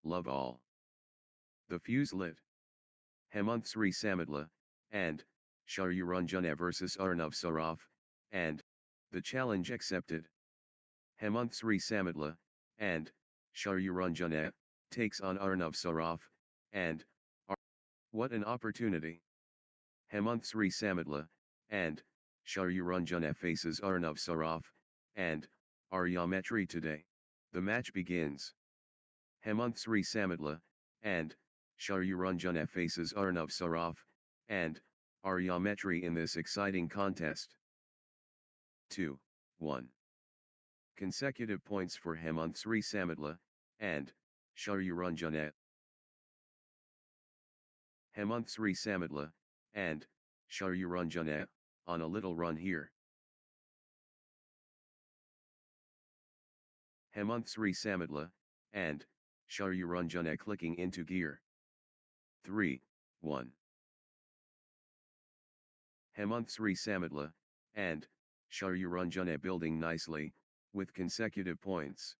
love all. The fuse lit. Hemant Sri Samadla, and Sharyuranjana versus Arnav Saraf, and the challenge accepted. Hemant Sri Samadla, and Sharyuranjana takes on Arnav Saraf, and what an opportunity! Hemant Sri Samadla, and Sharyuranjana faces Arnav Saraf, and Aryametri today. The match begins. Hemant Sri Samadla, and Sharyuranjana faces Arnav Saraf, and Aryametri in this exciting contest. 2-1. Consecutive points for Hemant Sri Samadla, and Sharyuranjana. Hemant Sri Samadla, and Sharyuranjana, on a little run here. Hemant Sri Samadla, and Sharyuranjana clicking into gear. 3-1. Hemant Sri Samadla, and Sharyuranjana building nicely, with consecutive points.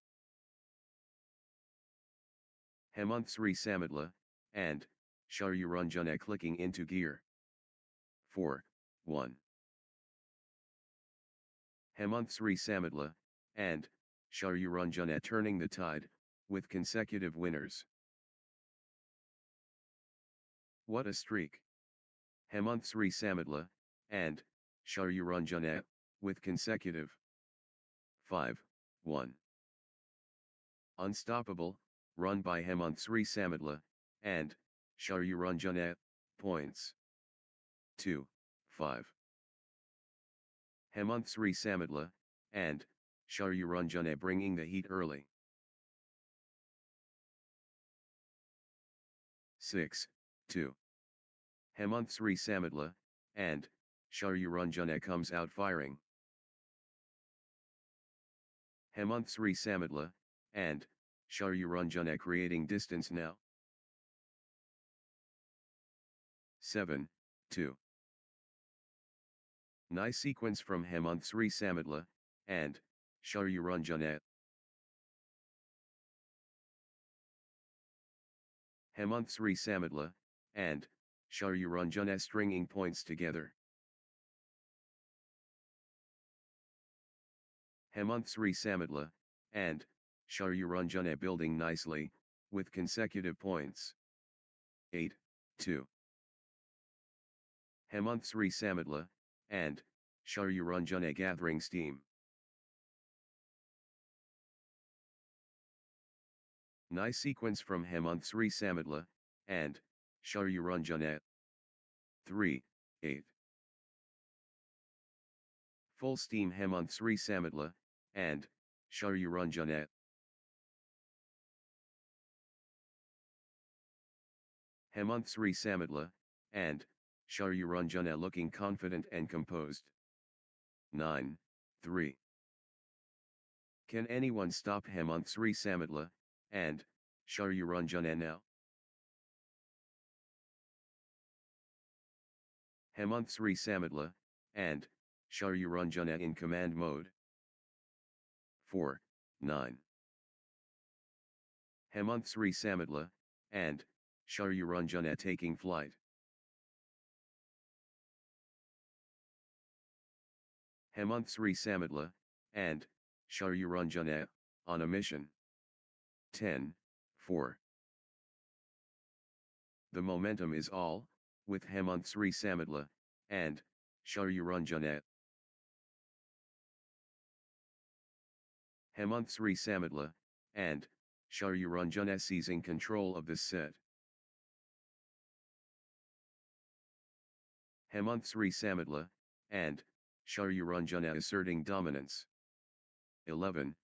Hemant Sri Samadla, and Sharyuranjana clicking into gear. 4-1. Hemant Sri Samadla, and Sharyuranjana turning the tide, with consecutive winners. What a streak! Hemant Sri Samadla, and Sharyuranjana, with consecutive 5-1. Unstoppable, run by Hemant Sri Samadla, and Sharyuranjana, points. 2-5. Hemant Sri Samadla, and Sharyuranjana bringing the heat early. 6-2. Hemant Sri Samadla, and Sharyuranjana comes out firing. Hemant Sri Samadla, and Sharyuranjana creating distance now. 7-2. Nice sequence from Hemant Sri Samadla, and Sharyuranjana. Hemant Sri Samadla, and Sharyuranjana stringing points together. Hemant Sri Samadla, and Sharyuranjana building nicely, with consecutive points. 8-2. Hemant Sri Samadla, and Sharyuranjana gathering steam. Nice sequence from Hemant Sri Samadla, and Sharyuranjana. 3-8. Full steam Hemant Sri Samadla, and Sharyuranjana. Hemant Sri Samadla, and Sharyuranjana looking confident and composed. 9-3. Can anyone stop Hemant Sri Samadla, and Sharyuranjana now? Hemant Sri Samadla, and Sharyuranjana in command mode. 4-9. Hemant Sri Samadla, and Sharyuranjana taking flight. Hemant Sri Samadla, and Sharyuranjana, on a mission. 10-4. The momentum is all, with Hemant Sri Samadla, and Sharyuranjana. Hemant Sri Samadla, and Sharyuranjana seizing control of this set. Hemant Sri Samadla, and Sharyuranjana asserting dominance. 11-4.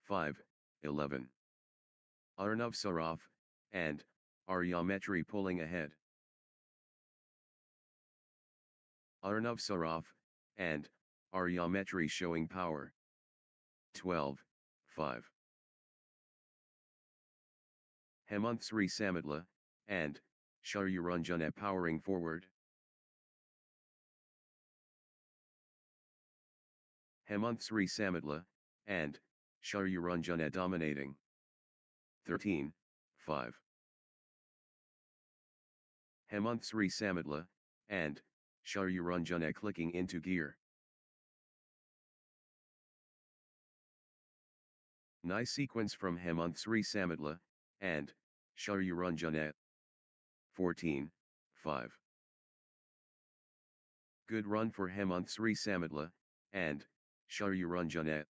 5, 11. Arnav Saraf, and Aryametri pulling ahead. Arnav Saraf, and Aryametri showing power. 12, 5. Hemanthsri Samitla, and Sharyuranjana powering forward. Hemanthsri Samitla, and Sharyuranjana dominating. 13, 5. Hemanthsri Samitla, and Sharyuranjana clicking into gear. Nice sequence from Hemanthsri Samitla, and Sharyuranjana. 14, 5. Good run for Hemanthsri Samitla, and Sharyuranjana.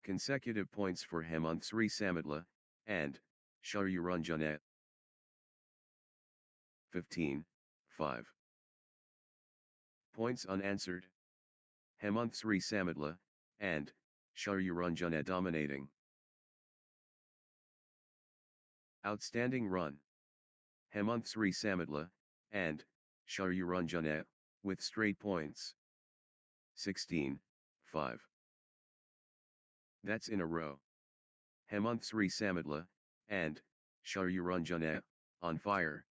Consecutive points for Hemanthsri Samitla, and Sharyuranjana. 15, 5. Points unanswered. Hemanthsri Samitla, and Sharyuranjana dominating. Outstanding run. Hemanthsri Samitla, and Sharyuranjana, with straight points. 16, 5. That's in a row. Hemanthsri Samitla, and Sharyuranjana, on fire.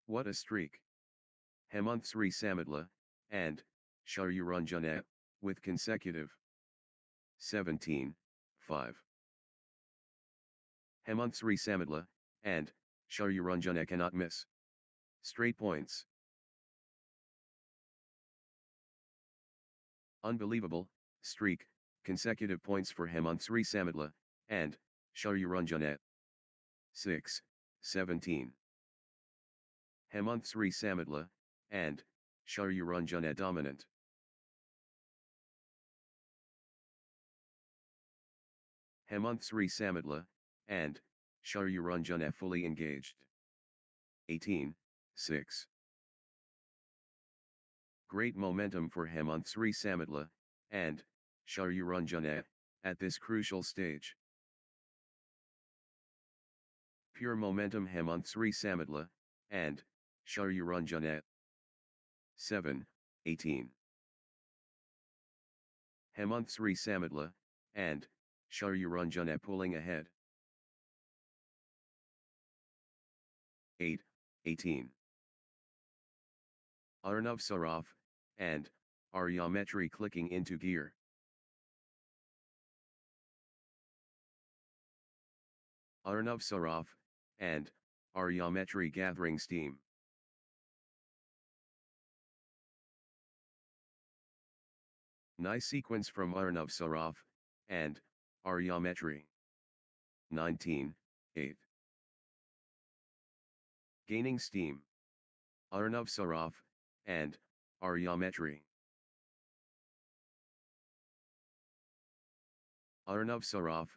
What a streak. Hemanthsri Samitla, and Sharyuranjana, with consecutive. 17, 5. Hemanthsri Samitla, and Sharyuranjana cannot miss. Straight points. Unbelievable streak, consecutive points for Hemanthsri Samitla, and Sharyuranjana. 6, 17. Hemanthsri Samitla, and Sharyuranjana dominant. Hemanthsri Samitla, and Sharyuranjana fully engaged. 18, 6. Great momentum for Hemanthsri Samitla, and Sharyuranjana, at this crucial stage. Pure momentum Hemanthsri Samitla, and Sharyuranjana. 7, 18. Hemanthsri Samitla, and Sharyuranjana pulling ahead. 8, 18. Arnav Saraf, and Aryametri clicking into gear. Arnav Saraf, and Aryametri gathering steam. Nice sequence from Arnav Saraf, and Aryametri. 19, 8. Gaining steam. Arnav Saraf, and Aryametri. Arnav Saraf,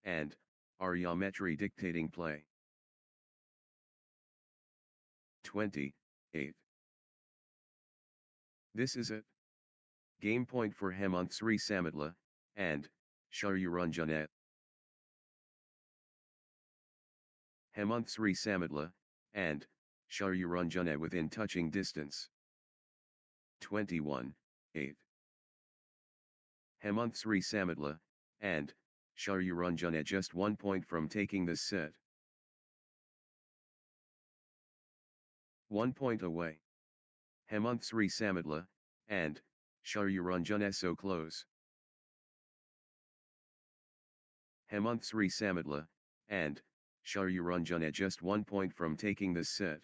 and Aryametri dictating play. 20, 8. This is it. Game point for Hemanthsri Samitla, and Sharyuranjana. Hemanthsri Samitla, and Sharyuranjana within touching distance. 21, 8. Hemanthsri Samitla, and Sharyuranjana just 1 point from taking this set. 1 point away. Hemanthsri Samitla, and Sharyuranjana so close. Hemanthsri Samitla, and Sharyuranjana just 1 point from taking this set.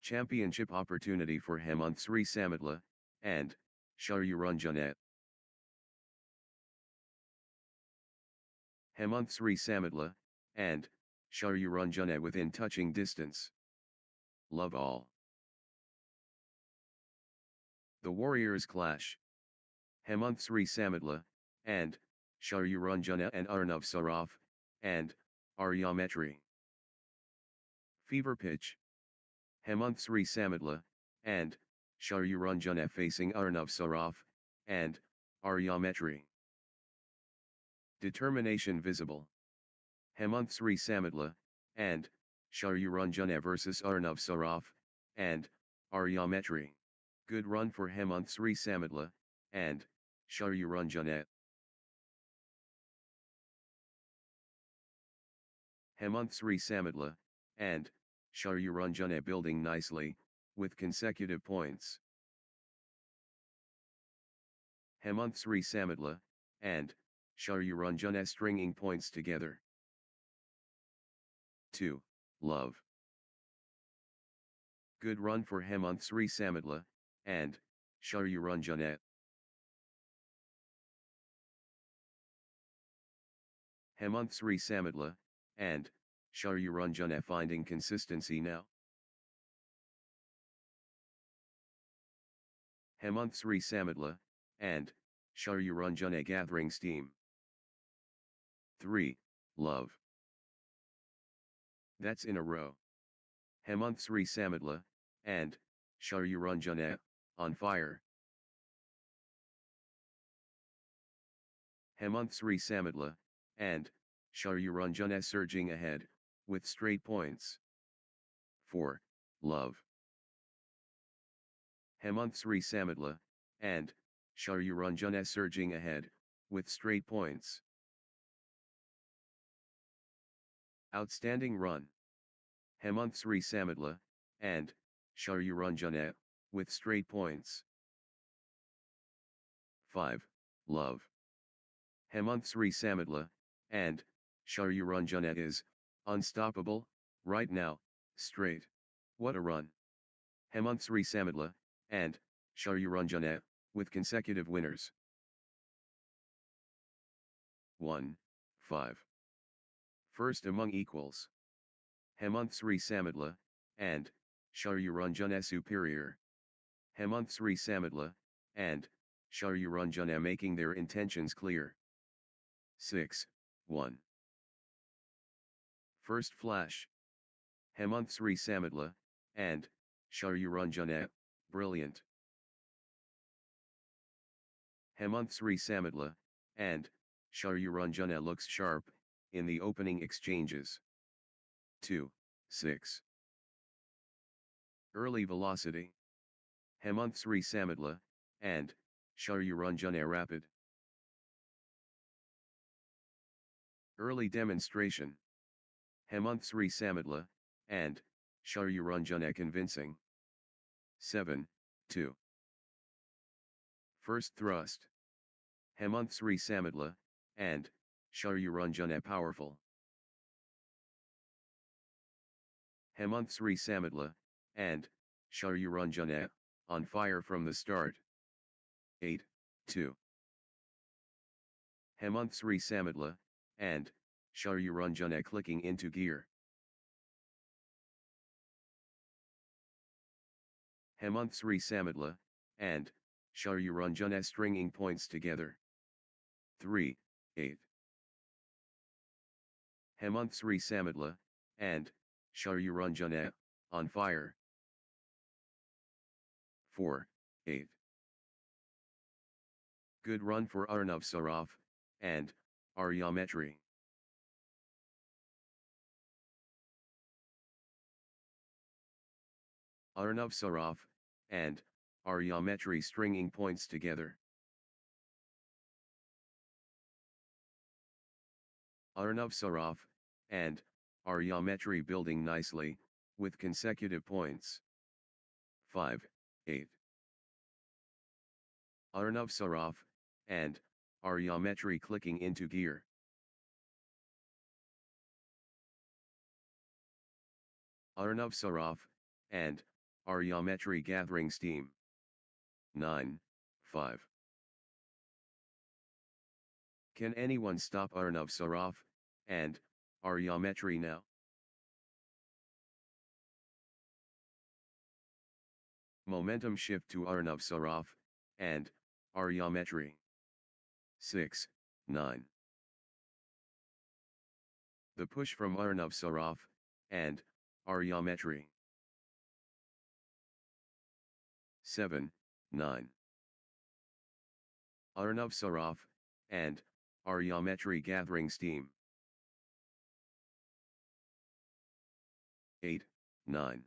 Championship opportunity for Hemanthsri Samitla, and Sharyuranjana. Hemant Sri Samadla, and Sharyuranjana within touching distance. Love all. The Warriors Clash. Hemant Sri Samadla, and Sharyuranjana and Arnav Saraf, and Aryametri. Fever Pitch. Hemant Sri Samadla, and Sharyuranjana facing Arnav Saraf, and Aryametri. Determination Visible. Hemant Sri Samadla, and Sharyuranjana versus Arnav Saraf, and Aryametri. Good run for Hemant Sri Samadla, and Sharyuranjana. Hemant Sri Samadla, and Sharyuranjana building nicely, with consecutive points. Hemant Sri Samadla, and Sharyuranjana stringing points together. 2. Love. Good run for Hemant Sri Samadla, and Sharyuranjana. Hemant Sri Samadla, and Sharyuranjana finding consistency now. Hemant Sri Samadla, and Sharyuranjana gathering steam. 3. Love. That's in a row. Hemant Sri Samadla, and Sharyuranjana, on fire. Hemant Sri Samadla, and Sharyuranjana surging ahead, with straight points. 4. Love. Hemant Sri Samadla, and Sharyuranjana surging ahead, with straight points. Outstanding run. Hemant Sri Samadla, and Sharyuranjana, with straight points. 5. Love. Hemant Sri Samadla, and Sharyuranjana is unstoppable, right now, straight. What a run. Hemant Sri Samadla, and Sharyuranjana, with consecutive winners. 1. 5. First among equals. Hemant Sri Samadla, and Sharyuranjana superior. Hemant Sri Samadla, and Sharyuranjana making their intentions clear. 6. 1. First flash. Hemant Sri Samadla, and Sharyuranjana, brilliant. Hemant Sri Samadla, and Sharyuranjana looks sharp, in the opening exchanges. 2. 6. Early velocity. Hemant Sri Samadla, and Sharyuranjana rapid. Early demonstration. Hemant Sri Samadla, and Sharyuranjana convincing. 7. 2. First thrust. Hemant Sri Samadla, and Sharyuranjana powerful. Hemant Sri Samadla, and Sharyuranjana, on fire from the start. 8. 2. Hemant Sri Samadla, and Sharyuranjana clicking into gear. Hemant Sri Samadla, and Sharyuranjana stringing points together. 3. 8. Hemant Sri Samadla, and Sharyuranjana, on fire. 4. 8. Good run for Arnav Saraf, and Aryametri. Arnav Saraf, and Aryametri stringing points together. Arnav Saraf, and Aryametri building nicely, with consecutive points. 5. 8. Arnav Saraf, and Aryametri clicking into gear. Arnav Saraf, and Aryametri gathering steam. 9. 5. Can anyone stop Arnav Saraf and Aryametri now? Momentum shift to Arnav Saraf and Aryametri. 6, 9. The push from Arnav Saraf and Aryametri. 7, 9. Arnav Saraf and Aryametri gathering steam. 8, 9.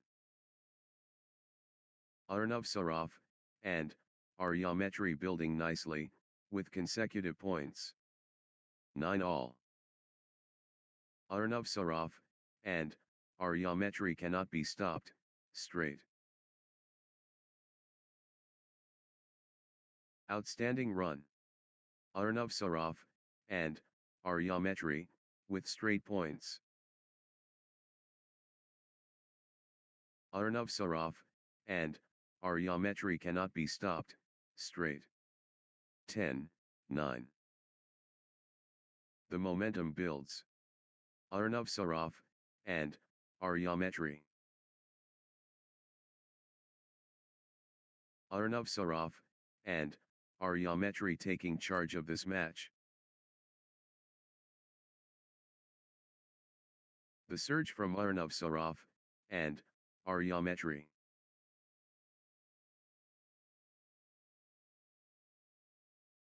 Arnav Saraf and Aryametri building nicely, with consecutive points. 9 all. Arnav Saraf and Aryametri cannot be stopped, straight. Outstanding run. Arnav Saraf and Aryametri, with straight points. Arnav Saraf and Aryametri cannot be stopped, straight. 10, 9. The momentum builds. Arnav Saraf and Aryametri. Arnav Saraf and Aryametri taking charge of this match. The surge from Arnav Saraf and Aryametri.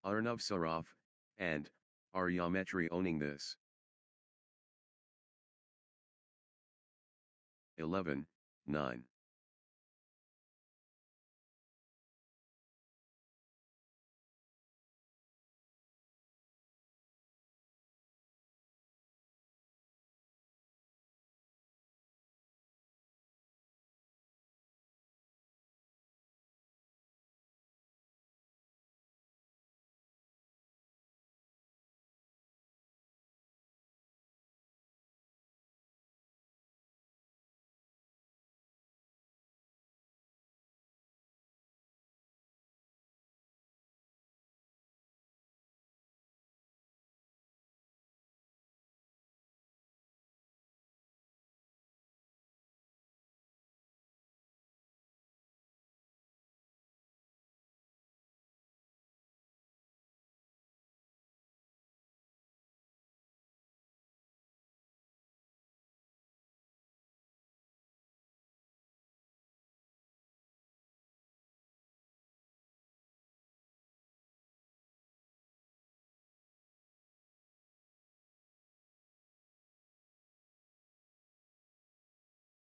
Arnav Saraf and Aryametri owning this. 11, 9.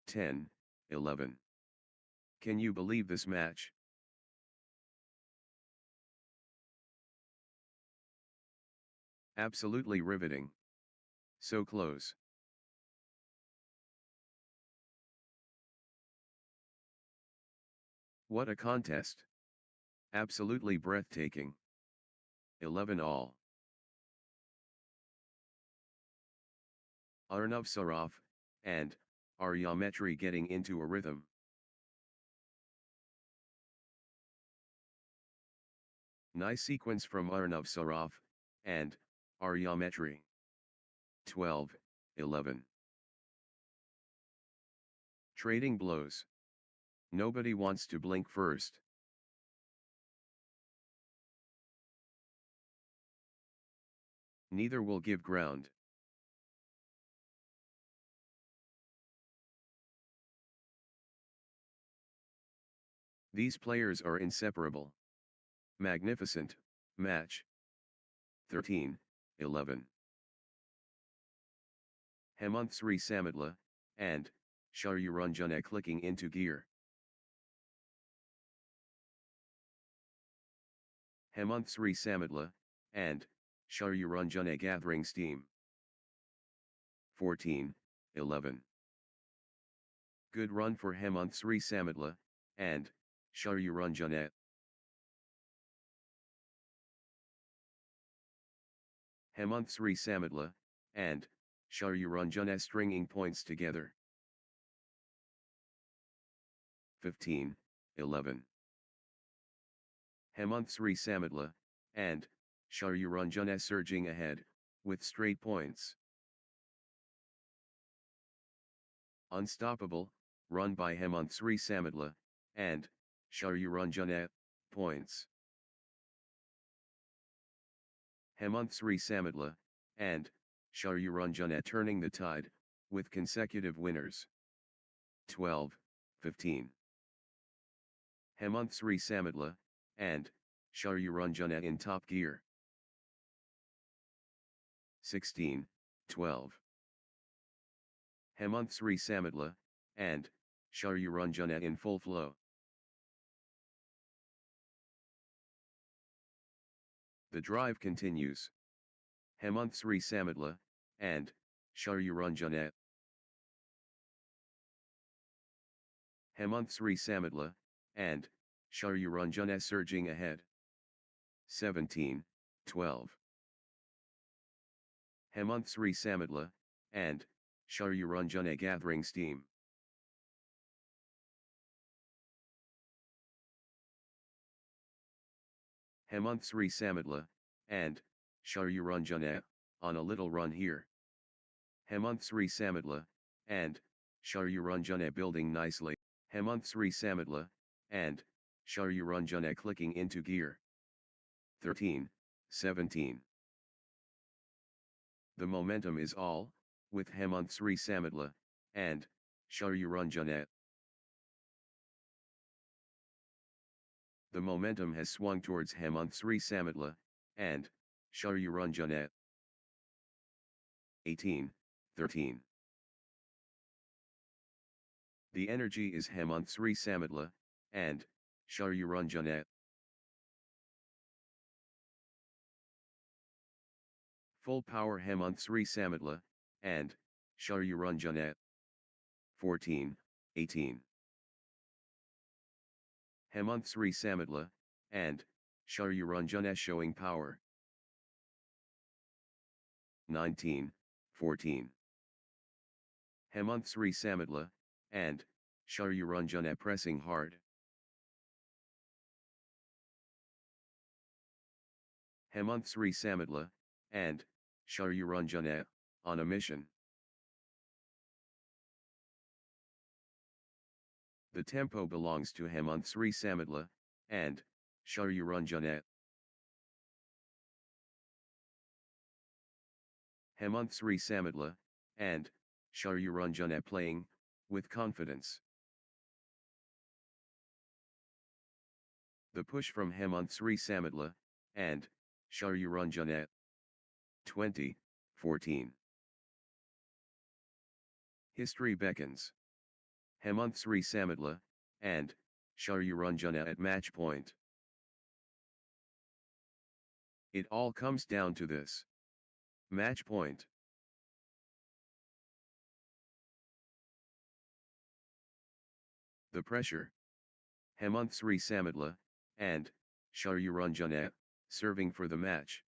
Ten, 11. Can you believe this match? Absolutely riveting. So close. What a contest. Absolutely breathtaking. 11 all. Arnav Saraf and Aryametri getting into a rhythm. Nice sequence from Arnav Saraf and Aryametri. 12, 11. Trading blows. Nobody wants to blink first. Neither will give ground. These players are inseparable. Magnificent match. 13, 11. Hemanthsri Samadla and Sharyuranjana clicking into gear. Hemanthsri Samadla and Sharyuranjana gathering steam. 14, 11. Good run for Hemanthsri Samadla and Sharyuranjana. Hemanthsri Samadla and Sharyuranjana stringing points together. 15, 11. Hemant-Sri Samadla, and Sharyuranjana surging ahead, with straight points. Unstoppable, run by Hemant-Sri Samadla, and Sharyuranjana, points. Hemant-Sri Samadla, and Sharyuranjana turning the tide, with consecutive winners. 12, 15. Hemant-Sri Samadla, and Sharyuranjana in top gear. 16, 12. Hemant-Sri Samadla, and Sharyuranjana in full flow. The drive continues. Hemant-Sri Samadla, and Sharyuranjana. Hemant-Sri Samadla, and Sharyuranjana surging ahead. 17, 12. Hemant-Sri Samadla, and Sharyuranjana gathering steam. Hemant-Sri Samadla, and Sharyuranjana, on a little run here. Hemant-Sri Samadla, and Sharyuranjana building nicely. Hemant-Sri Samadla, and Sharyuranjana clicking into gear. 13, 17. The momentum is all, with Hemant-Sri Samadla, and Sharyuranjana. The momentum has swung towards Hemant-Sri Samadla, and Sharyuranjana. 18, 13. The energy is Hemant-Sri Samadla, and Sharyuranjana. Full power Hemant-Sri Samadla, and Sharyuranjana. 14, 18. Hemant-Sri Samadla, and Sharyuranjana showing power. 19, 14. Hemant-Sri Samadla, and Sharyuranjana pressing hard. Hemant-Sri Samadla, and Sharyuranjana, on a mission. The tempo belongs to Hemant-Sri Samadla, and Sharyuranjana. Hemant-Sri Samadla, and Sharyuranjana playing, with confidence. The push from Hemant-Sri Samadla, and Sharyuranjana. 20, 14. History beckons. Hemant-Sri Samadla, and Sharyuranjana at match point. It all comes down to this. Match point. The pressure. Hemant-Sri Samadla, and Sharyuranjana, serving for the match.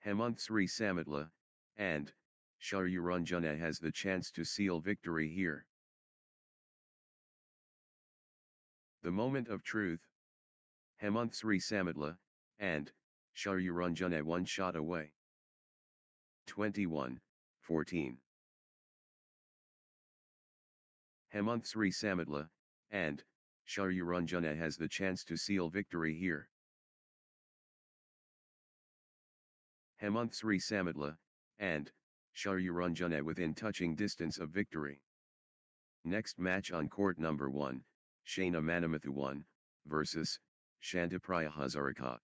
Hemant-Sri Samadla, and Sharyuranjana has the chance to seal victory here. The moment of truth. Hemant-Sri Samadla, and Sharyuranjana one shot away. 21, 14. Hemant-Sri Samadla, and Sharyuranjana has the chance to seal victory here. Hemant-Sri Samadla, and Sharyuranjana within touching distance of victory. Next match on court number 1, Shana Manamathu 1, versus Shantipriya Hazarika.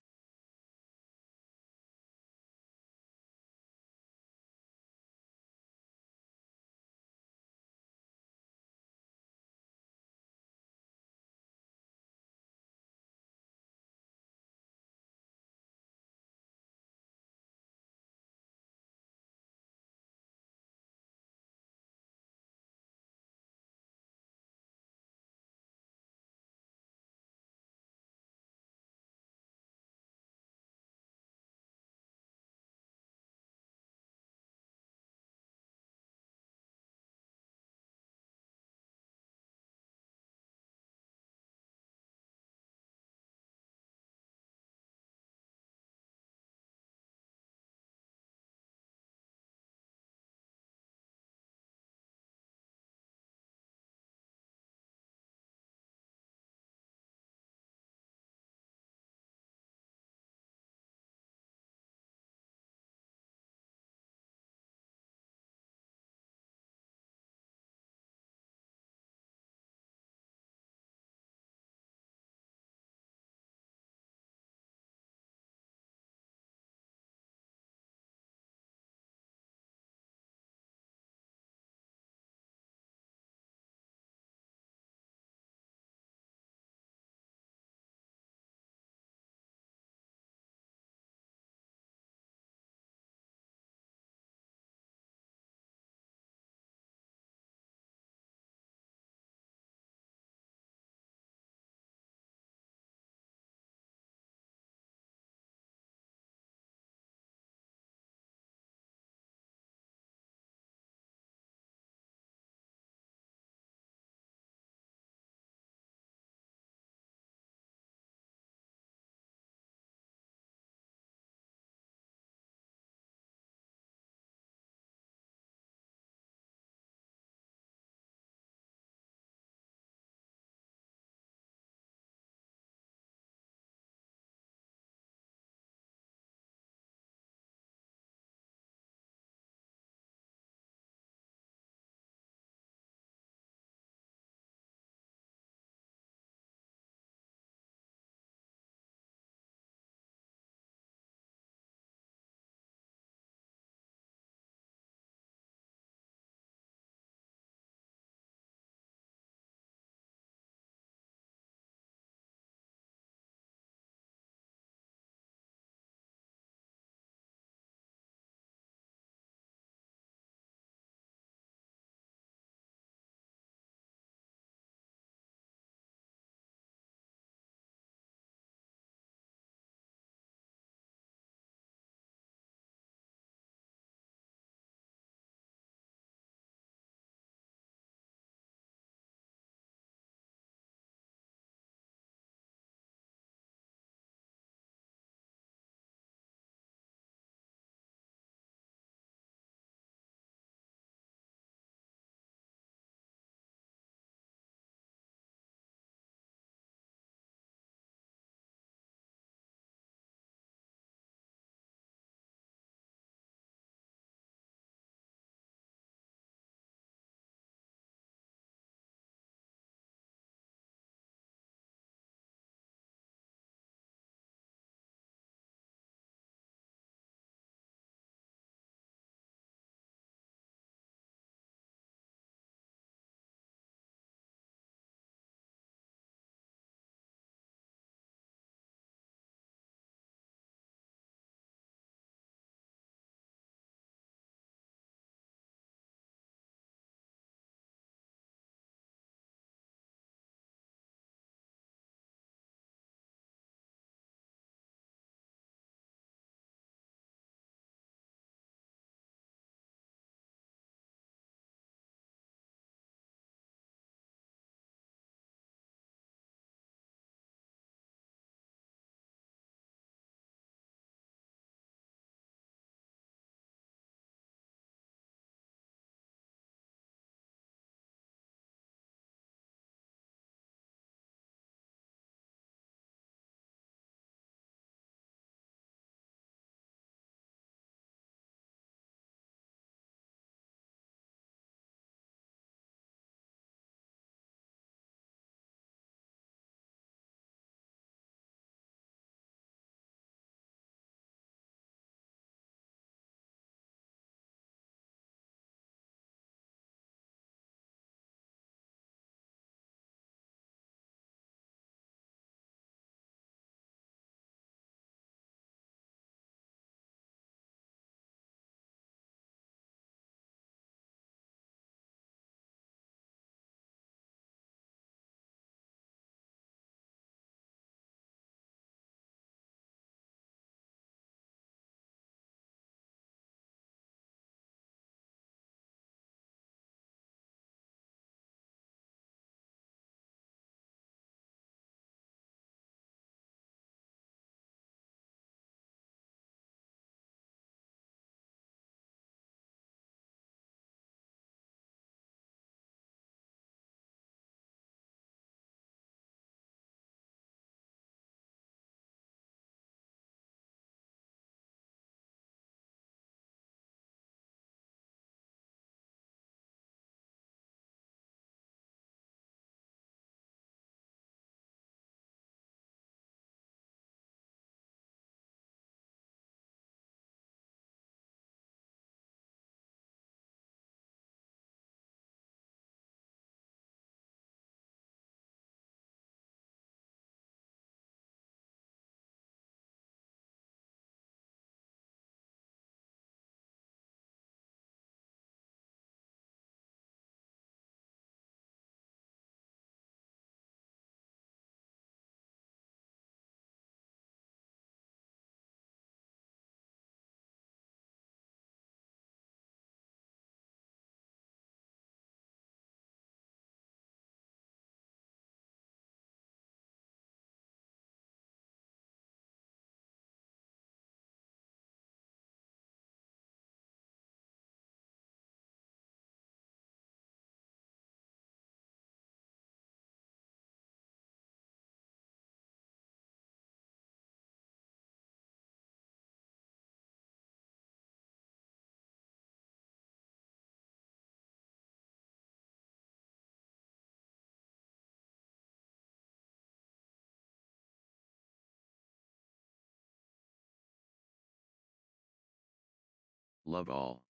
love all.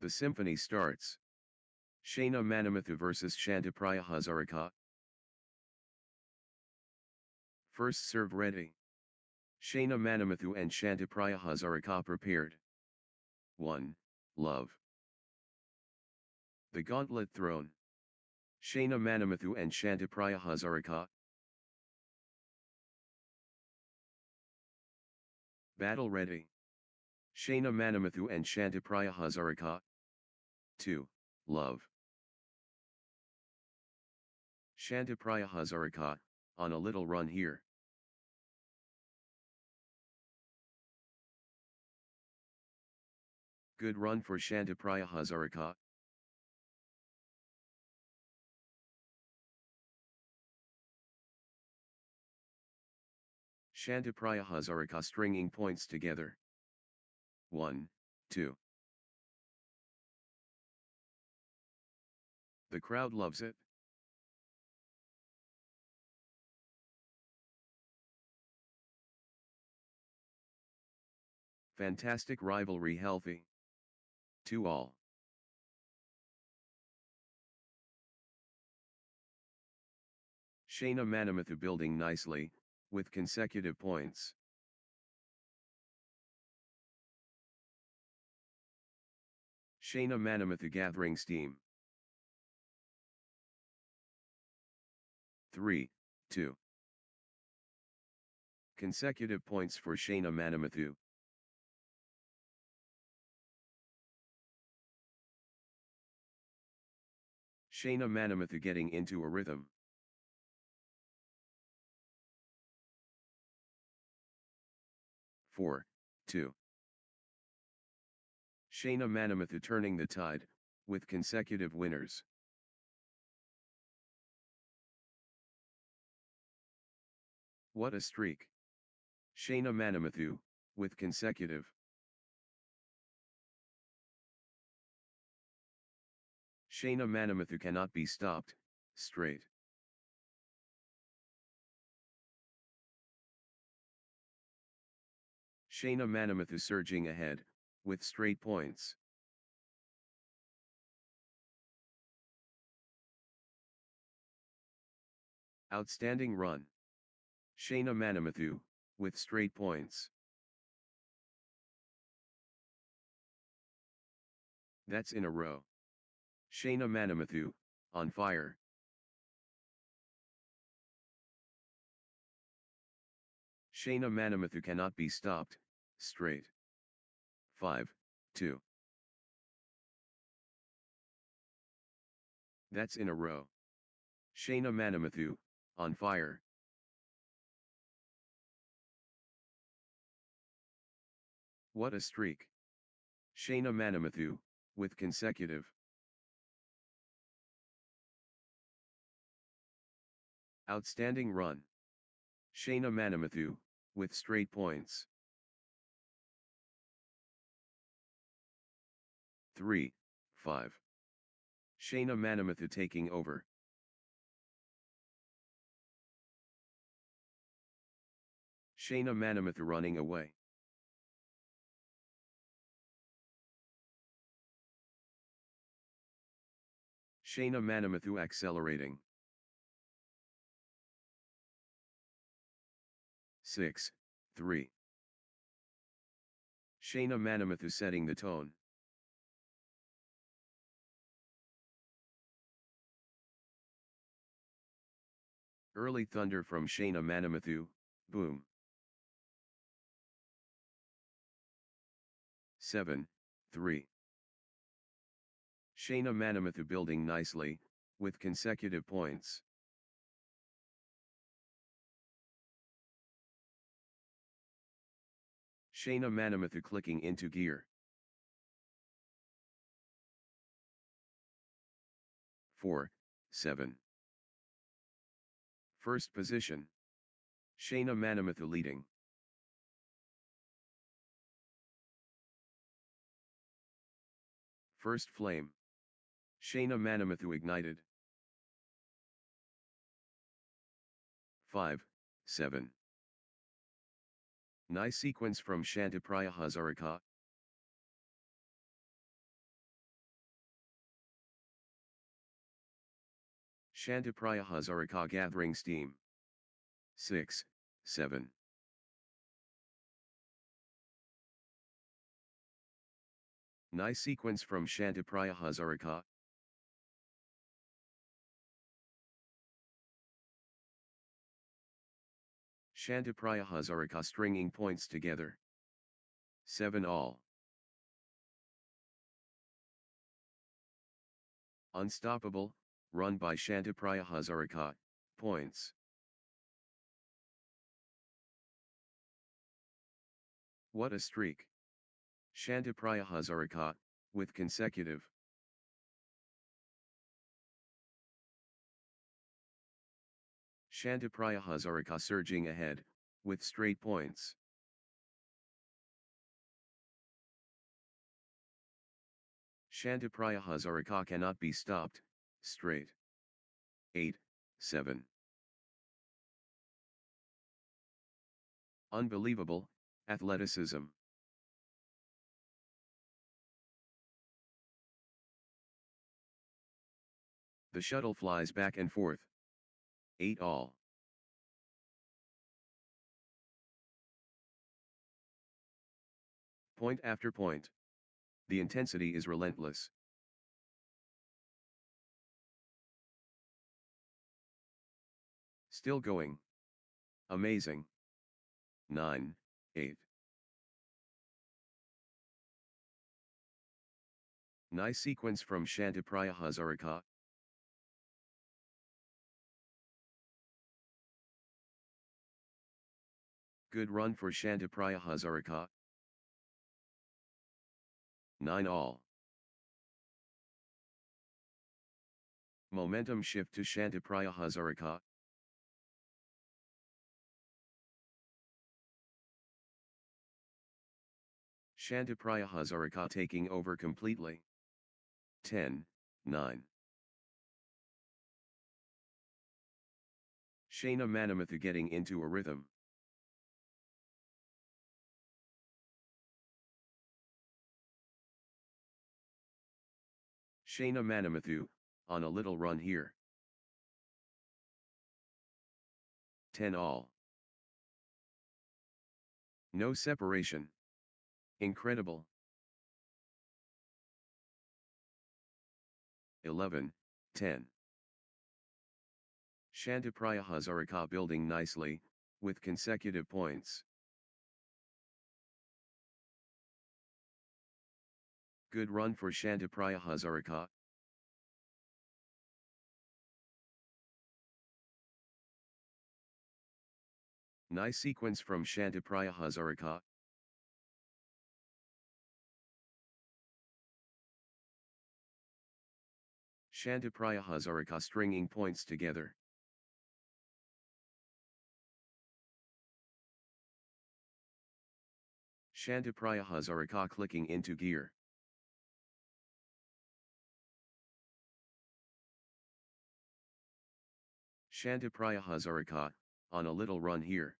The symphony starts. Shana Manamathu vs Shantipriya Hazarika. First serve ready. Shana Manamathu and Shantipriya Hazarika prepared. 1. Love. The gauntlet thrown. Shana Manamathu and Shantipriya Hazarika. Battle ready. Shana Manamathu and Shantipriya Hazarika. 2. Love. Shantipriya Hazarika, on a little run here. Good run for Shantipriya Hazarika. Shantipriya Hazarika stringing points together. 1, 2. The crowd loves it. Fantastic rivalry healthy. 2 all. Shana Manamathu building nicely, with consecutive points. Shana Manamathu gathering steam. 3, 2. Consecutive points for Shana Manamathu. Shana Manamathu getting into a rhythm. 4, 2. Shana Manamathu turning the tide, with consecutive winners. What a streak. Shana Manamathu, with consecutive. Shana Manamathu cannot be stopped, straight. Shana Manamathu surging ahead, with straight points. Outstanding run. Shana Manamathu, with straight points. That's in a row. Shana Manamathu, on fire. Shana Manamathu cannot be stopped, straight. 5, 2. That's in a row. Shana Manamathu, on fire. What a streak. Shana Manamathu, with consecutive. Outstanding run. Shana Manamathu, with straight points. 3, 5. Shana Manamathu taking over. Shana Manamathu running away. Shana Manamathu accelerating. 6, 3. Shana Manamathu setting the tone. Early thunder from Shana Manamathu, boom. 7, 3. Shana Manamathu building nicely, with consecutive points. Shana Manamathu clicking into gear. 4, 7. First position. Shana Manamathu leading. First flame. Shana Manamathu ignited. 5, 7. Nice sequence from Shantipriya Hazarika. Shantipriya Hazarika gathering steam. 6, 7. Nice sequence from Shantipriya Hazarika. Shantipriya Hazarika stringing points together. 7 all. Unstoppable, run by Shantipriya Hazarika, points. What a streak. Shantipriya Hazarika, with consecutive. Shantipriya Hazarika surging ahead, with straight points. Shantipriya Hazarika cannot be stopped, straight. 8, 7. Unbelievable, athleticism. The shuttle flies back and forth. 8 all. Point after point. The intensity is relentless. Still going. Amazing. 9, 8. Nice sequence from Shantipriya Hazarika. Good run for Shantipriya Hazarika. 9 all. Momentum shift to Shantipriya Hazarika. Shantipriya Hazarika taking over completely. 10, 9. Shana Manamathu getting into a rhythm. Shana Manamathu, on a little run here. 10 all. No separation. Incredible. 11, 10. Shantipriya Hazarika building nicely, with consecutive points. Good run for Shantipriya Hazarika. Nice sequence from Shantipriya Hazarika. Shantipriya Hazarika stringing points together. Shantipriya Hazarika clicking into gear. Shantipriya Hazarika, on a little run here.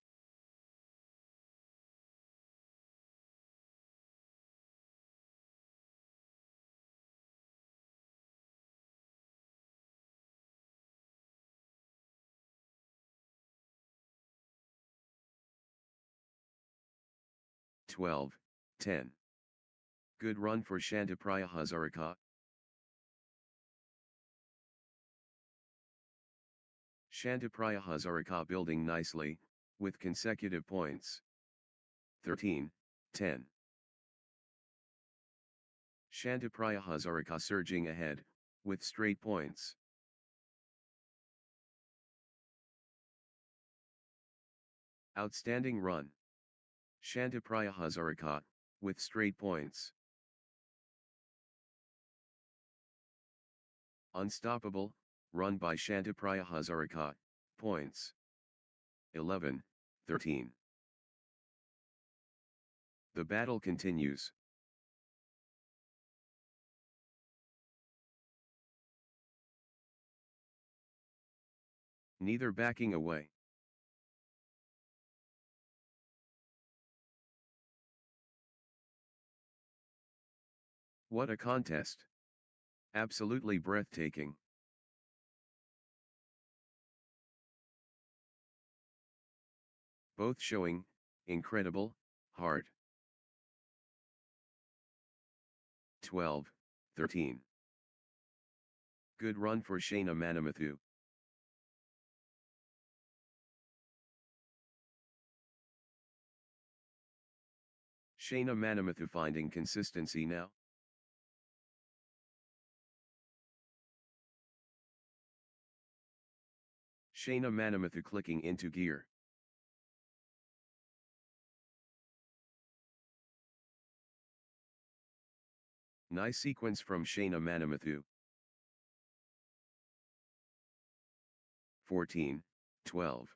Twelve, 10. Good run for Shantipriya Hazarika. Shantipriya Hazarika building nicely, with consecutive points. 13, 10. Shantipriya Hazarika surging ahead, with straight points. Outstanding run. Shantipriya Hazarika, with straight points. Unstoppable, run by Shantipriya Hazarika, points. 11, 13. The battle continues. Neither backing away. What a contest! Absolutely breathtaking. Both showing, incredible, hard. 12-13. Good run for Shayna Manamathu. Shayna Manamathu finding consistency now. Shayna Manamathu clicking into gear. Nice sequence from Shayna Manamathu. 14-12.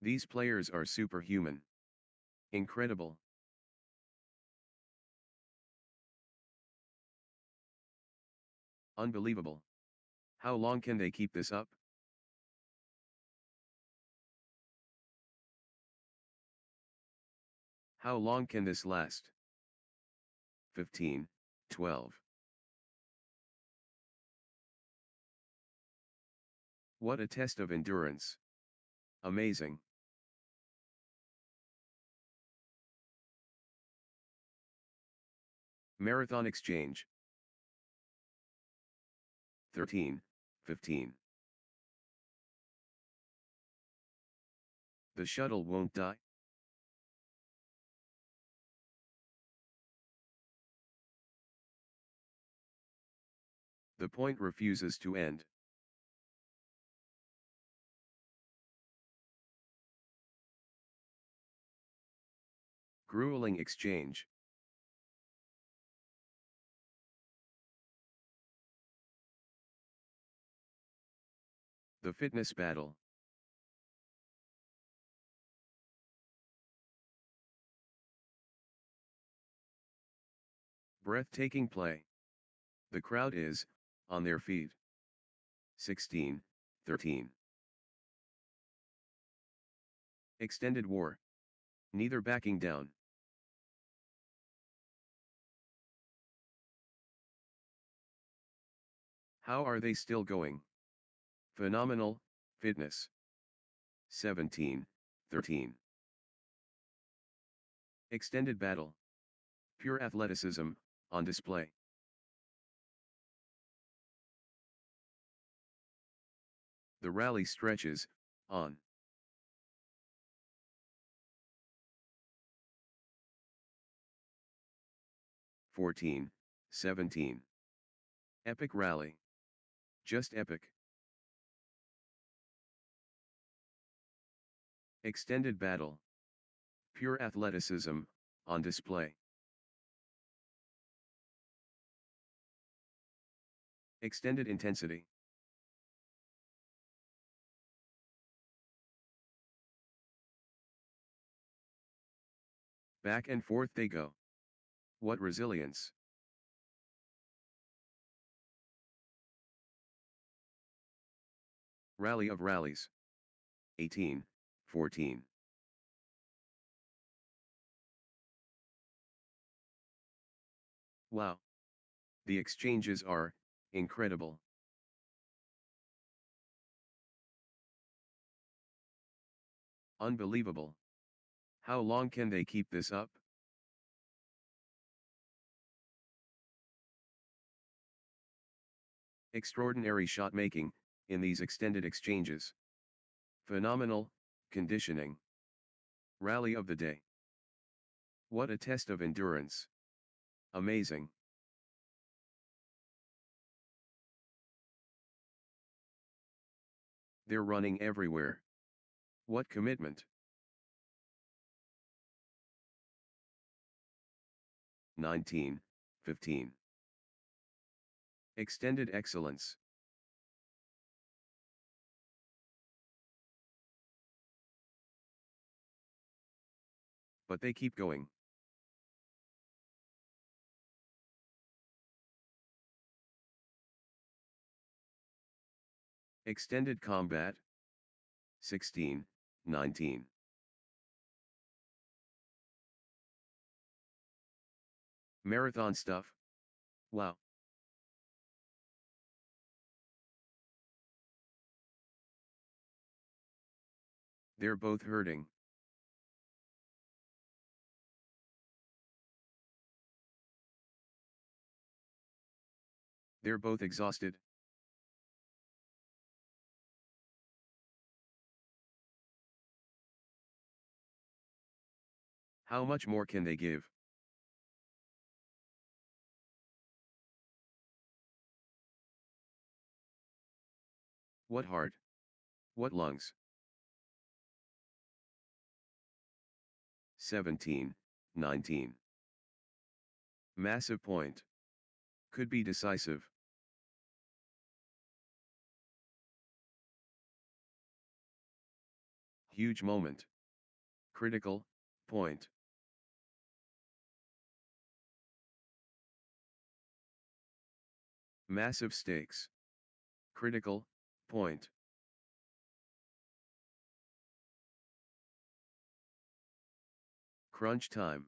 These players are superhuman. Incredible. Unbelievable. How long can they keep this up? How long can this last? 15-12. What a test of endurance. Amazing. Marathon exchange. 13-15. The shuttle won't die. The point refuses to end. Grueling exchange. The fitness battle. Breathtaking play. The crowd is on their feet. 16-13. Extended war. Neither backing down. How are they still going? Phenomenal fitness. 17-13. Extended battle. Pure athleticism on display. The rally stretches on. (14, 17). Epic rally. Just epic. Extended battle. Pure athleticism on display. Extended intensity. Back and forth they go. What resilience. Rally of rallies. 18-14. Wow. The exchanges are incredible. Unbelievable. How long can they keep this up? Extraordinary shot making in these extended exchanges. Phenomenal conditioning. Rally of the day. What a test of endurance. Amazing. They're running everywhere. What commitment. 19-15. Extended excellence. But they keep going. Extended combat. 16-19. Marathon stuff. Wow. They're both hurting. They're both exhausted. How much more can they give? What heart? What lungs? 17, 19. Massive point. Could be decisive. Huge moment. Critical point. Massive stakes. Critical point. Crunch time.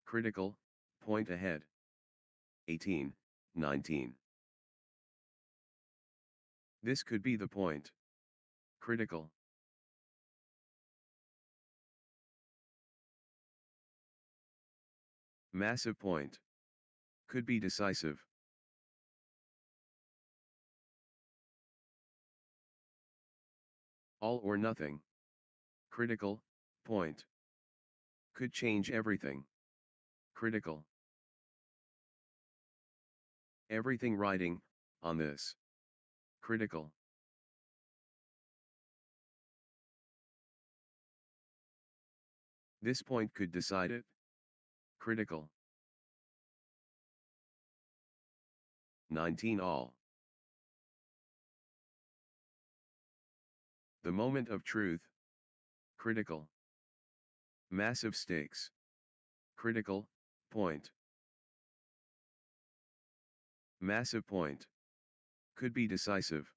Critical point ahead. 18, 19. This could be the point. Critical. Massive point. Could be decisive. All or nothing. Critical point. Could change everything. Critical. Everything riding on this. Critical. This point could decide it. Critical. 19 all. The moment of truth. Critical. Massive stakes. Critical point. Massive point. Could be decisive.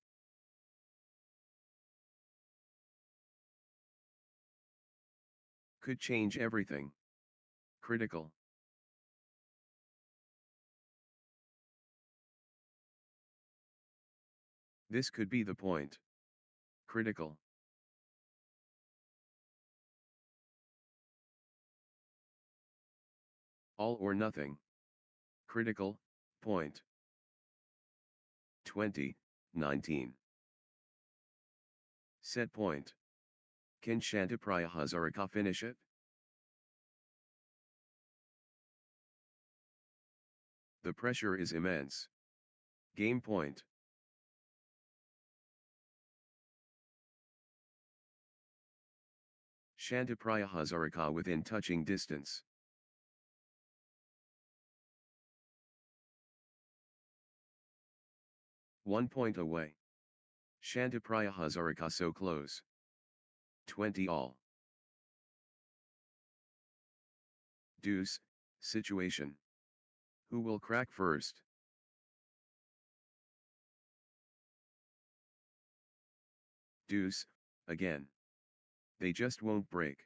Could change everything. Critical. This could be the point. Critical. All or nothing. Critical point. 20, 19. Set point. Can Shantipriya Hazarika finish it? The pressure is immense. Game point. Shantipriya Hazarika within touching distance. One point away. Shantipriya Hazarika so close. 20 all. Deuce, situation. Who will crack first? Deuce, again. They just won't break.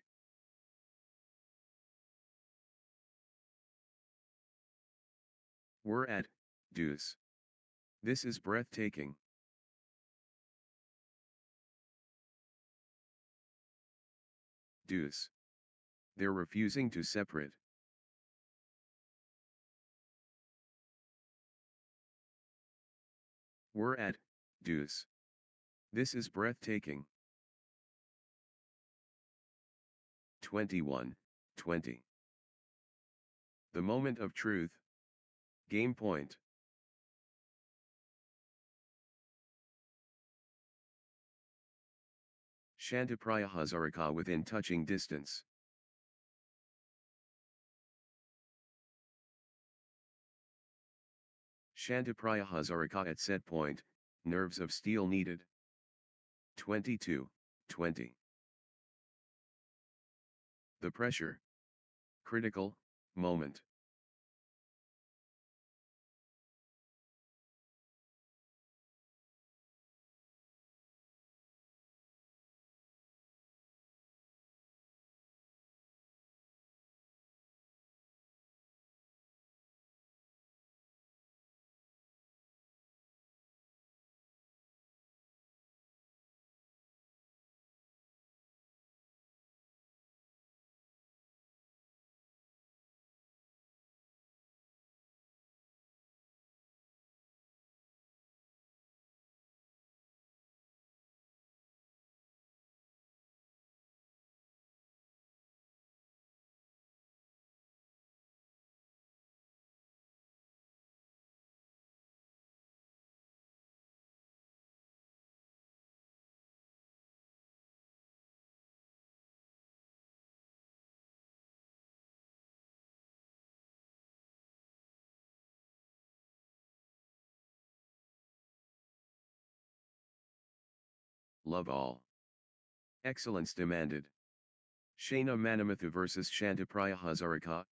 We're at deuce. This is breathtaking. Deuce. They're refusing to separate. We're at deuce. This is breathtaking. 21, 20. The moment of truth. Game point. Shantipriya Hazarika within touching distance. Shantipriya Hazarika at set point, nerves of steel needed. 22, 20. The pressure. Critical moment. love all. Excellence demanded. Shana Manamathu vs Shantipriya Hazarika.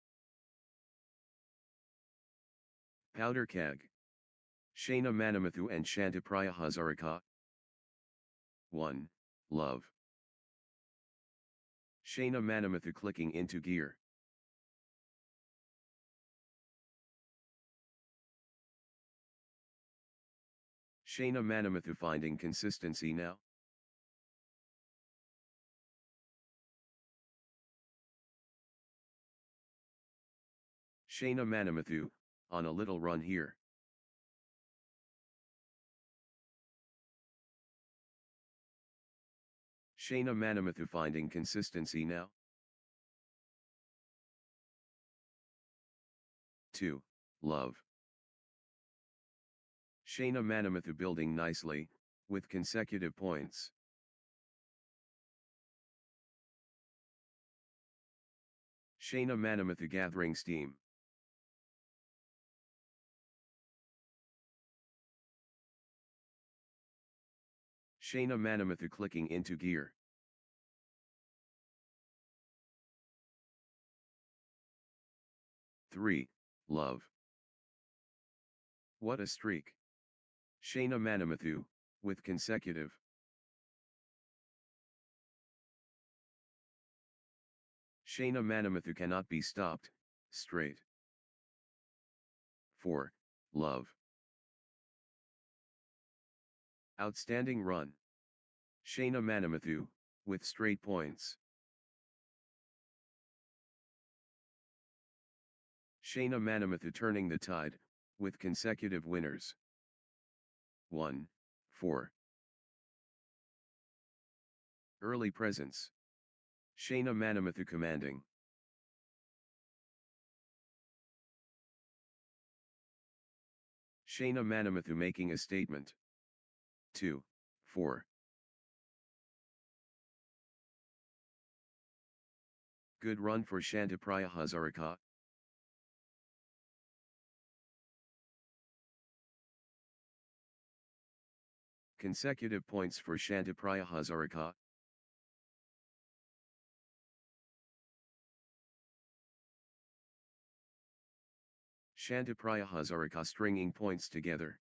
Powder Keg. Shana Manamathu and Shantipriya Hazarika. 1. Love. Shana Manamathu clicking into gear. Shana Manamathu finding consistency now. Shana Manamathu, on a little run here. Shana Manamathu finding consistency now. 2. Love. Shana Manamathu building nicely, with consecutive points. Shana Manamathu gathering steam. Shana Manamathu clicking into gear. Three. Love. What a streak. Shana Manamathu, with consecutive. Shana Manamathu cannot be stopped, straight. 4. Love. Outstanding run. Shana Manamathu, with straight points. Shana Manamathu turning the tide, with consecutive winners. 1. 4. Early presence. Shana Manamathu commanding. Shana Manamathu making a statement. 2. 4. Good run for Shantipriya Hazarika. Consecutive points for Shantipriya Hazarika. Shantipriya Hazarika stringing points together.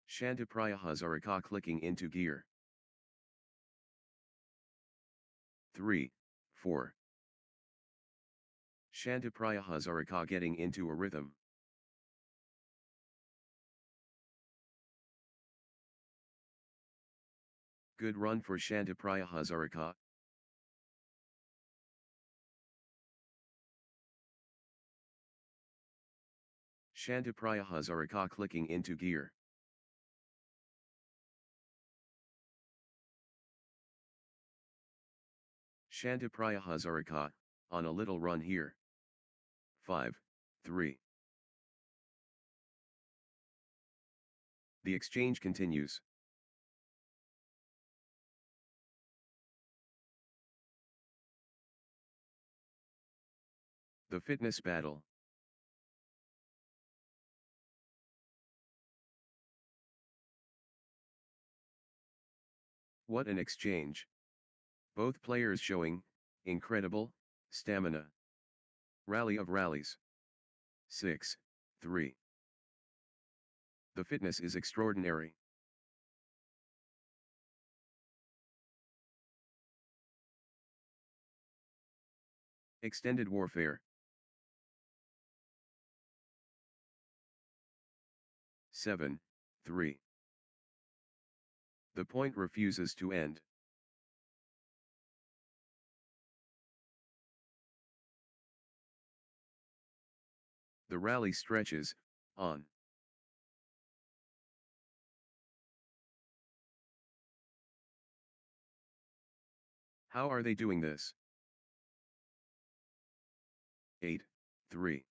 Shantipriya Hazarika clicking into gear. 3. 4. Shantipriya Hazarika getting into a rhythm. Good run for Shantipriya Hazarika. Shantipriya Hazarika clicking into gear. Shantipriya Hazarika, on a little run here. 5. 3. The exchange continues. The fitness battle. What an exchange. Both players showing incredible stamina. Rally of rallies. 6. 3. The fitness is extraordinary. Extended warfare. 7. 3. The point refuses to end. The rally stretches on. How are they doing this? 8. 3.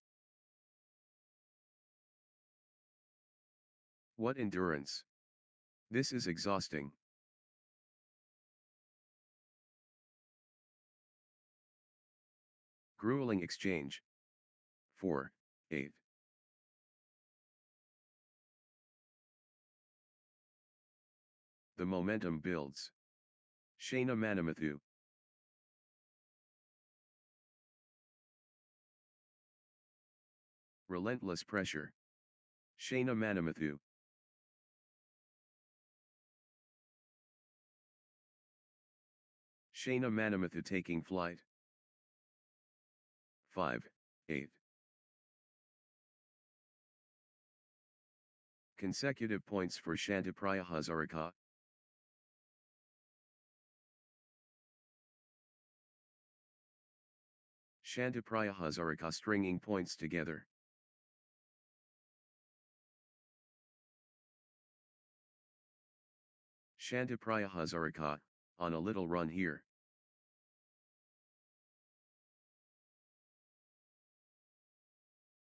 What endurance! This is exhausting. Grueling exchange. 4. 8. The momentum builds. Shayna Manamathu. Relentless pressure. Shayna Manamathu. Shayna Manamathu taking flight. 5-8. Consecutive points for Shantipriya Hazarika. Shantipriya Hazarika stringing points together. Shantipriya Hazarika, on a little run here.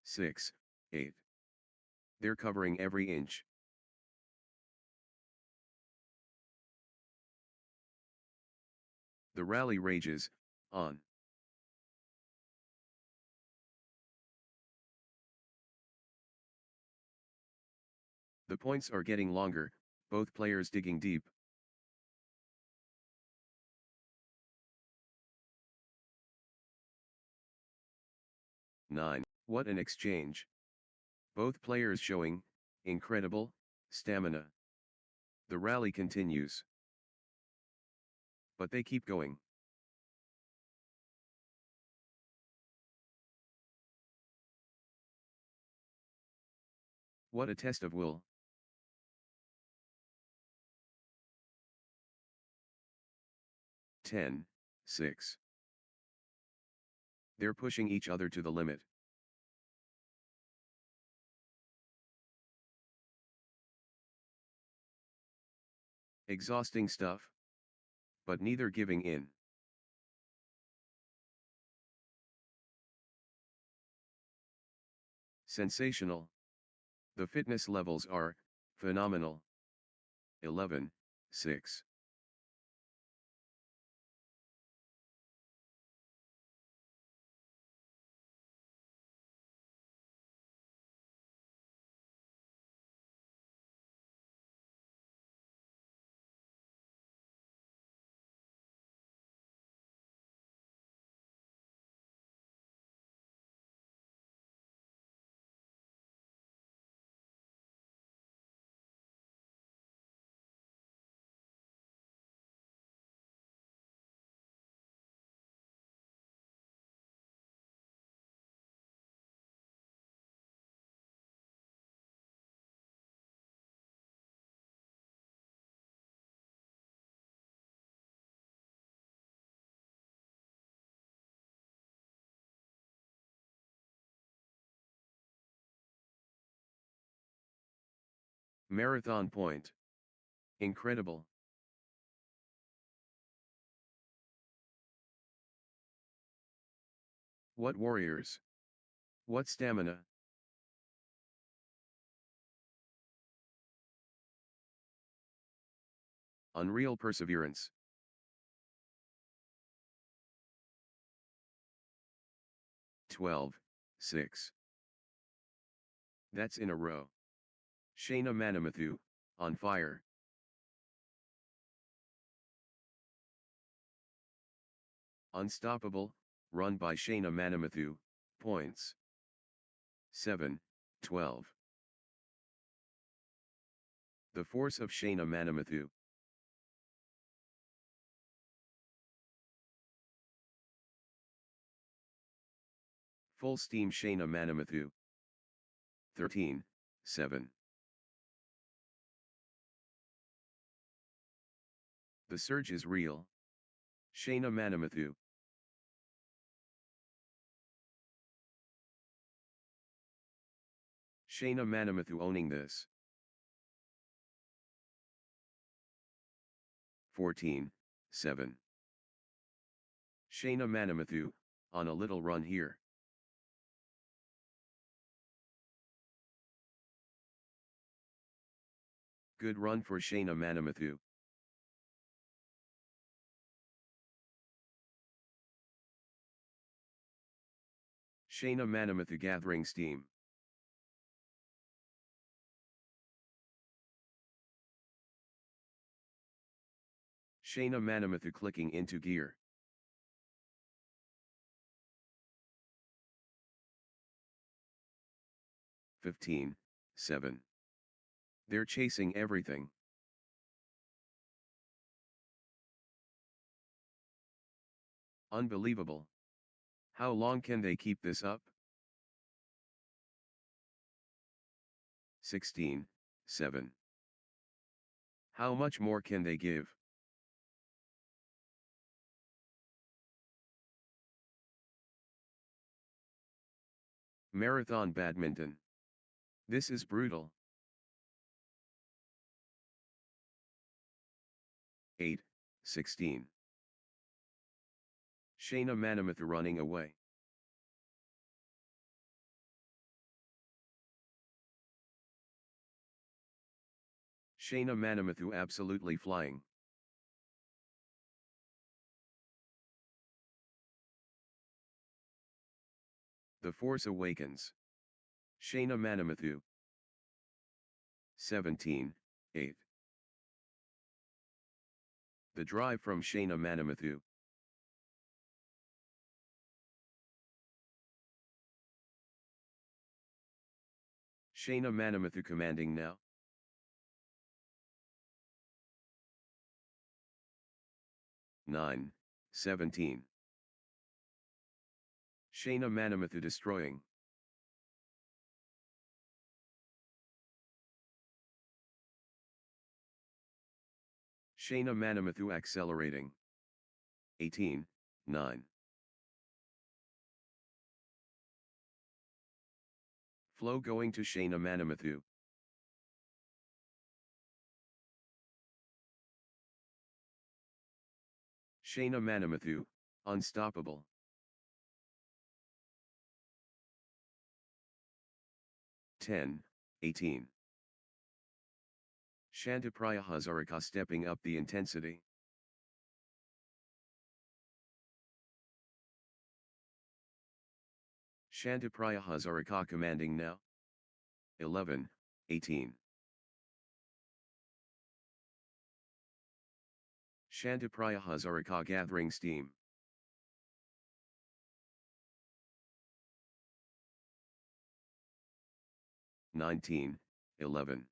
Six, 8. They're covering every inch. The rally rages, on. The points are getting longer, both players digging deep. Nine. What an exchange. Both players showing incredible stamina. The rally continues. But they keep going. What a test of will. 10-6. They're pushing each other to the limit. Exhausting stuff. But neither giving in. Sensational. The fitness levels are phenomenal. 11-6. Marathon point. Incredible. What warriors. What stamina. Unreal perseverance. 12-6. That's in a row. Shayna Manamathu, on fire. Unstoppable, run by Shayna Manamathu, points. 7-12. The force of Shayna Manamathu. Full steam Shayna Manamathu. 13-7. The surge is real. Shayna Manamathu. Shayna Manamathu owning this. 14-7. Shayna Manamathu, on a little run here. Good run for Shayna Manamathu. Shayna Manamathu gathering steam. Shayna Manamathu clicking into gear. 15, 7. They're chasing everything. Unbelievable. How long can they keep this up? 16, 7. How much more can they give? Marathon badminton. This is brutal. 8, 16. Shayna Manamathu running away. Shayna Manamathu absolutely flying. The Force Awakens. Shayna Manamathu. 17, 8. The drive from Shayna Manamathu. Shayna Manamathu commanding now. 9, 17. Shayna Manamathu destroying. Shayna Manamathu accelerating. 18, 9. Flow going to Shayna Manamathu. Shayna Manamathu, unstoppable. 10, 18. Shantipriya Hazarika stepping up the intensity. Shantipriya Hazarika commanding now. 11, 18. Shantipriya Hazarika gathering steam. (19, 11).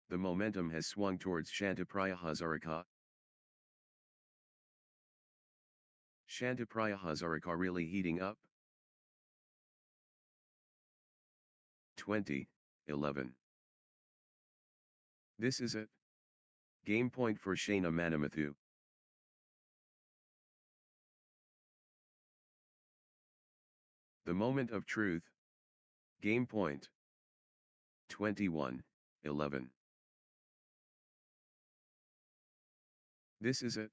The momentum has swung towards Shantipriya Hazarika. Shantipriya Hazarika really heating up. 20, 11. This is it. Game point for Shayna Manamathu. The moment of truth. Game point. 21, 11. This is it.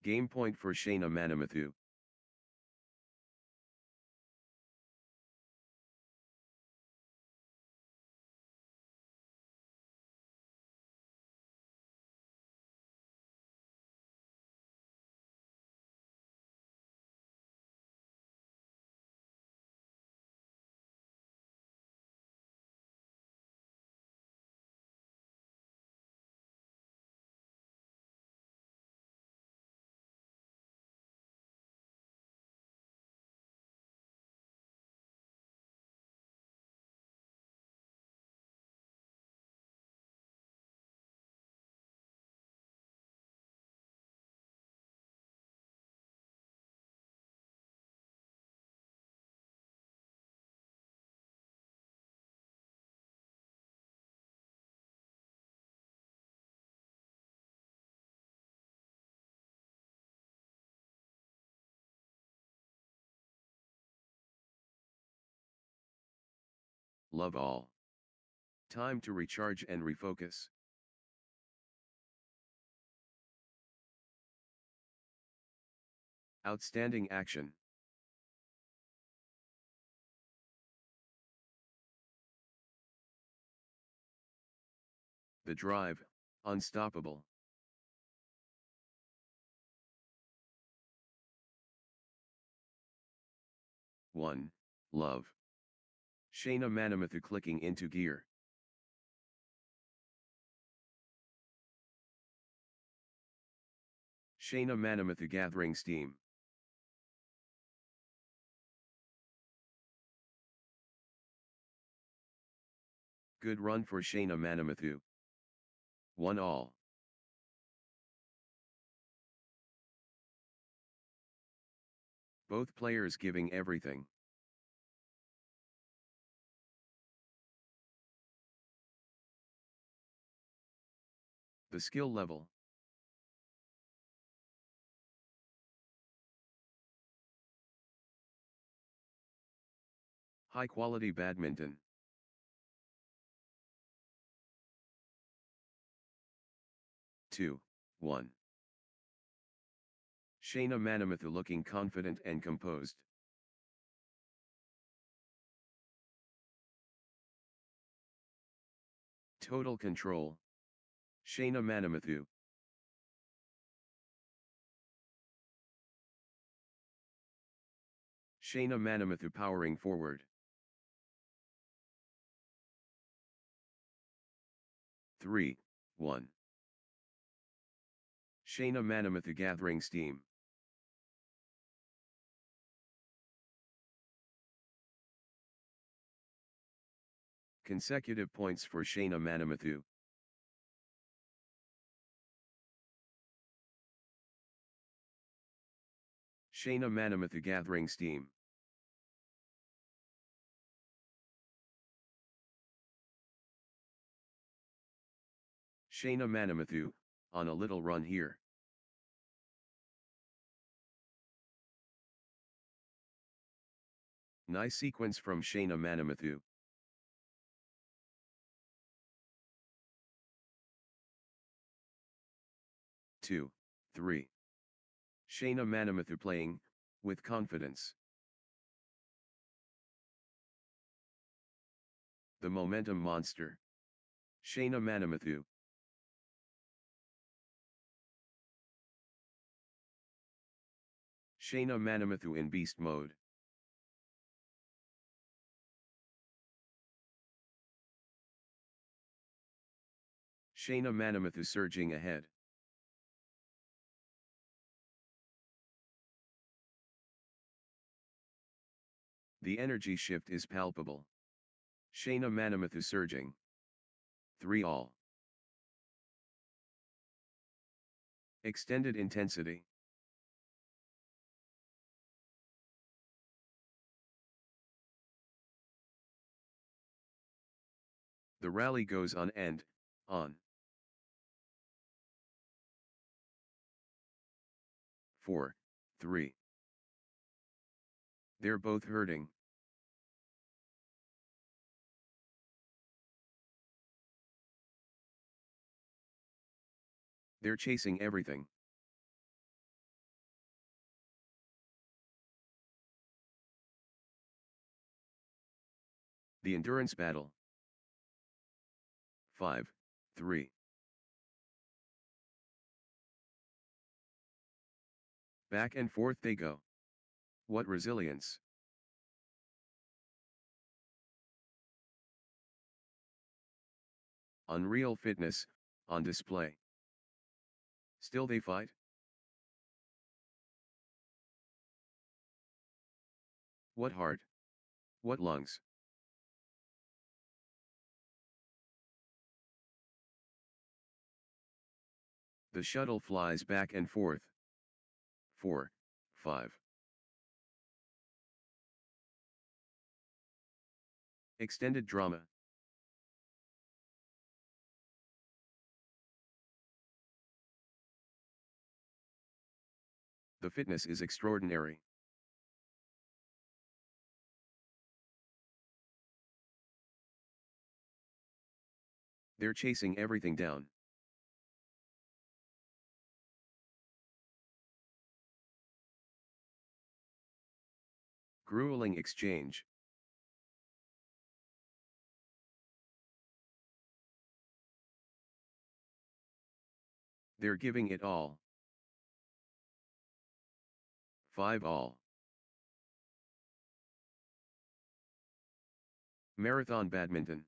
Game point for Shayna Manamathu. Love all. Time to recharge and refocus. Outstanding action. The drive, unstoppable. One, love. Shayna Manamathu clicking into gear. Shayna Manamathu gathering steam. Good run for Shayna Manamathu. 1-all. Both players giving everything. The skill level. High quality badminton. 2-1. Shayna Manamathu looking confident and composed. Total control. Shayna Manamathu. Shayna Manamathu powering forward. 3-1. Shayna Manamathu gathering steam. Consecutive points for Shayna Manamathu. Shayna Manamathu gathering steam. Shayna Manamathu, on a little run here. Nice sequence from Shayna Manamathu. Two, 3. Shayna Manamathu playing, with confidence. The momentum monster. Shayna Manamathu. Shayna Manamathu in beast mode. Shayna Manamathu surging ahead. The energy shift is palpable. Shayna Manamathu surging. 3-all. Extended intensity. The rally goes on and on. 4-3. They're both hurting. They're chasing everything. The endurance battle. 5-3. Back and forth they go. What resilience. Unreal fitness, on display. Still they fight? What heart? What lungs? The shuttle flies back and forth. 4-5. Extended drama. The fitness is extraordinary. They're chasing everything down. Grueling exchange. They're giving it all. 5-all. Marathon badminton.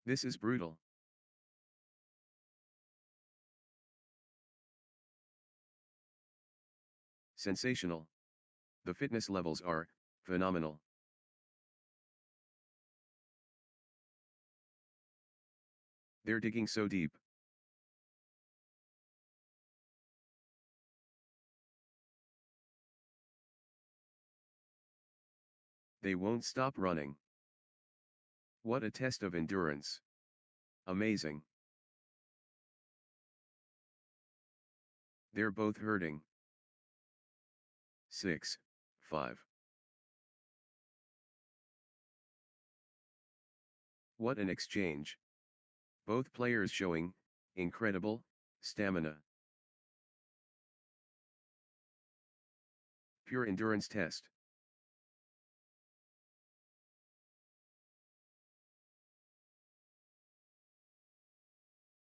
This is brutal. Sensational. The fitness levels are phenomenal. They're digging so deep. They won't stop running. What a test of endurance. Amazing. They're both hurting. 6, 5. What an exchange. Both players showing incredible stamina. Pure endurance test.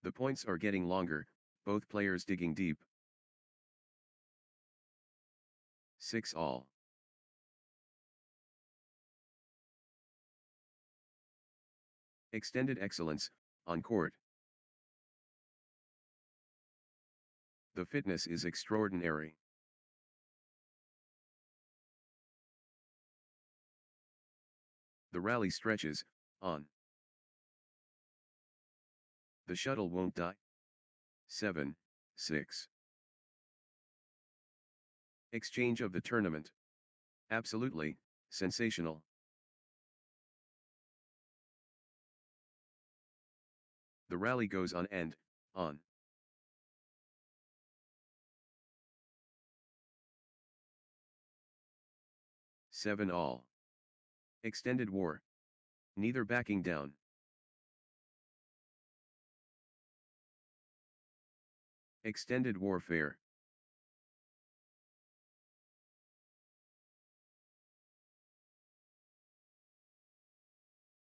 The points are getting longer, both players digging deep. 6 all. Extended excellence on court. The fitness is extraordinary. The rally stretches on. The shuttle won't die. 7, 6. Exchange of the tournament. Absolutely sensational. The rally goes on and on. Seven all. Extended war. Neither backing down. Extended warfare.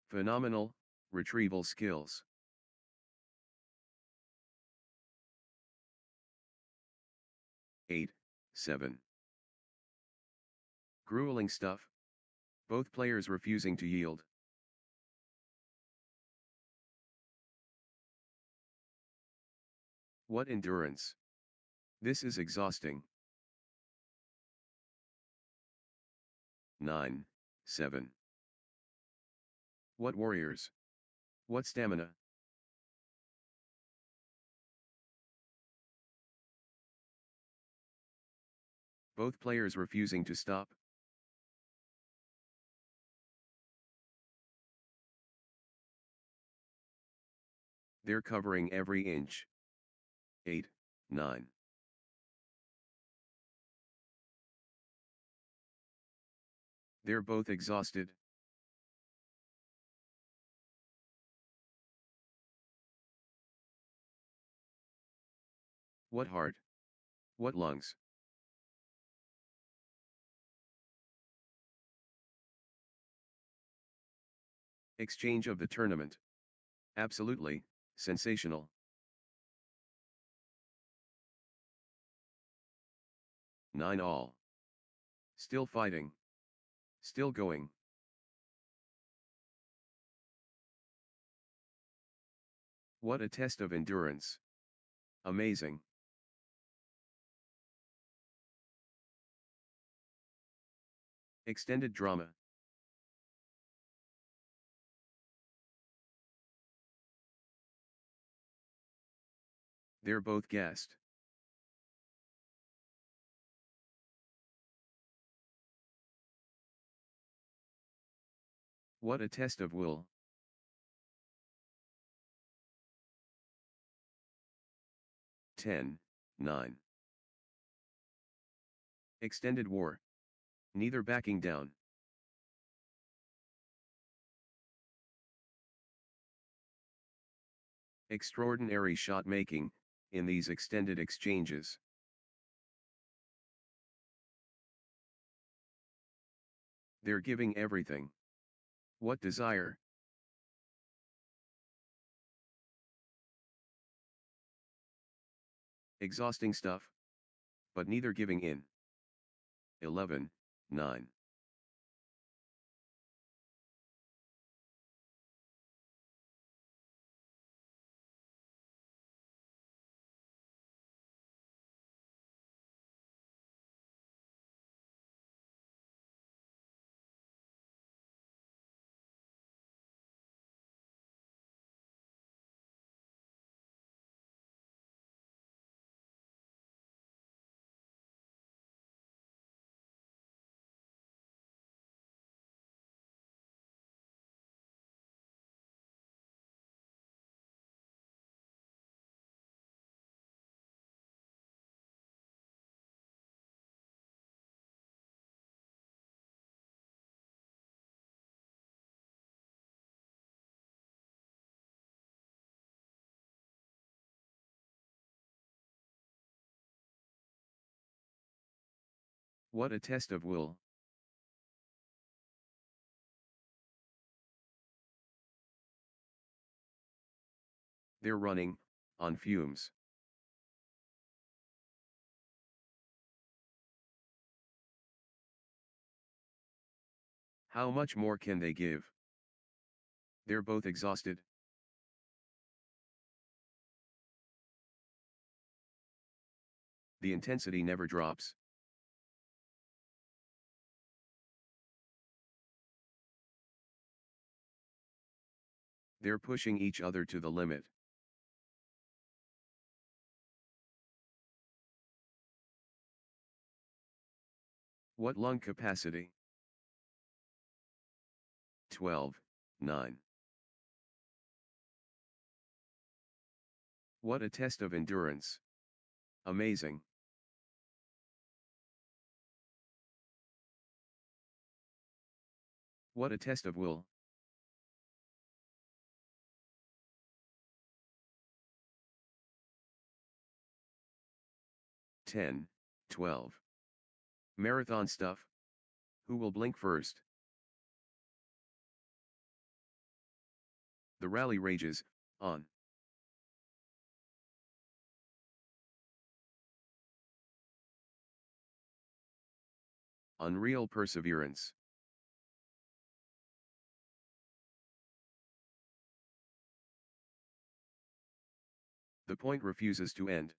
Phenomenal retrieval skills. 8, 7. Grueling stuff. Both players refusing to yield. What endurance. This is exhausting. 9, 7. What warriors. What stamina. Both players refusing to stop. They're covering every inch. 8, 9. They're both exhausted. What heart. What lungs. Exchange of the tournament. Absolutely sensational. 9 all. Still fighting. Still going. What a test of endurance. Amazing. Extended drama. They're both gassed. What a test of will. 10, 9. Extended war. Neither backing down. Extraordinary shot making in these extended exchanges. They're giving everything. What desire. Exhausting stuff. But neither giving in. 11, 9. What a test of will. They're running, on fumes. How much more can they give? They're both exhausted. The intensity never drops. They're pushing each other to the limit. What lung capacity? 12, 9. What a test of endurance. Amazing. What a test of will. Ten, 12. Marathon stuff. Who will blink first? The rally rages, on. Unreal perseverance. The point refuses to end.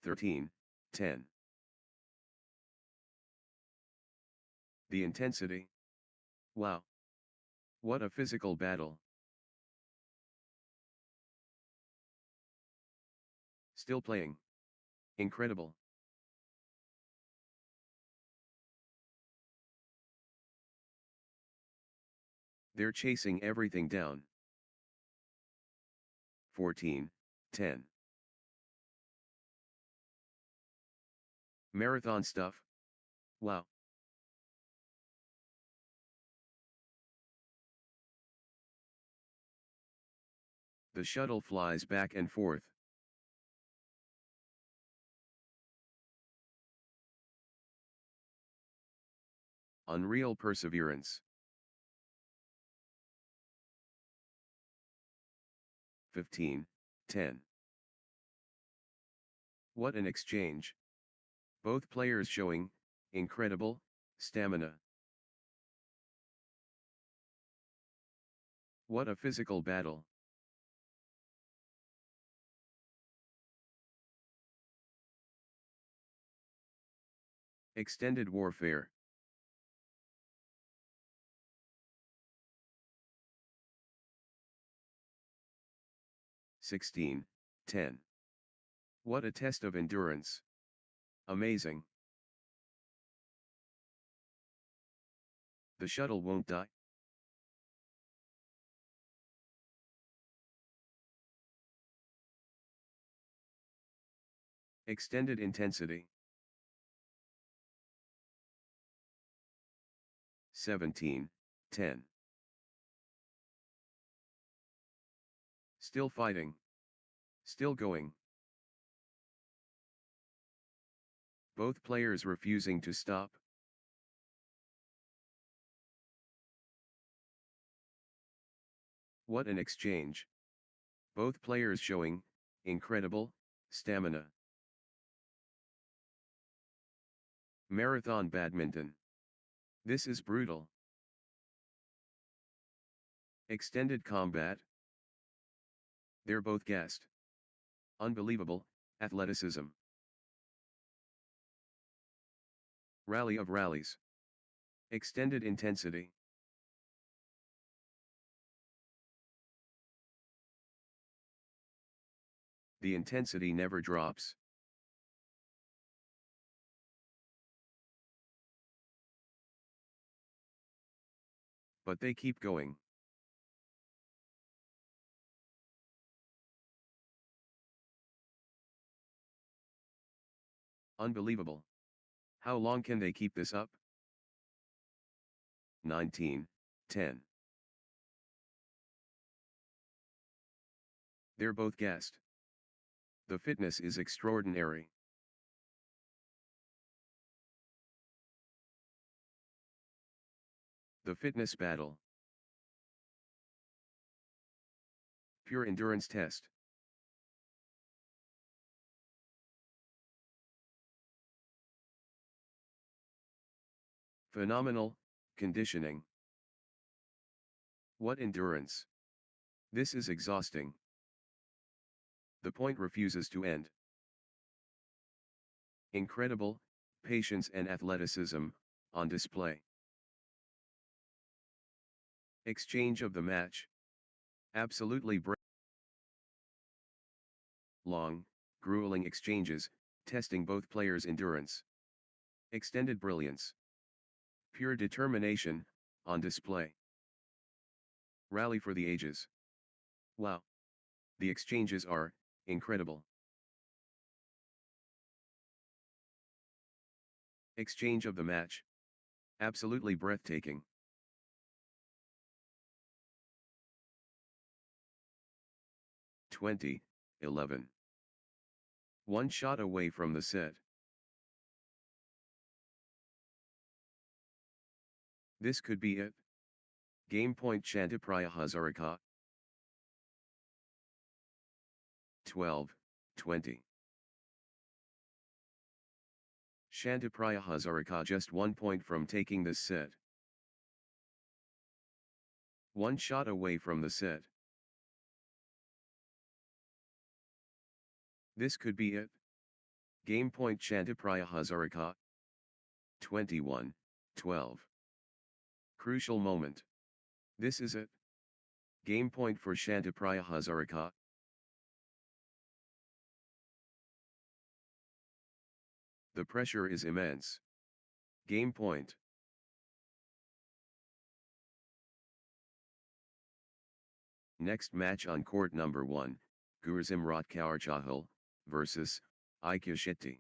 13, 10. The intensity. Wow. What a physical battle. Still playing. Incredible. They're chasing everything down. 14, 10. Marathon stuff. Wow. The shuttle flies back and forth. Unreal perseverance. 15, 10. What an exchange. Both players showing incredible stamina. What a physical battle. Extended warfare. Sixteen, 10. What a test of endurance. Amazing. The shuttle won't die. Extended intensity. 17, 10. Still fighting. Still going. Both players refusing to stop. What an exchange. Both players showing incredible stamina. Marathon badminton. This is brutal. Extended combat. They're both gassed. Unbelievable athleticism. Rally of rallies. Extended intensity. The intensity never drops. But they keep going. Unbelievable. How long can they keep this up? 19, 10. They're both gassed. The fitness is extraordinary. The fitness battle. Pure endurance test. Phenomenal conditioning. What endurance? This is exhausting. The point refuses to end. Incredible patience and athleticism on display. Exchange of the match. Absolutely long, grueling exchanges, testing both players' endurance. Extended brilliance. Pure determination on display. Rally for the ages. Wow. The exchanges are incredible. Exchange of the match. Absolutely breathtaking. (20, 11). One shot away from the set. This could be it. Game point Shantipriya Hazarika. 12, 20. Shantipriya Hazarika just 1 point from taking this set. One shot away from the set. This could be it. Game point Shantipriya Hazarika. 21, 12. Crucial moment. This is it. Game point for Shantipriya Hazarika. The pressure is immense. Game point. Next match on court number 1, Gurzimrat Kaur Chahal versus Aikya Shetty.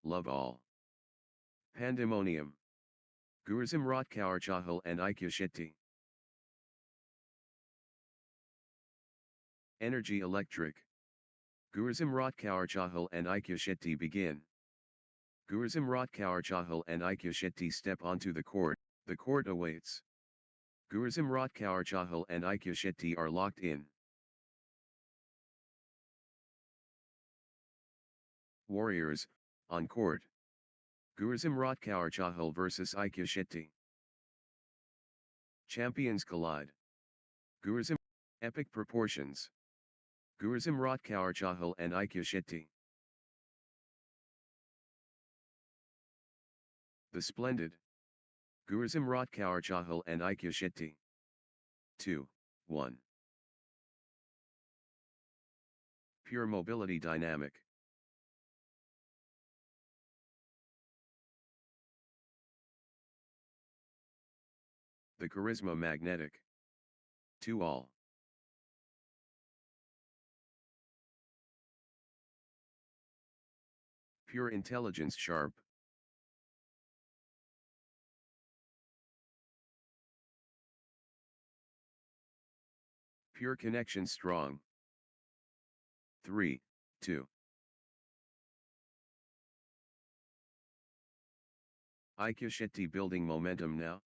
love all. Pandemonium. Gurzim Rotkaur and Ikya. Energy electric. Gurzim Rotkaur and Ikya begin. Gurzim Rotkaur and Ikya step onto the court awaits. Gurzim Rotkaur and Ikya are locked in. Warriors, on court. Gurzim Rotkaur vs Ikya. Champions collide. Gurzim. Epic proportions. Gurzim Rotkaur and Ikya. The Splendid. Gurzim Rotkaur and Ikya. 2, 1. Pure mobility dynamic. The charisma magnetic. 2 all. Pure intelligence sharp. Pure connection strong. 3, 2. Ikya building momentum now.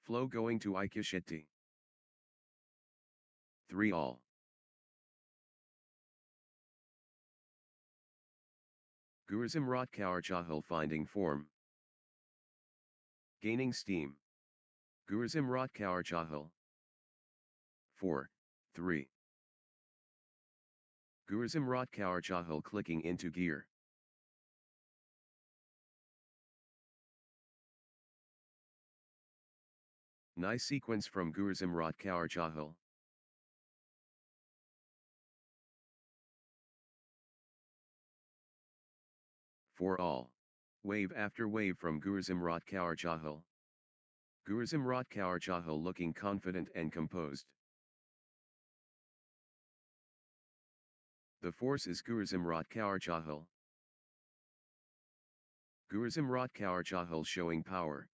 Flow going to Ikya. 3 all. Gurzim Rotkaur finding form. Gaining steam. Gurzim Rotkaur. 4, 3. Gurzim Rotkaur clicking into gear. Nice sequence from Gurzim Rotkaur. For all. Wave after wave from Gurzim Rotkaur. Gurzim Rotkaur looking confident and composed. The force is Gurzim Rotkaur. Gurzim Rotkaur showing power.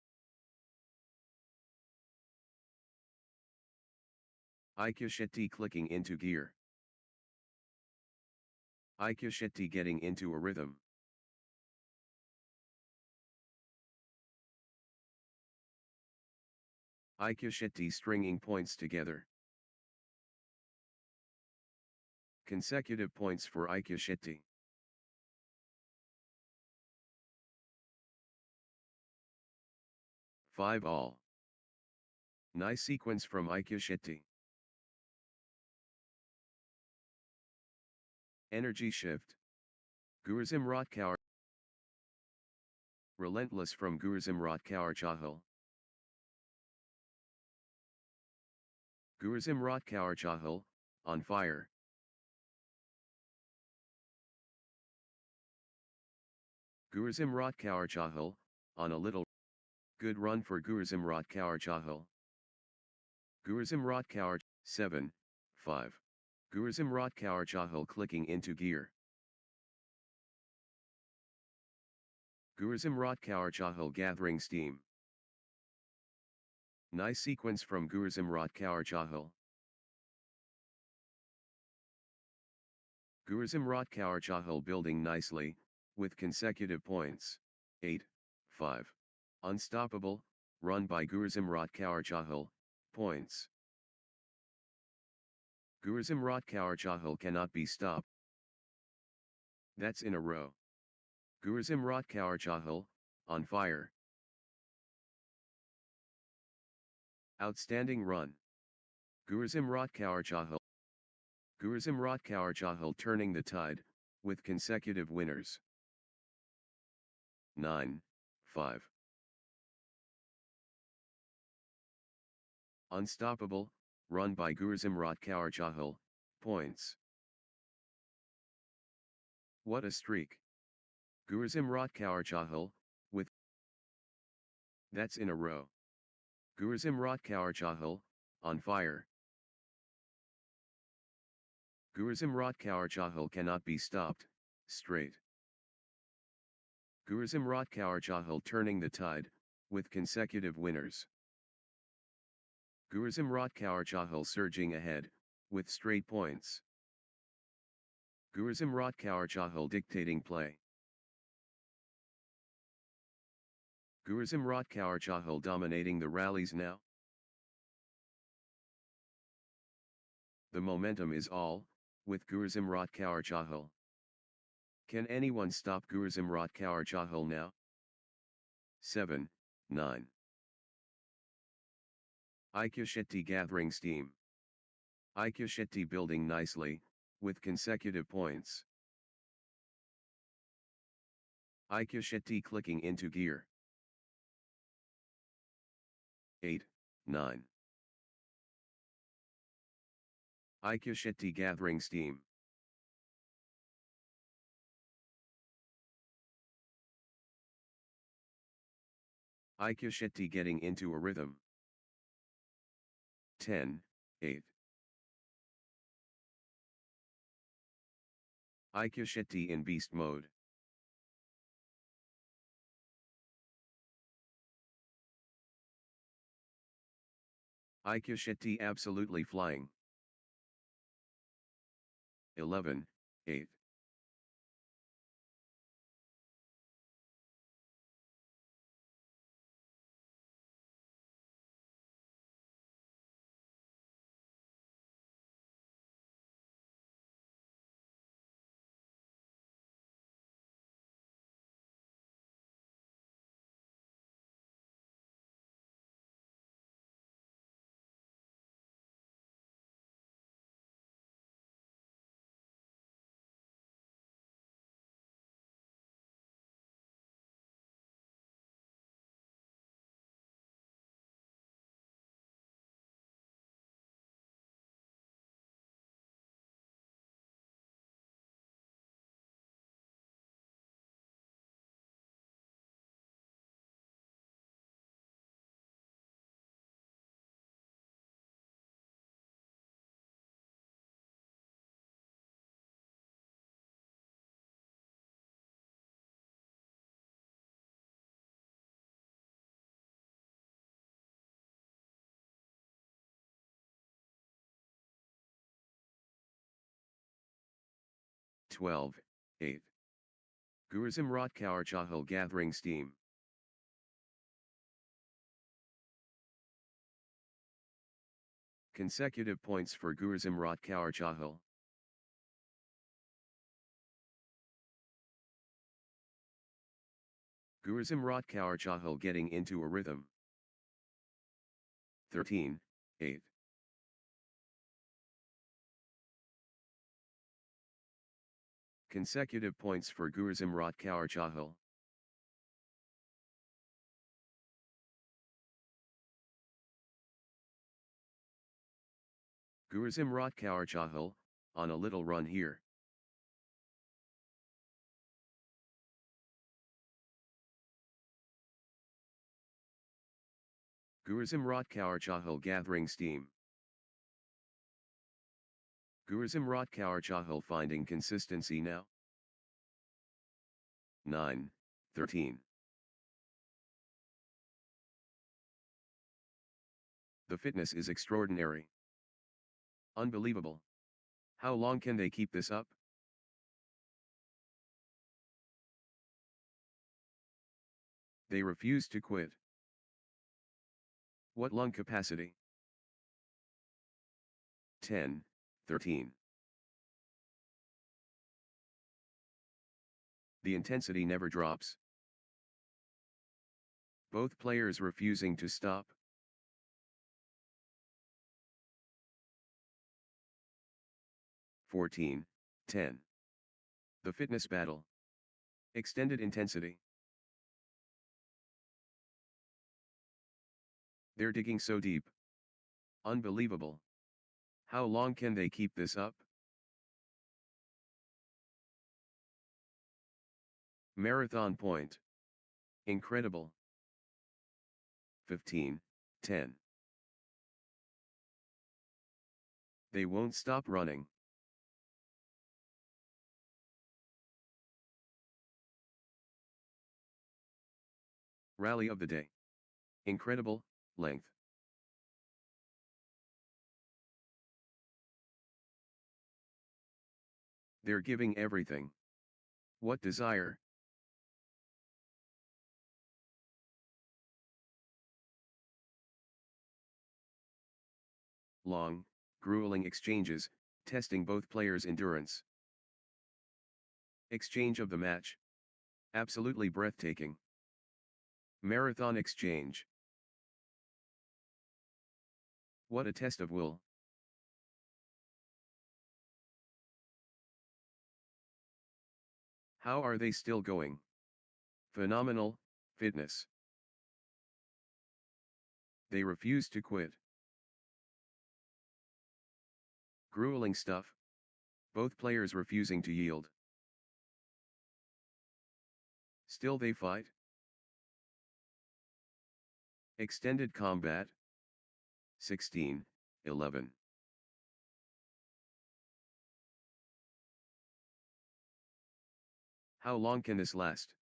Ikya clicking into gear. Ikya getting into a rhythm. Ikya stringing points together. Consecutive points for Ikya. 5 all. Nice sequence from Ikya. Energy shift. Gurzim Rotkaur. Relentless from Gurzim Rotkaur. Gurzim Rotkaur, on fire. Gurzim Rotkaur, on a little. Good run for Gurzim Rotkaur. Gurzim Rotkaur, 7, 5. Gurzim Rotkaur clicking into gear. Gurzim Rotkaur gathering steam. Nice sequence from Gurzim Rotkaur. Gurzim Rotkaur building nicely, with consecutive points. 8, 5. Unstoppable, run by Gurzim Rotkaur. Points. Gurzim Rotkaur cannot be stopped. That's in a row. Gurzim Rotkaur, on fire. Outstanding run. Gurzim Rotkaur. Gurzim Rotkaur turning the tide, with consecutive winners. 9, 5. Unstoppable, run by Gurzim Rotkaur. Points. What a streak. Gurzim Rotkaur, with. That's in a row. Gurzim Rotkaur, on fire. Gurzum Rotkourchahal cannot be stopped, straight. Gurzum Rotkourchahal turning the tide, with consecutive winners. Gurzum Rotkourchahal surging ahead, with straight points. Gurzum Rotkourchahal dictating play. Gurzum Rotkourchahal dominating the rallies now. The momentum is all, with Gurzum Rotkourchahal. Can anyone stop Gurzum Rotkourchahal now? 7, 9. Aikya Shetty gathering steam. Aikya Shetty building nicely, with consecutive points. Aikya Shetty clicking into gear. 8, 9. Aikya Shetty gathering steam. Aikya Shetty getting into a rhythm. 10, 8. Aikya Shetty in beast mode. Aikya Shetty absolutely flying. 11, 8. Twelve, 8. Gurzum Rotkourchahal gathering steam. Consecutive points for Gurzum Rotkourchahal. Gurzum Rotkourchahal getting into a rhythm. 13, 8. Consecutive points for Gurzum Rotkourchahal. Gurzum Rotkourchahal, on a little run here. Gurzum Rotkourchahal gathering steam. Gurzum Rotkourchahal finding consistency now. 9, 13. The fitness is extraordinary. Unbelievable. How long can they keep this up? They refuse to quit. What lung capacity? 10, 13. The intensity never drops. Both players refusing to stop. 14, 10. The fitness battle. Extended intensity. They're digging so deep. Unbelievable. How long can they keep this up? Marathon point. Incredible. 15, 10. They won't stop running. Rally of the day. Incredible length. They're giving everything. What desire? Long, grueling exchanges, testing both players' endurance. Exchange of the match. Absolutely breathtaking. Marathon exchange. What a test of will. How are they still going? Phenomenal fitness. They refuse to quit. Grueling stuff. Both players refusing to yield. Still they fight. Extended combat. 16-11. How long can this last?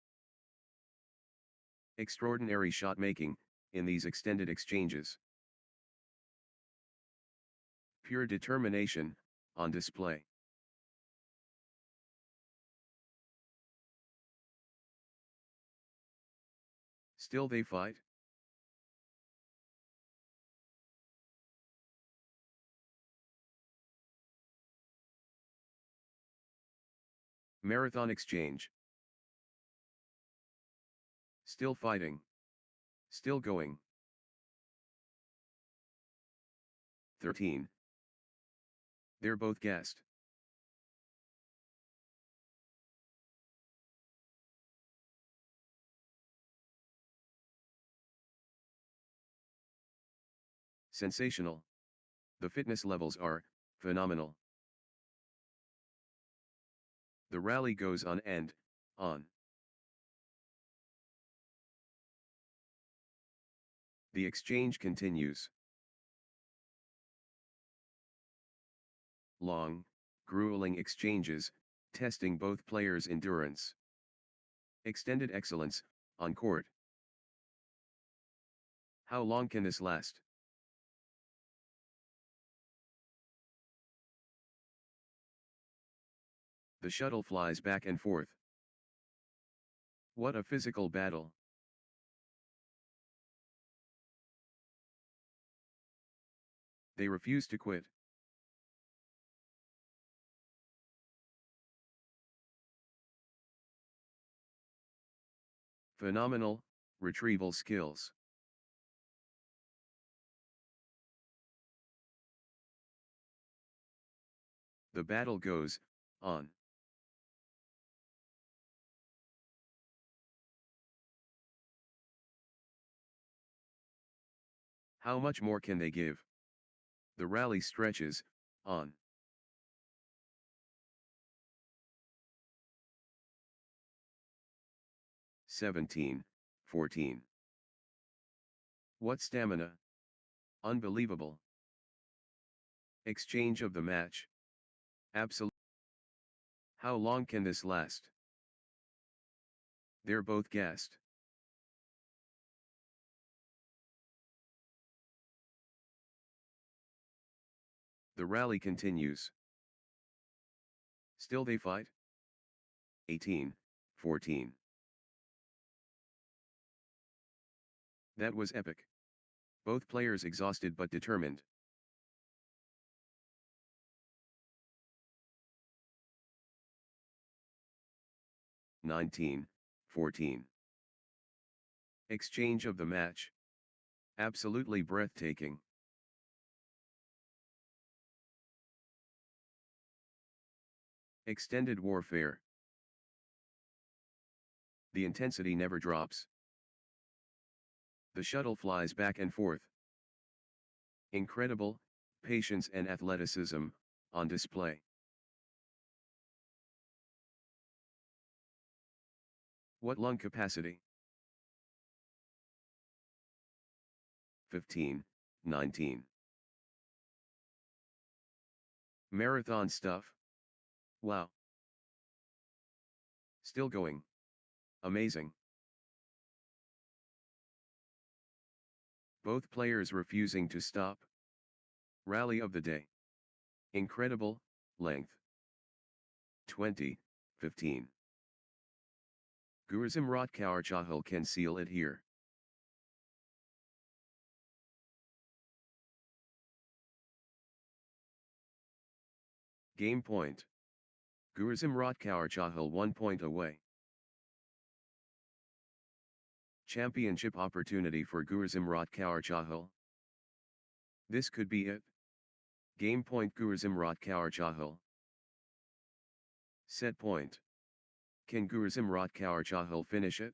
Extraordinary shot making in these extended exchanges. Pure determination on display. Still they fight. Marathon exchange. Still fighting. Still going. 13. They're both gassed. Sensational. The fitness levels are phenomenal. The rally goes on and on. The exchange continues. Long, grueling exchanges, testing both players' endurance. Extended excellence on court. How long can this last? The shuttle flies back and forth. What a physical battle. They refuse to quit. Phenomenal retrieval skills. The battle goes on. How much more can they give? The rally stretches on. "17, 14. What stamina! Unbelievable. Exchange of the match. Absolute. How long can this last? They're both gassed. The rally continues. Still they fight. 18, 14. That was epic. Both players exhausted but determined. "19, 14. Exchange of the match. Absolutely breathtaking. Extended warfare. The intensity never drops. The shuttle flies back and forth. Incredible patience and athleticism on display. What lung capacity? 15, 19. Marathon stuff. Wow. Still going. Amazing. Both players refusing to stop. Rally of the day. Incredible, length. 20, 15. Gurzum Rotkower Chahal can seal it here. Game point. Gurzum Rotkower Chahal 1 point away. Championship opportunity for Gurzum Rotkower Chahal. This could be it. Game point Gurzum Rotkower Chahal. Set point. Can Gurzum Rotkower Chahal finish it?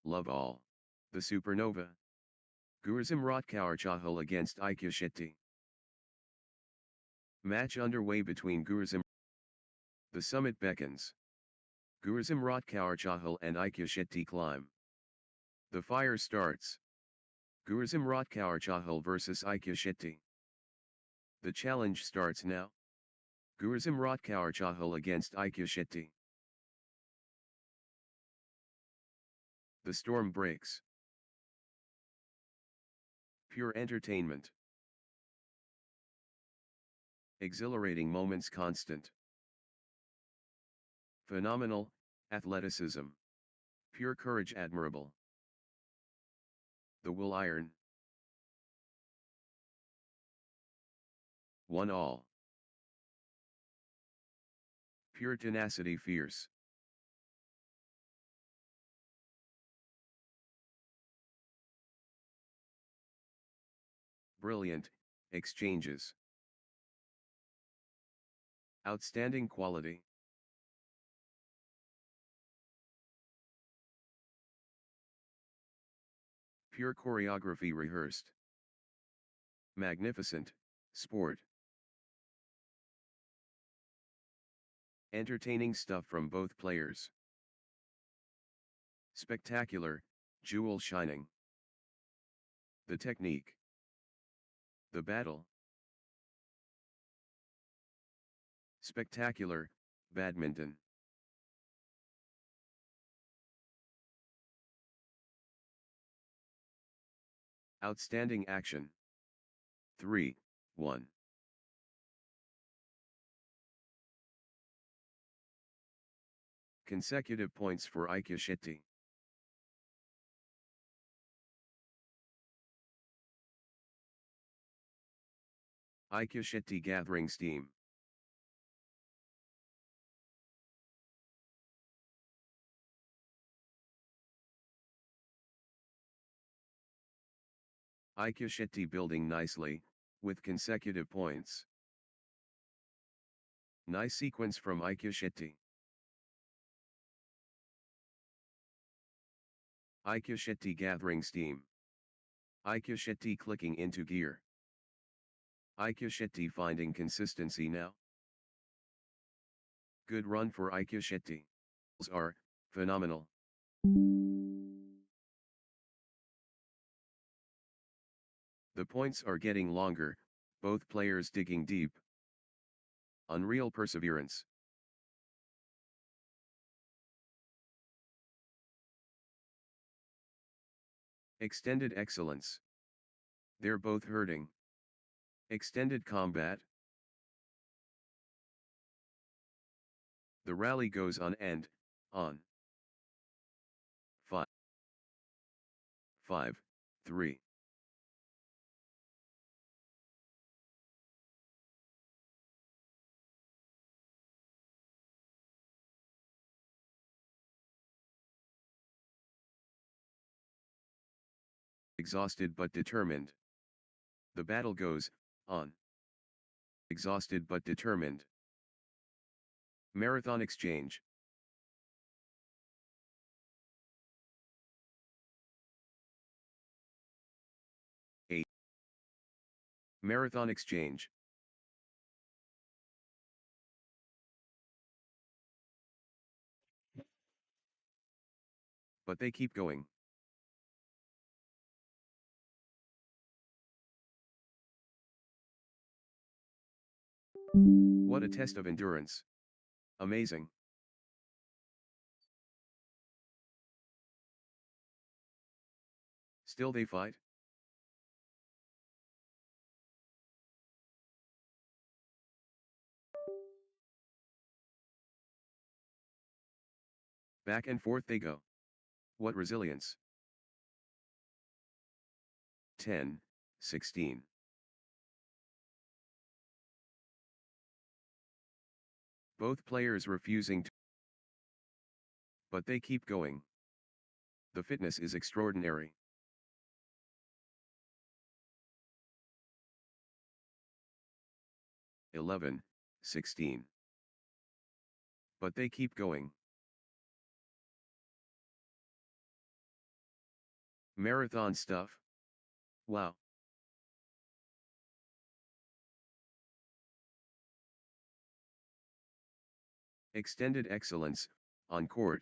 Love all. The Supernova. Gurzum Rotkower Chahal against Aikya Shetty. Match underway between Gurzum. The summit beckons. Gurzum Rotkower Chahal and Aikya Shetty climb. The fire starts. Gurzum Rotkower Chahal versus Aikya Shetty. The challenge starts now. Gurzum Rotkower Chahal against Aikya Shetty. The storm breaks. Pure entertainment. Exhilarating moments constant. Phenomenal, athleticism. Pure courage admirable. The will iron. 1-all. Pure tenacity fierce. Brilliant, exchanges. Outstanding quality. Pure choreography rehearsed. Magnificent, sport. Entertaining stuff from both players. Spectacular, jewel shining. The technique. The battle. Spectacular, badminton. Outstanding action. 3-1. Consecutive points for Aikya Shetty. Aikya Shetty gathering steam. Aikya Shetty building nicely, with consecutive points. Nice sequence from Aikya Shetty. Aikya Shetty gathering steam. Aikya Shetty clicking into gear. Aikya Shetty finding consistency now. Good run for Aikya Shetty. Are phenomenal. The points are getting longer, both players digging deep. Unreal perseverance. Extended excellence. They're both hurting. Extended combat. The rally goes on and on. 5. 3. Exhausted but determined. The battle goes on. Exhausted but determined. Marathon exchange. Marathon exchange. But they keep going. What a test of endurance. Amazing. Still they fight? Back and forth they go. What resilience. 10, 16. Both players refusing to, but they keep going. The fitness is extraordinary. 11, 16. But they keep going. Marathon stuff. Wow. Extended excellence, on court.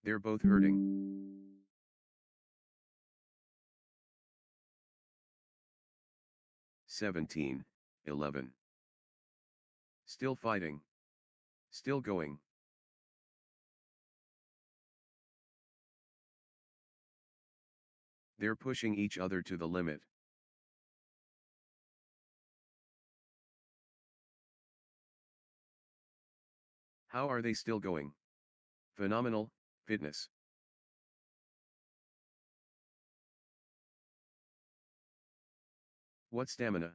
They're both hurting. 17, 11. Still fighting. Still going. They're pushing each other to the limit. How are they still going? Phenomenal, fitness. What stamina?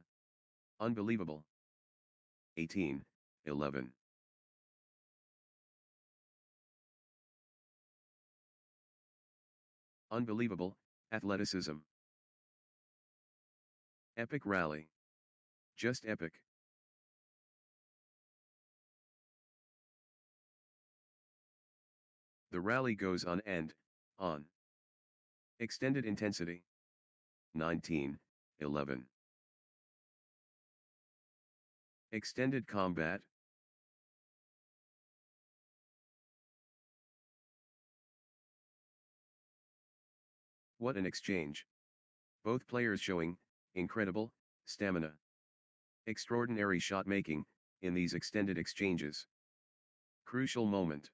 Unbelievable. 18, 11. Unbelievable, athleticism. Epic rally. Just epic. The rally goes on and on. Extended intensity. 19, 11. Extended combat. What an exchange. Both players showing incredible stamina. Extraordinary shot making in these extended exchanges. Crucial moment.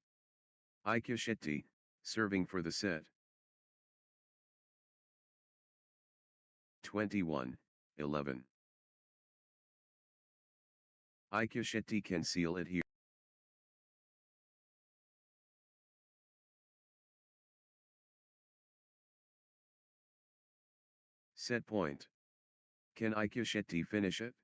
Aikya Shetty serving for the set. 21, 11. Aikya Shetty can seal it here. Set point. Can Aikya Shetty finish it?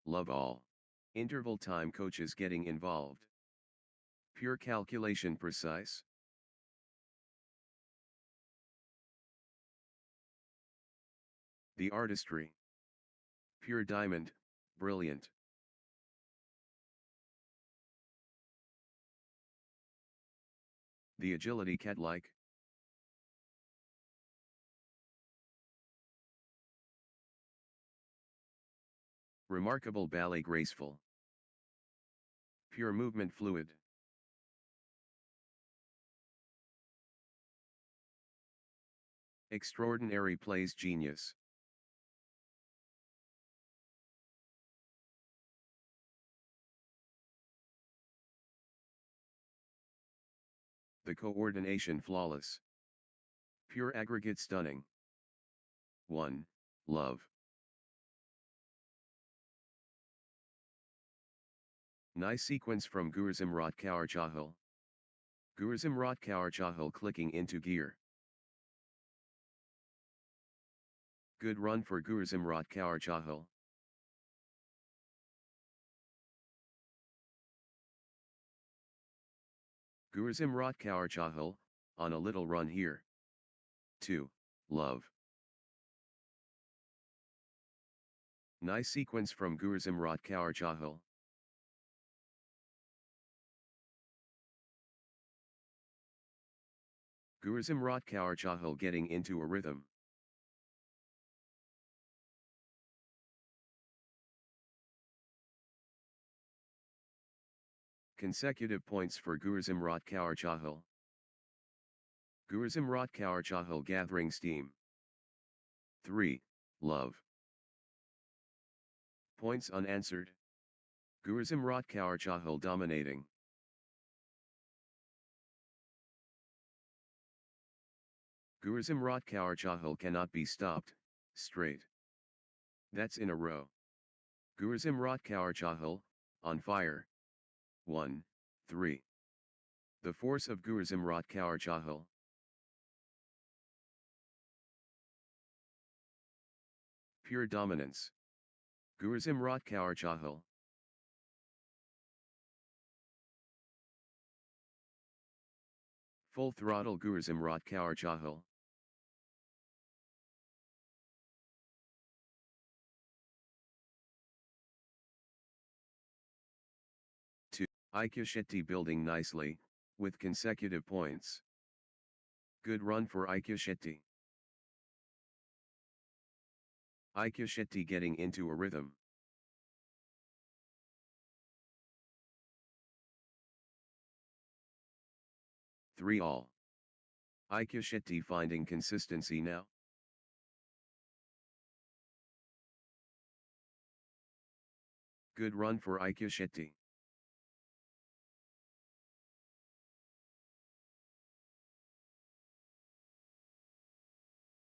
Love all. Interval time coaches getting involved. Pure calculation precise. The artistry. Pure diamond, brilliant. The agility cat-like. Remarkable ballet graceful. Pure movement fluid. Extraordinary plays genius. The coordination flawless. Pure aggregate stunning. 1. Love. Nice sequence from Gurzimrat Kaur Chahal. Gurzimrat Kaur Chahal clicking into gear. Good run for Gurzimrat Kaur Chahal. Gurzimrat Kaur Chahal, on a little run here. 2. Love. Nice sequence from Gurzimrat Kaur Chahal. Gurzimrat Kaur Chahal getting into a rhythm. Consecutive points for Gurzimrat Kaur Chahal. Gurzimrat Kaur Chahal gathering steam. 3. Love. Points unanswered. Gurzimrat Kaur Chahal dominating. Gurzimrat Kaur Chahal cannot be stopped, straight. That's in a row. Gurzimrat Kaur Chahal, on fire. 1, 3. The force of Gurzimrat Kaur Chahal. Pure dominance. Gurzimrat Kaur Chahal. Full throttle Gurzimrat Kaur Chahal. Aika Shetty building nicely, with consecutive points. Good run for Aika Shetty. Aika Shetty getting into a rhythm. Three all. Aika Shetty finding consistency now. Good run for Aika Shetty.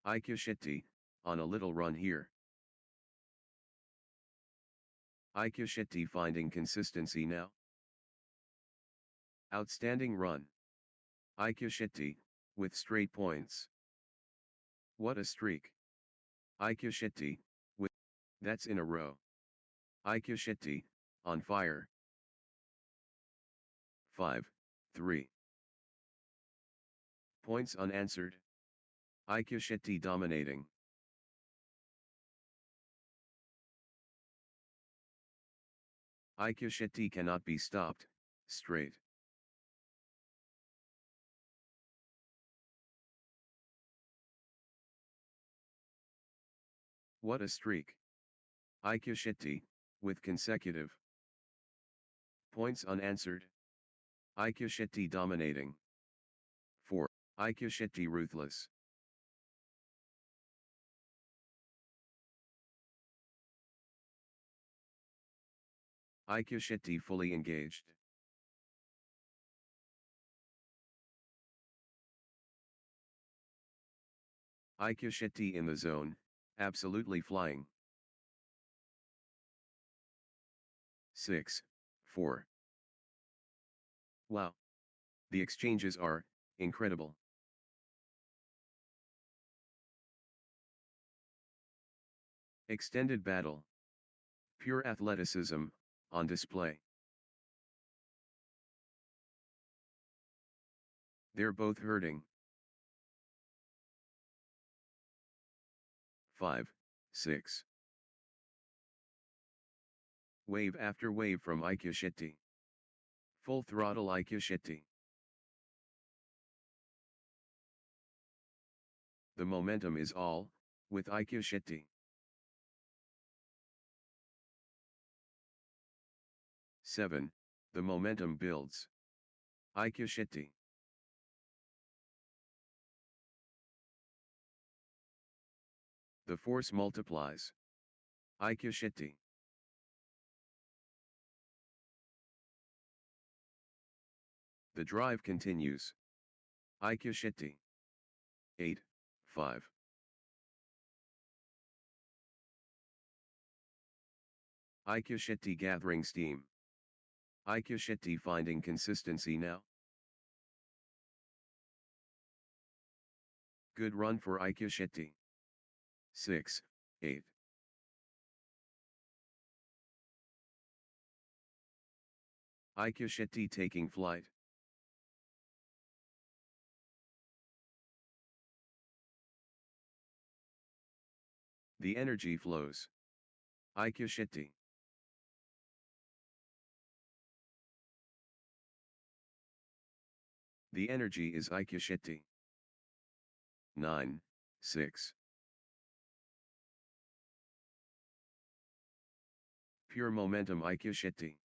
Aika Shetty, on a little run here. Aika Shetty finding consistency now. Outstanding run. Aika Shetty, with straight points. What a streak. Aika Shetty, with, that's in a row. Aika Shetty, on fire. 5, 3. Points unanswered. Aika Shetty dominating. Aika Shetty cannot be stopped, straight. What a streak. Aika Shetty, with consecutive points unanswered. Aika Shetty dominating. 4. Aika Shetty ruthless. Aika Shetty fully engaged. Aika Shetty in the zone, absolutely flying. 6, 4. Wow. The exchanges are incredible. Extended battle. Pure athleticism, on display. They're both hurting. 5, 6. Wave after wave from Aikya Shetty. Full throttle Aikya Shetty. The momentum is all, with Aikya Shetty. 7. The momentum builds. Aikya Shetty. The force multiplies. Aikya Shetty. The drive continues. Aikya Shetty. 8, 5. Aikya Shetty gathering steam. Aikya Shetty finding consistency now. Good run for Aikya Shetty. 6, 8. Aikya Shetty taking flight. The energy flows. Aikya Shetty. The energy is Aikya Shetty. 9, 6. Pure momentum Aikya Shetty.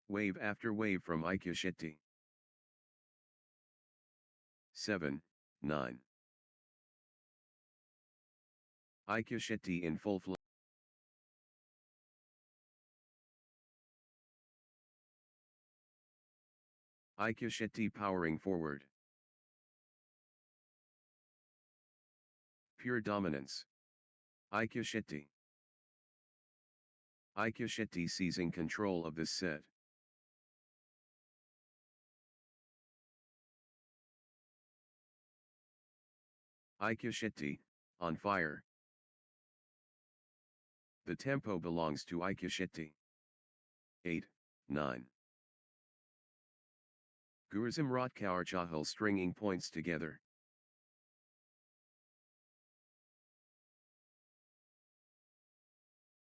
Wave after wave from Aikya Shetty. 7, 9. Aikya Shetty in full flow. Aikya Shetty powering forward. Pure dominance. Aikya Shetty. Aikya Shetty seizing control of this set. Aikya Shetty, on fire. The tempo belongs to Aikya Shetty. 8, 9. Gurzim Rotkaur Chahal stringing points together.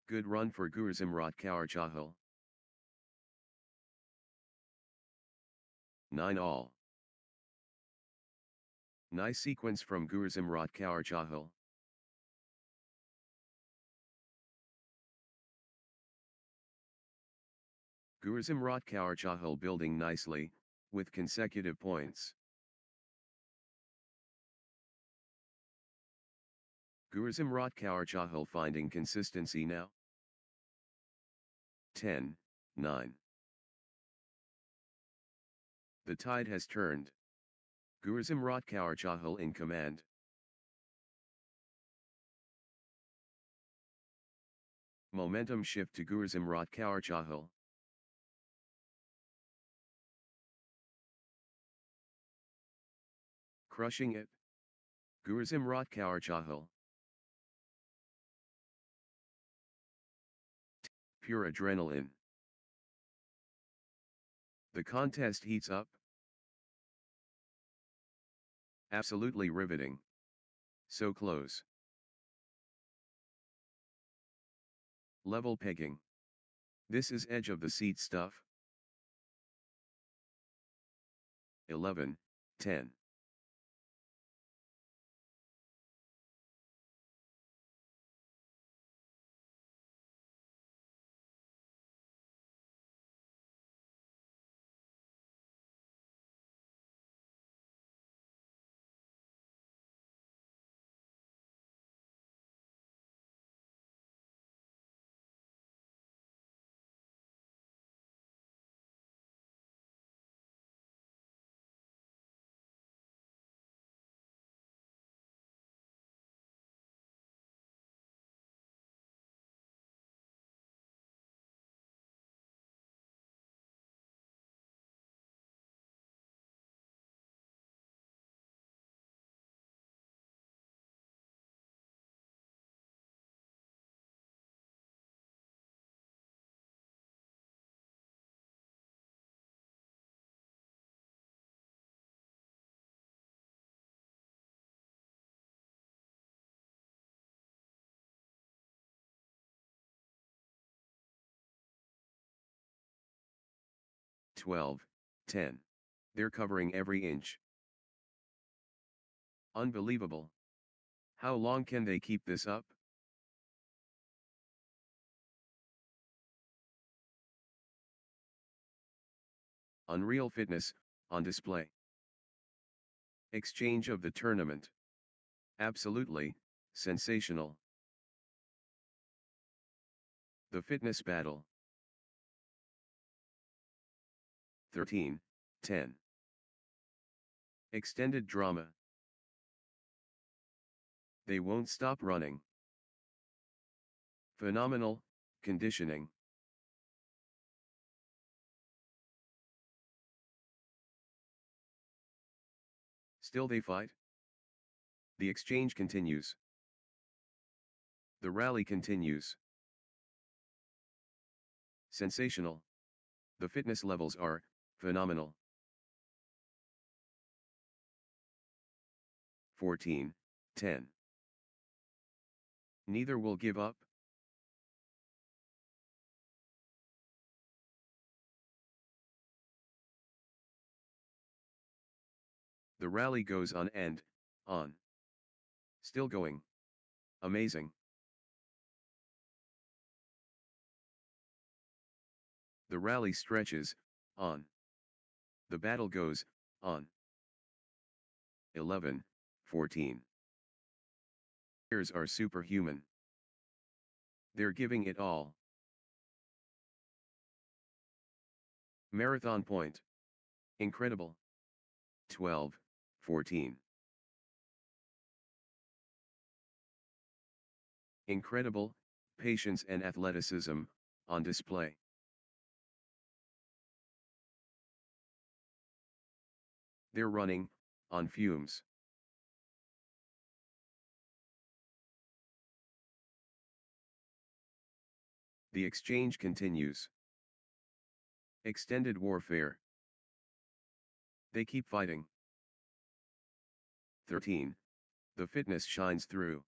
Good run for Gurzim Rotkaur Chahal. 9 all. Nice sequence from Gurzim Rotkaur Chahal. Gurzim Rotkaur Chahal building nicely, with consecutive points. Gurzim Rotkaur Chahal finding consistency now. 10, 9. The tide has turned. Gurzim Rotkaur Chahal in command. Momentum shift to Gurzim Rotkaur Chahal. Crushing it. Gurzim Rotkaur Chahal. Pure adrenaline. The contest heats up. Absolutely riveting. So close. Level pegging. This is edge of the seat stuff. 11, 10. 12, 10. They're covering every inch. Unbelievable. How long can they keep this up? Unreal fitness, on display. Exchange of the tournament. Absolutely, sensational. The fitness battle. 13, 10. Extended drama. They won't stop running. Phenomenal, conditioning. Still they fight? The exchange continues. The rally continues. Sensational. The fitness levels are phenomenal. 14, 10. Neither will give up. The rally goes on and on. Still going. Amazing. The rally stretches on. The battle goes on. 11, 14. Players are superhuman. They're giving it all. Marathon point. Incredible. 12, 14. Incredible, patience and athleticism, on display. They're running, on fumes. The exchange continues. Extended warfare. They keep fighting. 13. The fitness shines through.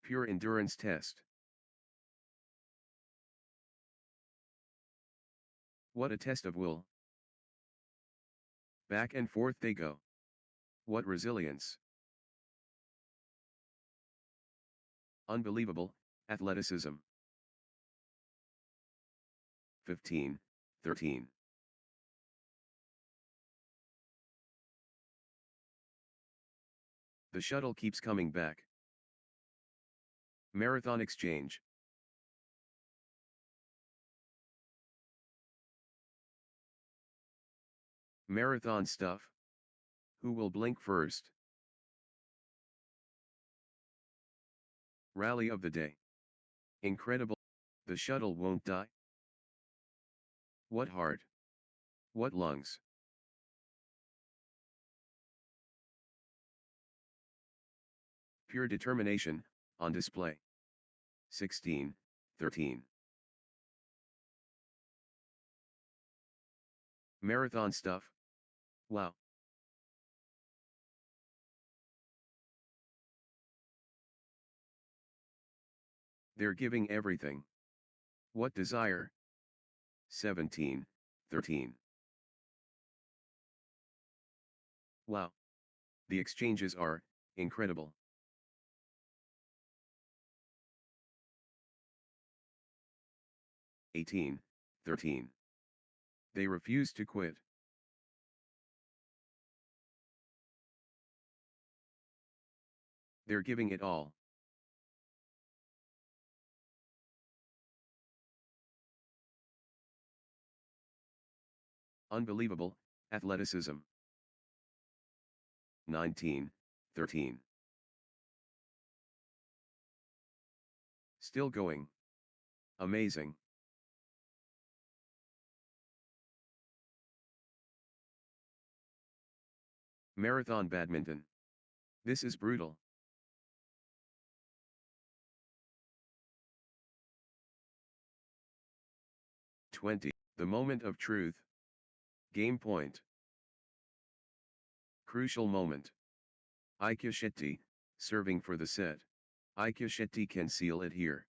Pure endurance test. What a test of will. Back and forth they go. What resilience. Unbelievable, athleticism. 15, 13. The shuttle keeps coming back. Marathon exchange. Marathon stuff. Who will blink first? Rally of the day. Incredible. The shuttle won't die. What heart? What lungs? Pure determination, on display. 16, 13. Marathon stuff. Wow. They're giving everything. What desire? 17, 13. Wow. The exchanges are incredible. 18, 13. They refuse to quit. They're giving it all. Unbelievable, athleticism. 19, 13. Still going. Amazing. Marathon badminton. This is brutal. 20. The moment of truth. Game point. Crucial moment. Aikya Shetty, serving for the set. Aikya Shetty can seal it here.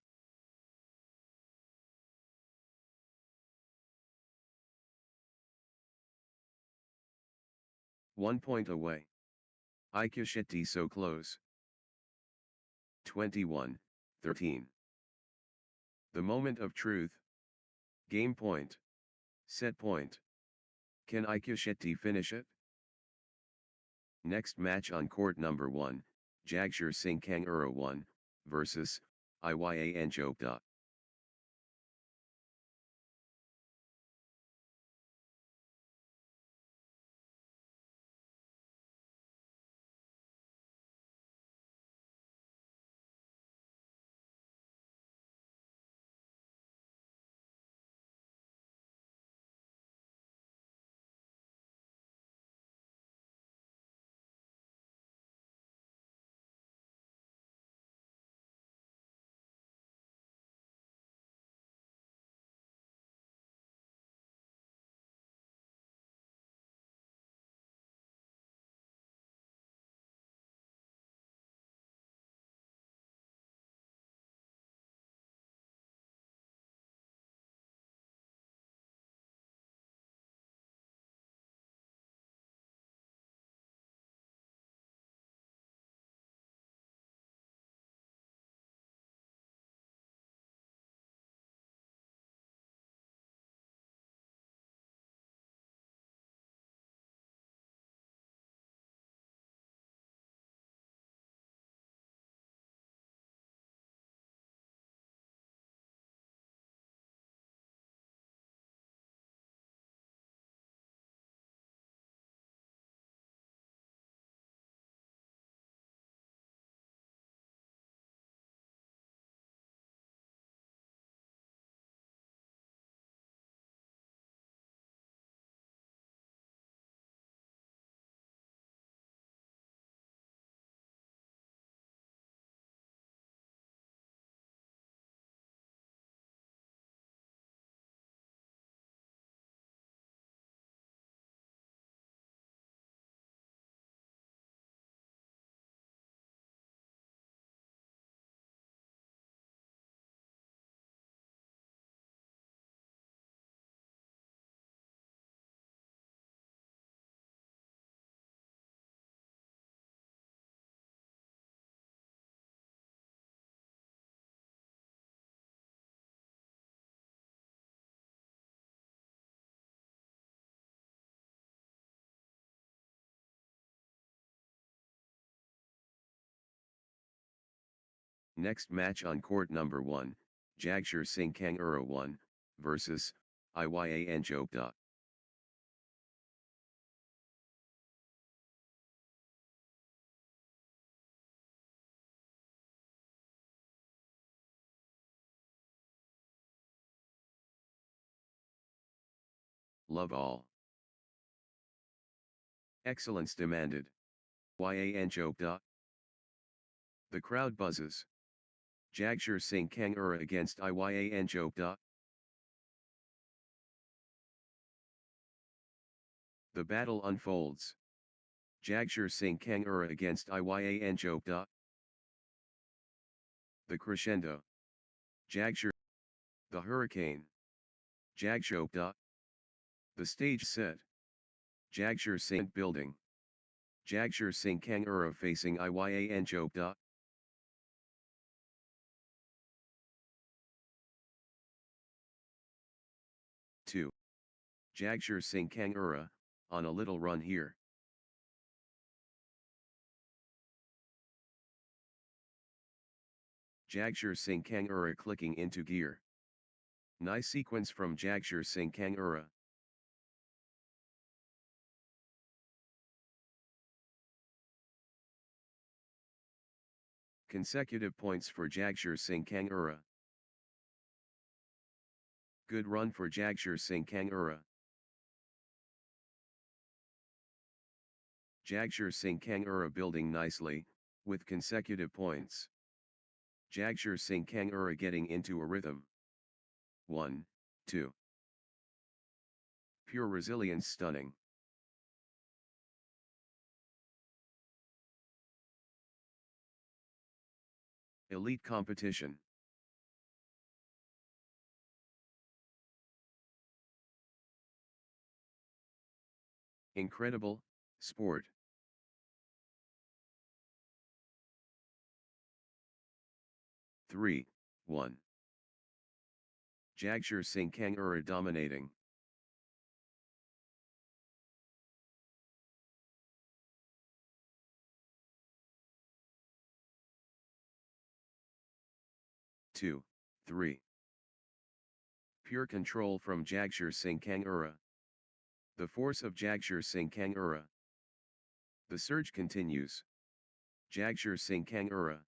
1 point away. Ikeshetty so close. 21-13. The moment of truth. Game point. Set point. Can Ikeshetty finish it? Next match on court number 1, Jagshir Singh Kangura 1, versus, Iya Chopra. Next match on court number 1, Jagshir Singh Kangura 1, versus, Iya Chopra. Love all. Excellence demanded. Yan Chopra. The crowd buzzes. Jagshir Singh Kangura against Yan Chopra. The battle unfolds. Jagshir Singh Kangura against Yan Chopra. The crescendo. Jagshir. The hurricane. Jagshopra. The stage set. Jagshir Singh building. Jagshir Singh Kangura facing Yan Chopra. Two. Jagshir Singh Kangura, on a little run here. Jagshir Singh Kangura clicking into gear. Nice sequence from Jagshir Singh Kangura. Consecutive points for Jagshir Singh Kangura. Good run for Jagshir Singh Kangura. Jagshir Singh Kangura building nicely, with consecutive points. Jagshir Singh Kangura getting into a rhythm. 1, 2. Pure resilience stunning. Elite competition. Incredible, Sport. 3, 1. Jagshir Singh Kangura dominating. 2, 3. Pure control from Jagshir Singh Kangura. The force of Jagshir Singh Kangura. The surge continues. Jagshir Singh Kangura.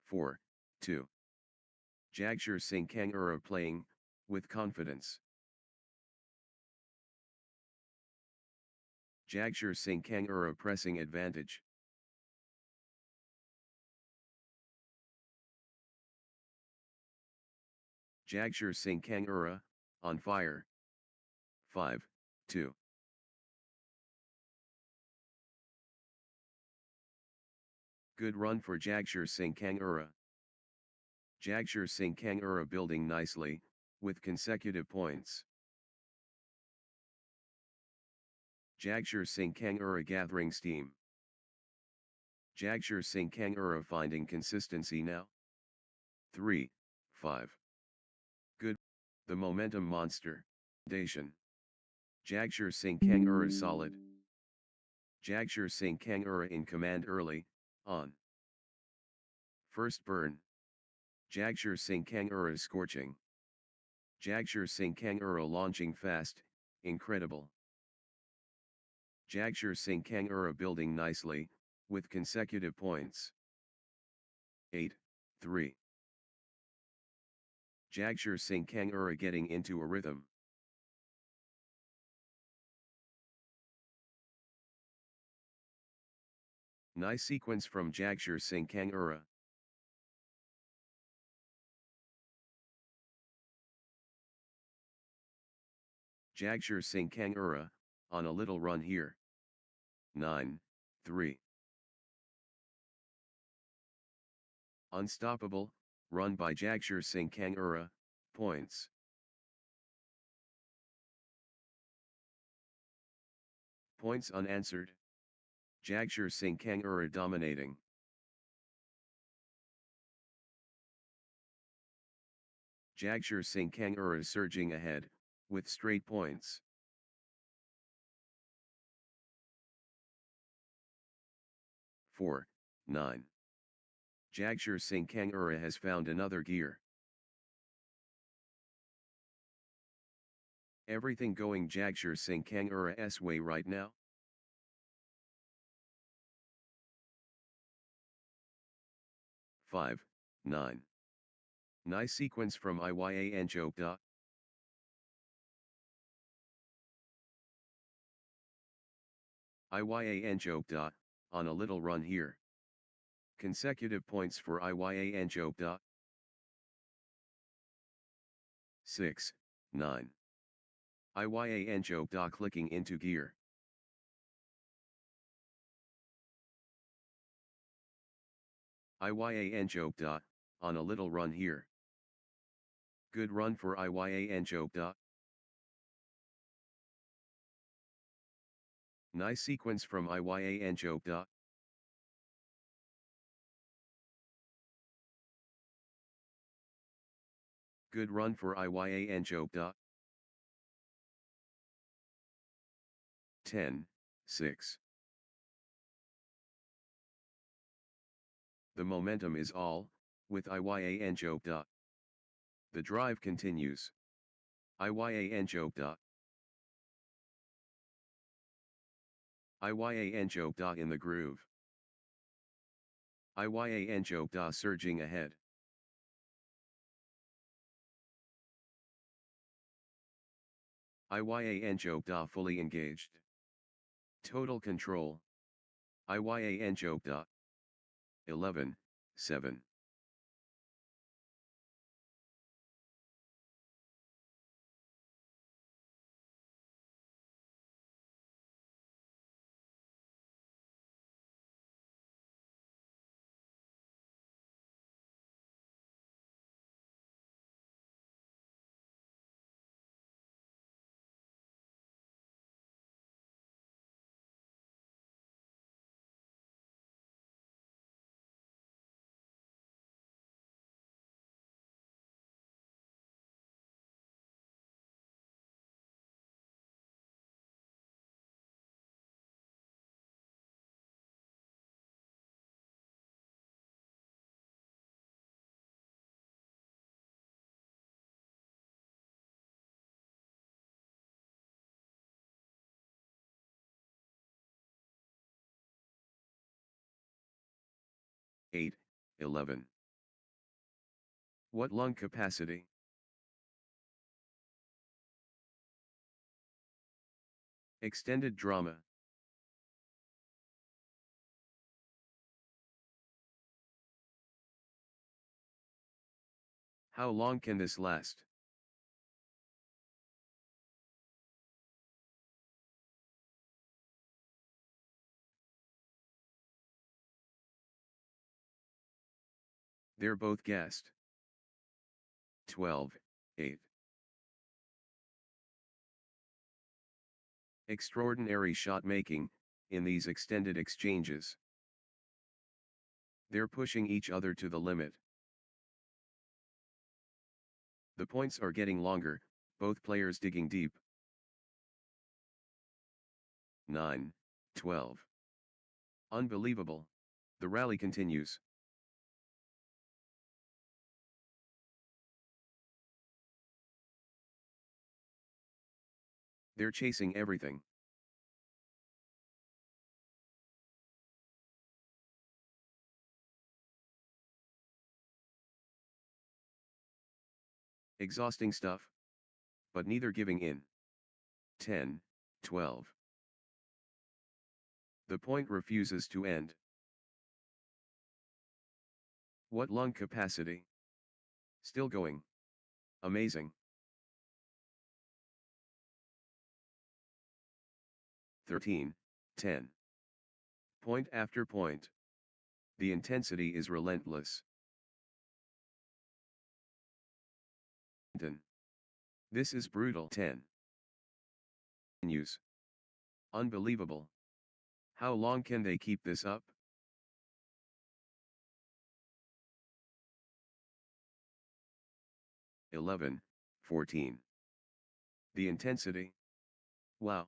4, 2. Jagshir Singh Kangura playing, with confidence. Jagshir Singh Kangura pressing advantage. Jagshir Singh Kangura, on fire. 5, 2. Good run for Jagshir Singh Kangura. Jagshir Singh Kangura building nicely, with consecutive points. Jagshir Singh Kangura gathering steam. Jagshir Singh Kangura finding consistency now. 3, 5. Good. The momentum monster. Foundation. Jagshir Singh Kangura solid. Jagshir Singh Kangura in command early, on. First burn. Jagshir Singh Kangura scorching. Jagshir Singh Kangura launching fast, incredible. Jagshir Singh Kangura building nicely, with consecutive points. 8, 3. Jagshir Singh Kangura getting into a rhythm. Nice sequence from Jagshir Singh Kangura. Jagshir Singh Kangura, on a little run here. 9, 3. Unstoppable, run by Jagshir Singh Kangura, points. Points unanswered. Jagshir Singh Kangura dominating. Jagshir Singh Kangura surging ahead, with straight points. Four, 9. Jagshir Singh Kangura has found another gear. Everything going Jagshir Singh Kangura's way right now. Five, 9. Nice sequence from Iyanjokda. Iyanjokda, on a little run here. Consecutive points for Iyanjokda. 6, 9. Iyanjokda clicking into gear. Iyanjokda, on a little run here. Good run for Iyanjokda. Nice sequence from Iyanjokda. Good run for Iyanjokda. 10, 6. The momentum is all, with Iyanjokda. The drive continues. Iyanjokda. Iyanjokda in the groove. Iyanjokda surging ahead. Iyanjokda fully engaged. Total control. Iyanjokda. 11, 7. 8, 11. What lung capacity? Extended drama. How long can this last? They're both gassed. 12, 8. Extraordinary shot making, in these extended exchanges. They're pushing each other to the limit. The points are getting longer, both players digging deep. 9, 12. Unbelievable. The rally continues. They're chasing everything. Exhausting stuff. But neither giving in. 10, 12. The point refuses to end. What lung capacity? Still going. Amazing. 13, 10. Point after point. The intensity is relentless. This is brutal. 10. News. Unbelievable. How long can they keep this up? (11, 14). The intensity. Wow.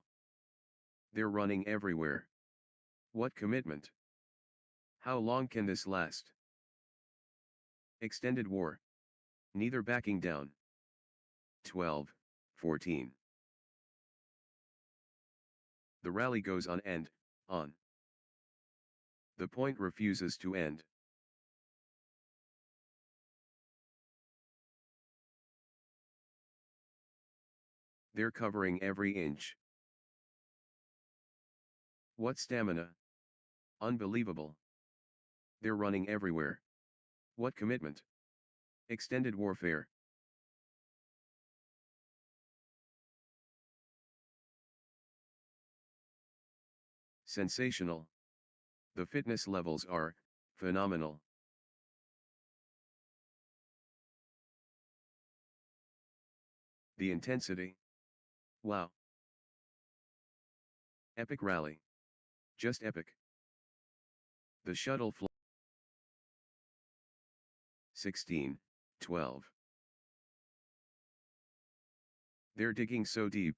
They're running everywhere. What commitment. How long can this last? Extended war. Neither backing down. 12, 14. The rally goes on and on. The point refuses to end. They're covering every inch. What stamina. Unbelievable. They're running everywhere. What commitment. Extended warfare. Sensational. The fitness levels are phenomenal. The intensity. Wow. Epic rally. Just epic. The shuttle flight. 16, 12. They're digging so deep.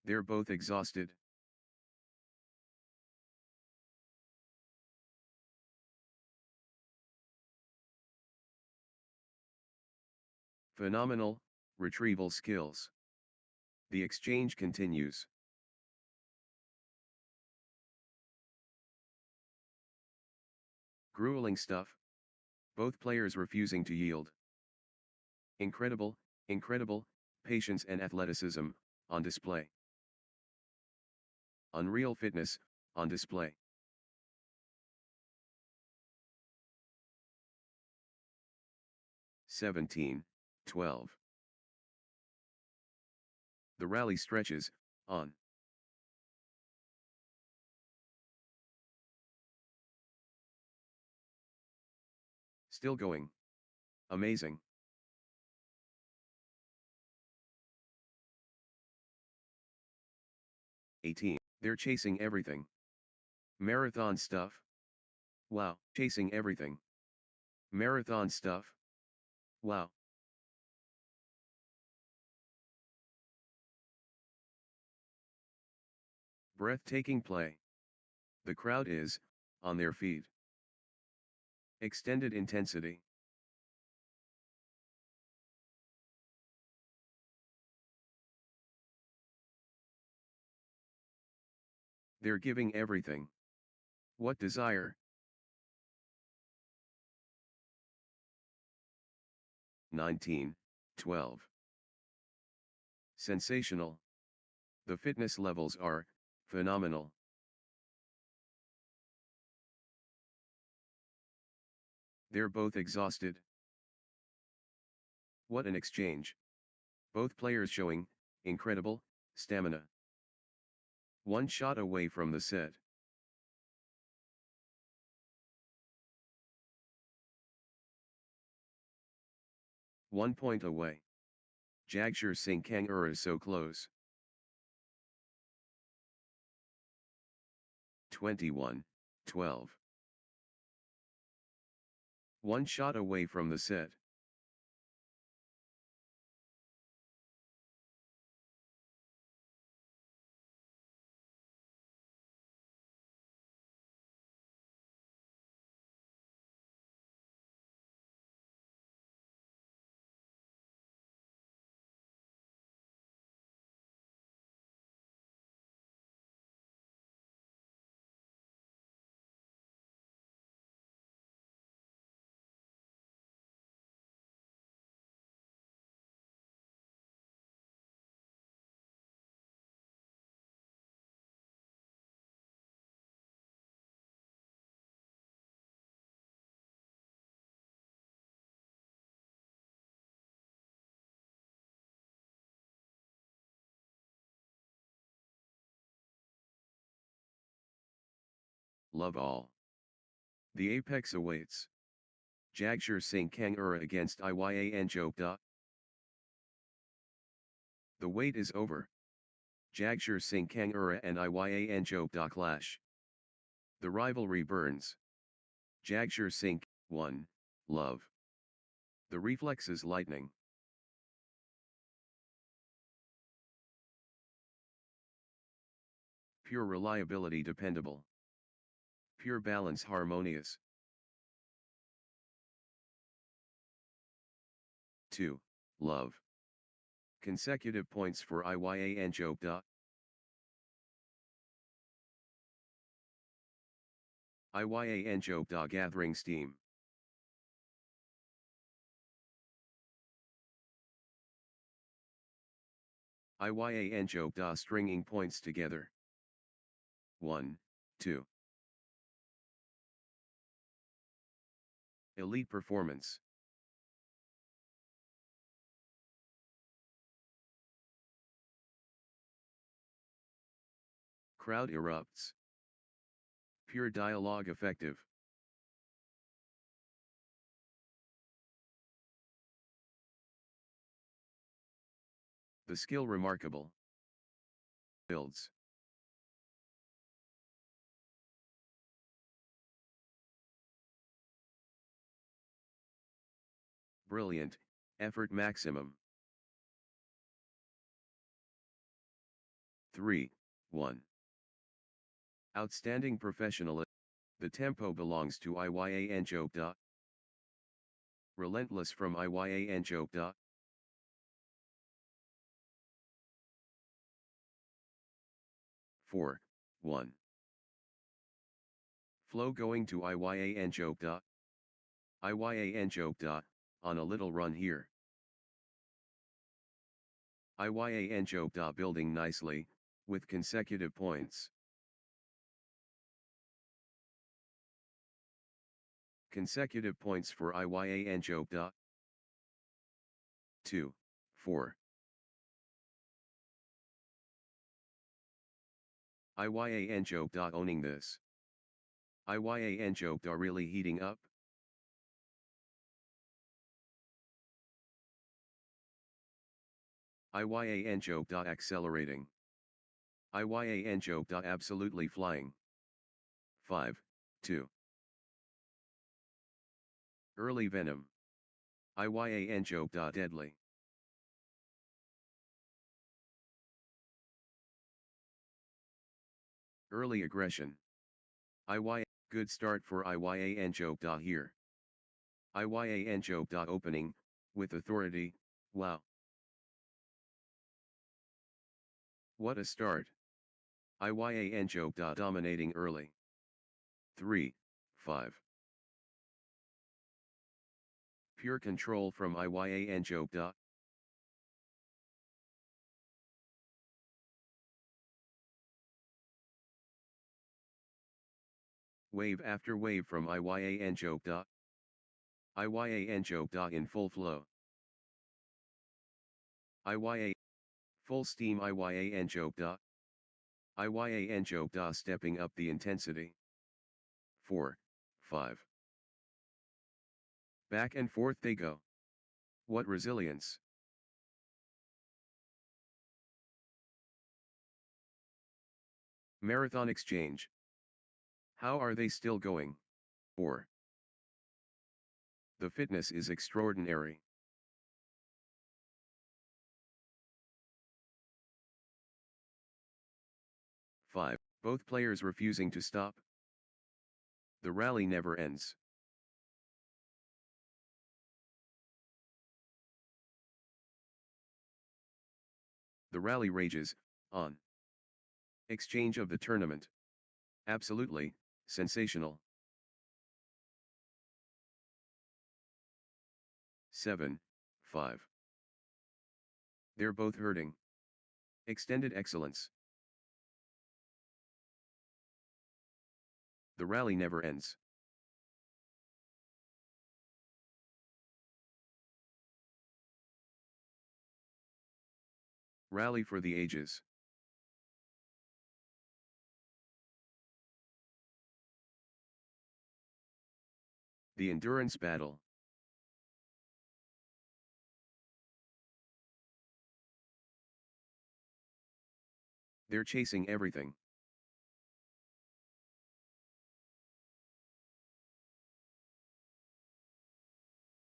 They're both exhausted. Phenomenal retrieval skills. The exchange continues. Grueling stuff. Both players refusing to yield. Incredible, incredible, patience and athleticism, on display. Unreal fitness, on display. (17, 12). The rally stretches, on. Still going. Amazing. 18. They're chasing everything. Marathon stuff. Wow, chasing everything. Marathon stuff. Wow. Breathtaking play. The crowd is on their feet. Extended intensity. They're giving everything. What desire? 19, 12. Sensational. The fitness levels are phenomenal. They're both exhausted. What an exchange. Both players showing incredible stamina. One shot away from the set. One point away. Jagshir Singh Kangur is so close. 21, 12. One shot away from the set. Love all. The apex awaits. Jagshir Singh Kangur against Iyan Chopra. The wait is over. Jagshir Singh Kangur and Iyan Chopra clash. The rivalry burns. Jagshir Singh, 1, love. The reflexes lightning. Pure reliability dependable. Pure balance harmonious. 2, love. Consecutive points for Iyan Chopra. Iyan Chopra gathering steam. Iyan Chopra stringing points together. 1, 2. Elite performance. Crowd erupts. Pure dialogue effective. The skill remarkable. Builds. Brilliant, effort maximum. 3, 1. Outstanding professionalism. The tempo belongs to Iyan Chopra. Relentless from Iyan Chopra. 4, 1. Flow going to Iyan Chopra. Iyan Chopra, on a little run here. Iyan Chopra building nicely, with consecutive points. Consecutive points for Iyan Chopra. 2, 4. Iyan Chopra owning this. Iyan Chopra really heating up. Iyan Chopra accelerating. Iyan Chopra absolutely flying. 5, 2. Early venom. Iyan Chopra deadly. Early aggression. Good start for Iyan Chopra here. Iyan Chopra opening, with authority, wow. What a start. Iyan Chopra dominating early. 3, 5. Pure control from Iyanjo. Wave after wave from Iyanjo. Iyanjo in full flow. Iya. Full steam Iyanjo. Iyanjo stepping up the intensity. 4, 5. Back and forth they go. What resilience! Marathon exchange. How are they still going? 4. The fitness is extraordinary. 5. Both players refusing to stop. The rally never ends. The rally rages on. Exchange of the tournament. Absolutely sensational. 7, 5. They're both hurting. Extended excellence. The rally never ends. Rally for the ages. The endurance battle. They're chasing everything.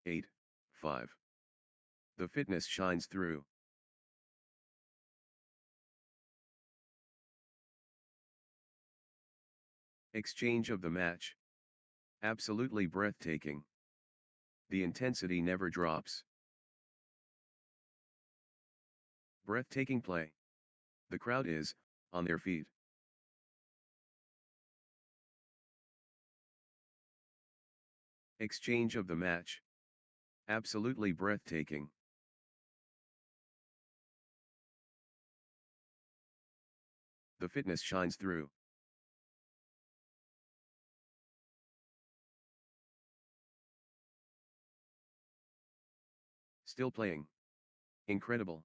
Eight, 5. The fitness shines through. Exchange of the match. Absolutely breathtaking. The intensity never drops. Breathtaking play. The crowd is on their feet. Exchange of the match. Absolutely breathtaking. The fitness shines through. Still playing. Incredible.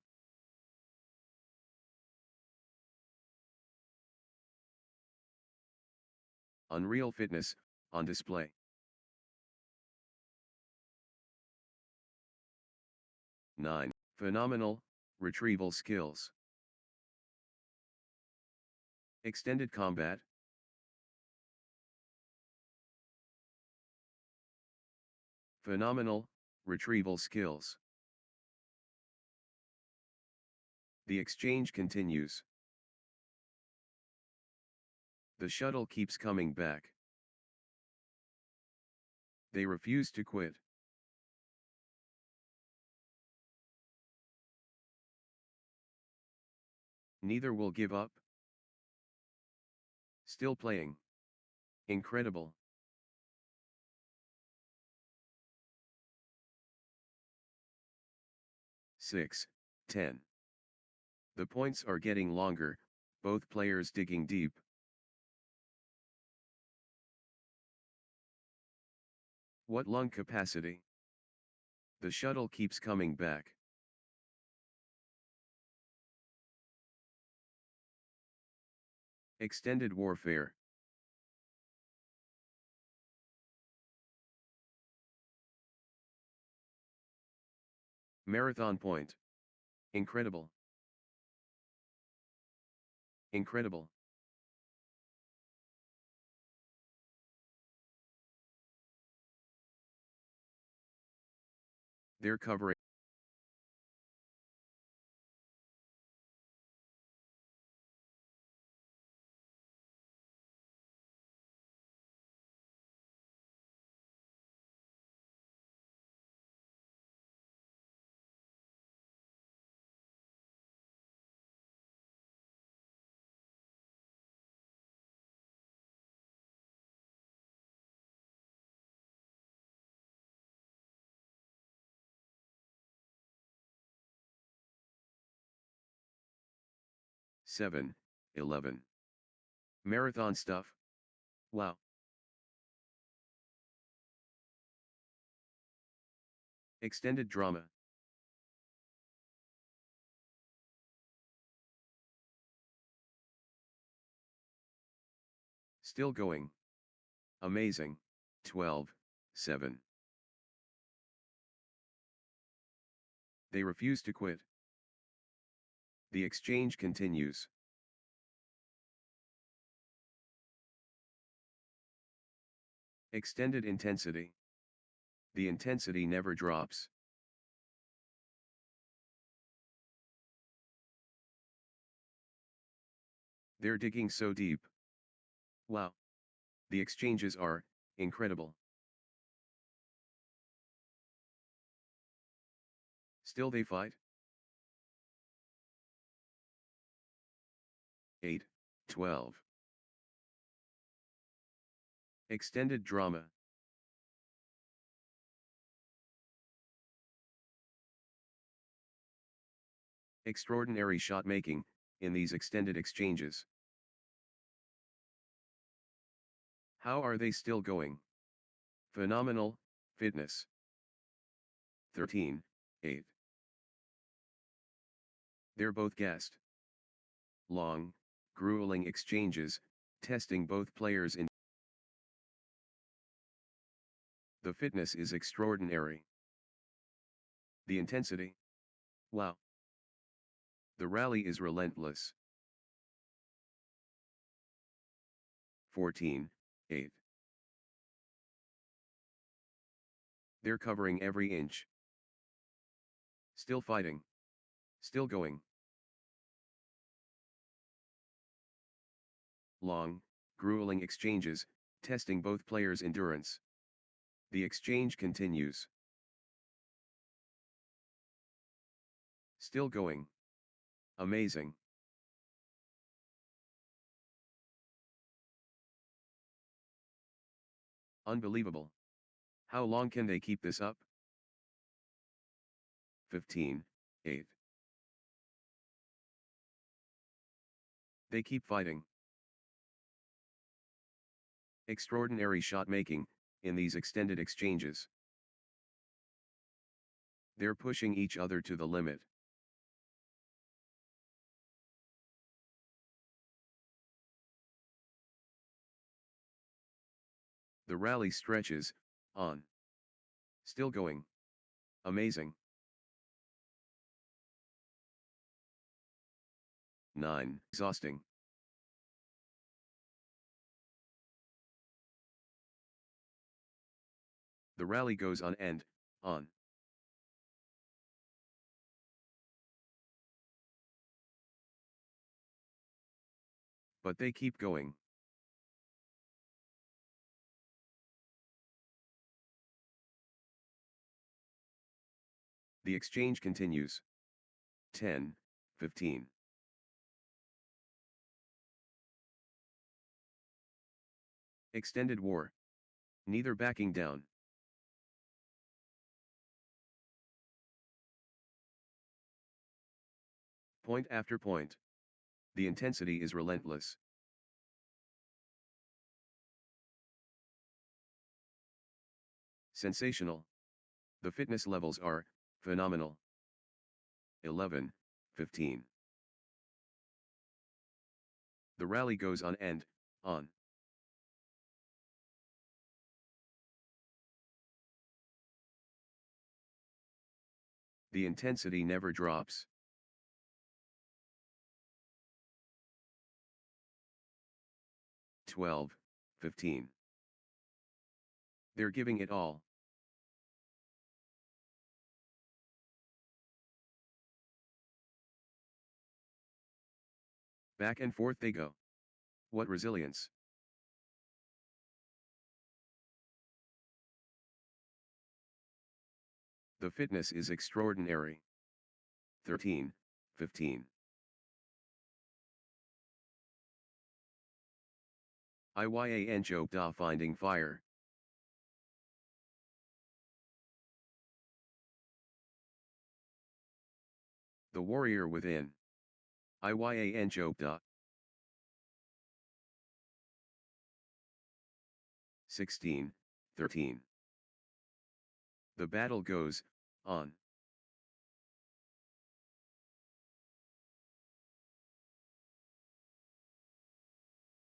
Unreal fitness on display. 9. Phenomenal retrieval skills. Extended combat. Phenomenal retrieval skills. The exchange continues. The shuttle keeps coming back. They refuse to quit. Neither will give up. Still playing. Incredible. 6, 10. The points are getting longer, both players digging deep. What lung capacity! The shuttle keeps coming back. Extended warfare. Marathon point. Incredible. Incredible. They're covering. 7, 11. Marathon stuff. Wow. Extended drama. Still going. Amazing. 12, 7. They refuse to quit. The exchange continues. Extended intensity. The intensity never drops. They're digging so deep. Wow. The exchanges are incredible. Still they fight. 8, 12. Extended drama. Extraordinary shot making in these extended exchanges. How are they still going? Phenomenal fitness. 13, 8. They're both gassed. Long, grueling exchanges, testing both players in. The fitness is extraordinary. The intensity. Wow. The rally is relentless. 14, 8. They're covering every inch. Still fighting. Still going. Long, grueling exchanges, testing both players' endurance. The exchange continues. Still going. Amazing. Unbelievable. How long can they keep this up? 15, 8. They keep fighting. Extraordinary shot making in these extended exchanges. They're pushing each other to the limit. The rally stretches on. Still going. Amazing. 9. Exhausting. The rally goes on and on. But they keep going. The exchange continues. 10, 15. Extended war. Neither backing down. Point after point. The intensity is relentless. Sensational. The fitness levels are phenomenal. 11, 15. The rally goes on and on. The intensity never drops. Twelve, 15. They're giving it all. Back and forth they go. What resilience. The fitness is extraordinary. 13, 15. Iyan joke da finding fire. The warrior within. Iyan Chopda. 16, 13. The battle goes on.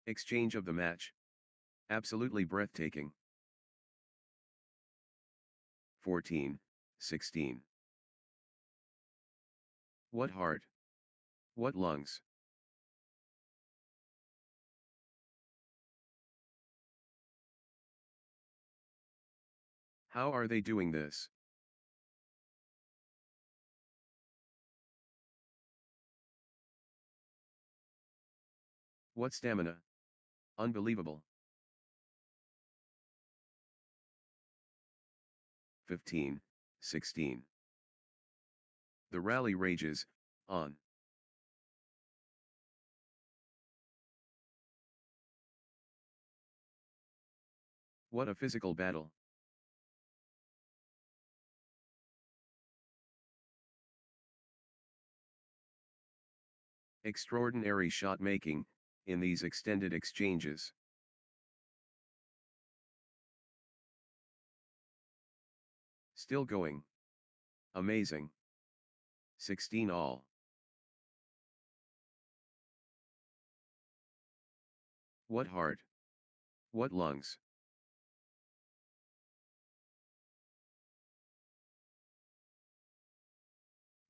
Exchange of the match. Absolutely breathtaking. 14, 16. What heart? What lungs? How are they doing this? What stamina? Unbelievable. 15, 16. The rally rages on. What a physical battle. Extraordinary shot making in these extended exchanges. Still going. Amazing. 16 all. What heart? What lungs?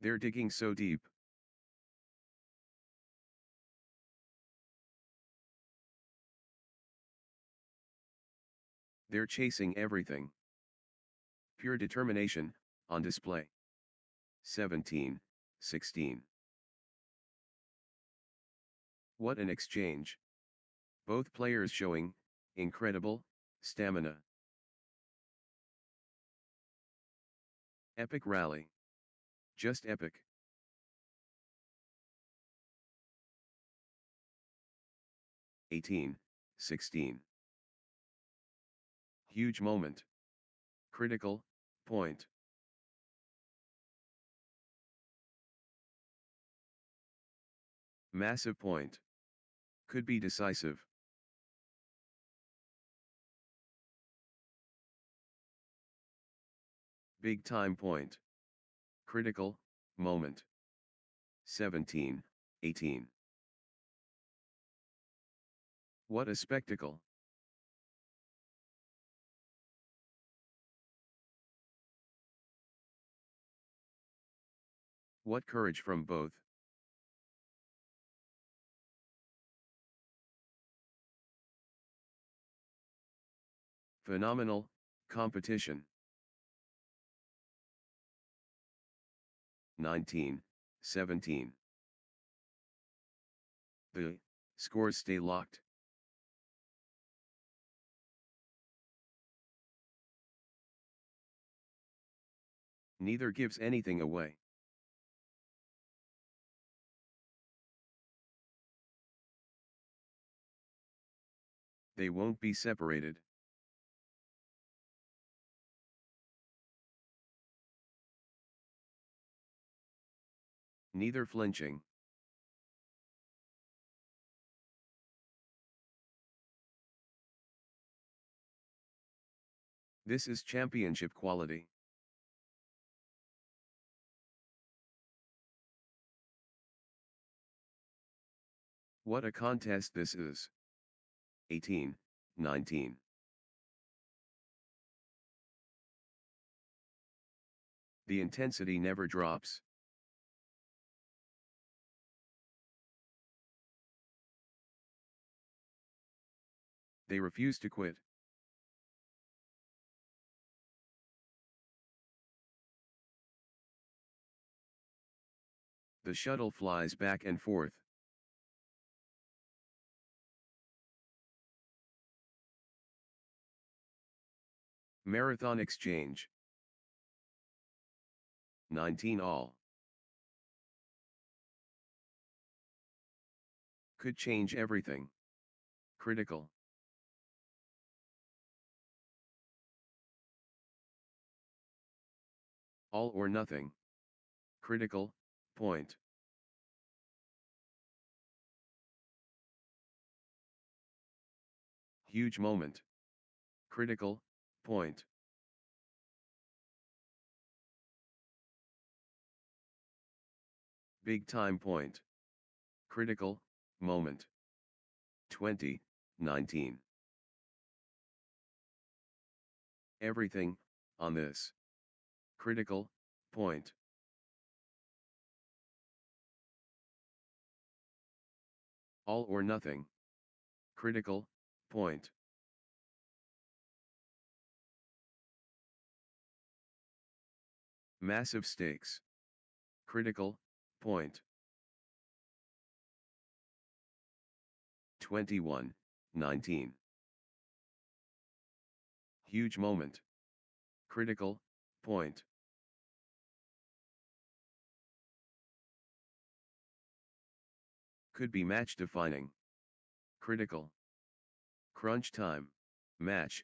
They're digging so deep. They're chasing everything. Pure determination, on display. 17, 16. What an exchange. Both players showing incredible stamina. Epic rally. Just epic. 18, 16. Huge moment. Critical point. Massive point. Could be decisive. Big time point. Critical moment. 17, 18. What a spectacle. What courage from both. Phenomenal competition. 19, 17. The scores stay locked. Neither gives anything away. They won't be separated. Neither flinching. This is championship quality. What a contest this is. 18, 19. The intensity never drops. They refuse to quit. The shuttle flies back and forth. Marathon exchange. 19 all. Could change everything. Critical. All or nothing. Critical point. Huge moment. Critical point. Big time point. Critical moment. 2019. Everything on this. Critical point. All or nothing. Critical point. Massive stakes. Critical point. 2119. Huge moment. Critical point. Could be match defining. Critical. Crunch time. Match.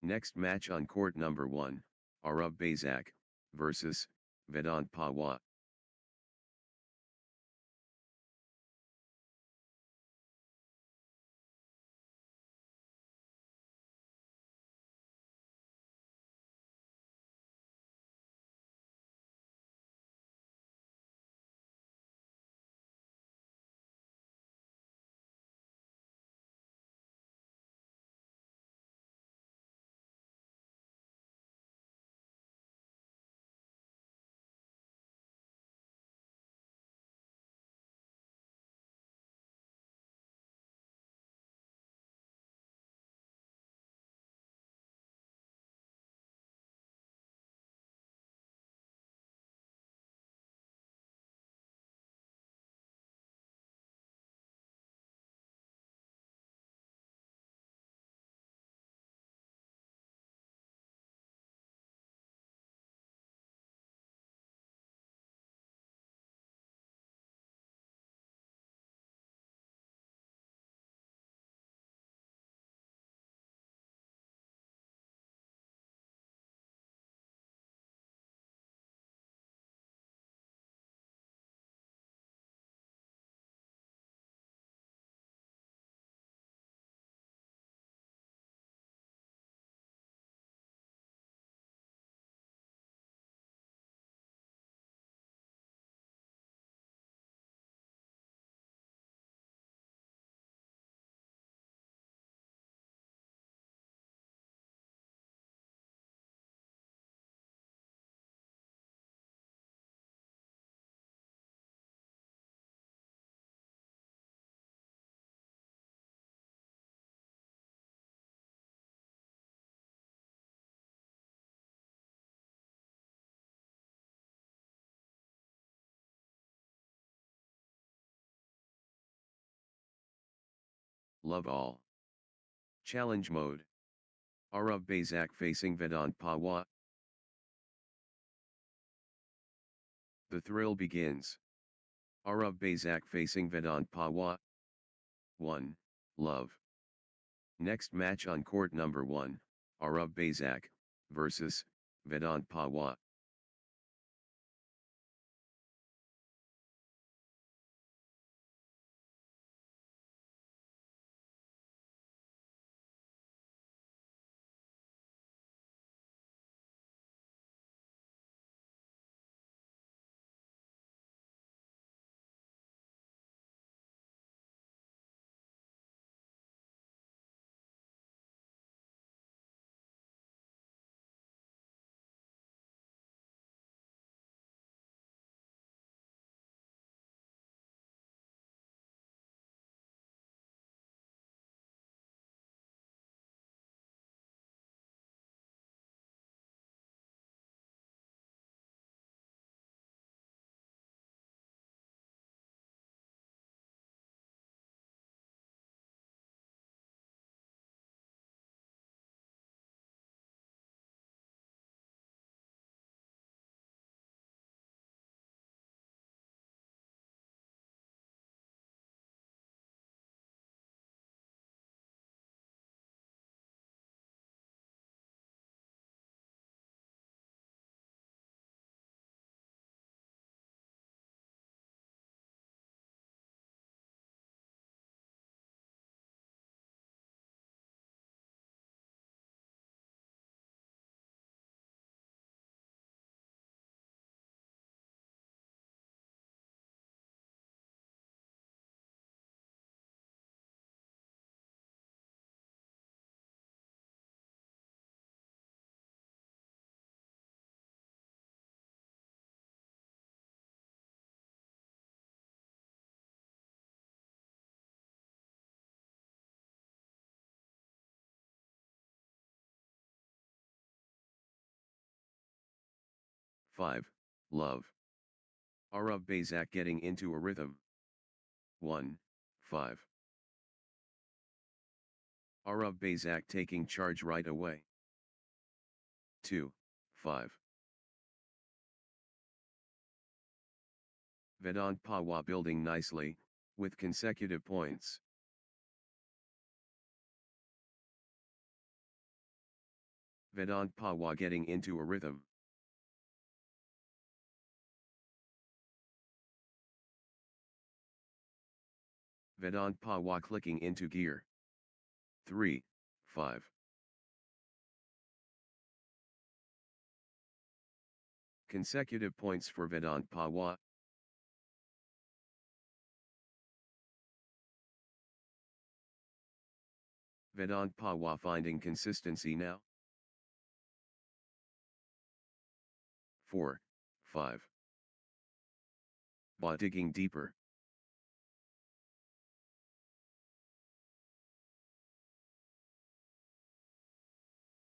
Next match on court number 1, Arab Bazak versus Vedant Pawar. Love all. Challenge mode. Arab Bazak facing Vedant Pawar. The thrill begins. Arab Bazak facing Vedant Pawar. 1. Love. Next match on court number 1, Arab Bazak versus Vedant Pawar. Five. Love. Arab Bazak getting into a rhythm. 1. 5. Arab Bazak taking charge right away. 2. 5. Vedant Pawar building nicely, with consecutive points. Vedant Pawa getting into a rhythm. Vedant Pawa clicking into gear. 3, 5. Consecutive points for Vedant Pawa. Vedant Pawa finding consistency now. 4, 5. Ba digging deeper.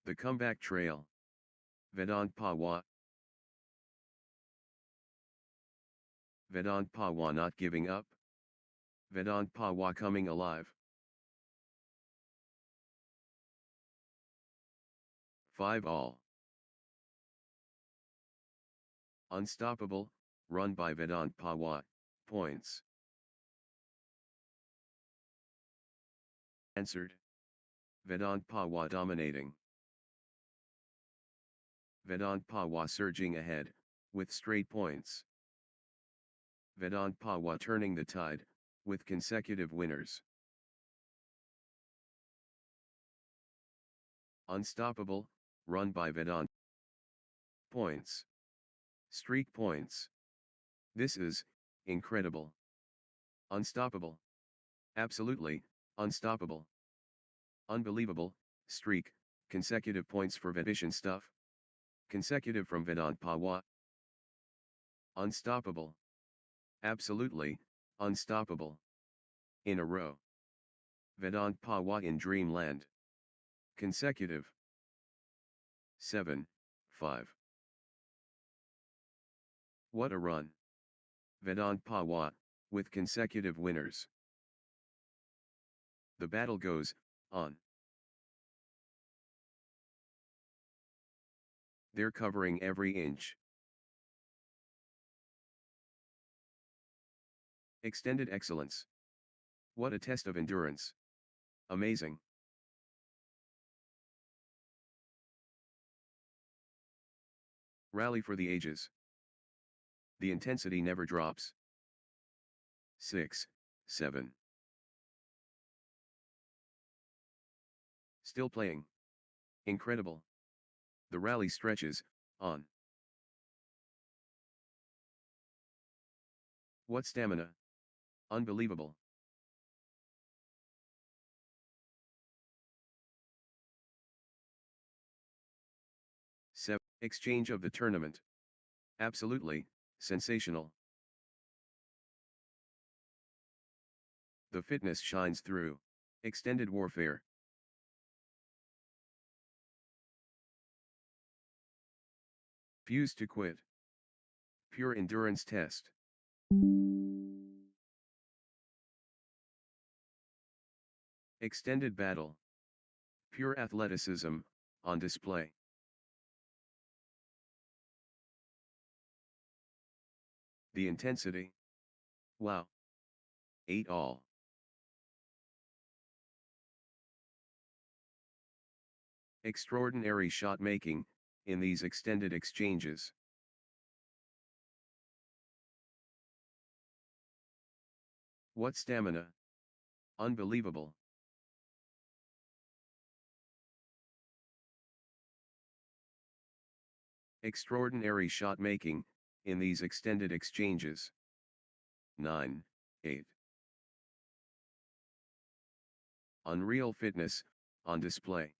The comeback trail. Vedant Pawa. Vedant Pawa not giving up. Vedant Pawa coming alive. 5 all. Unstoppable, run by Vedant Pawa, points. Answered. Vedant Pawa dominating. Vedant Pawa surging ahead, with straight points. Vedant Pawa turning the tide, with consecutive winners. Unstoppable, run by Vedant. Points. Streak points. This is, incredible. Unstoppable. Absolutely, unstoppable. Unbelievable, streak, consecutive points for Vedant stuff. Consecutive from Vedant Pawa. Unstoppable. Absolutely, unstoppable. In a row. Vedant Pawa in dreamland. Consecutive. 7, 5. What a run. Vedant Pawa, with consecutive winners. The battle goes on. They're covering every inch. Extended excellence. What a test of endurance. Amazing. Rally for the ages. The intensity never drops. 6, 7. Still playing. Incredible. The rally stretches on. What stamina. Unbelievable. Exchange of the tournament. Absolutely, sensational. The fitness shines through. Extended warfare. Fuse to quit. Pure endurance test. Extended battle. Pure athleticism, on display. The intensity. Wow. 8 all. Extraordinary shot making, in these extended exchanges. What stamina. Unbelievable. Extraordinary shot making, in these extended exchanges. 9, 8. Unreal fitness, on display.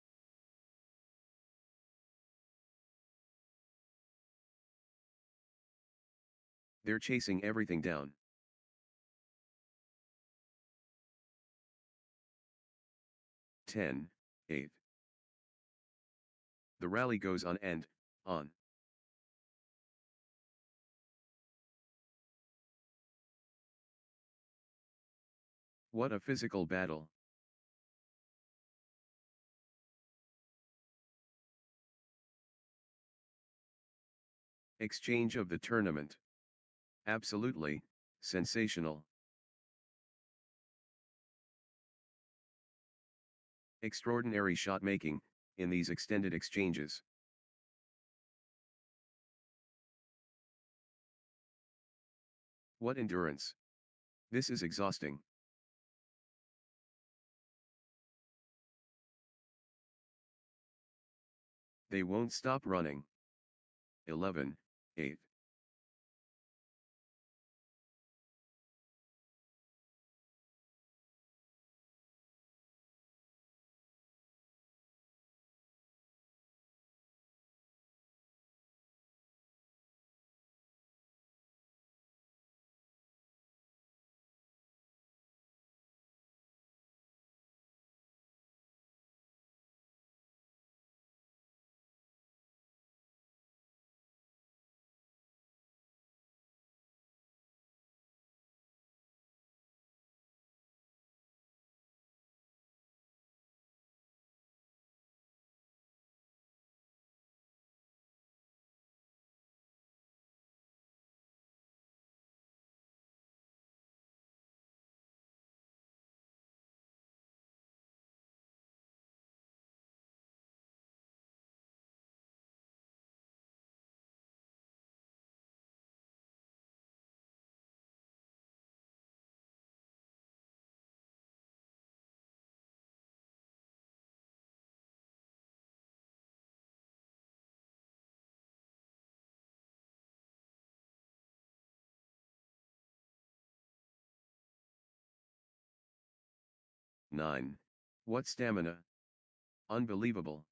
They're chasing everything down. 10, 8. The rally goes on and on. What a physical battle. Exchange of the tournament. Absolutely, sensational. Extraordinary shot making, in these extended exchanges. What endurance! This is exhausting. They won't stop running. 11, 8. Nine. What stamina! Unbelievable.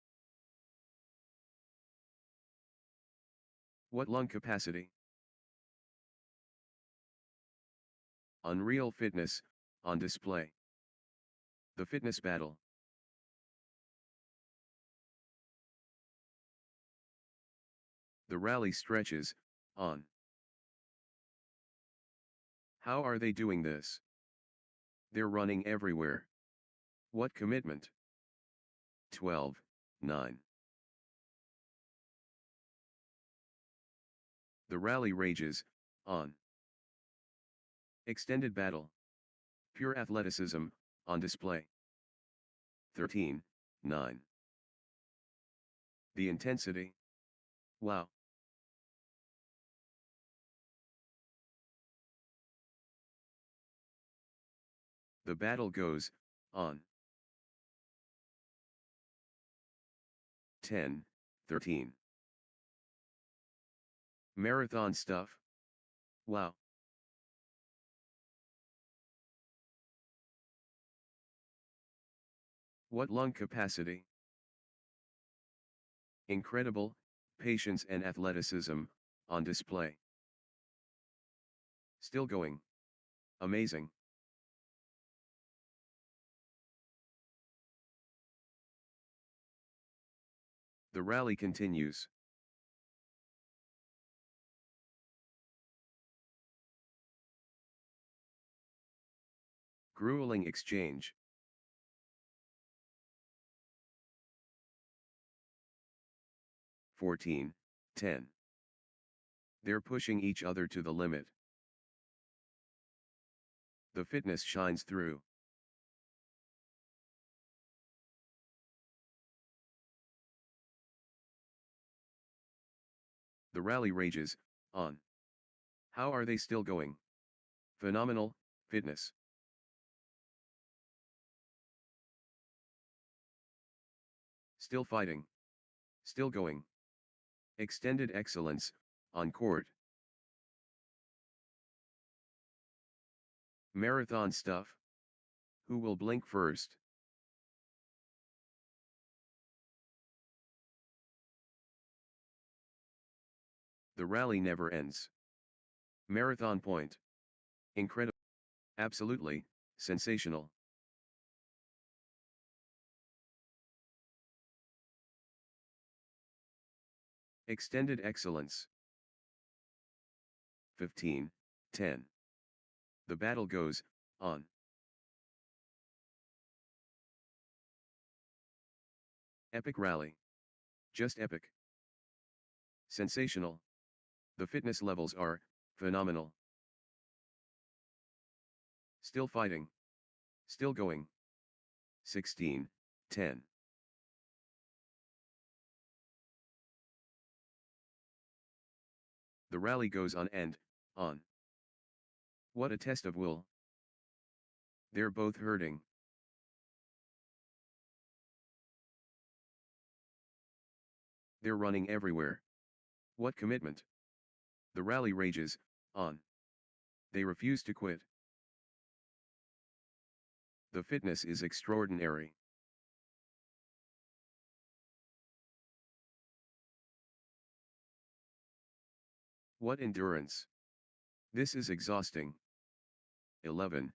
What lung capacity! Unreal fitness, on display. The fitness battle. The rally stretches, on. How are they doing this? They're running everywhere. What commitment! 12, 9. The rally rages, on. Extended battle. Pure athleticism, on display. 13, 9. The intensity. Wow. The battle goes, on. 10, 13. Marathon stuff. Wow. What lung capacity! Incredible, patience and athleticism, on display. Still going. Amazing. The rally continues. Grueling exchange. (14, 10). They're pushing each other to the limit. The fitness shines through. The rally rages, on. How are they still going? Phenomenal, fitness. Still fighting. Still going. Extended excellence, on court. Marathon stuff. Who will blink first? The rally never ends. Marathon point. Incredible. Absolutely, sensational. Extended excellence. 15, 10. The battle goes, on. Epic rally. Just epic. Sensational. The fitness levels are, phenomenal. Still fighting. Still going. 16, 10. The rally goes on and on. What a test of will. They're both hurting. They're running everywhere. What commitment. The rally rages on. They refuse to quit. The fitness is extraordinary. What endurance. This is exhausting. 11-16.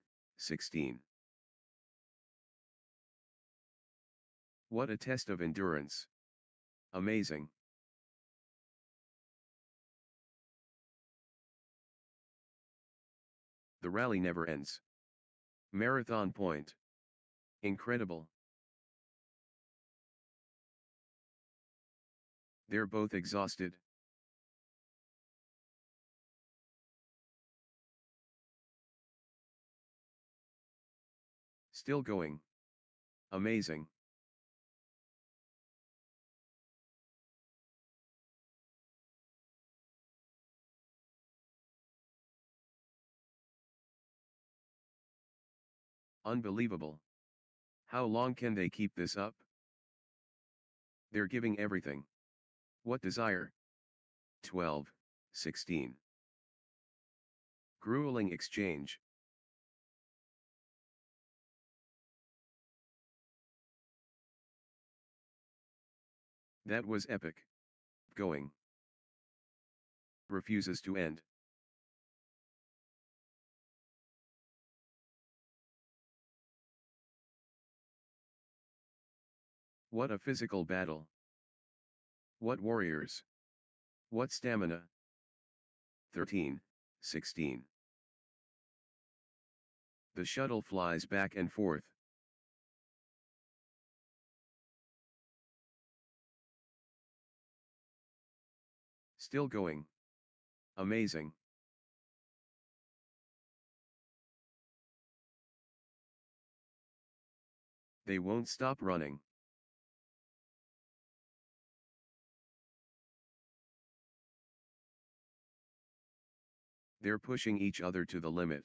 What a test of endurance. Amazing. The rally never ends. Marathon point. Incredible. They're both exhausted. Still going. Amazing. Unbelievable. How long can they keep this up? They're giving everything. What desire? 12-16. Grueling exchange. That was epic. Going. Refuses to end. What a physical battle. What warriors. What stamina. 13-16. The shuttle flies back and forth. Still going. Amazing. They won't stop running. They're pushing each other to the limit.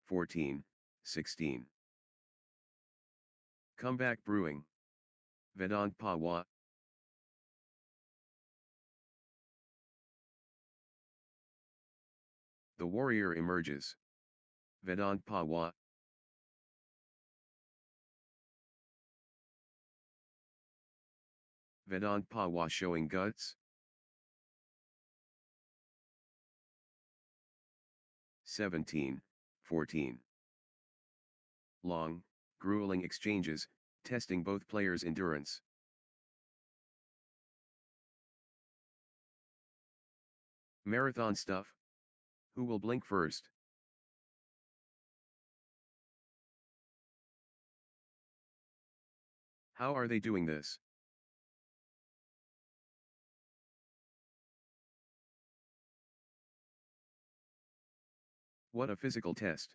Fourteen, 16. Comeback brewing. Vedant Pawa. The warrior emerges. Vedant Pawa. Vedant Pawa showing guts. 17-14. Long, grueling exchanges, testing both players' endurance. Marathon stuff. Who will blink first? How are they doing this? What a physical test.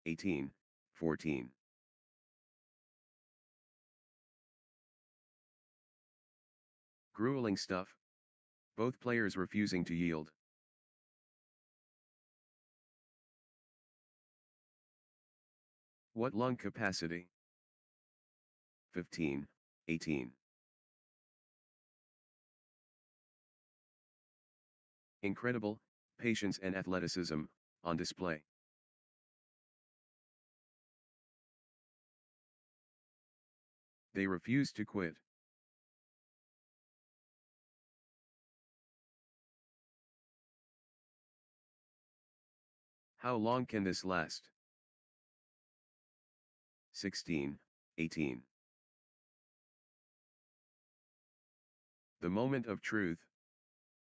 18-14. Grueling stuff. Both players refusing to yield. What lung capacity? 15-18. Incredible, patience and athleticism, on display. They refuse to quit. How long can this last? 16-18. The moment of truth.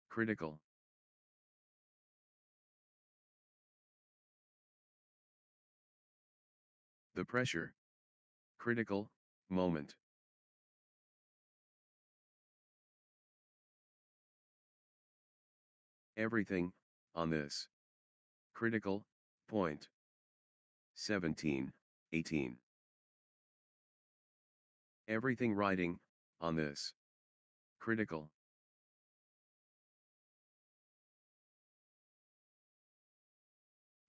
Critical. The pressure. Critical, moment. Everything, on this. Critical, point. 17-18. Everything riding, on this. Critical.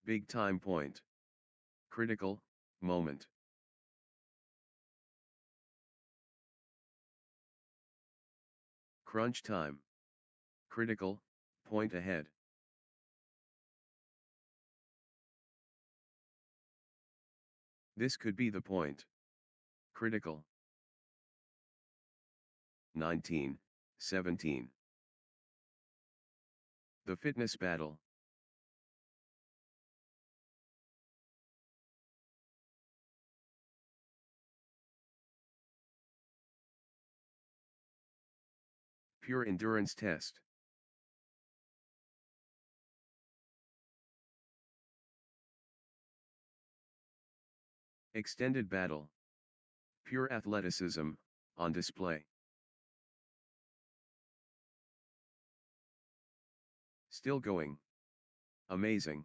Big time point. Critical, moment. Crunch time. Critical, point ahead. This could be the point. Critical. 19, 17. The fitness battle. Pure endurance test. Extended battle. Pure athleticism, on display. Still going. Amazing.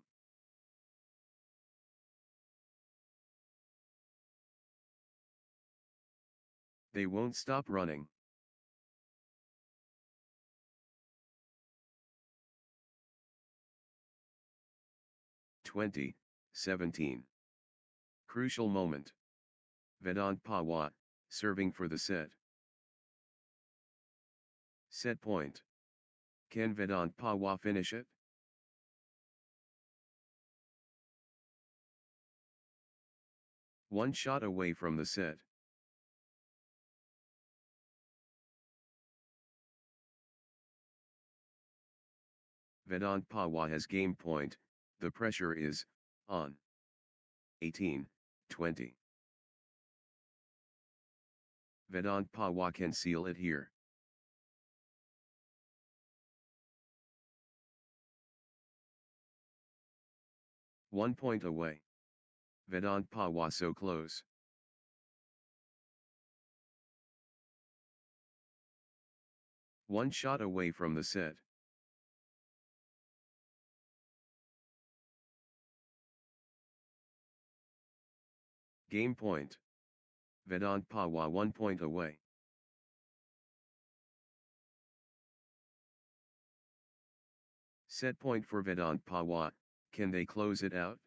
They won't stop running. (20, 17). Crucial moment. Vedant Pawar, serving for the set. Set point. Can Vedant Pawar finish it? One shot away from the set. Vedant Pawar has game point, the pressure is on. 18, 20. Vedant Pawar can seal it here. One point away. Vedant Pawar so close. One shot away from the set. Game point. Vedant Pawar 1 point away. Set point for Vedant Pawar, can they close it out?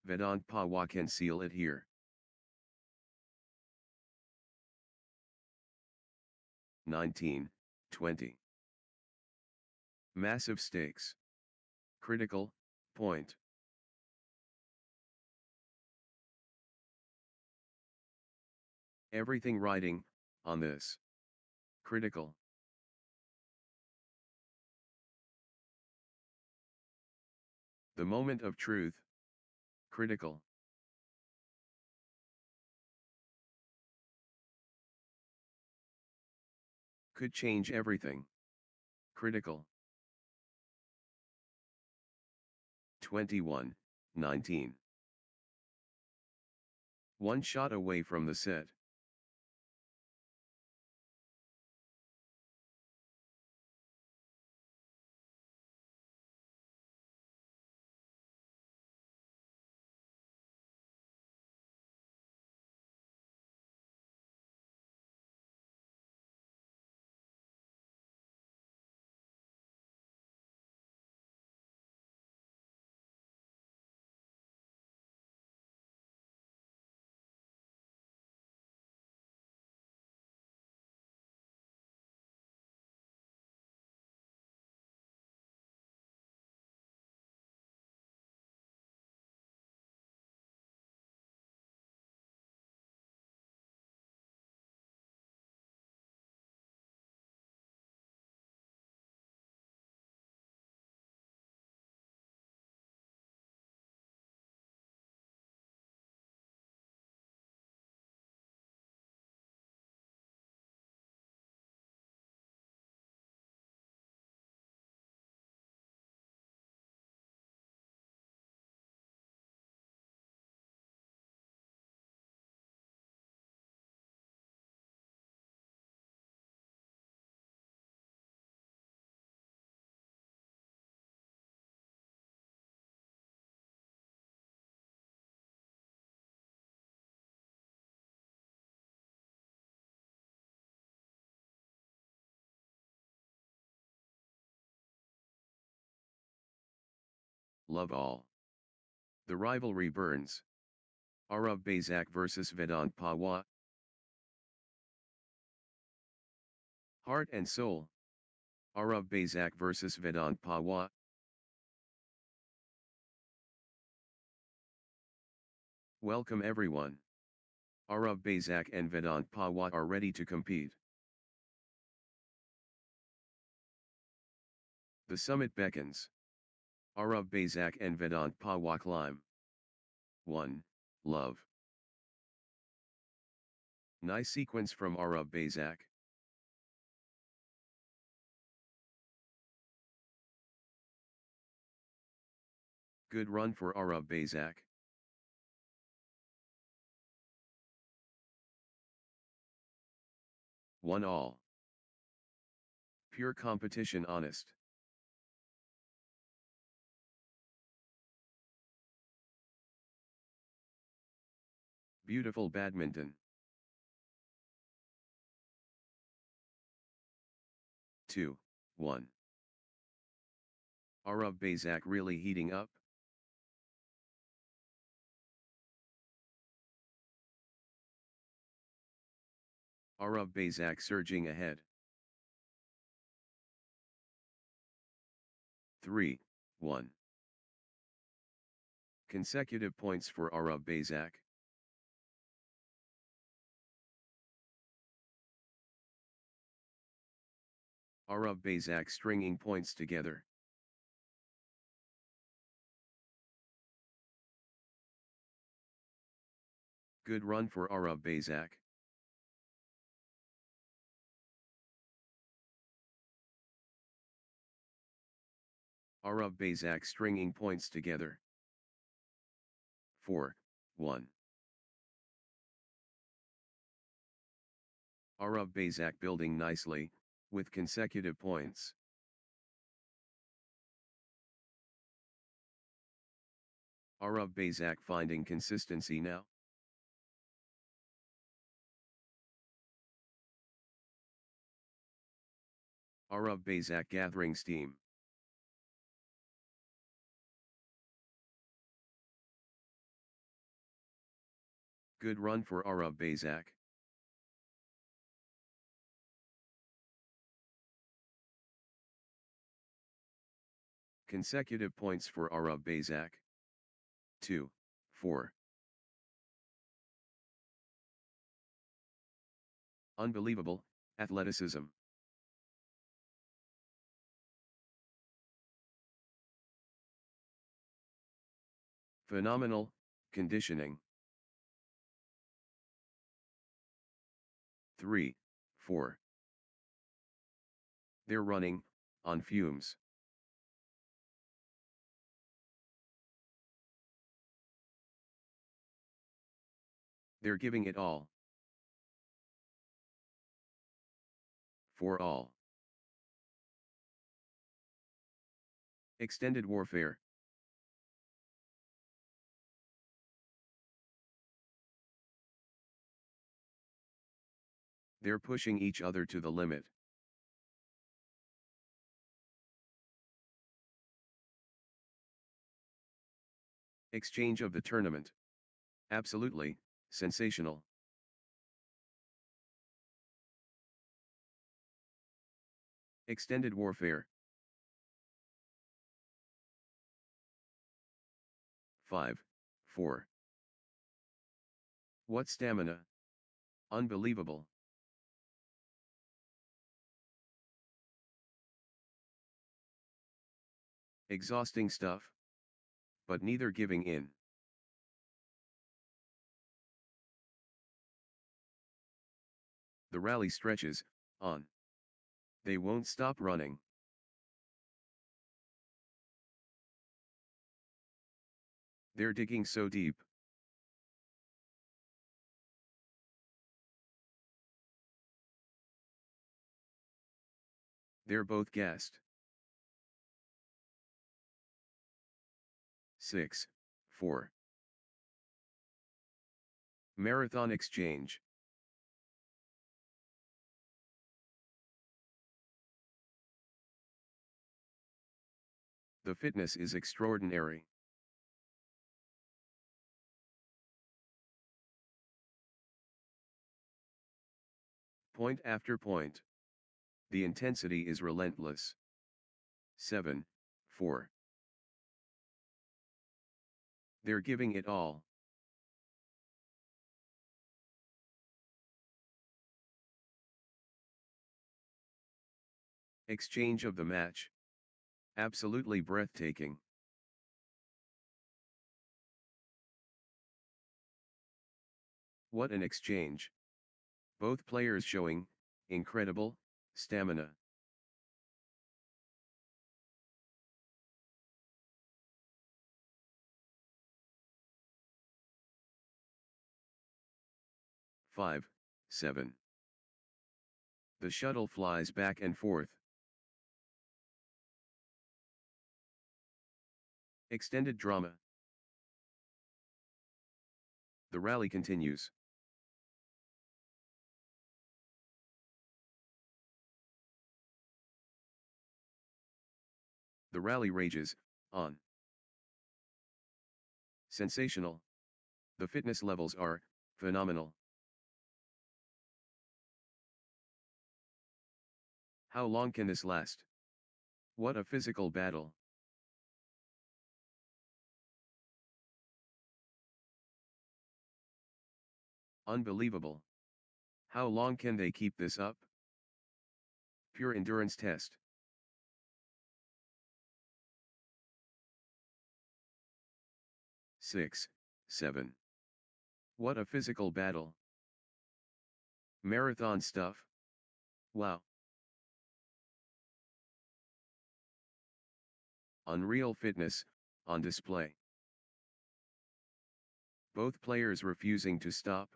Vedant Pawar can seal it here. (19, 20). Massive stakes. Critical, point. Everything riding, on this. Critical. The moment of truth. Critical. Could change everything. Critical. 21, 19. One shot away from the set. love all. The rivalry burns. Arav Bazak vs Vedant Pawar. Heart and soul. Arav Bazak vs Vedant Pawar. Welcome everyone. Arav Bazak and Vedant Pawar are ready to compete. The summit beckons. Arav Bazak and Vedant Pawar climb. 1. Love. Nice sequence from Arav Bazak. Good run for Arav Bazak. One all. Pure competition honest. Beautiful badminton. 2, 1. Arav Bazak really heating up? Arav Bazak surging ahead. 3, 1. Consecutive points for Arav Bazak. Arav Bazak stringing points together. Good run for Arav Bazak. Arav Bazak stringing points together. 4, 1. Arav Bazak building nicely, with consecutive points. Arav Bazak finding consistency now. Arav Bazak gathering steam. Good run for Arav Bazak. Consecutive points for Arav Bazak. 2, 4. Unbelievable, athleticism. Phenomenal, conditioning. 3, 4. They're running, on fumes. They're giving it all. 4 all. Extended warfare. They're pushing each other to the limit. Exchange of the tournament. Absolutely, sensational. Extended warfare. 5, 4. What stamina! Unbelievable. Exhausting stuff. But neither giving in. The rally stretches, on. They won't stop running. They're digging so deep. They're both gassed. 6, 4. Marathon exchange. The fitness is extraordinary. Point after point. The intensity is relentless. 7, 4. They're giving it all. Exchange of the match. Absolutely breathtaking. What an exchange. Both players showing incredible stamina. Five, 7. The shuttle flies back and forth. Extended drama. The rally continues. The rally rages on. Sensational. The fitness levels are phenomenal. How long can this last? What a physical battle. Unbelievable. How long can they keep this up? Pure endurance test. Six, 7. What a physical battle. Marathon stuff. Wow. Unreal fitness on display. Both players refusing to stop.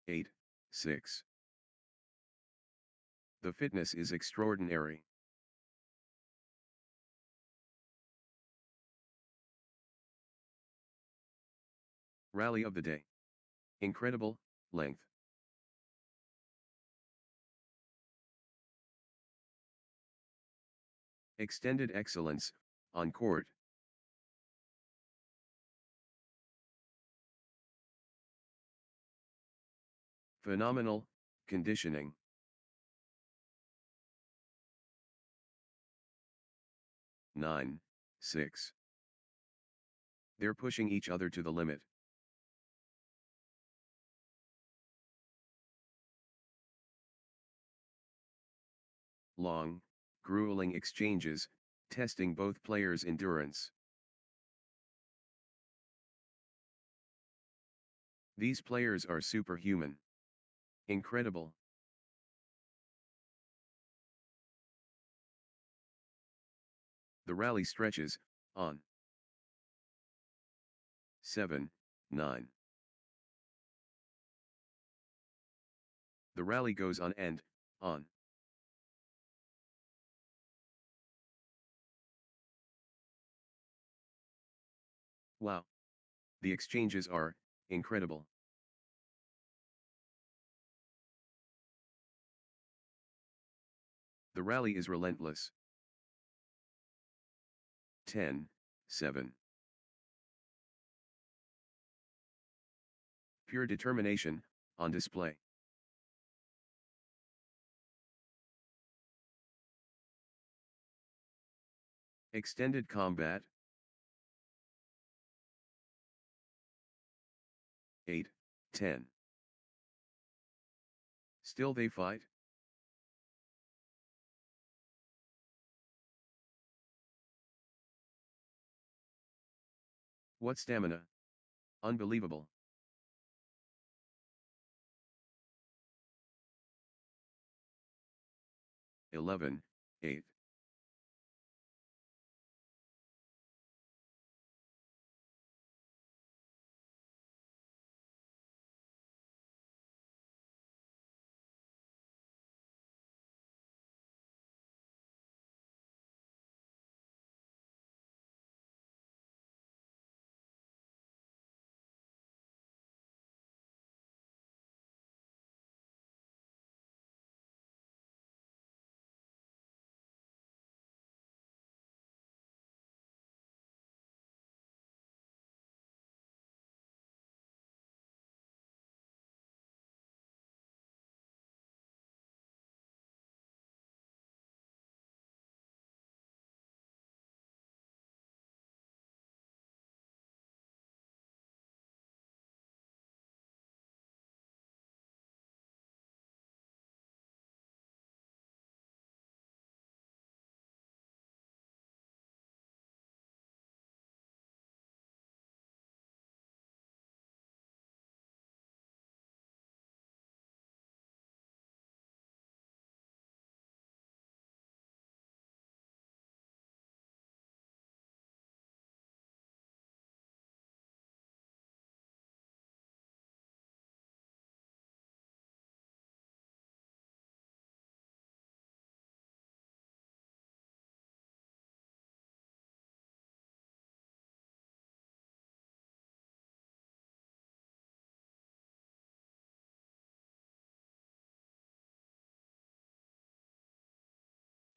8, 6. The fitness is extraordinary. Rally of the day. Incredible length. Extended excellence on court. Phenomenal conditioning. 9, 6. They're pushing each other to the limit. Long, grueling exchanges, testing both players' endurance. These players are superhuman. Incredible. The rally stretches on. 7, 9. The rally goes on and on. Wow. The exchanges are incredible. The rally is relentless. 10, 7. Pure determination on display. Extended combat. 8, 10. Still they fight? What stamina! Unbelievable. 11, 8.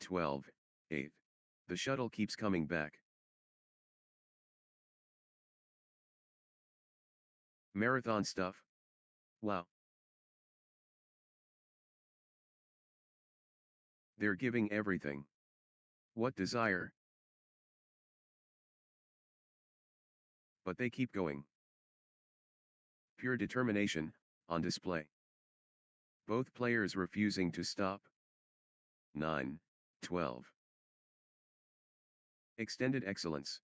12, 8. The shuttle keeps coming back. Marathon stuff? Wow. They're giving everything. What desire? But they keep going. Pure determination, on display. Both players refusing to stop. 9, 12. Extended excellence.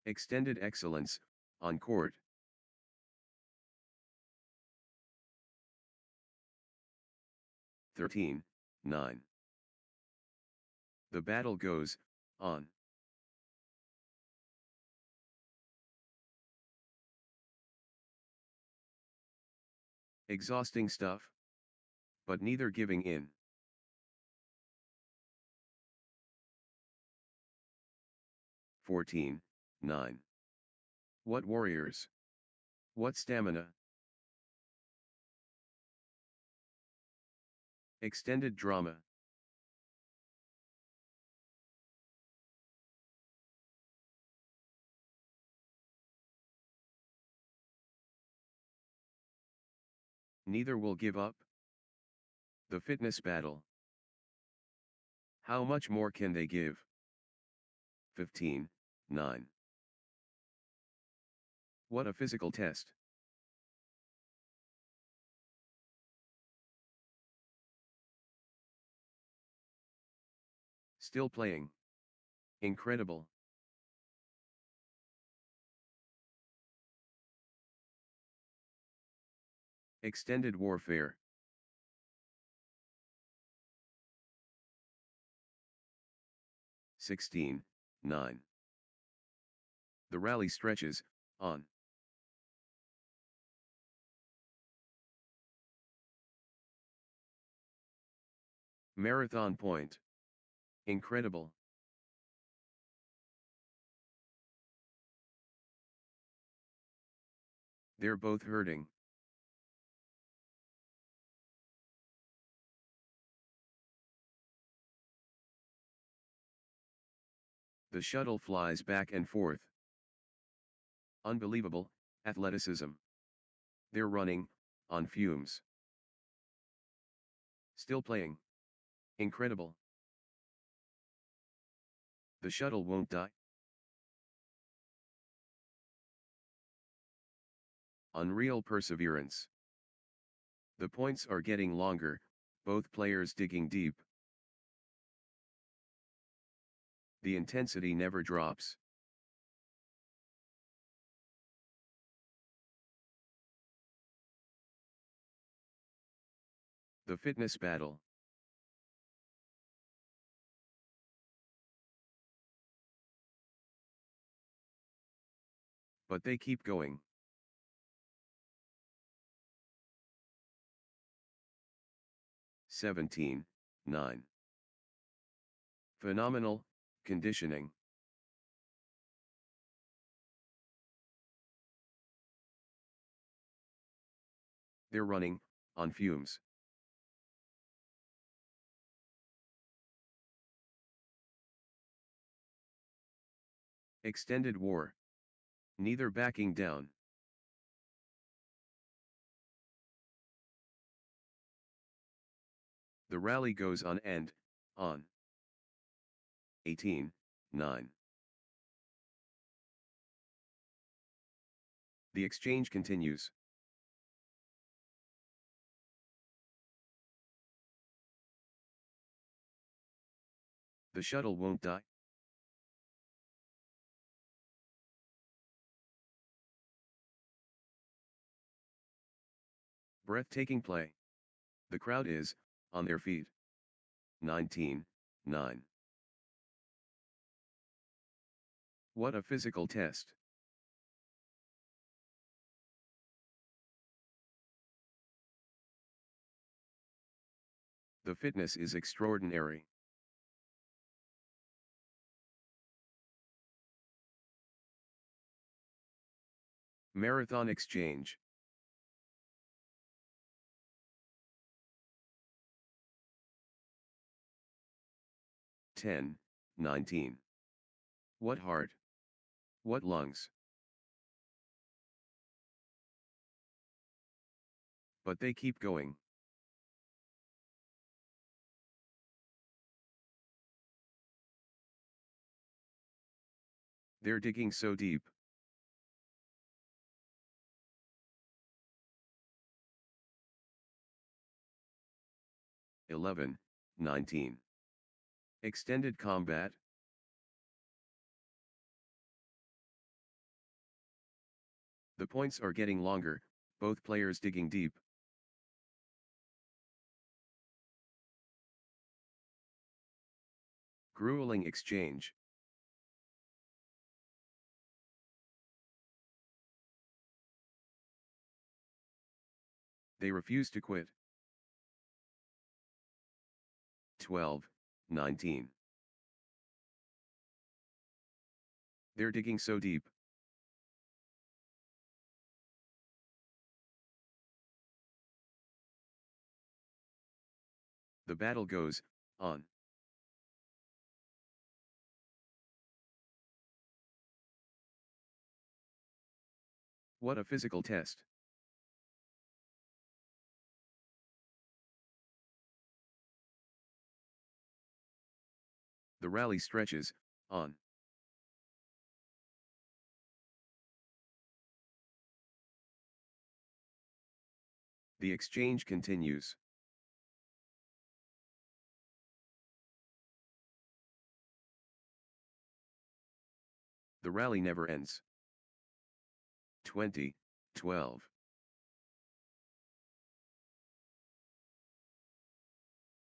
Extended excellence, on court. 13, 9. The battle goes on. Exhausting stuff, but neither giving in. (14, 9). What warriors! What stamina! Extended drama. Neither will give up. The fitness battle. How much more can they give? 15, 9. What a physical test. Still playing. Incredible. Extended warfare. (16, 9). The rally stretches on. Marathon point. Incredible. They're both hurting. The shuttle flies back and forth. Unbelievable athleticism. They're running on fumes. Still playing. Incredible. The shuttle won't die. Unreal perseverance. The points are getting longer, both players digging deep. The intensity never drops. The fitness battle. But they keep going. (17, 9). Phenomenal conditioning. They're running on fumes. Extended war. Neither backing down. The rally goes on and on. 18, 9. The exchange continues. The shuttle won't die. Breathtaking play. The crowd is on their feet. 19, 9. What a physical test. The fitness is extraordinary. Marathon exchange. 10, 19. What heart? What lungs? But they keep going. They're digging so deep. (11, 19). Extended combat. The points are getting longer, both players digging deep. Grueling exchange. They refuse to quit. 12, 19. They're digging so deep. The battle goes on. What a physical test. The rally stretches on. The exchange continues. The rally never ends. 20, 12.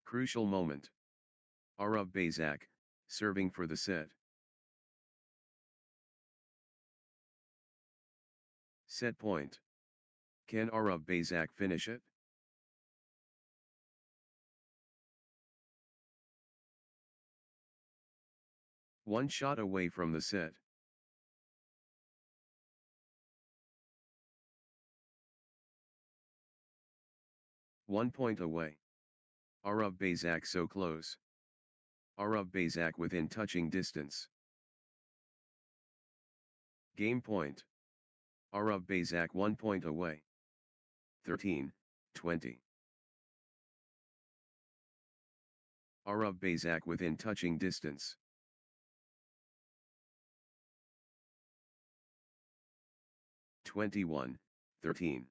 Crucial moment. Arav Bazak, serving for the set. Set point. Can Arav Bazak finish it? One shot away from the set. One point away. Arav Bazak so close. Arav Bazak within touching distance. Game point. Arav Bazak 1 point away. 13, 20. Arav Bazak within touching distance. 21, 13.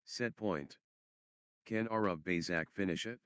Set point. Can Arav Bazak finish it?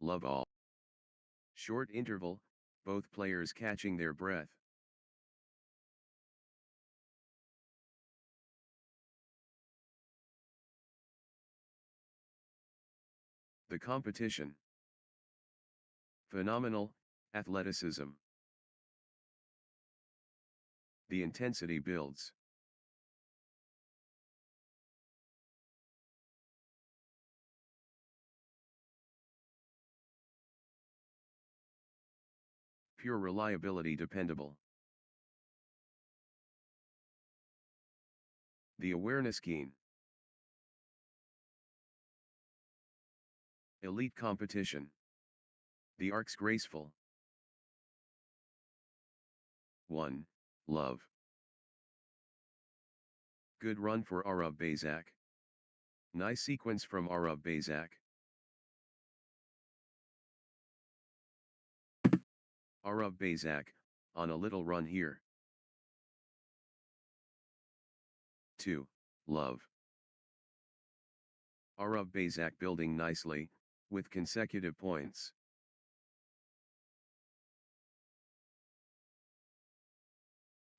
Love all. Short interval, both players catching their breath. The competition. Phenomenal, athleticism. The intensity builds. Pure reliability, dependable. The awareness keen. Elite competition. The arcs graceful. 1. Love. Good run for Arab Bazak. Nice sequence from Arab Bazak. Arab Bazak, on a little run here. 2. Love. Arab Bazak building nicely, with consecutive points.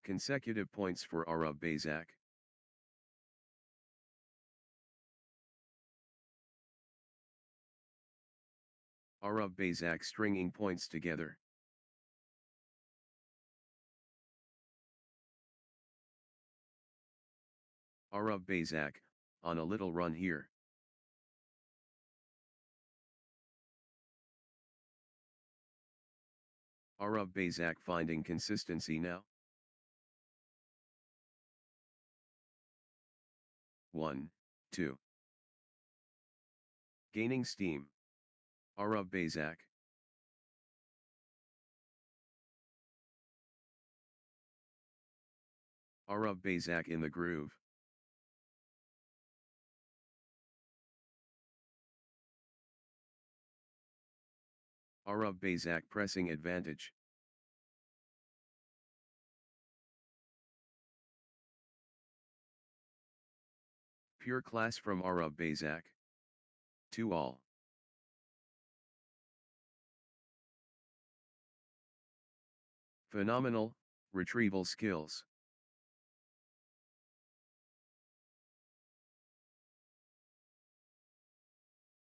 Consecutive points for Arab Bazak. Arab Bazak stringing points together. Arab Bazak, on a little run here. Arab Bazak finding consistency now. 1, 2. Gaining steam. Arab Bazak. Arab Bazak in the groove. Arab Bazak pressing advantage. Pure class from Arab Bazak. 2-all. Phenomenal, retrieval skills.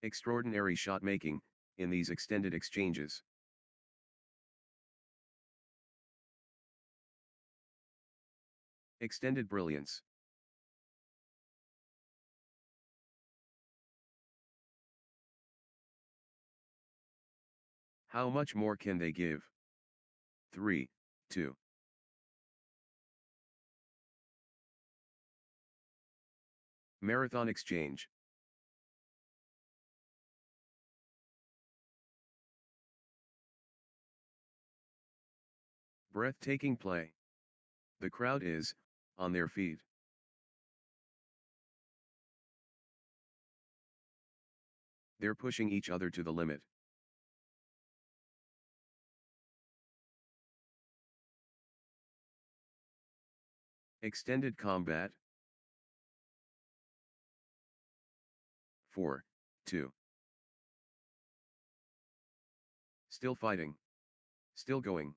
Extraordinary shot making, in these extended exchanges. Extended brilliance. How much more can they give? 3, 2. Marathon exchange. Breathtaking play. The crowd is, on their feet. They're pushing each other to the limit. Extended combat. 4, 2. Still fighting. Still going.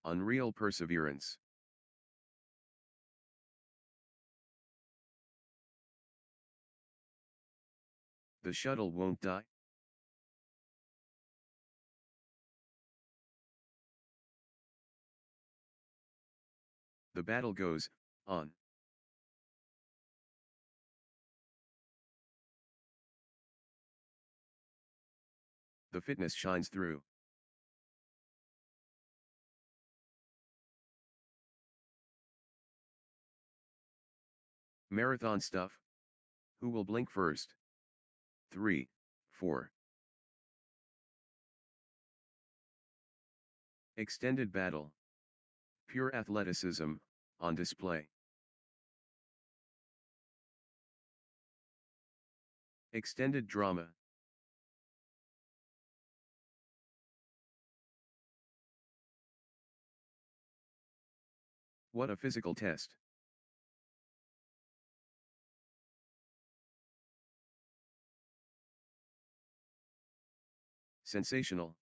Unreal perseverance. The shuttle won't die. The battle goes on. The fitness shines through. Marathon stuff. Who will blink first? 3, 4. Extended battle. Pure athleticism, on display. Extended drama. What a physical test. Sensational.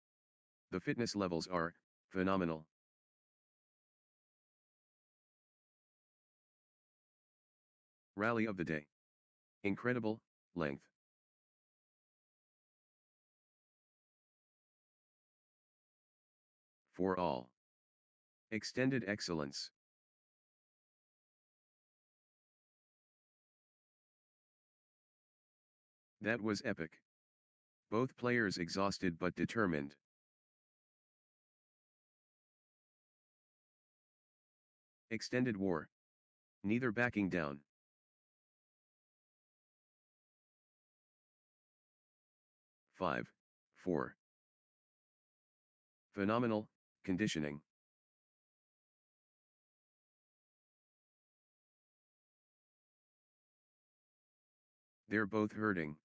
The fitness levels are phenomenal. Rally of the day. Incredible, length. For all. Extended excellence. That was epic. Both players exhausted but determined. Extended war. Neither backing down. Five, 4. Phenomenal, conditioning. They're both hurting.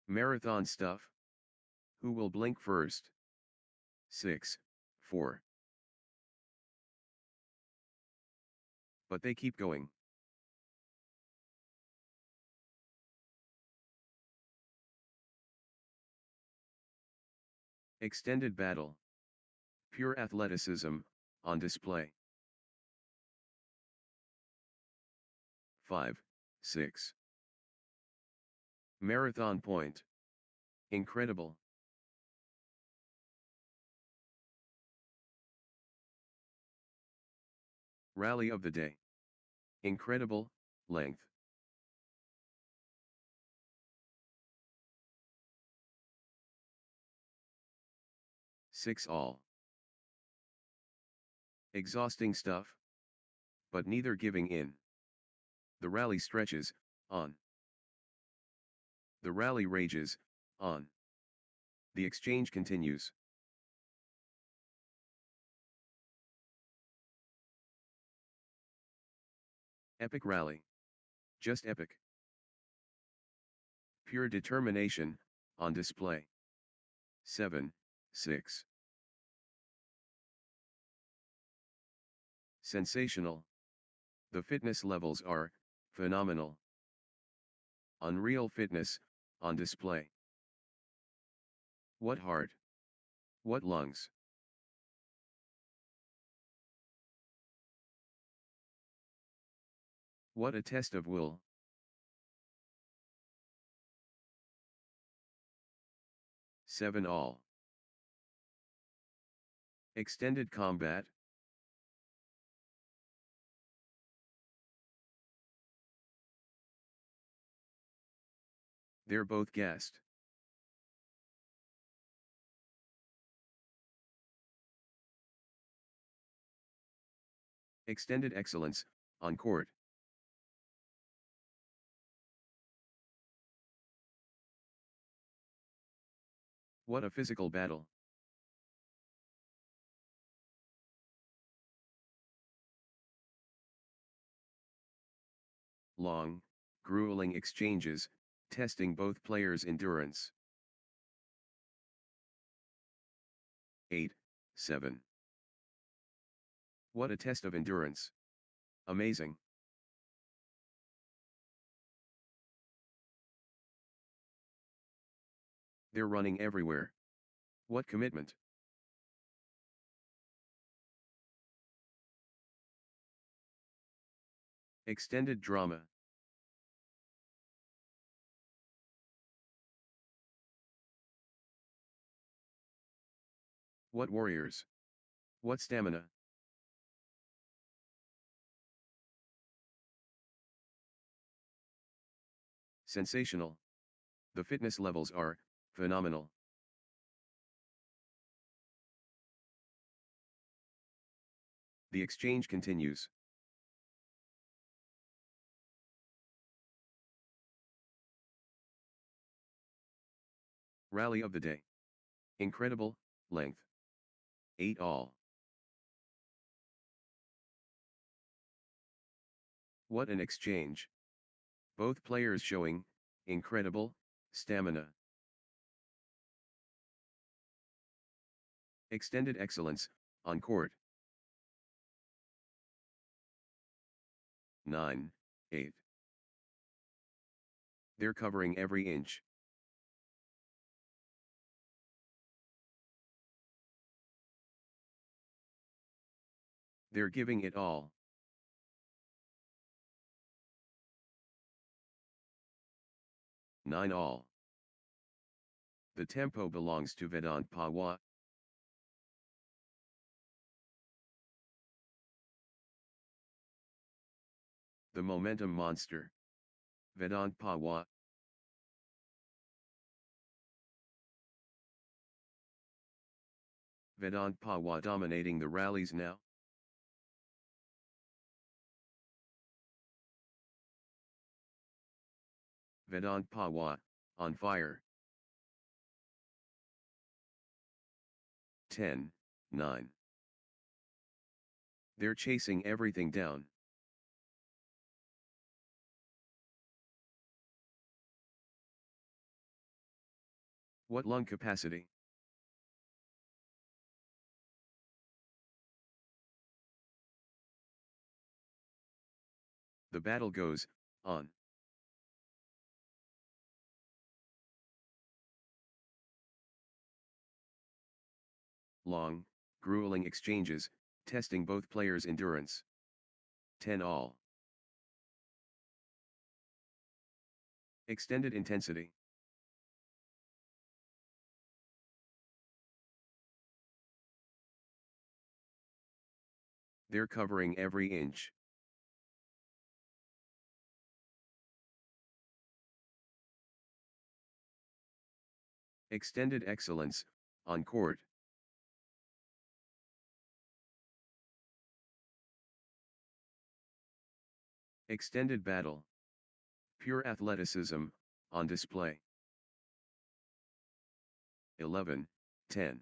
Marathon stuff. Who will blink first? 6, 4. But they keep going. Extended battle. Pure athleticism, on display. 5, 6. Marathon point. Incredible. Rally of the day. Incredible, length. Six all. Exhausting stuff. But neither giving in. The rally stretches, on. The rally rages, on. The exchange continues. Epic rally. Just epic. Pure determination, on display. 7, 6. Sensational. The fitness levels are phenomenal. Unreal fitness, on display. What heart? What lungs? What a test of will. Seven all. Extended combat. They're both gassed. Extended excellence, on court. What a physical battle. Long, grueling exchanges, testing both players' endurance. 8, 7. What a test of endurance. Amazing. They're running everywhere. What commitment. Extended drama. What warriors. What stamina. Sensational. The fitness levels are phenomenal. The exchange continues. Rally of the day. Incredible, length. 8 all. What an exchange. Both players showing incredible stamina. Extended excellence, on court. 9, 8. They're covering every inch. They're giving it all. Nine all. The tempo belongs to Vedant Pawar. The momentum monster. Vedant Pawar. Vedant Pawar dominating the rallies now. Vedant Pawar, on fire. 10, 9. They're chasing everything down. What lung capacity? The battle goes on. Long, grueling exchanges, testing both players' endurance. 10 all. Extended intensity. They're covering every inch. Extended excellence, on court. Extended battle. Pure athleticism, on display. 11, 10.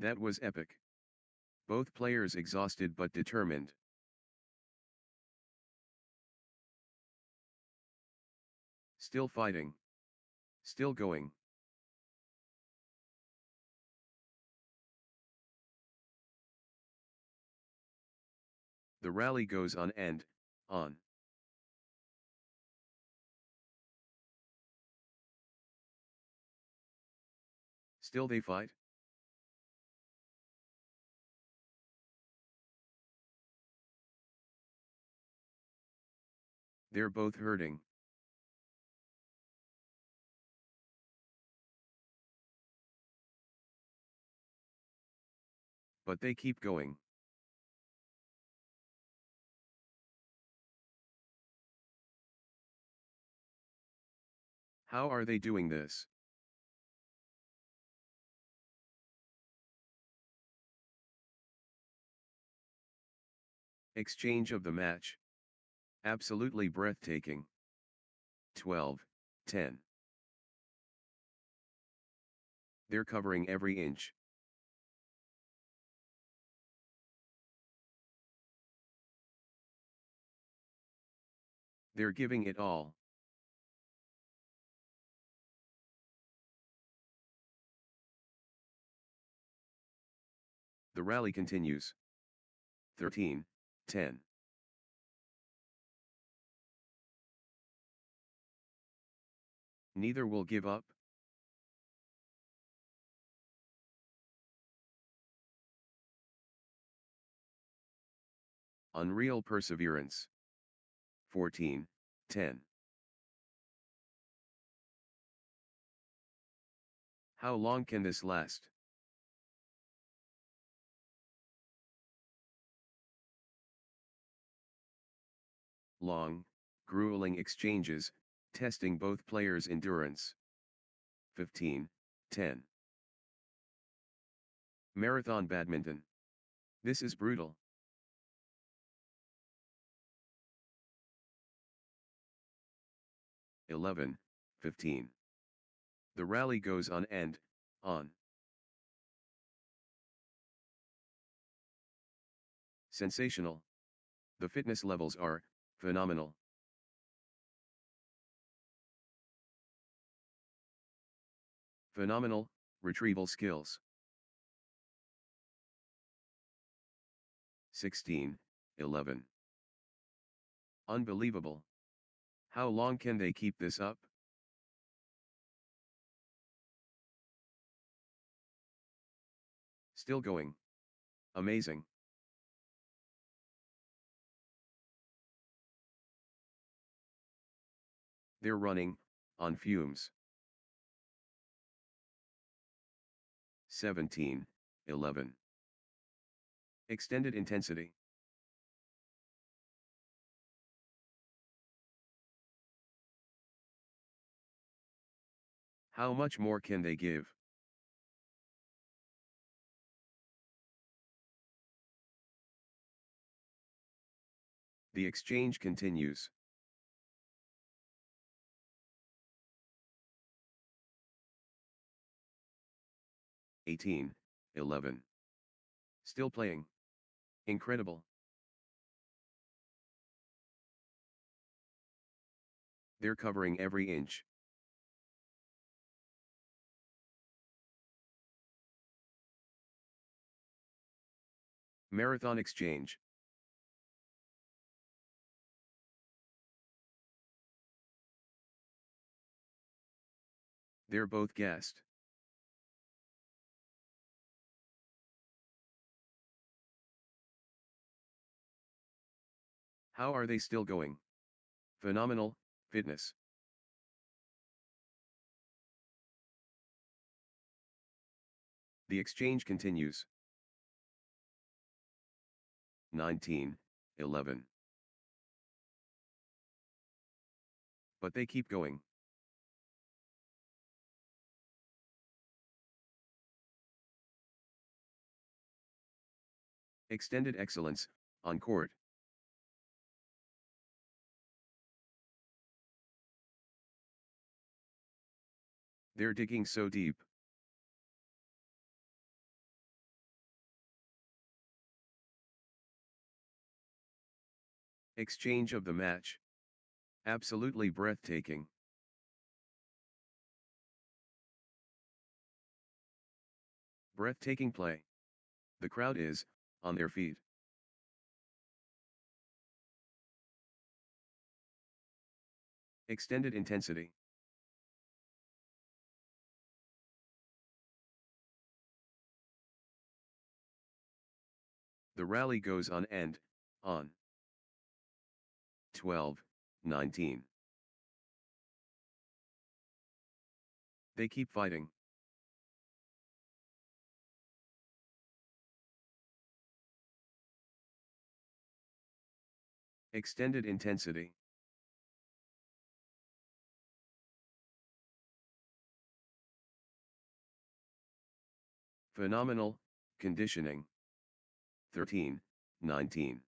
That was epic. Both players exhausted but determined. Still fighting. Still going. The rally goes on and on. Still they fight? They're both hurting. But they keep going. How are they doing this? Exchange of the match. Absolutely breathtaking. 12, 10. They're covering every inch. They're giving it all. The rally continues. 13, 10. Neither will give up. Unreal perseverance. 14, 10. How long can this last? Long, grueling exchanges, testing both players' endurance. 15, 10. Marathon badminton. This is brutal. 11, 15. The rally goes on and on. Sensational. The fitness levels are phenomenal. Phenomenal retrieval skills. 16, 11. Unbelievable. How long can they keep this up? Still going. Amazing. They're running on fumes. 17, 11. Extended intensity. How much more can they give? The exchange continues. (18, 11). Still playing. Incredible. They're covering every inch. Marathon exchange. They're both gassed. How are they still going? Phenomenal fitness. The exchange continues. 19, 11. But they keep going. Extended excellence on court. They're digging so deep. Exchange of the match. Absolutely breathtaking. Breathtaking play. The crowd is on their feet. Extended intensity. The rally goes on and on. 12, 19. They keep fighting. Extended intensity. Phenomenal conditioning. 13, 19.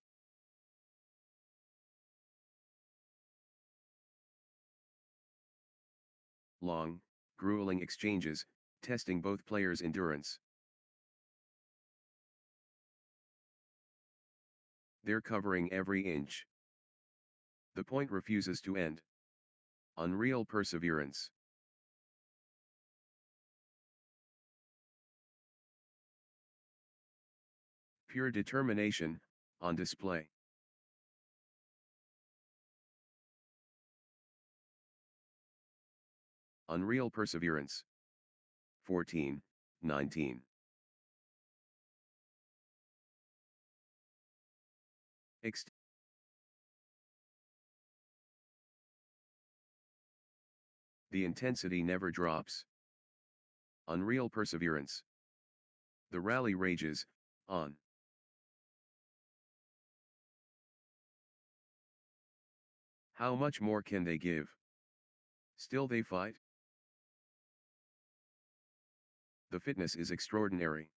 Long, grueling exchanges, testing both players' endurance. They're covering every inch. The point refuses to end. Unreal perseverance. Pure determination, on display. Unreal perseverance. 14, 19. The intensity never drops. Unreal perseverance. The rally rages on. How much more can they give? Still they fight? The fitness is extraordinary.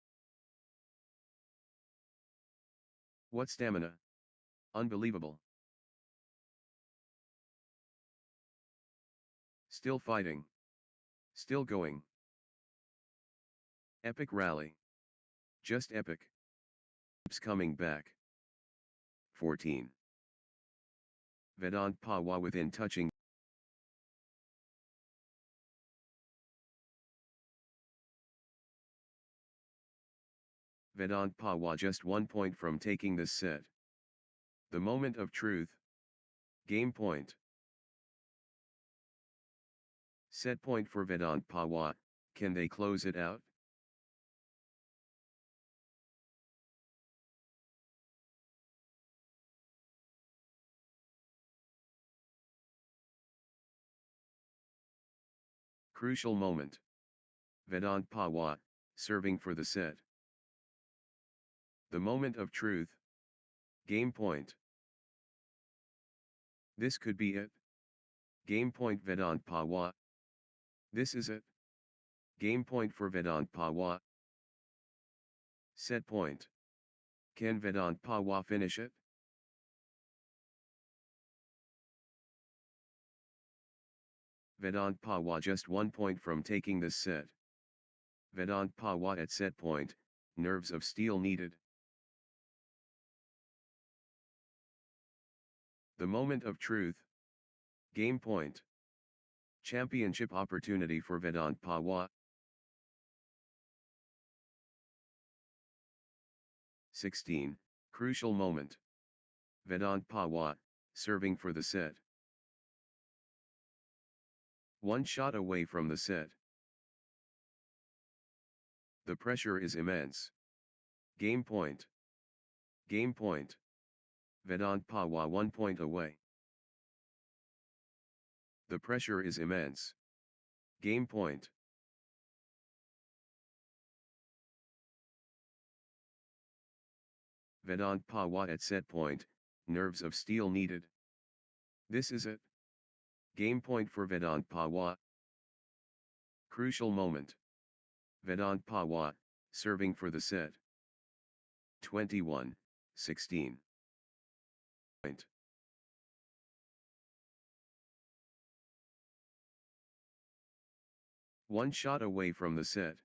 What stamina! Unbelievable. Still fighting. Still going. Epic rally. Just epic. Keeps coming back. 14. Vedant Pawa within touching. Vedant Pawa just 1 point from taking this set. The moment of truth. Game point. Set point for Vedant Pawa, can they close it out? Crucial moment. Vedant Pawa, serving for the set. The moment of truth. Game point. This could be it. Game point Vedant Pawa. This is it. Game point for Vedant Pawa. Set point. Can Vedant Pawa finish it? Vedant Pawa just 1 point from taking this set. Vedant Pawa at set point, nerves of steel needed. The moment of truth. Game point. Championship opportunity for Vedant Pawa. 16. Crucial moment. Vedant Pawa, serving for the set. 1 shot away from the set. The pressure is immense. Game point. Game point. Vedant Pawa 1 point away. The pressure is immense. Game point. Vedant Pawa at set point, nerves of steel needed. This is it. Game point for Vedant Pawa. Crucial moment. Vedant Pawa, serving for the set. 21-16. Point. One shot away from the set.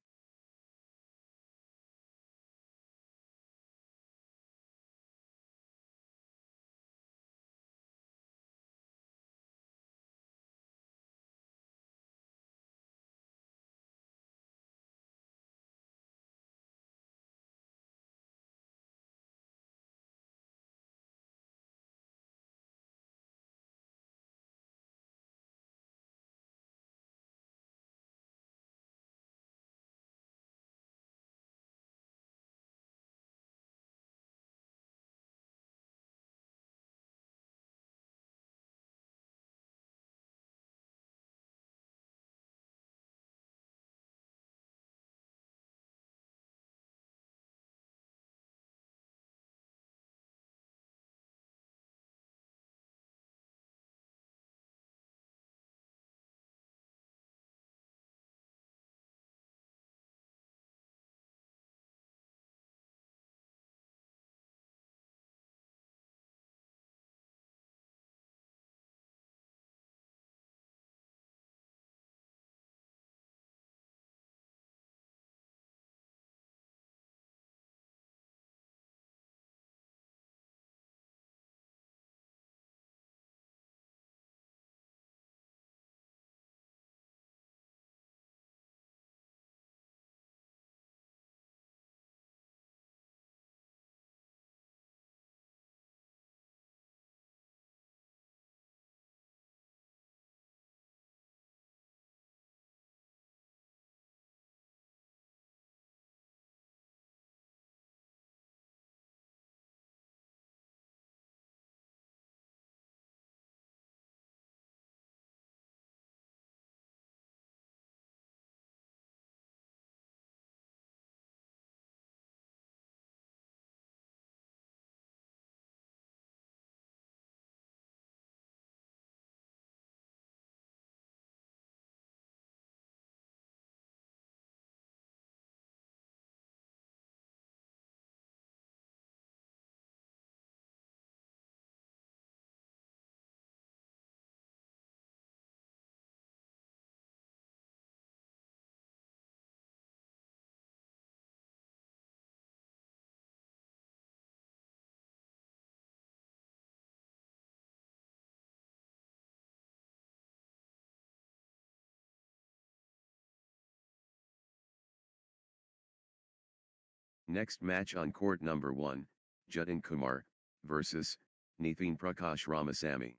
Next match on court number 1, Jatin Kumar versus Nithin Prakash Ramasamy.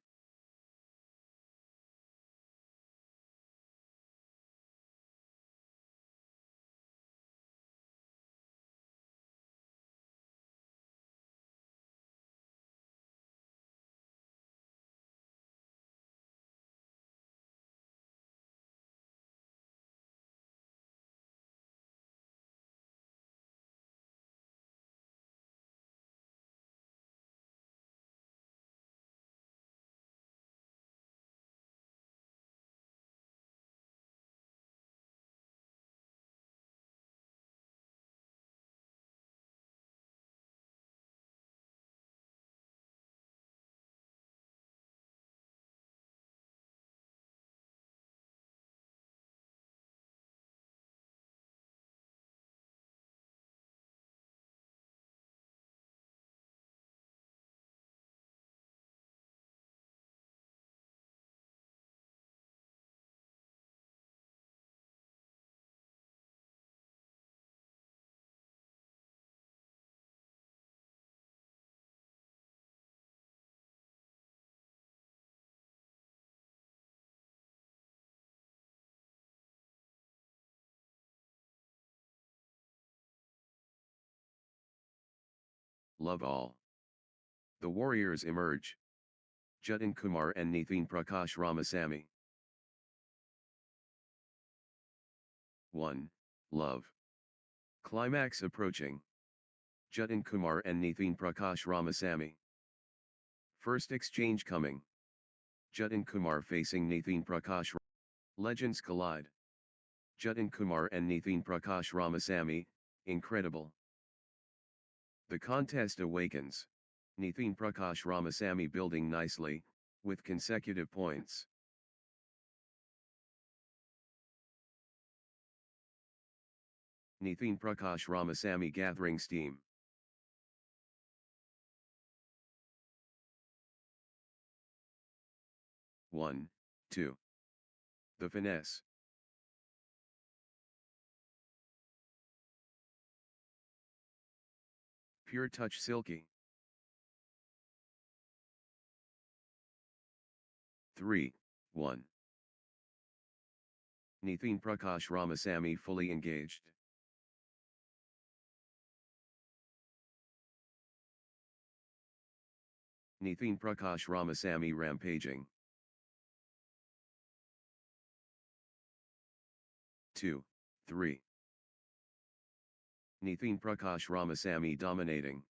Love all. The warriors emerge. Jatin Kumar and Nithin Prakash Ramasamy. 1. Love. Climax approaching. Jatin Kumar and Nithin Prakash Ramasamy. First exchange coming. Jatin Kumar facing Nithin Prakash. Legends collide. Jatin Kumar and Nithin Prakash Ramasamy, incredible. The contest awakens. Nithin Prakash Ramasamy building nicely, with consecutive points. Nithin Prakash Ramasamy gathering steam. One, 2. The finesse. Pure touch silky. 3, 1. Nithin Prakash Ramasamy fully engaged. Nithin Prakash Ramasamy rampaging. 2, 3. Nithin Prakash Ramasamy dominating.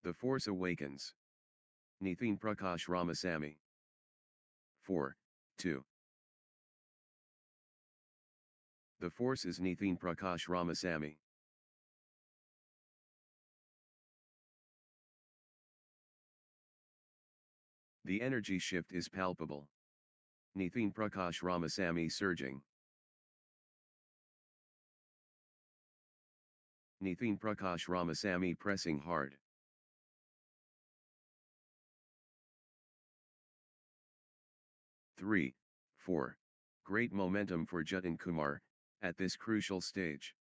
The force awakens. Nithin Prakash Ramasamy. 4, 2. The force is Nithin Prakash Ramasamy. The energy shift is palpable. Nithin Prakash Ramasamy surging. Nithin Prakash Ramasamy pressing hard. Three, 4. Great momentum for Jatin Kumar, at this crucial stage.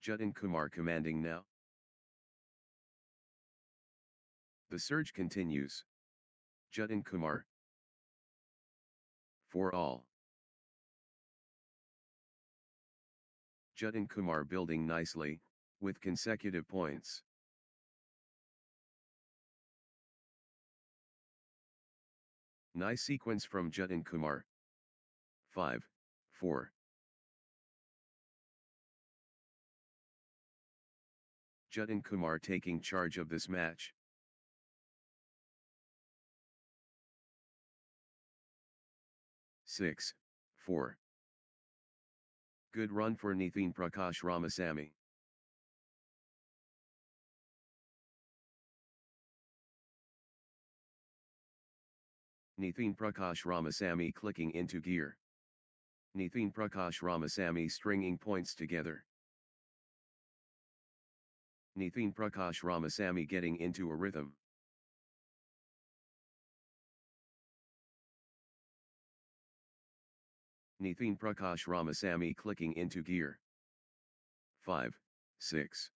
Jatin Kumar commanding now. The surge continues. Jatin Kumar. 4 all. Jatin Kumar building nicely, with consecutive points. Nice sequence from Jatin Kumar. 5, 4. Jatin Kumar taking charge of this match. Six, 4. Good run for Nithin Prakash Ramasamy. Nithin Prakash Ramasamy clicking into gear. Nithin Prakash Ramasamy stringing points together. Nithin Prakash Ramasamy getting into a rhythm. Nithin Prakash Ramasamy clicking into gear. 5, 6.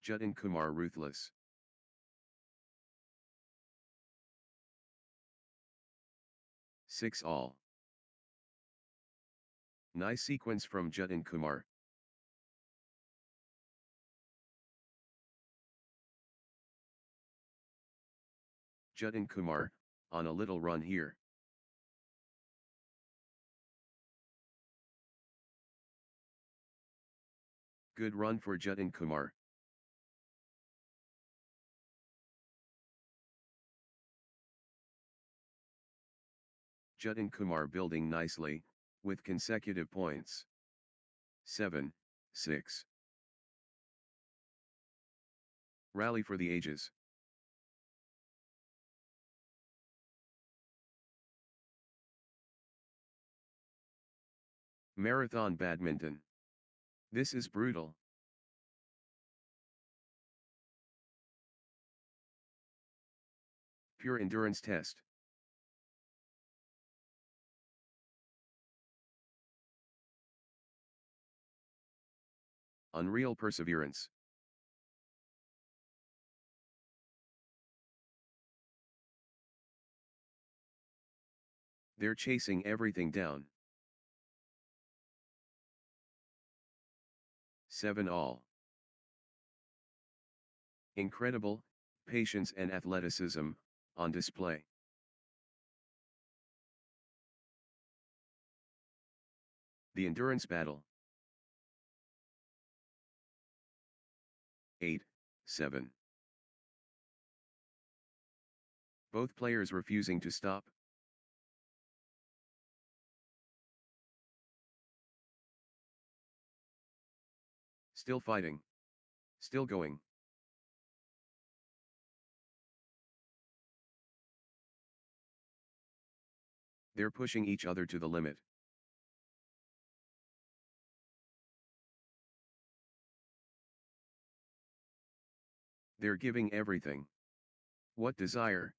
Jatin Kumar ruthless. 6 all. Nice sequence from Jatin Kumar. Jatin Kumar, on a little run here. Good run for Jatin Kumar. Jatin Kumar building nicely, with consecutive points. 7, 6. Rally for the ages. Marathon badminton. This is brutal. Pure endurance test. Unreal perseverance. They're chasing everything down. 7 all. Incredible, patience and athleticism, on display. The endurance battle. 8, 7. Both players refusing to stop. Still fighting. Still going. They're pushing each other to the limit. They're giving everything. What desire?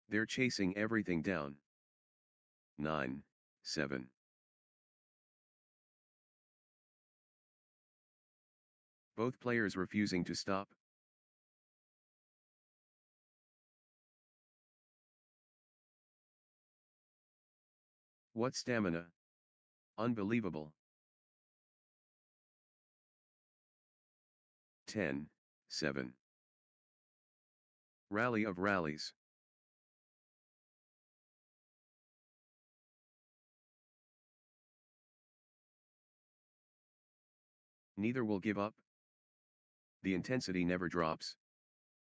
They're chasing everything down. 9, 7. Both players refusing to stop. What stamina! Unbelievable. 10, 7. Rally of rallies. Neither will give up. The intensity never drops.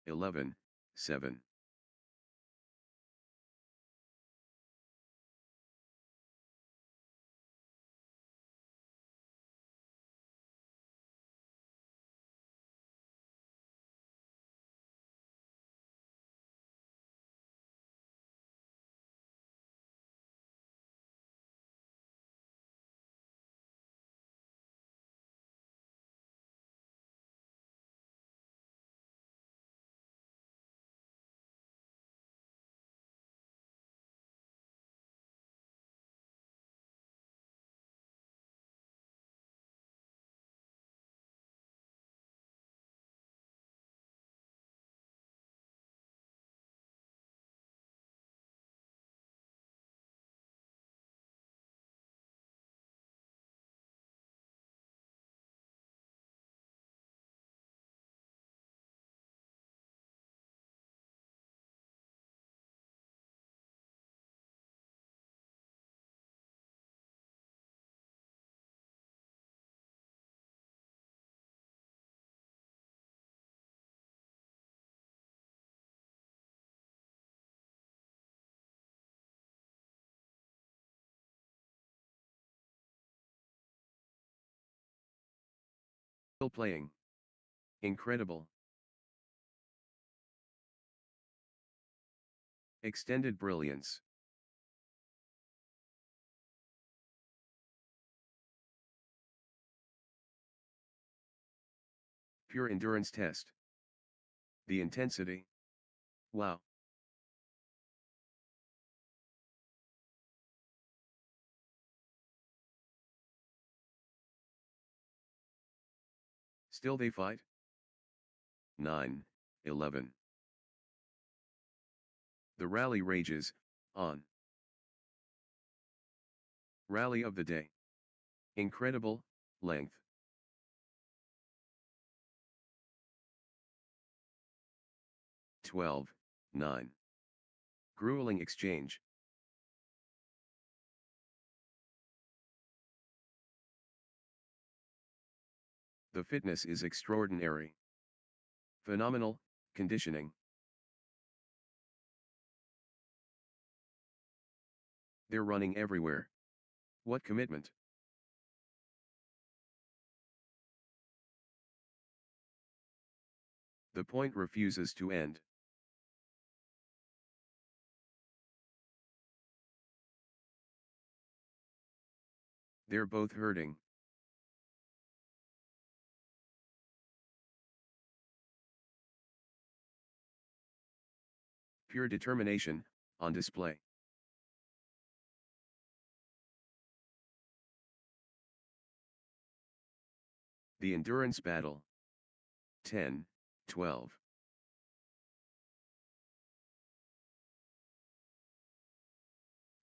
11, 7. Still playing. Incredible. Extended brilliance. Pure endurance test. The intensity. Wow. Still they fight? 9, 11. The rally rages, on. Rally of the day. Incredible, length. 12, 9. Grueling exchange. The fitness is extraordinary. Phenomenal, conditioning. They're running everywhere. What commitment? The point refuses to end. They're both hurting. Pure determination, on display. The endurance battle. 10, 12.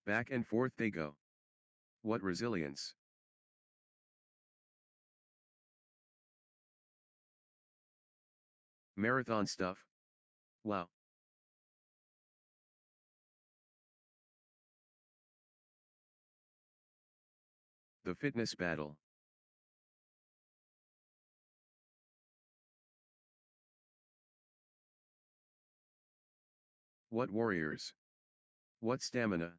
Back and forth they go. What resilience. Marathon stuff. Wow. The fitness battle. What warriors. What stamina.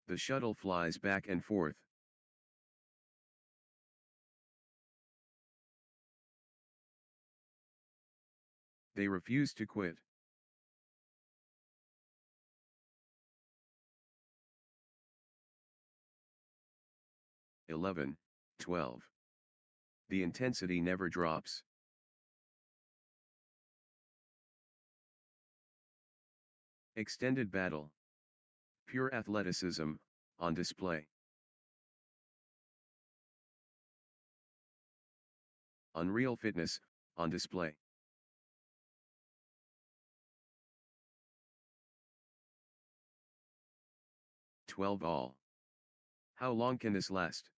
The shuttle flies back and forth. They refuse to quit. (11, 12). The intensity never drops. Extended battle. Pure athleticism, on display. Unreal fitness, on display. Twelve all. How long can this last?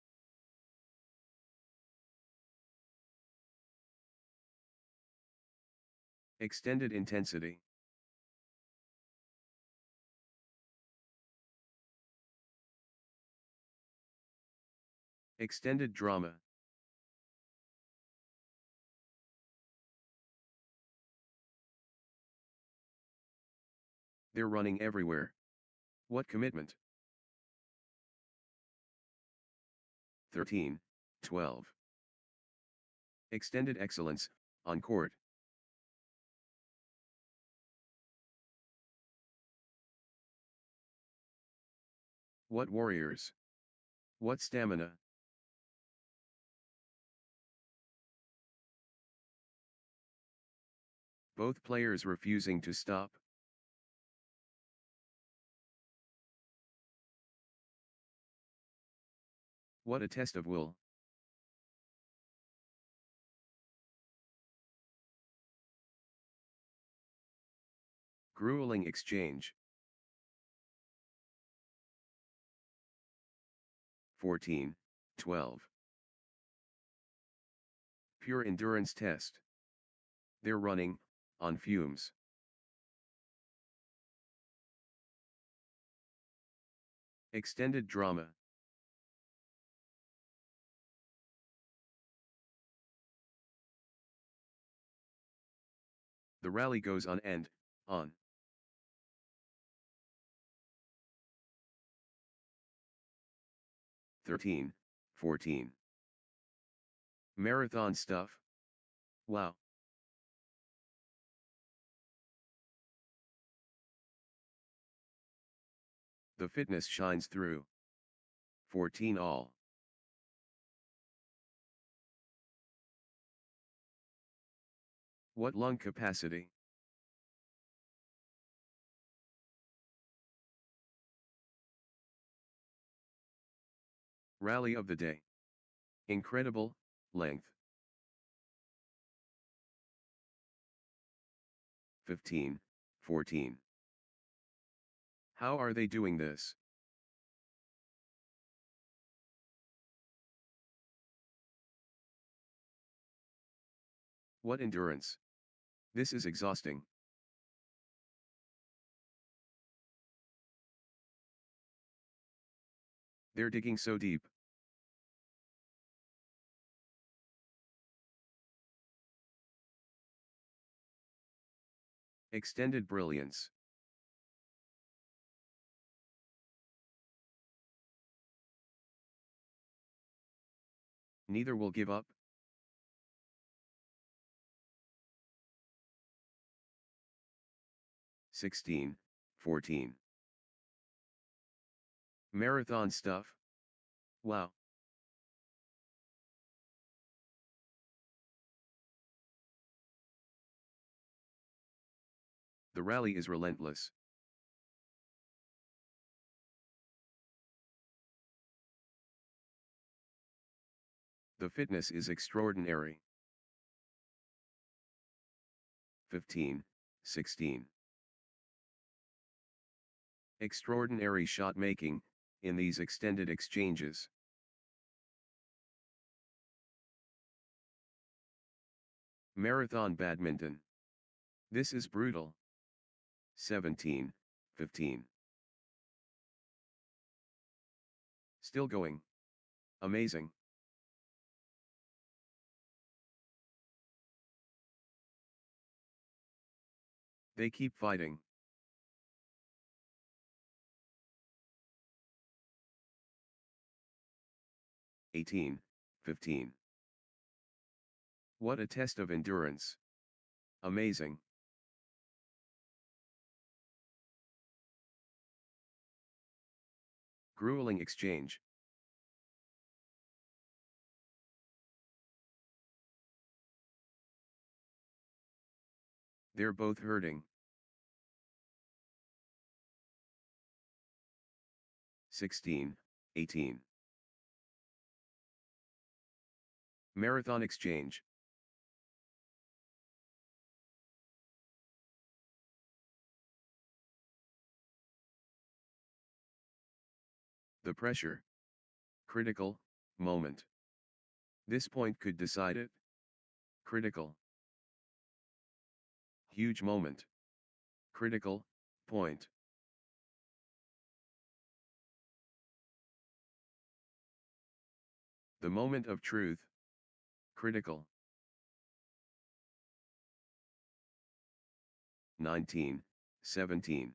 Extended intensity. Extended drama. They're running everywhere. What commitment? 13, 12. Extended excellence, on court. What warriors. What stamina. Both players refusing to stop. What a test of will. Grueling exchange. 14, 12. Pure endurance test. They're running, on fumes. Extended drama. The rally goes on and, on. (13, 14). Marathon stuff. Wow. The fitness shines through. 14 all. What lung capacity? Rally of the day. Incredible, length. 15, 14. How are they doing this? What endurance? This is exhausting. They're digging so deep. Extended brilliance. Neither will give up. (16, 14). Marathon stuff. Wow. The rally is relentless. The fitness is extraordinary. 15, 16. Extraordinary shot making, in these extended exchanges. Marathon badminton. This is brutal. 17, 15. Still going. Amazing. They keep fighting. (18, 15). What a test of endurance. Amazing. Grueling exchange. They're both hurting. 16, 18. Marathon exchange. The pressure. Critical, moment. This point could decide it. Critical. Huge moment. Critical, point. The moment of truth. Critical. 19, 17.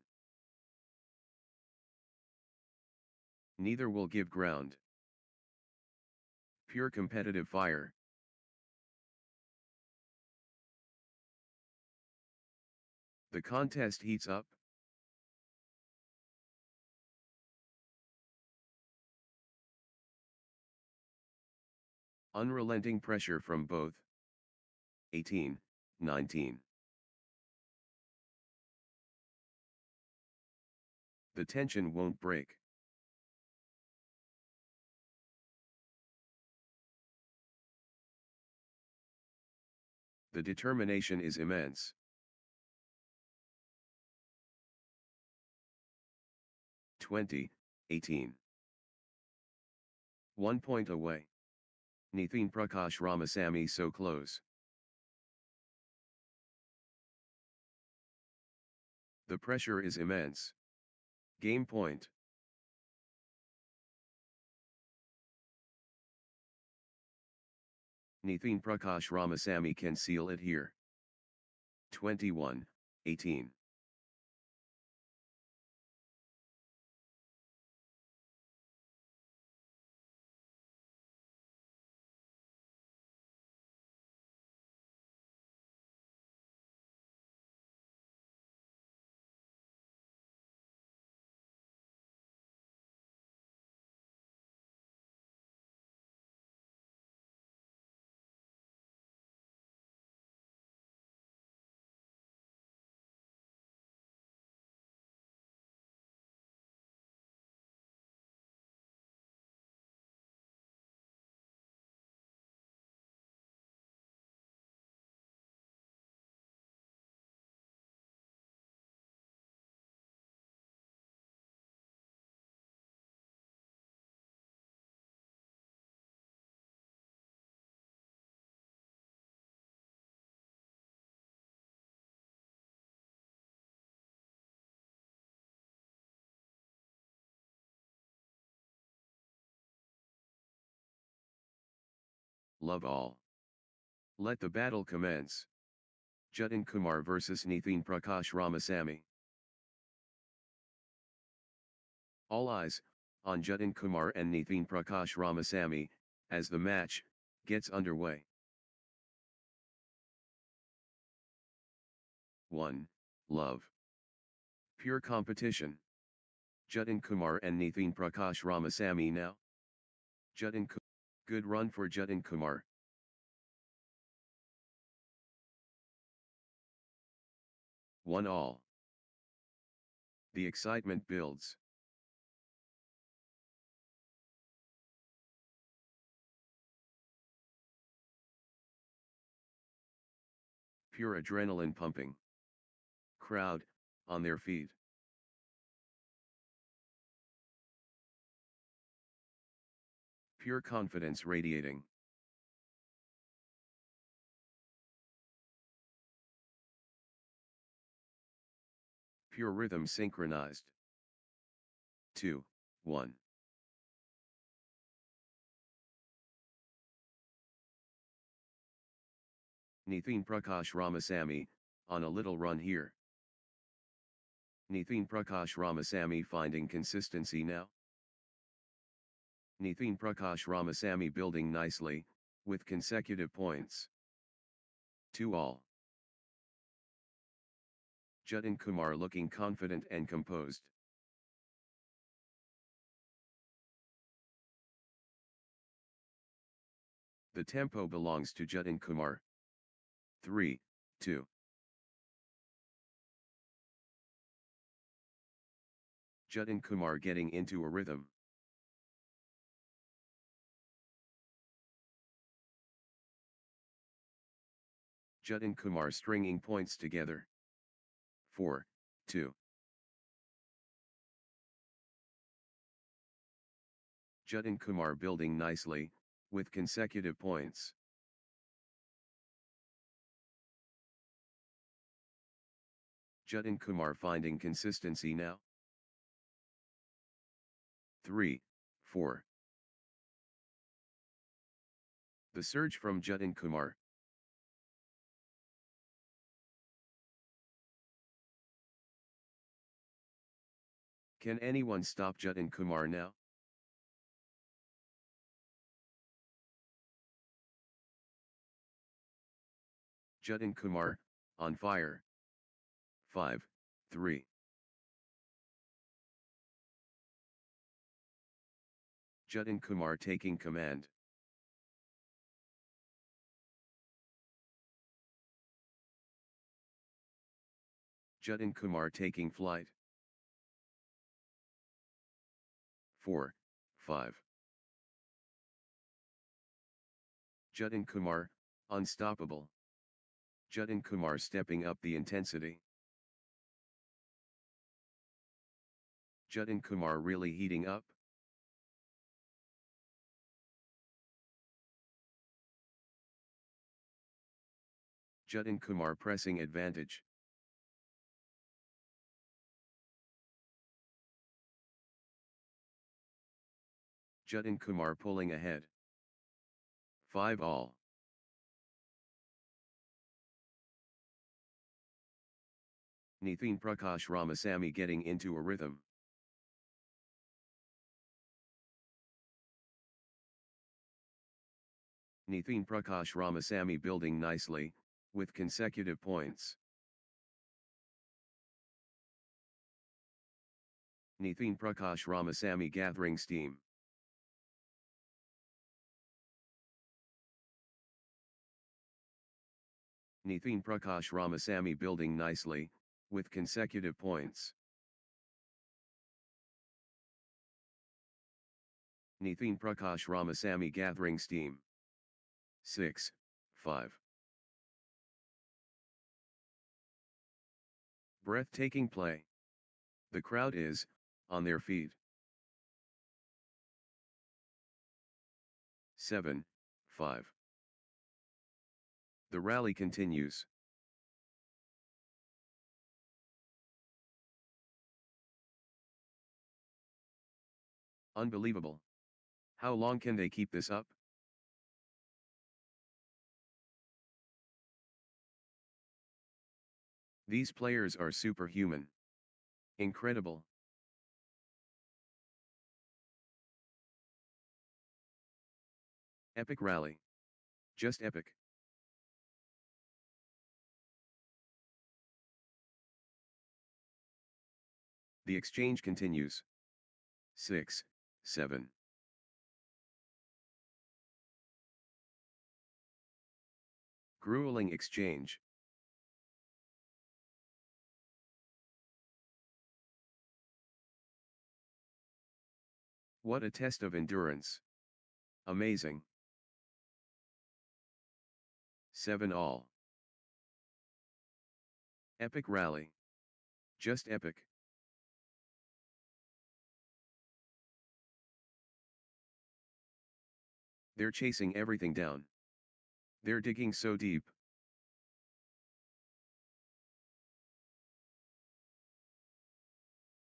Neither will give ground. Pure competitive fire. The contest heats up. Unrelenting pressure from both. 18, 19. The tension won't break. The determination is immense. 20, 18. 1 point away. Nitin Prakash Ramasamy so close. The pressure is immense. Game point. Nitin Prakash Ramasamy can seal it here. 21, 18. Love all. Let the battle commence. Jatin Kumar vs Nithin Prakash Ramasamy. All eyes on Jatin Kumar and Nithin Prakash Ramasamy as the match gets underway. 1. Love. Pure competition. Jatin Kumar and Nithin Prakash Ramasamy now. Jatin Kumar. Good run for Jatin Kumar. 1-all. The excitement builds. Pure adrenaline pumping. Crowd on their feet. Pure confidence radiating. Pure rhythm synchronized. 2, 1. Nithin Prakash Ramasamy, on a little run here. Nithin Prakash Ramasamy finding consistency now. Nithin Prakash Ramasamy building nicely, with consecutive points. 2-all. Jatin Kumar looking confident and composed. The tempo belongs to Jatin Kumar. 3, 2. Jatin Kumar getting into a rhythm. Jatin Kumar stringing points together. 4, 2. Jatin Kumar building nicely, with consecutive points. Jatin Kumar finding consistency now. 3, 4. The surge from Jatin Kumar. Can anyone stop Jatin Kumar now? Jatin Kumar, on fire. 5, 3. Jatin Kumar taking command. Jatin Kumar taking flight. 4, 5. Jatin Kumar, unstoppable. Jatin Kumar stepping up the intensity. Jatin Kumar really heating up. Jatin Kumar pressing advantage. Jatin Kumar pulling ahead. 5-all. Nithin Prakash Ramasamy getting into a rhythm. Nithin Prakash Ramasamy building nicely, with consecutive points. Nithin Prakash Ramasamy gathering steam. Nithin Prakash Ramasamy building nicely, with consecutive points. Nithin Prakash Ramasamy gathering steam. 6, 5. Breathtaking play. The crowd is on their feet. 7, 5. The rally continues. Unbelievable. How long can they keep this up? These players are superhuman. Incredible. Epic rally. Just epic. The exchange continues. 6, 7. Grueling exchange. What a test of endurance. Amazing. 7 all. Epic rally. Just epic. They're chasing everything down. They're digging so deep.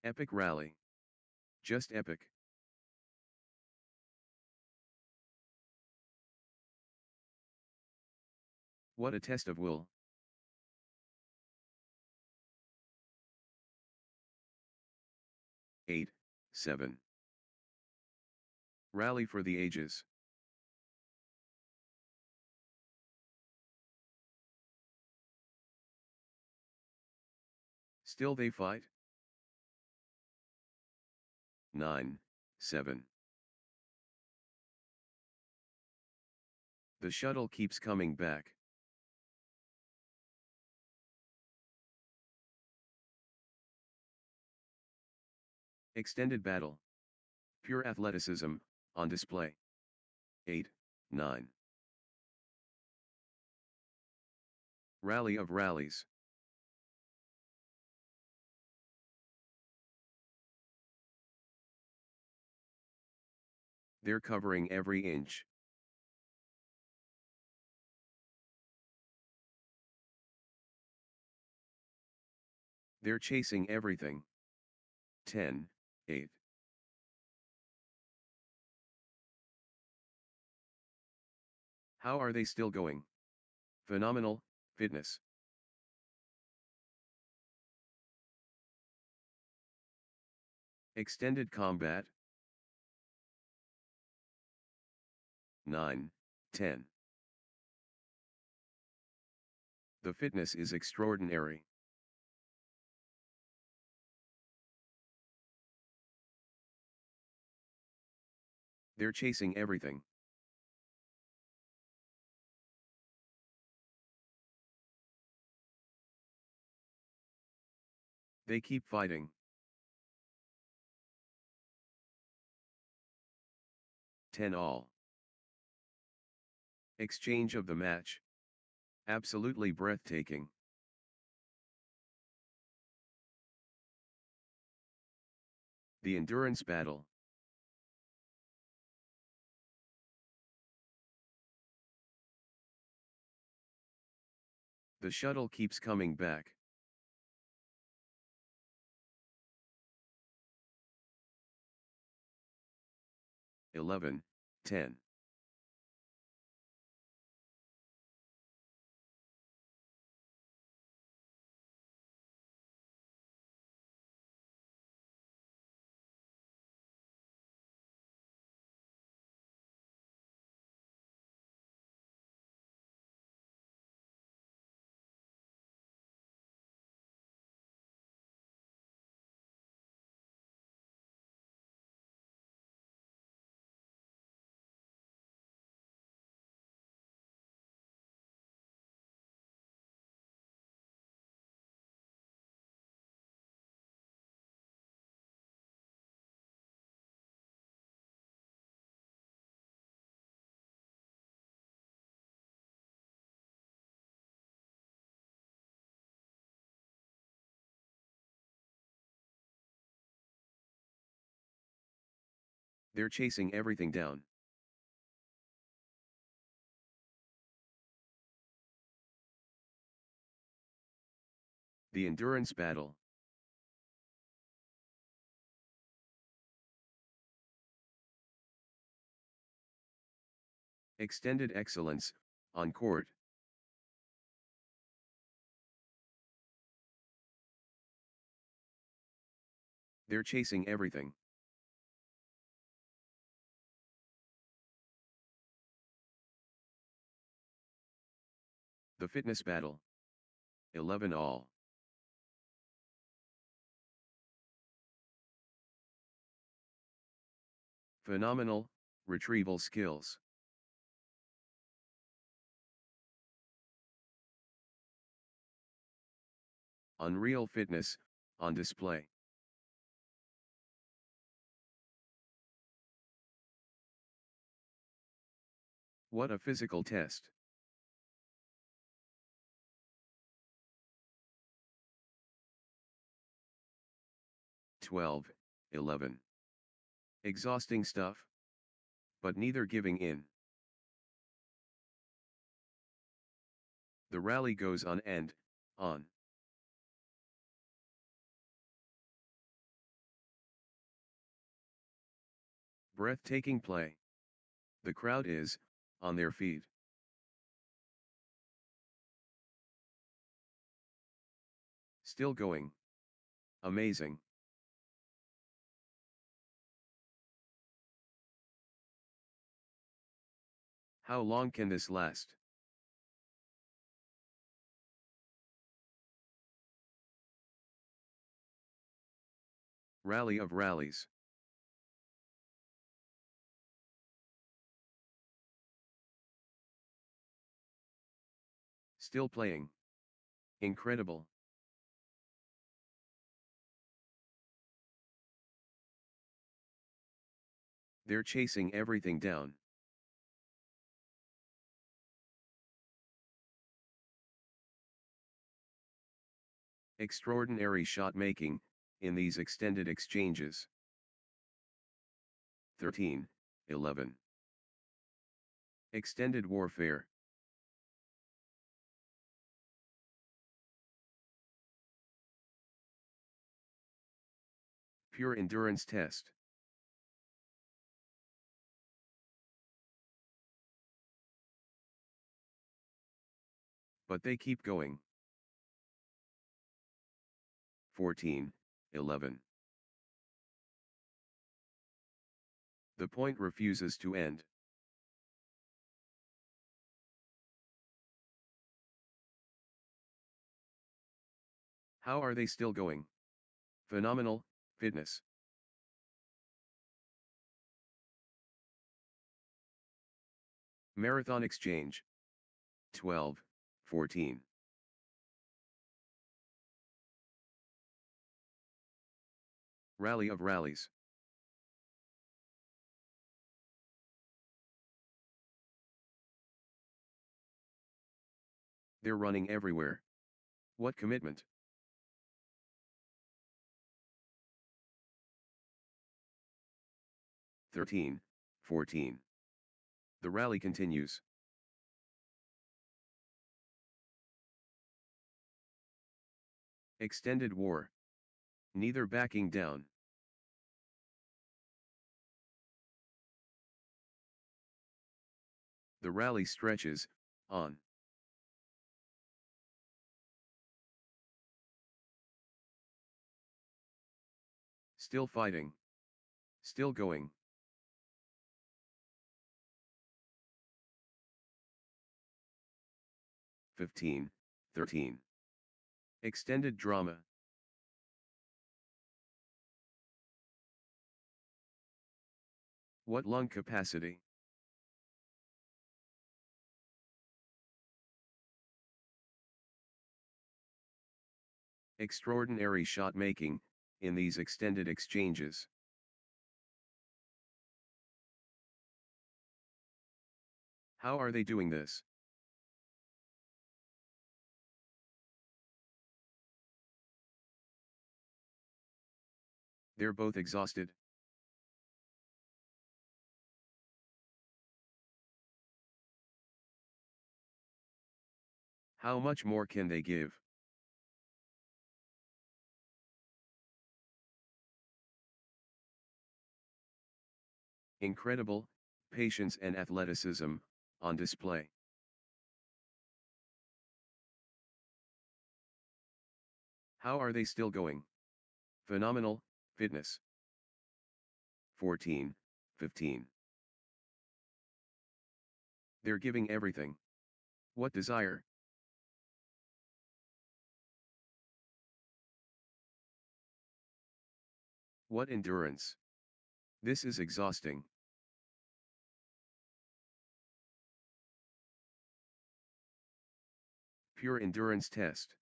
Epic rally. Just epic. What a test of will. 8, 7. Rally for the ages. Still they fight? 9, 7. The shuttle keeps coming back. Extended battle. Pure athleticism, on display. 8, 9. Rally of rallies. They're covering every inch. They're chasing everything. 10, 8. How are they still going? Phenomenal, fitness. Extended combat. 9, 10. The fitness is extraordinary. They're chasing everything. They keep fighting. 10 all. Exchange of the match. Absolutely breathtaking. The endurance battle. The shuttle keeps coming back. Eleven, 10. They're chasing everything down. The endurance battle. Extended excellence, on court. They're chasing everything. The fitness battle. 11 all. Phenomenal, retrieval skills. Unreal fitness, on display. What a physical test. (12:11). Exhausting stuff. But neither giving in. The rally goes on and on. Breathtaking play. The crowd is on their feet. Still going. Amazing. How long can this last? Rally of rallies. Still playing. Incredible. They're chasing everything down. Extraordinary shot making in these extended exchanges. 13:11. Extended warfare. Pure endurance test. But they keep going. 14:11. The point refuses to end. How are they still going? Phenomenal, fitness. Marathon exchange. 12:14. Rally of rallies. They're running everywhere. What commitment? (13:14). The rally continues. Extended war. Neither backing down. The rally stretches on. Still fighting. Still going. (15:13). Extended drama. What lung capacity? Extraordinary shot making in these extended exchanges. How are they doing this? They're both exhausted. How much more can they give? Incredible patience and athleticism on display. How are they still going? Phenomenal Fitness. 14, 15. They're giving everything. What desire? What endurance? This is exhausting. Pure endurance test.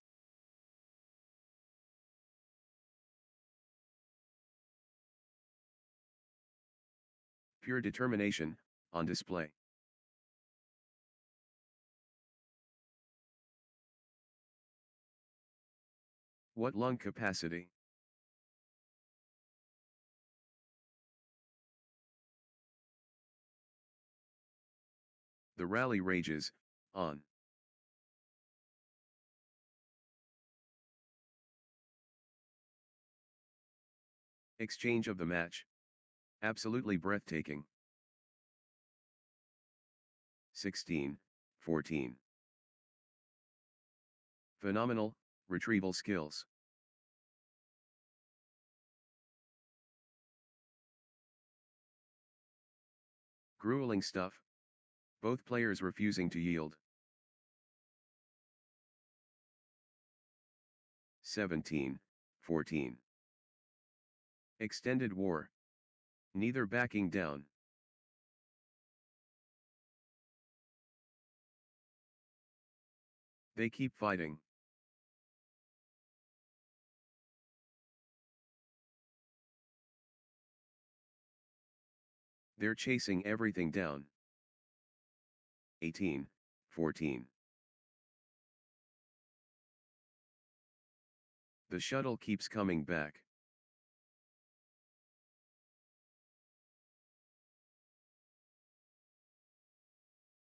Pure determination, on display. What lung capacity? The rally rages, on. Exchange of the match. Absolutely breathtaking. 16, 14. Phenomenal, retrieval skills. Grueling stuff. Both players refusing to yield. 17, 14. Extended war. Neither backing down. They keep fighting. They're chasing everything down. 18, 14. The shuttle keeps coming back.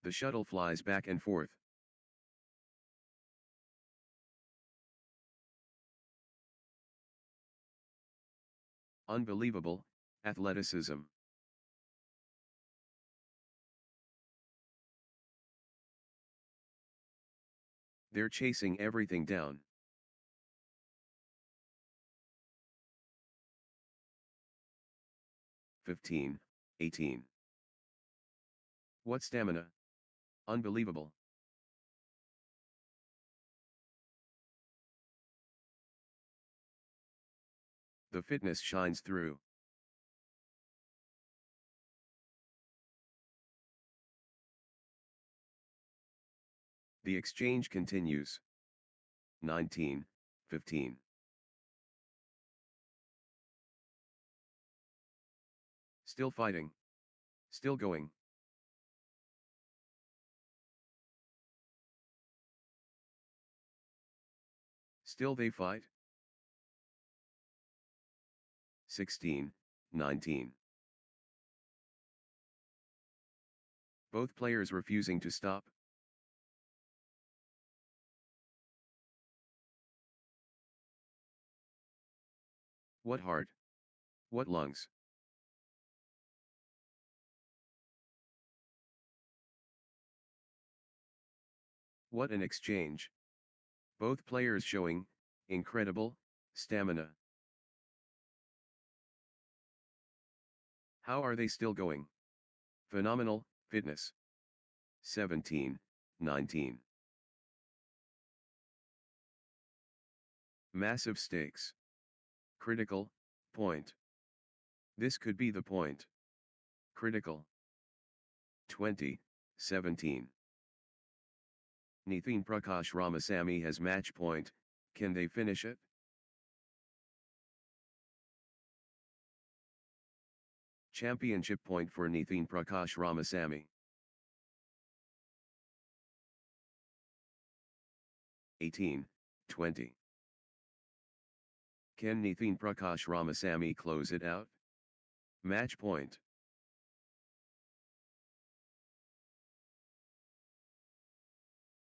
The shuttle flies back and forth. Unbelievable, athleticism. They're chasing everything down. (15, 18). What stamina! Unbelievable. The fitness shines through. The exchange continues. 19, 15. Still fighting. Still going. Still they fight. 16, 19. Both players refusing to stop. What heart? What lungs? What an exchange. Both players showing incredible stamina. How are they still going? Phenomenal fitness. 17, 19. Massive stakes. Critical point. This could be the point. Critical. 20, 17. Nitin Prakash Ramasamy has match point. Can they finish it? Championship point for Nitin Prakash Ramasamy. 18, 20. Can Nitin Prakash Ramasamy close it out? Match point.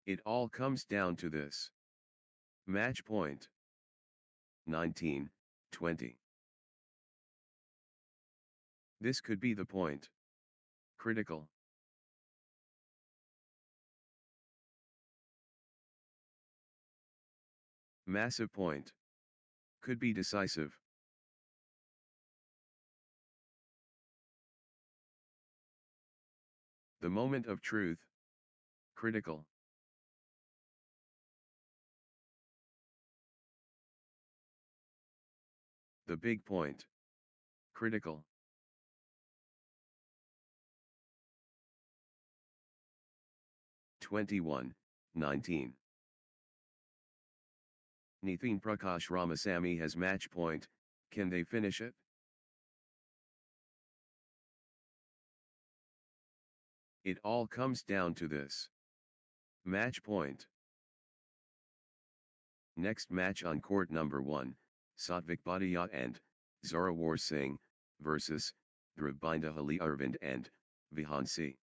It all comes down to this. Match point. 19, 20. This could be the point. Critical. Massive point. Could be decisive. The moment of truth. Critical. The big point. Critical. (21:19). Nitin Prakash Ramasamy has match point, can they finish it? It all comes down to this. Match point. Next match on court number 1, Satvik Bhatia and Zorawar Singh versus Drabinda Ali Arvind and Vihansi.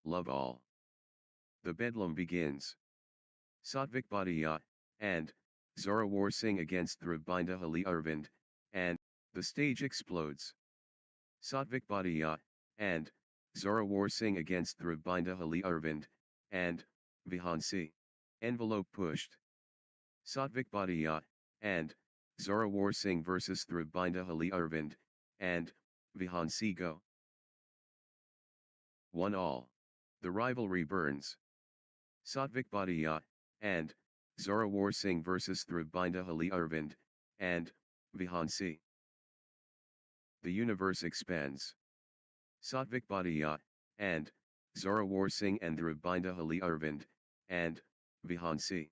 love all. The bedlam begins. Satvik Bhatia, and, Zorawar Singh against Dhrubinda Ali Arvind, and, the stage explodes. Satvik Bhatia, and, Zorawar Singh against Dhrubinda Ali Arvind, and, Vihansi. Envelope pushed. Satvik Bhatia, and, Zorawar Singh vs Dhrubinda Ali Arvind, and, Vihansi go. 1-all. The rivalry burns. Satvik Bhatia, and, Zorawar Singh vs Dhrubinda Ali Arvind, and, Vihansi. The universe expands. Satvik Bhatia, and, Zorawar Singh and Dhrubinda Ali Arvind, and, Vihansi.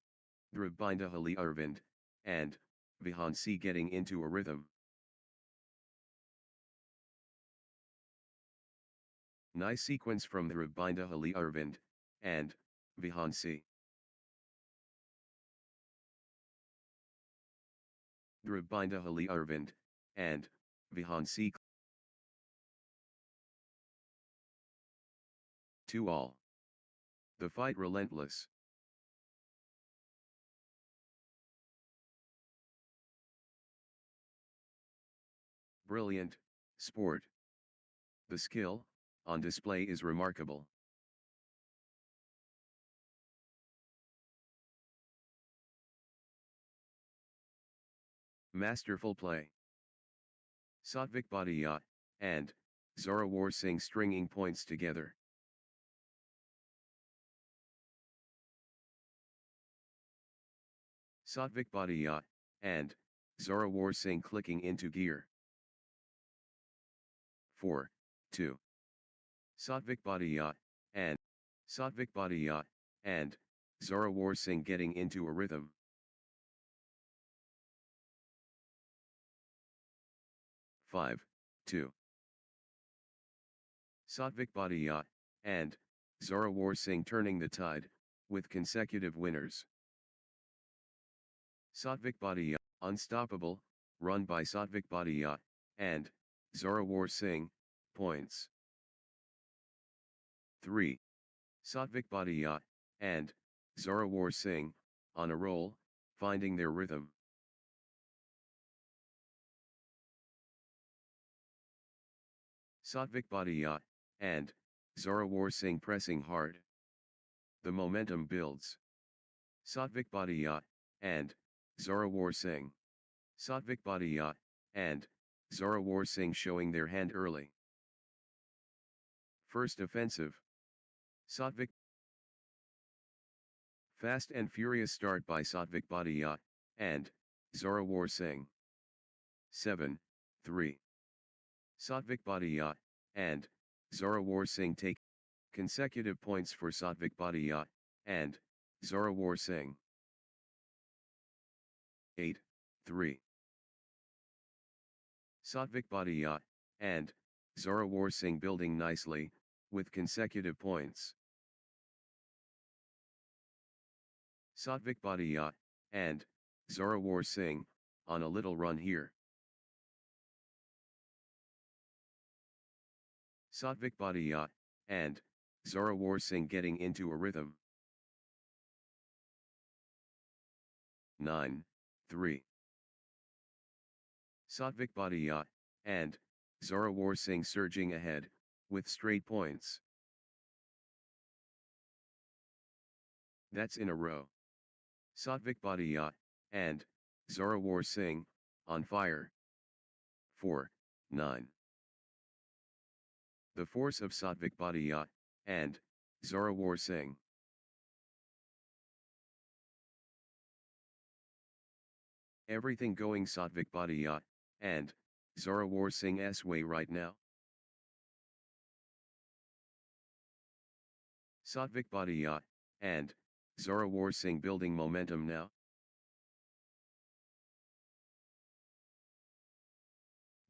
Dhrubinda Ali Arvind, and, Vihansi getting into a rhythm. Nice sequence from Dhrubinda Ali Arvind, and, Vihansi. Dhrubinda Ali Arvind, and, Vihansi. 2-all. The fight relentless. Brilliant, sport. The skill, on display is remarkable. Masterful play. Satvik Bhatia, and, Zorawar Singh stringing points together. Satvik Bhatia, and, Zorawar Singh clicking into gear. 4-2. Satvik Bhatia, and, Zorawar Singh getting into a rhythm. 5-2. Satvik Bhatia, and, Zorawar Singh turning the tide, with consecutive winners. Satvik Bhatia, unstoppable, run by Satvik Bhatia, and, Zorawar Singh, points. 3. Satvik Bhatia, and, Zorawar Singh, on a roll, finding their rhythm. Satvik Bhatia, and, Zorawar Singh pressing hard. The momentum builds. Satvik Bhatia, and, Zorawar Singh. Satvik Bhatia, and, Zorawar Singh showing their hand early. First offensive. Satvik. Fast and furious start by Satvik Bhatia, and, Zorawar Singh. 7-3. Satvik Bhatia, and, Zorawar Singh take consecutive points for Satvik Bhatia, and, Zorawar Singh. 8-3. Satvik Bhatia, and, Zorawar Singh building nicely, with consecutive points. Satvik Bhatia, and, Zorawar Singh, on a little run here. Satvik Bhatia, and, Zorawar Singh getting into a rhythm. 9-3. Satvik Bhatia, and, Zorawar Singh surging ahead, with straight points. That's in a row. Satvik Bhatia, and, Zorawar Singh, on fire. 4-9. The force of Satvik Bhatia, and, Zorawar Singh. Everything going Satvik Bhatia, and, Zorawar Singh's way right now. Satvik Bhatia, and, Zorawar Singh building momentum now.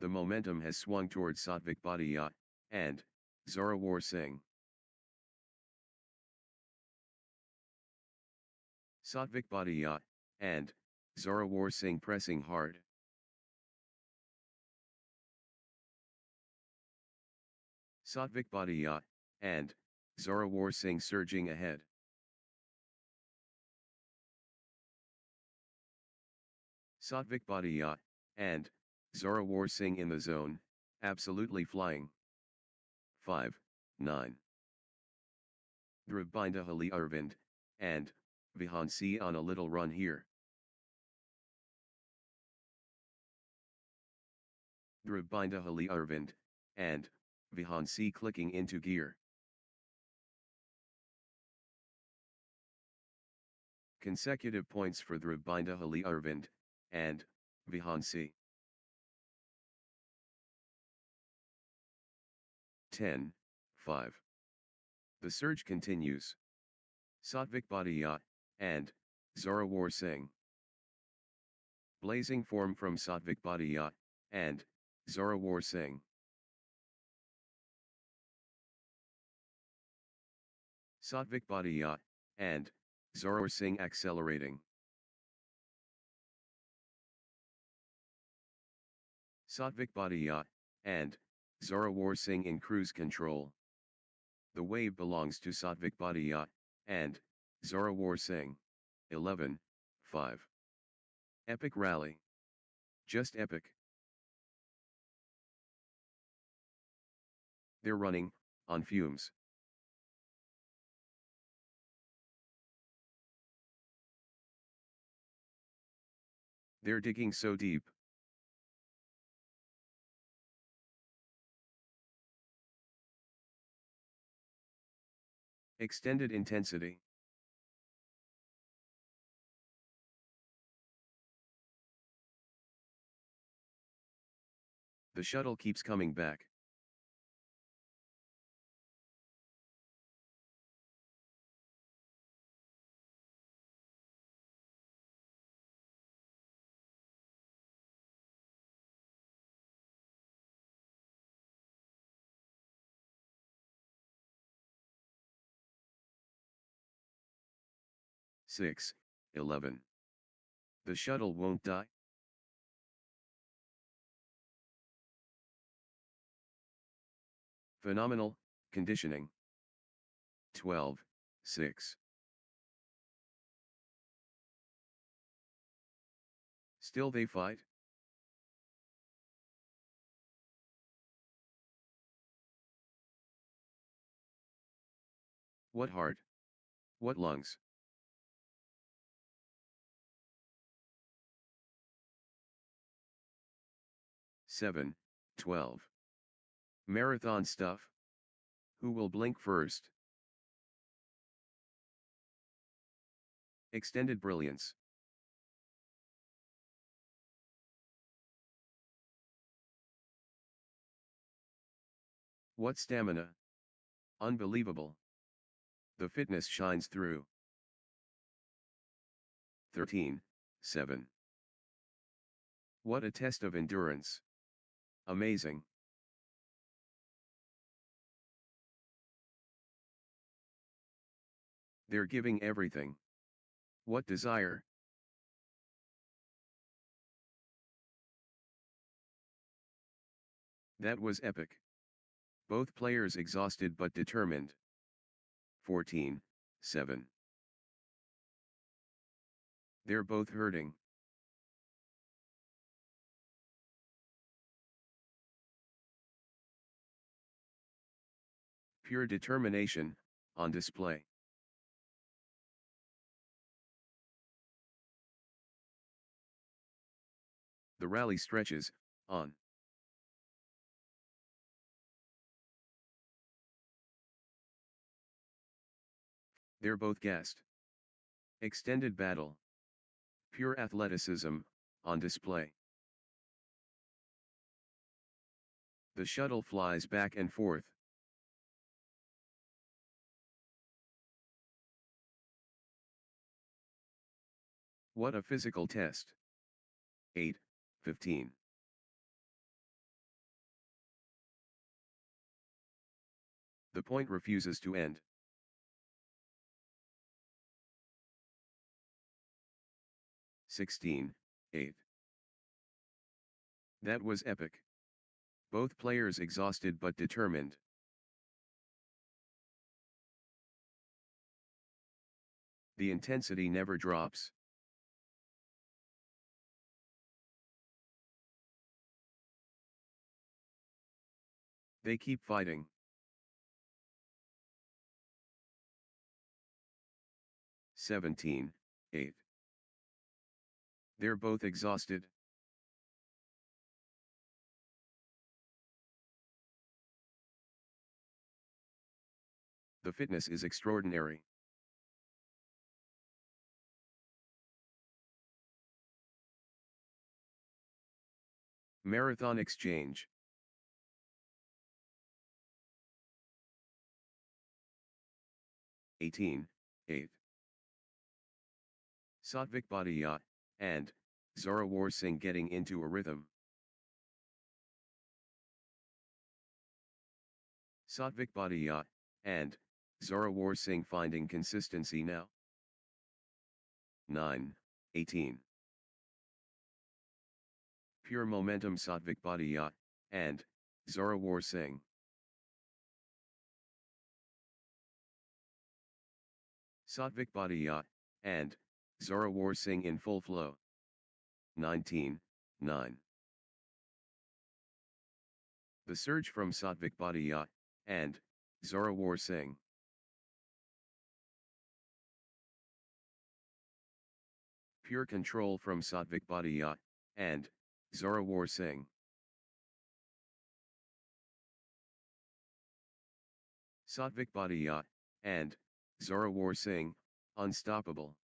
The momentum has swung towards Satvik Bhatia, and, Zorawar Singh. Satvik Bhatia, and, Zorawar Singh pressing hard. Satvik Bhatia, and, Zorawar Singh surging ahead. Satvik Bhatia, and Zorawar Singh in the zone, absolutely flying. 5, 9. Dhruv Ali Arvind, and Vihansi on a little run here. Dhruv Ali Arvind, and Vihansi clicking into gear. Consecutive points for Dhruv Ali Arvind, and Vihansi. 10, 5. The surge continues. Satvik Bhatia, and Zorawar Singh. Blazing form from Satvik Bhatia, and Zorawar Singh. Satvik Bhatia, and Zorawar Singh accelerating. Satvik Bhatia, and Zorawar Singh in cruise control. The wave belongs to Satvik Bhatia, and Zorawar Singh. 11, 5. Epic rally. Just epic. They're running, on fumes. They're digging so deep. Extended intensity. The shuttle keeps coming back. Six, 11. The shuttle won't die. Phenomenal, conditioning. 12, 6. Still they fight? What heart? What lungs? Seven, 12. Marathon stuff? Who will blink first? Extended brilliance. What stamina? Unbelievable. The fitness shines through. 13, 7. What a test of endurance. Amazing. They're giving everything. What desire? That was epic. Both players exhausted but determined. 14, 7. They're both hurting. Pure determination, on display. The rally stretches, on. They're both gassed. Extended battle. Pure athleticism, on display. The shuttle flies back and forth. What a physical test. 8, 15. The point refuses to end. 16, 8. That was epic. Both players exhausted but determined. The intensity never drops. They keep fighting. 17-8. They're both exhausted. The fitness is extraordinary. Marathon exchange. (18-8). Satvik Bhatia and Zorawar Singh getting into a rhythm. Satvik Bhatia and Zorawar Singh finding consistency now. 9-18. Pure momentum Satvik Bhatia and Zorawar Singh. Satvik Bhatia and Zorawar Singh in full flow. 19-9. The surge from Satvik Bhatia and Zorawar Singh. Pure control from Satvik Bhatia and Zorawar Singh. Satvik Bhatia and Zorawar Singh, unstoppable.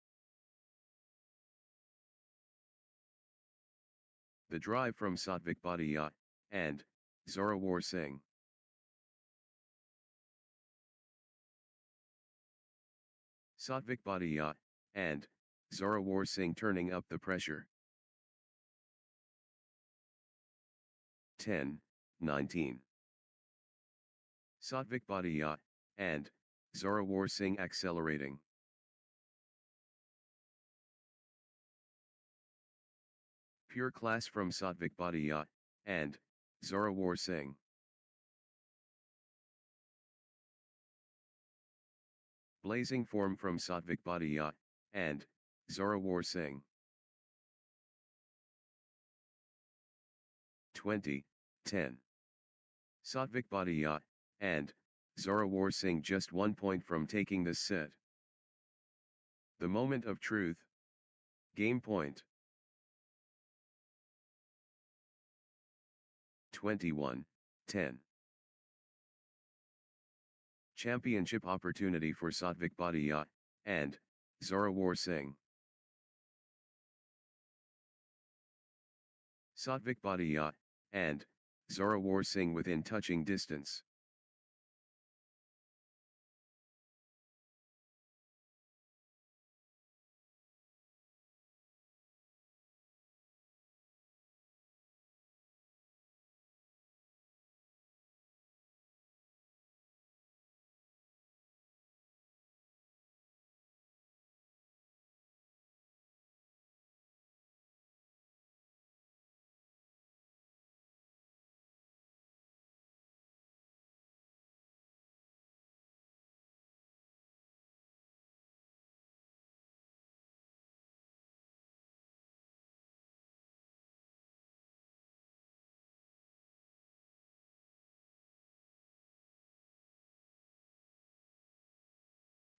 The drive from Satvik Bhatia and Zorawar Singh. Satvik Bhatia and Zorawar Singh turning up the pressure. 10-19. Satvik Bhatia and Zorawar Singh accelerating. Pure class from Satvik Bhatia and Zorawar Singh. Blazing form from Satvik Bhatia and Zorawar Singh. 20-10. Satvik Bhatia and Zorawar Singh just 1 point from taking this set. The moment of truth. Game point. 21-10. Championship opportunity for Satvik Bhatia and Zorawar Singh. Satvik Bhatia and Zorawar Singh within touching distance.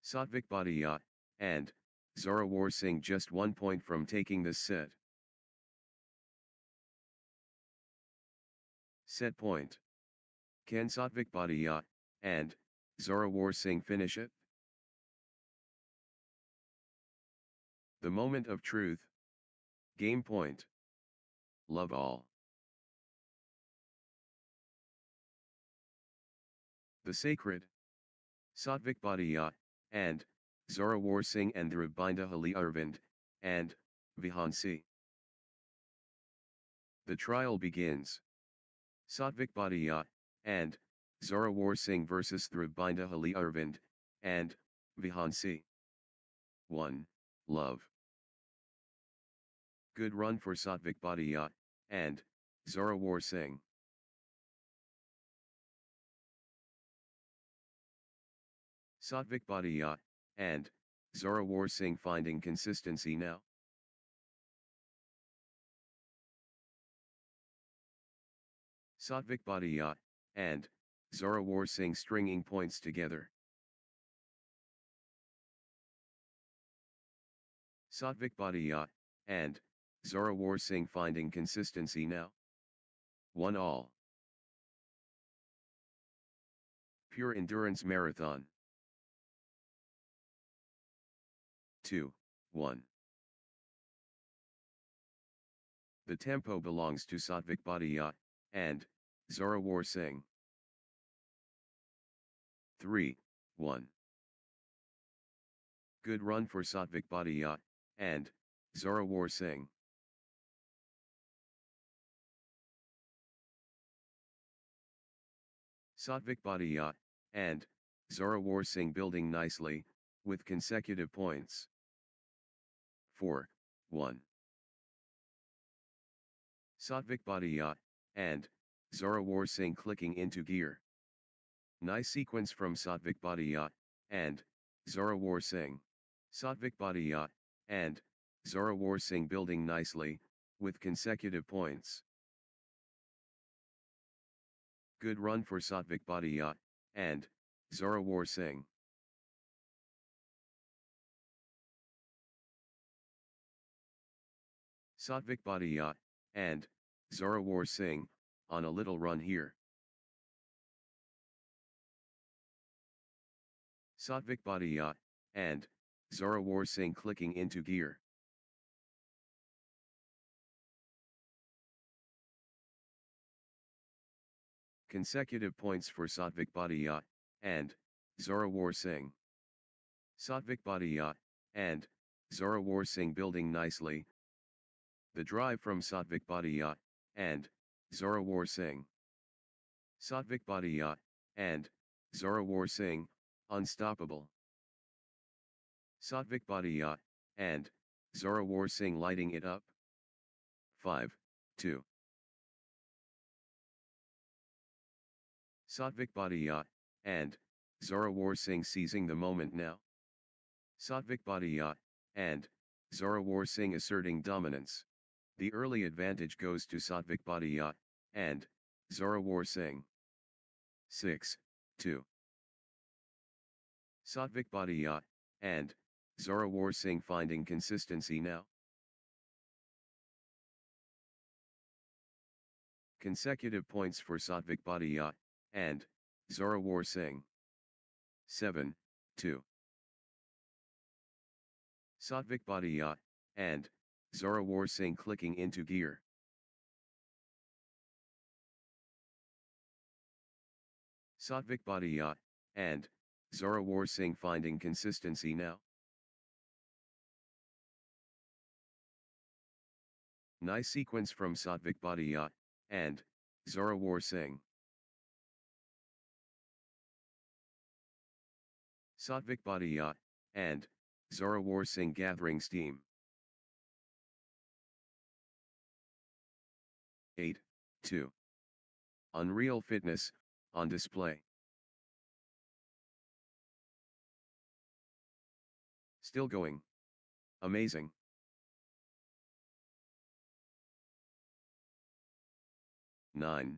Satvik Bhatia and Zorawar Singh just 1 point from taking this set. Set point. Can Satvik Bhatia and Zorawar Singh finish it? The moment of truth. Game point. Love all. The sacred. Satvik Bhatia and Zorawar Singh and Dhrubinda Hali Arvind and Vihansi. The trial begins. Satvik Bhatia and Zorawar Singh vs Dhrubinda Hali Arvind and Vihansi. 1. Love. Good run for Satvik Bhatia and Zorawar Singh. Satvik Bhatia and Zorawar Singh finding consistency now. Satvik Bhatia, and Zorawar Singh stringing points together. Satvik Bhatia, and Zorawar Singh finding consistency now. 1-all. Pure endurance marathon. 2-1. The tempo belongs to Satvik Bhatia, and Zorawar Singh. 3-1. Good run for Satvik Bhatia, and Zorawar Singh. Satvik Bhatia, and Zorawar Singh building nicely, with consecutive points. 4-1. Satvik Bhatia, and Zorawar Singh clicking into gear. Nice sequence from Satvik Bhatia, and Zorawar Singh. Satvik Bhatia, and Zorawar Singh building nicely, with consecutive points. Good run for Satvik Bhatia, and Zorawar Singh. Satvik Bhatia, and Zorawar Singh, on a little run here. Satvik Bhatia, and Zorawar Singh clicking into gear. Consecutive points for Satvik Bhatia, and Zorawar Singh. Satvik Bhatia, and Zorawar Singh building nicely. The drive from Satvik Bhatia, and Zorawar Singh. Satvik Bhatia, and Zorawar Singh, unstoppable. Satvik Bhatia, and Zorawar Singh lighting it up. 5-2. Satvik Bhatia, and Zorawar Singh seizing the moment now. Satvik Bhatia, and Zorawar Singh asserting dominance. The early advantage goes to Satvik Bhatia, and Zorawar Singh. 6-2. Satvik Bhatia, and Zorawar Singh finding consistency now. Consecutive points for Satvik Bhatia, and Zorawar Singh. 7-2. Satvik Bhatia, and Zorawar Singh clicking into gear. Satvik Bhatia, and Zorawar Singh finding consistency now. Nice sequence from Satvik Bhatia, and Zorawar Singh. Satvik Bhatia, and Zorawar Singh gathering steam. 8-2. Unreal fitness, on display. Still going. Amazing. 9-2.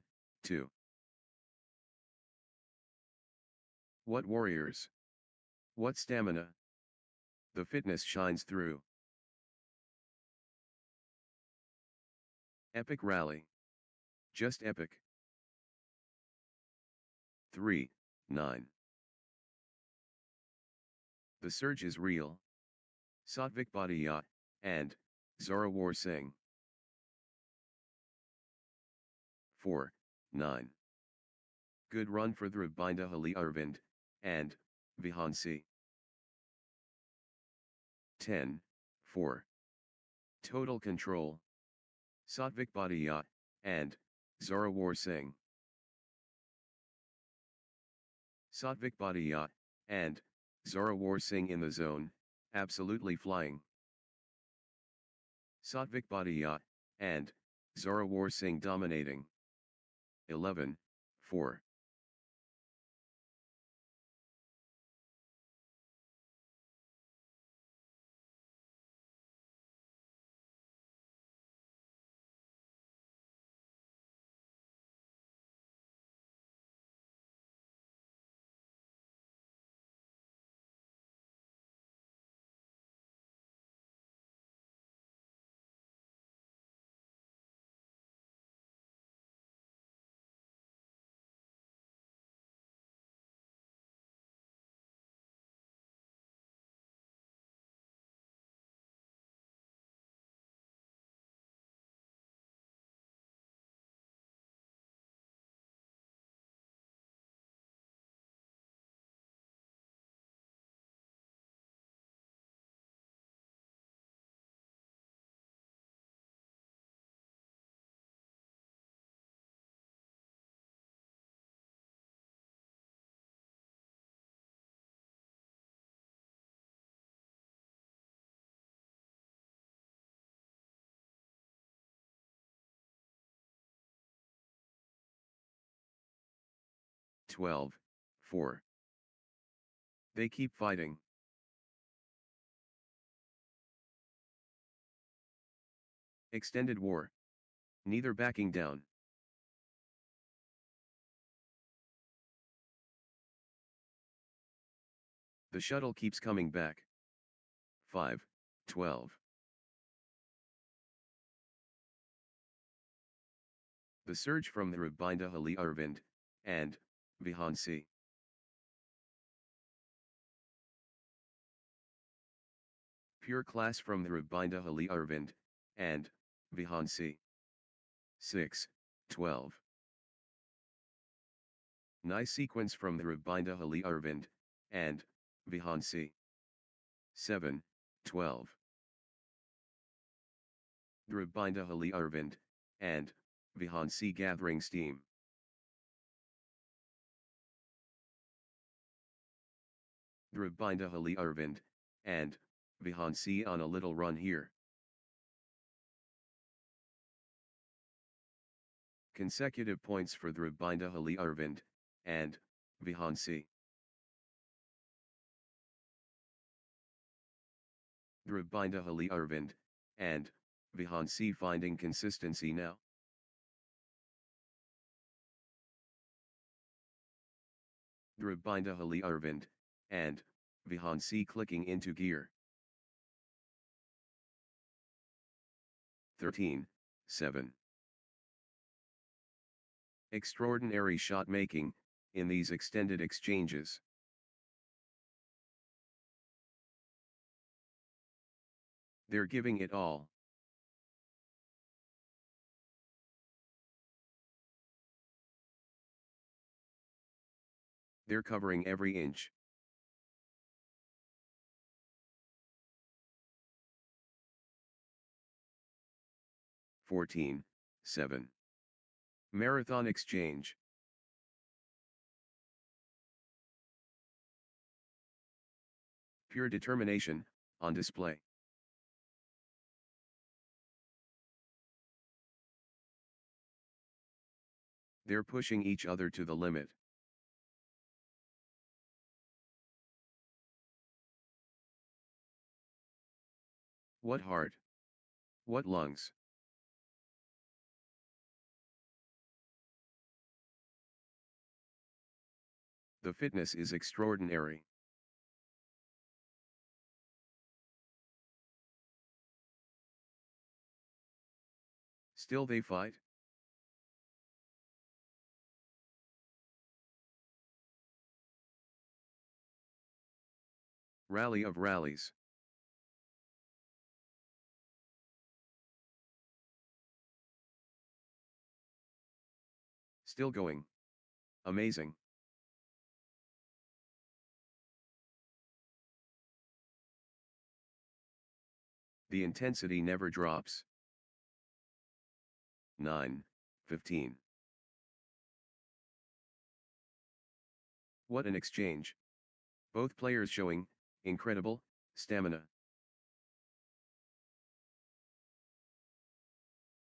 What warriors! What stamina! The fitness shines through. Epic rally. Just epic. 3-9. The surge is real. Satvik Bhatia, and Zorawar Singh. 4-9. Good run for Dhrubinda Hali Arvind, and Vihansi. 10-4. Total control. Satvik Bhatia, and Zorawar Singh. Satvik Bhatia, and Zorawar Singh in the zone, absolutely flying. Satvik Bhatia, and Zorawar Singh dominating. 11-4. 12, 4. They keep fighting. Extended war. Neither backing down. The shuttle keeps coming back. 5, 12. The surge from the Rabinda Ali Arvind, and, Vihansi. Pure class from the Rabinda Ali Arvind, and, Vihansi. 6, 12. Nice sequence from the Rabinda Ali Arvind, and, Vihansi. 7, 12. The Rabinda Ali Arvind, and, Vihansi gathering steam. The Rabinda Ali Arvind, and, Vihansi on a little run here. Consecutive points for the Rabinda Ali Arvind, and, Vihansi. The Rabinda Ali Arvind, and, Vihansi finding consistency now. The Rabinda Ali Arvind, and, Vihansi clicking into gear. 13, 7. Extraordinary shot making, in these extended exchanges. They're giving it all. They're covering every inch. (14, 7). Marathon exchange. Pure determination, on display. They're pushing each other to the limit. What heart! What lungs! The fitness is extraordinary. Still they fight? Rally of rallies. Still going. Amazing. The intensity never drops. 9, 15. What an exchange. Both players showing incredible stamina.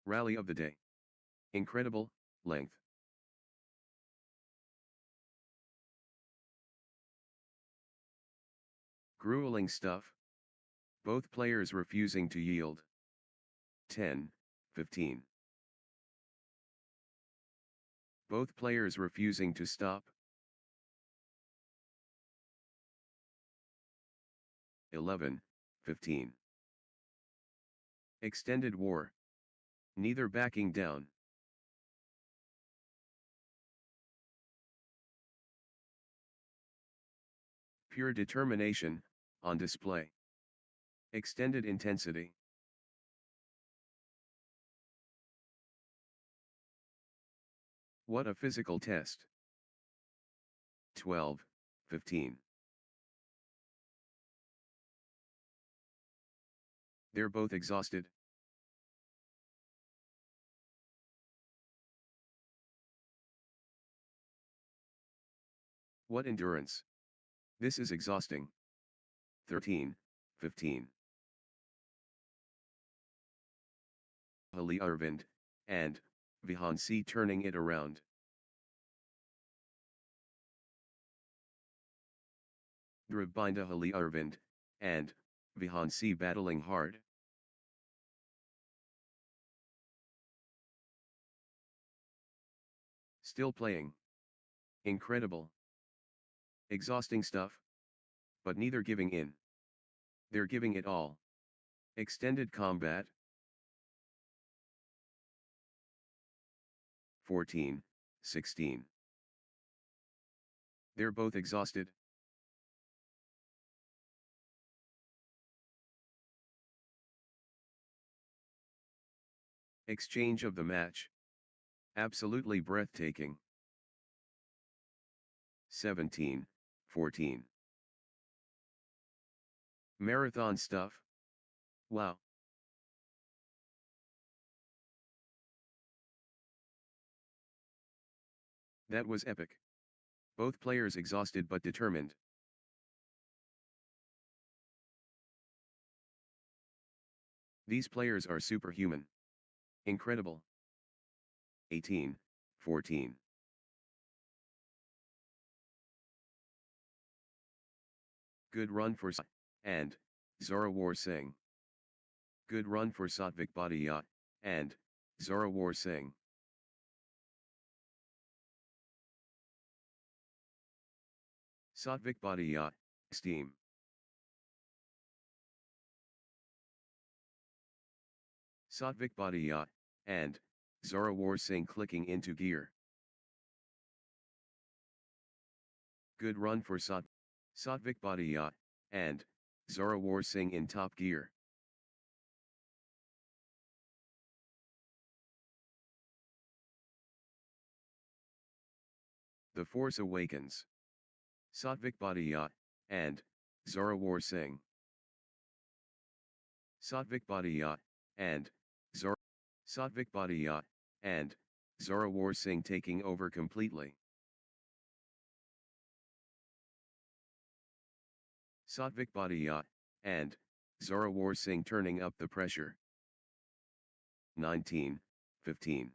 Rally of the day. Incredible length. Grueling stuff. Both players refusing to yield. 10, 15. Both players refusing to stop. 11, 15. Extended war. Neither backing down. Pure determination, on display. Extended intensity. What a physical test. 12, 15. They're both exhausted. What endurance. This is exhausting. 13, 15. Ali Arvind, and, Vihansi turning it around. Drabinda Hali Arvind, and Vihansi battling hard. Still playing. Incredible. Exhausting stuff. But neither giving in. They're giving it all. Extended combat. 14, 16. They're both exhausted. Exchange of the match. Absolutely breathtaking. 17, 14. Marathon stuff. Wow. That was epic. Both players exhausted but determined. These players are superhuman. Incredible. 18, 14. Good run for and Zorawar Singh. Good run for Satvik Bhatia and Zorawar Singh. Satvik Bhatia, steam. Satvik Bhatia and Zorawar Singh clicking into gear. Good run for Satvik Bhatia and Zorawar Singh in top gear. The Force Awakens. Satvik Bhatia and Zorawar Singh. Satvik Bhatia and Satvik Bhatia and Zorawar Singh taking over completely. Satvik Bhatia and Zorawar Singh turning up the pressure. 19, 15.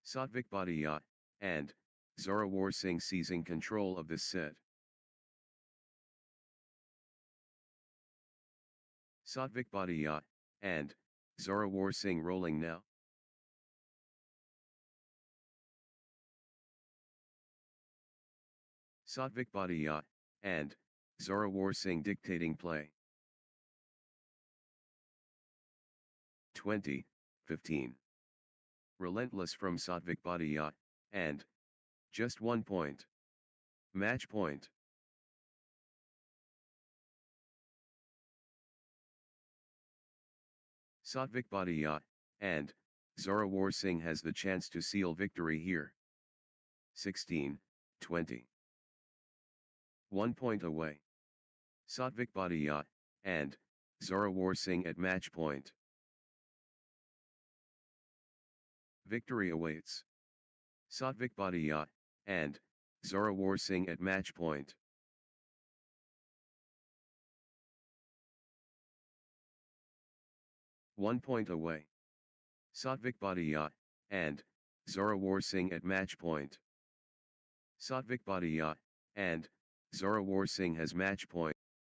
Satvik Bhatia and Zorawar Singh seizing control of this set. Satvik Bhatia and Zorawar Singh rolling now. Satvik Bhatia and Zorawar Singh dictating play. 20, 15. Relentless from Satvik Bhatia and just 1 point. Match point. Satvik Bhatia and Zorawar Singh has the chance to seal victory here. 16, 20. 1 point away. Satvik Bhatia and Zorawar Singh at match point. Victory awaits. Satvik Bhatia and Zorawar Singh at match point. One point away. Satvik Bhatia and Zorawar Singh at match point. Satvik Bhatia and Zorawar Singh has match point.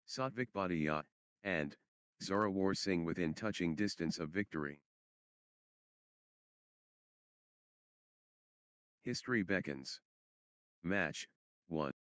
Satvik Bhatia and Zorawar Singh within touching distance of victory. History beckons. Match 1.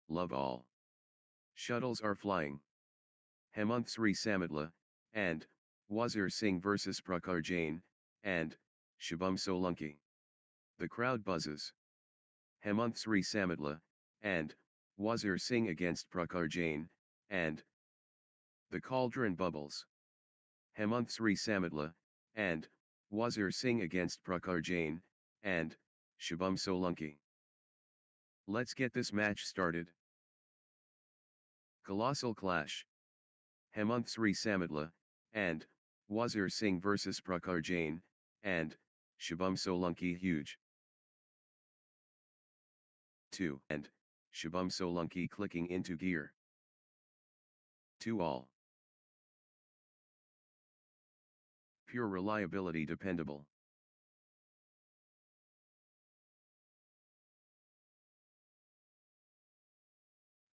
love all. Shuttles are flying. Hemant Sri Samadla, and, Wazir Singh vs Prakhar Jain, and, Shubham Solanki. The crowd buzzes. Hemant Sri Samadla, and, Wazir Singh against Prakhar Jain, and, the cauldron bubbles. Hemant Sri Samadla, and, Wazir Singh against Prakhar Jain, and, Shubham Solanki. Let's get this match started. Colossal clash. Hemant Sri Samadla, and, Wazir Singh vs Prakhar Jain, and, Shubham Solanki huge. 2 and, Shubham Solanki clicking into gear. 2 all. Pure reliability dependable.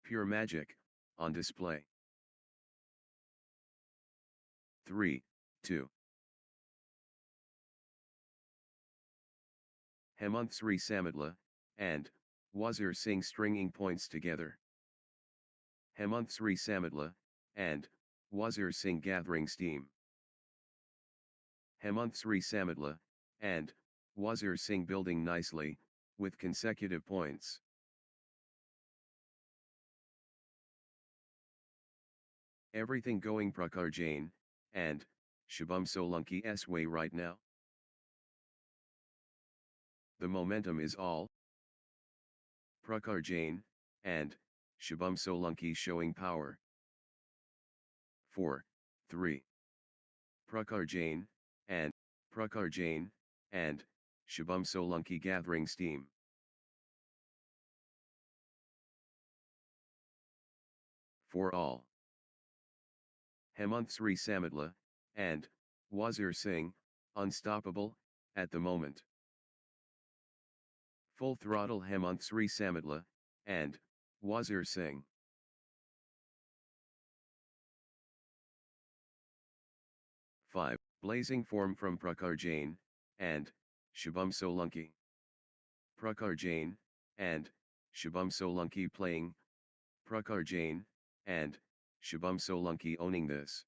Pure magic, on display. 3, 2. Hemant Sri Samadla, and, Wazir Singh stringing points together. Hemant Sri Samadla, and, Wazir Singh gathering steam. Hemant Sri Samadla, and, Wazir Singh building nicely, with consecutive points. Everything going Prakhar Jain, and, Shubham Solanki's way right now. The momentum is all Prakhar Jain, and, Shubham Solanki showing power. 4, 3. Prakhar Jain, and, Shubham Solanki gathering steam. For all. Hemant Sri Samadla, and, Wazir Singh, unstoppable, at the moment. Full throttle Hemant Sri Samadla, and, Wazir Singh. 5. Blazing form from Prakhar Jain, and, Shubham Solanki. Prakhar Jain, and, Shubham Solanki playing. Prakhar Jain, and, Shubham Solanki owning this.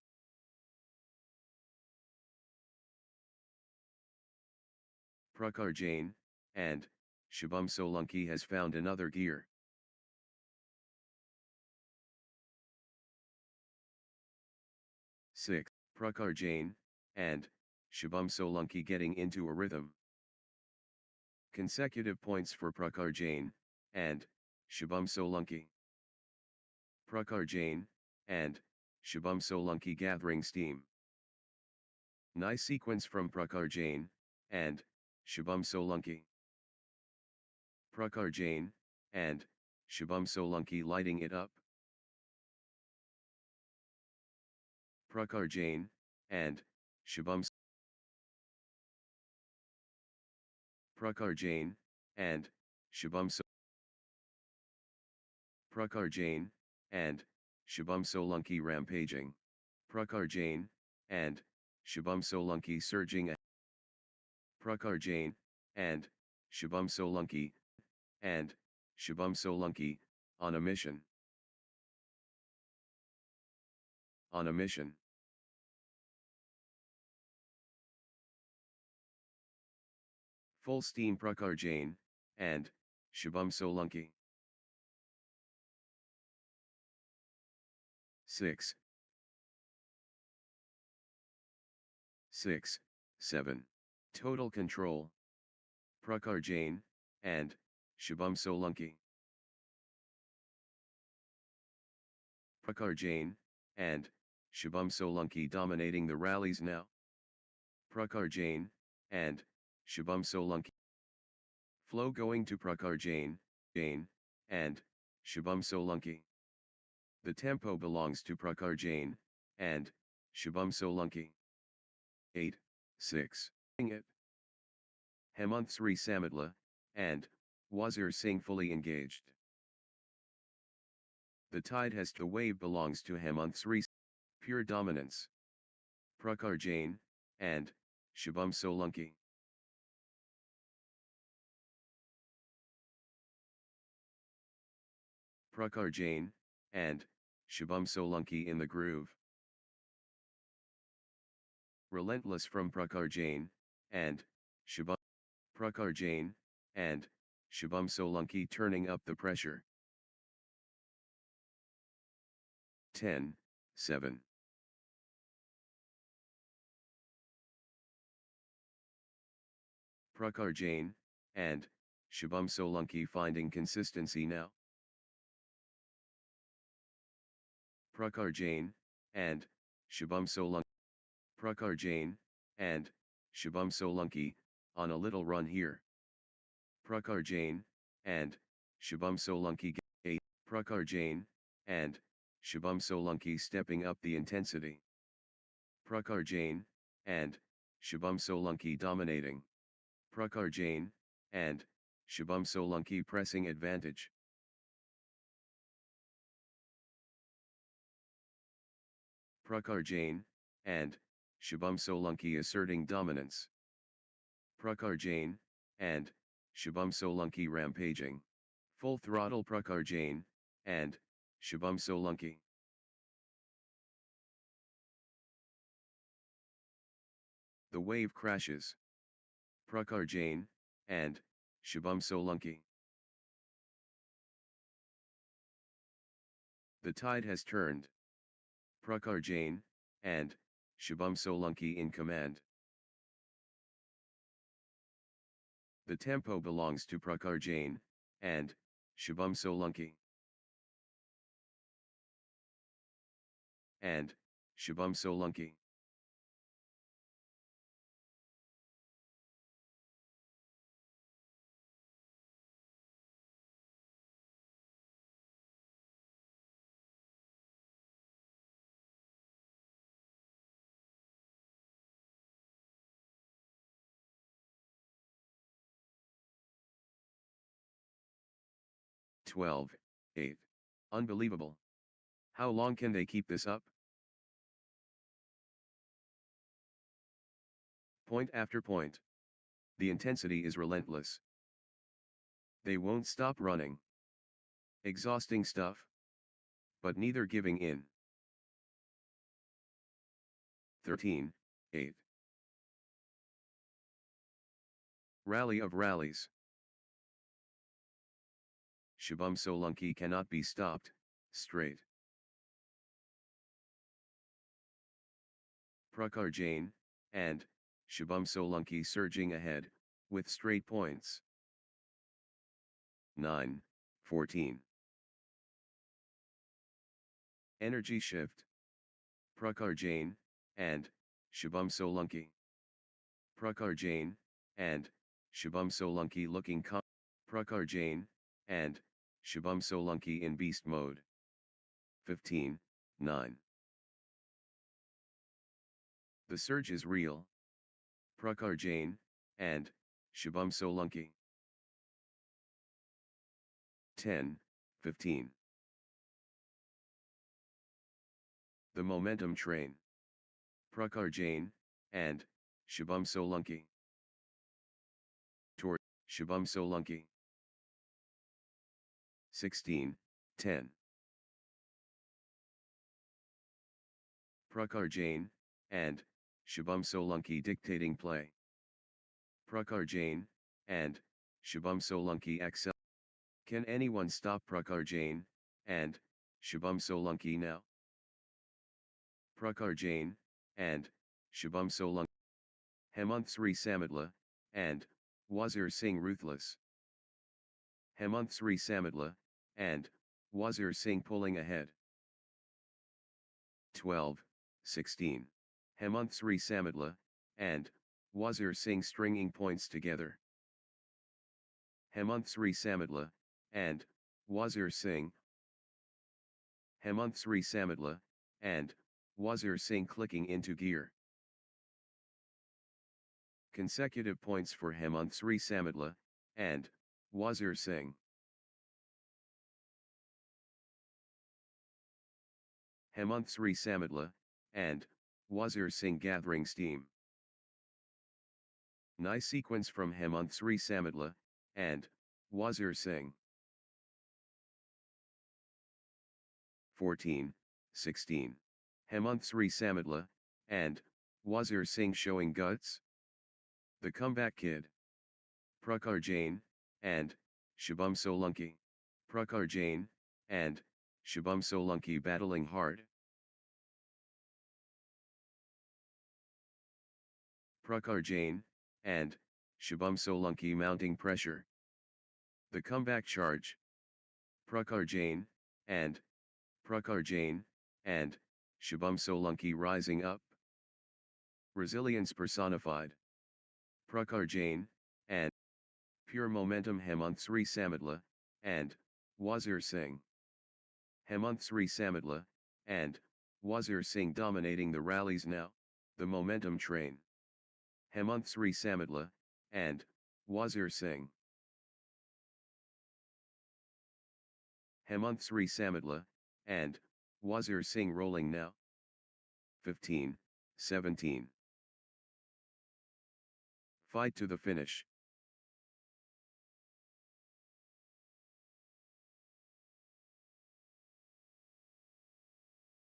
Prakhar Jain, and, Shubham Solanki has found another gear. Six. Prakhar Jain, and, Shubham Solanki getting into a rhythm. Consecutive points for Prakhar Jain, and, Shubham Solanki. Prakhar Jain, and, Shubham Solanki gathering steam. Nice sequence from Prakhar Jain, and, Shubham Solanki. Prakhar Jain, and, Shubham Solanki lighting it up. Prakhar Jain, and, Shubham Prakhar Jain, and, Shubham Prakhar Jain, and, Shubham Solanki rampaging. Prakhar Jain, and, Shubham Solanki surging. Prakhar Jain, and, Shubham Solanki, and, Shubham Solanki, on a mission. On a mission. Full steam Prakhar Jain, and, Shubham Solanki. 6. 6, 7. Total control. Prakhar Jain, and, Shubham Solanki. Prakhar Jain, and, Shubham Solanki dominating the rallies now. Prakhar Jain, and, Shubham Solanki. Flow going to Prakhar Jain, and, Shubham Solanki. The tempo belongs to Prakhar Jain, and, Shubham Solanki. 8, 6. It. Hemant Sri Samadla, and, Wazir Singh fully engaged. The tide has to wave belongs to Hemant Sri. Pure dominance. Prakhar Jain, and, Shubham Solanki. Prakhar Jain, and Shubham Solanki in the groove. Relentless from Prakhar Jain, and Shubham. Prakhar Jain, and Shubham Solanki turning up the pressure. 10-7. Prakhar Jain, and Shubham Solanki finding consistency now. Prakhar Jain, and Shubham Solanki. Prakhar Jain, and Shubham Solanki, on a little run here. Prakhar Jain, and Shubham Solanki. Prakhar Jain, and Shubham Solanki stepping up the intensity. Prakhar Jain, and Shubham Solanki dominating. Prakhar Jain, and Shubham Solanki pressing advantage. Prakhar Jain, and Shubham Solanki asserting dominance. Prakhar Jain, and Shubham Solanki rampaging. Full throttle Prakhar Jain, and Shubham Solanki. The wave crashes. Prakhar Jain, and Shubham Solanki. The tide has turned. Prakhar Jain, and Shubham Solanki in command. The tempo belongs to Prakhar Jain, and Shubham Solanki. And Shubham Solanki. Twelve, 8. Unbelievable. How long can they keep this up? Point after point. The intensity is relentless. They won't stop running. Exhausting stuff. But neither giving in. 13, 8. Rally of rallies. Shubham Solanki cannot be stopped, straight. Prakhar Jain, and Shubham Solanki surging ahead, with straight points. 9, 14. Energy shift. Prakhar Jain, and Shubham Solanki. Prakhar Jain, and Shubham Solanki looking calm. Prakhar Jain, and Shubham Solanki in beast mode. 15, 9. The surge is real. Prakhar Jain, and Shubham Solanki. 10, 15. The momentum train. Prakhar Jain, and Shubham Solanki. Toward Shubham Solanki. 16, 10. Prakhar Jain, and Shubham Solanki dictating play. Prakhar Jain, and Shubham Solanki excel. Can anyone stop Prakhar Jain, and Shubham Solanki now? Prakhar Jain, and Shubham Solanki. Hemant Sri Samitla, and Wazir Singh ruthless. Hemant Sri Samitla, and Wazir Singh pulling ahead. 12, 16. Hemant Sri Samitla, and Wazir Singh stringing points together. Hemant Sri Samitla, and Wazir Singh. Hemant Sri Samitla, and Wazir Singh clicking into gear. Consecutive points for Hemant Sri Samitla, and Wazir Singh. Hemant Sri Samitla, and Wazir Singh gathering steam. Nice sequence from Hemant Sri Samitla, and Wazir Singh. 14, 16. Hemant Sri Samadla, and Wazir Singh showing guts. The Comeback Kid. Prakhar Jain, and Shubham Solanki. Prakhar Jain, and Shubham Solanki battling hard. Prakhar Jain, and Shubham Solanki mounting pressure. The Comeback Charge. Prakhar Jain, and Shubham Solanki rising up. Resilience personified. Prakhar Jain, and pure momentum Hemant Sri Samadla, and Wazir Singh. Hemant Sri Samadla, and Wazir Singh dominating the rallies now, the momentum train. Hemant Sri Samadla, and Wazir Singh. Hemant Sri Samadla, and Wazir Singh rolling now. 15, 17. Fight to the finish.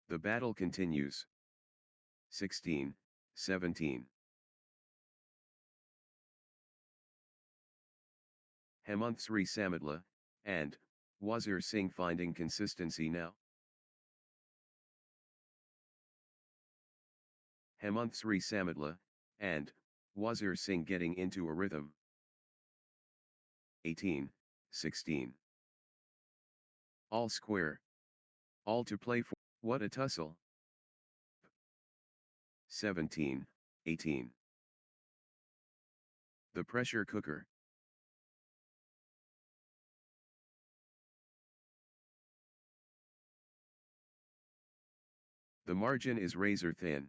The battle continues. 16, 17. Hemant Sri Samadla, and Wazir Singh finding consistency now. Hemant Sri Samadla, and Wazir Singh getting into a rhythm. 18, 16. All square. All to play for. What a tussle. 17, 18. The pressure cooker. The margin is razor thin.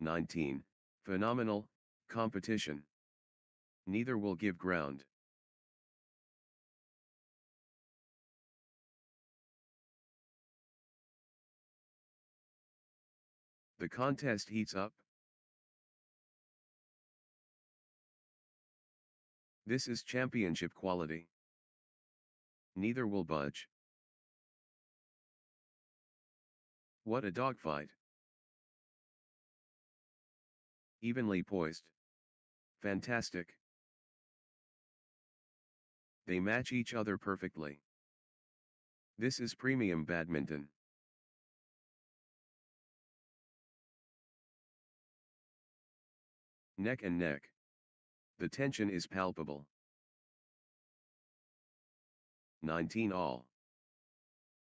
19, phenomenal competition. Neither will give ground. The contest heats up. This is championship quality. Neither will budge. What a dogfight. Evenly poised. Fantastic. They match each other perfectly. This is premium badminton. Neck and neck. The tension is palpable. 19 all.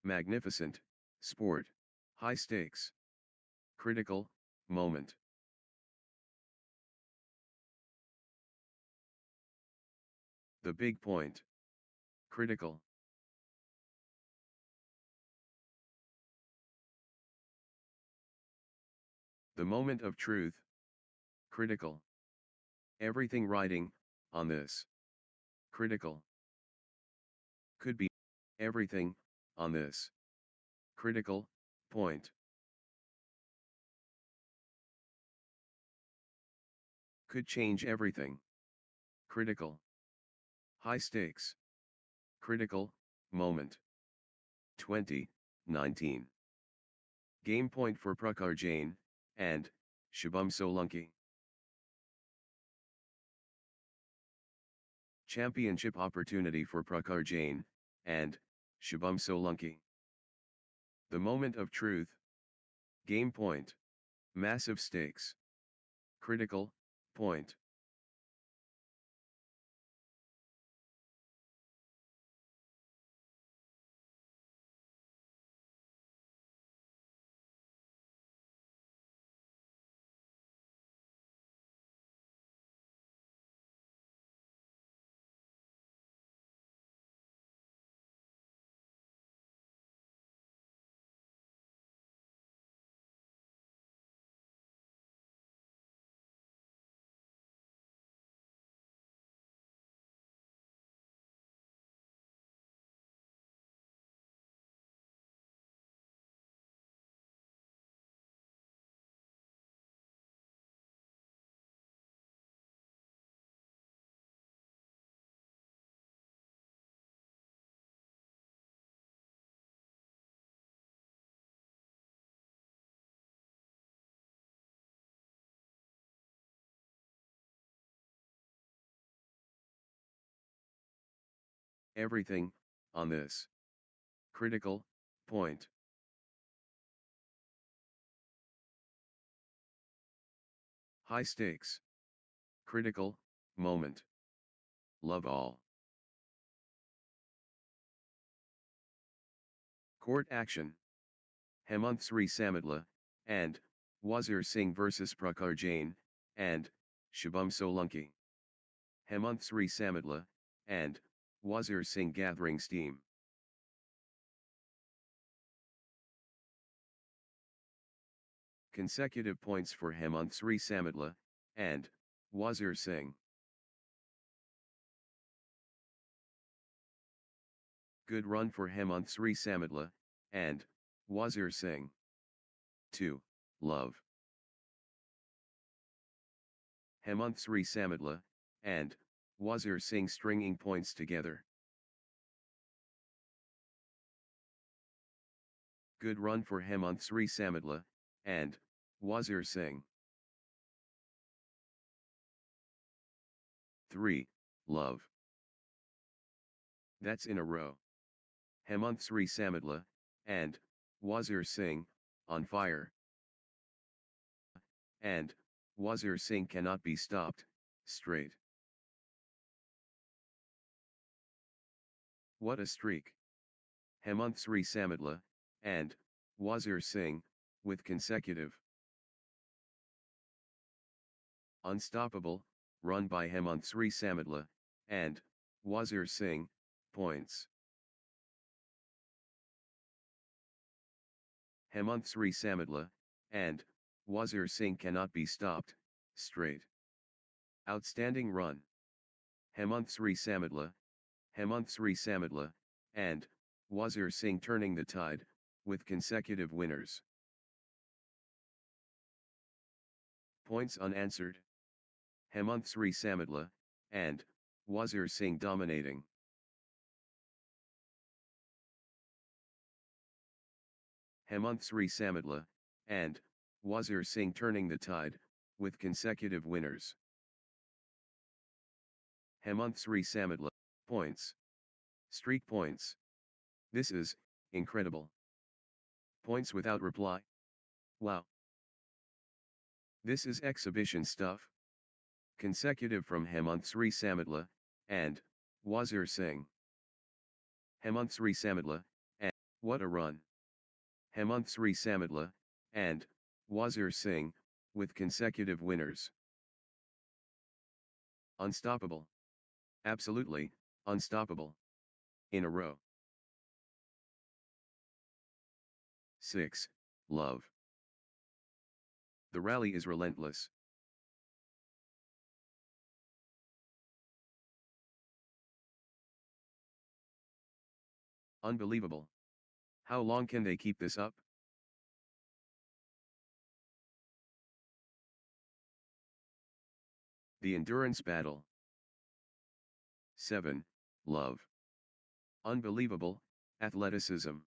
Magnificent, sport, high stakes. Critical, moment. The big point. Critical. The moment of truth. Critical. Everything riding on this. Critical. Could be everything on this. Critical point. Could change everything. Critical. High stakes. Critical moment. 20, 19. Game point for Prakhar Jain, and Shubham Solanki. Championship opportunity for Prakhar Jain, and Shubham Solanki. The moment of truth. Game point. Massive stakes. Critical point. Everything, on this critical point. High stakes. Critical moment. Love all. Court action. Hemant Sri Samadla, and Wazir Singh vs Prakhar Jain, and Shubham Solanki. Hemant Sri Samadla, and Wazir Singh gathering steam. Consecutive points for Hemant Sri Samadla, and Wazir Singh. Good run for Hemant Sri Samadla, and Wazir Singh. 2. Love. Hemant Sri Samadla, and Wazir Singh stringing points together. Good run for Hemant Sri Samadla, and Wazir Singh. 3. Love. That's in a row. Hemant Sri Samadla, and Wazir Singh, on fire. And Wazir Singh cannot be stopped, straight. What a streak. Hemant Sri Samadla, and Wazir Singh, with consecutive. Unstoppable, run by Hemant Sri Samadla, and Wazir Singh, points. Hemant Sri Samadla, and Wazir Singh cannot be stopped, straight. Outstanding run. Hemant Sri Samadla, and Wazir Singh turning the tide, with consecutive winners. Points unanswered. Hemant Sri Samadla, and Wazir Singh dominating. Hemant Sri Samadla, and Wazir Singh turning the tide, with consecutive winners. Hemant Sri Samadla, points. Streak points. This is incredible. Points without reply. Wow. This is exhibition stuff. Consecutive from Hemant Sri Samadla, and Wazir Singh. Hemant Sri Samadla, and what a run. Hemant Sri Samadla, and Wazir Singh, with consecutive winners. Unstoppable. Absolutely, unstoppable. In a row. 6. Love. The rally is relentless. Unbelievable. How long can they keep this up? The endurance battle. 7. Love. Unbelievable, athleticism.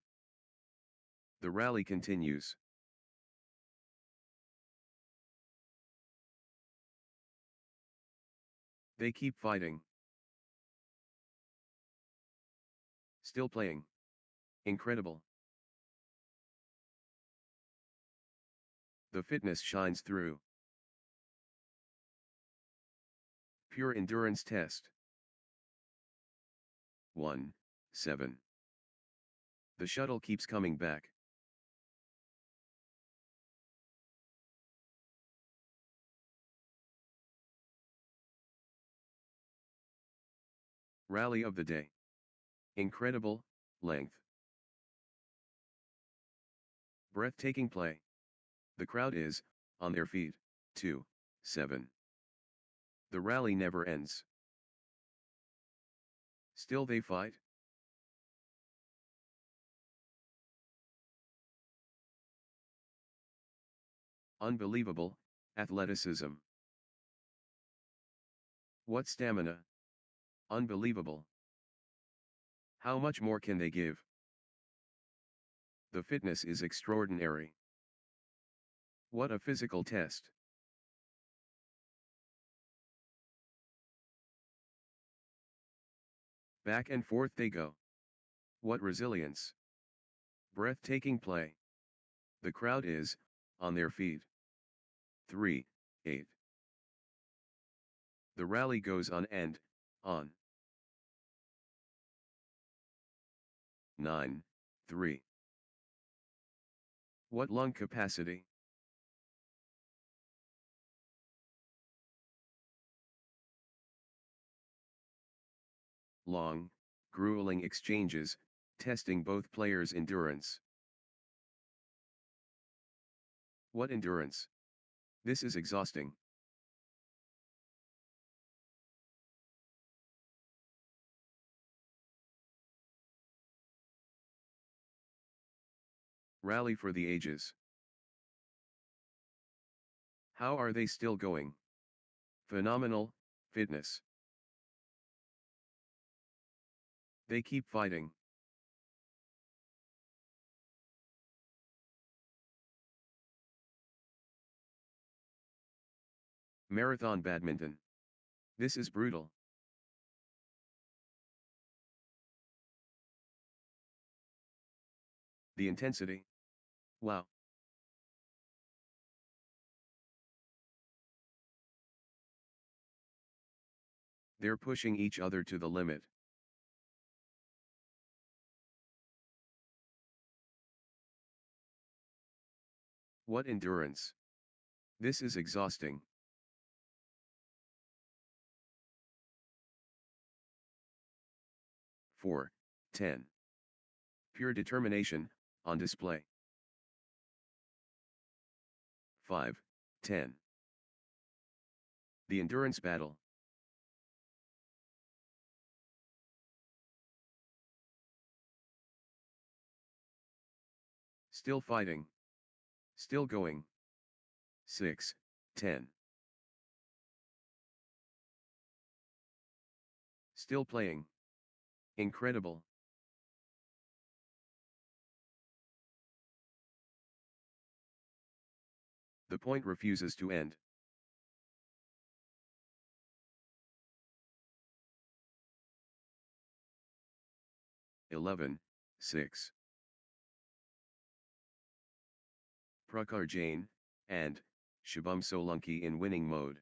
The rally continues. They keep fighting. Still playing. Incredible. The fitness shines through. Pure endurance test. 1, 7. The shuttle keeps coming back. Rally of the day. Incredible length. Breathtaking play. The crowd is on their feet. 2, 7. The rally never ends. Still they fight. Unbelievable athleticism. What stamina. Unbelievable. How much more can they give? The fitness is extraordinary. What a physical test. Back and forth they go. What resilience! Breathtaking play. The crowd is on their feet. 3-8. The rally goes on and on. 9-3. What lung capacity! Long, grueling exchanges, testing both players' endurance. What endurance! This is exhausting. Rally for the ages. How are they still going? Phenomenal, fitness. They keep fighting. Marathon badminton. This is brutal. The intensity. Wow. They're pushing each other to the limit. What endurance! This is exhausting. Four, 10. Pure determination, on display. 5, 10. The endurance battle. Still fighting. Still going. 6, 10. Still playing. Incredible. The point refuses to end. 11, 6. Prakhar Jain, and Shubham Solanki in winning mode.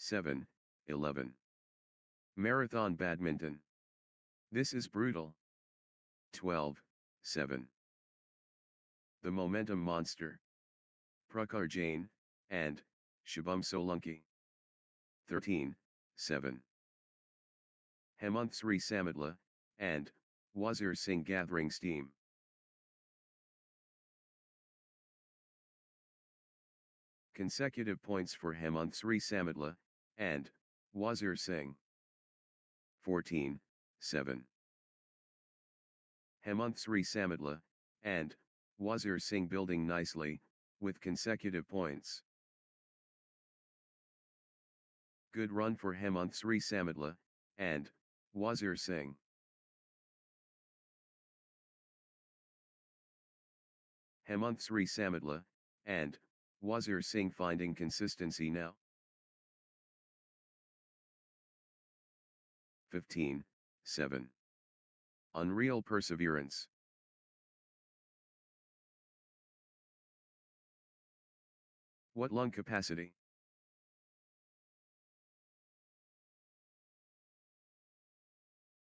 Seven, 11. Marathon badminton. This is brutal. 12, 7. The momentum monster. Prakhar Jain, and Shubham Solanki. 13, 7. Hemant Sri Samadla, and Wazir Singh gathering steam. Consecutive points for Hemant Sri Samadla, and Wazir Singh. 14, 7. Hemant Sri Samadla, and Wazir Singh building nicely, with consecutive points. Good run for Hemant Sri Samadla, and Wazir Singh. Hemant Sri Samadla, and Wazir Singh finding consistency now. 15, 7. Unreal perseverance. What lung capacity?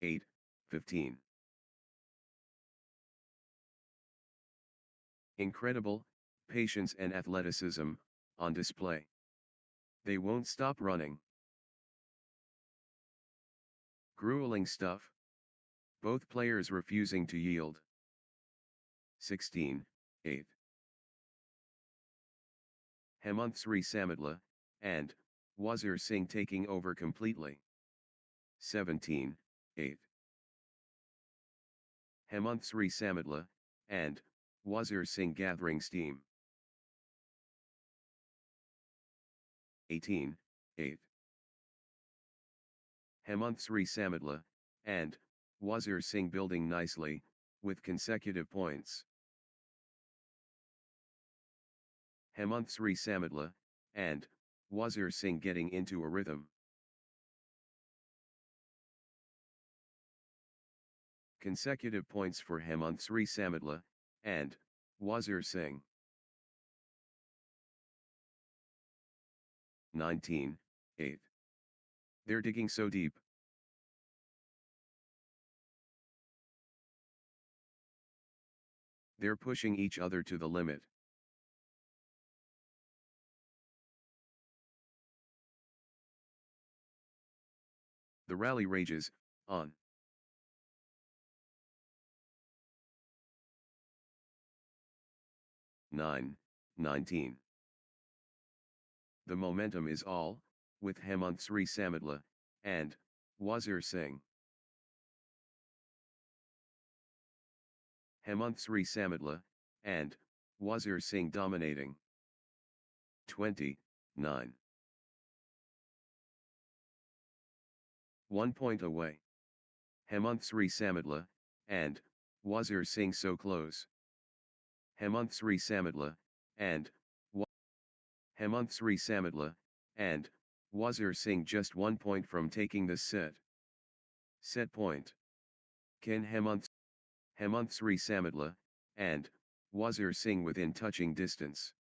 Eight, 15. Incredible patience and athleticism on display. They won't stop running. Grueling stuff. Both players refusing to yield. 16, 8. Hemant Sri Samadla, and Wazir Singh taking over completely. 17, 8. Hemant Sri Samadla, and Wazir Singh gathering steam. 18, 8. Hemant Sri Samadla, and Wazir Singh building nicely, with consecutive points. Hemant Sri Samadla, and Wazir Singh getting into a rhythm. Consecutive points for Hemant Sri Samadla, and Wazir Singh. 19, 8. They're digging so deep. They're pushing each other to the limit. The rally rages on. 9, 19. The momentum is all with Hemant Sri Samadla, and Wazir Singh. Hemant Sri Samadla, and Wazir Singh dominating. 20, 9. 1 point away. Hemant Sri Samadla, and Wazir Singh so close. Hemant Sri Samadla, and Hemant Sri Samadla, and Wazir Singh just 1 point from taking this set. Set point. Can Hemant Sri Samadla, and Wazir Singh within touching distance.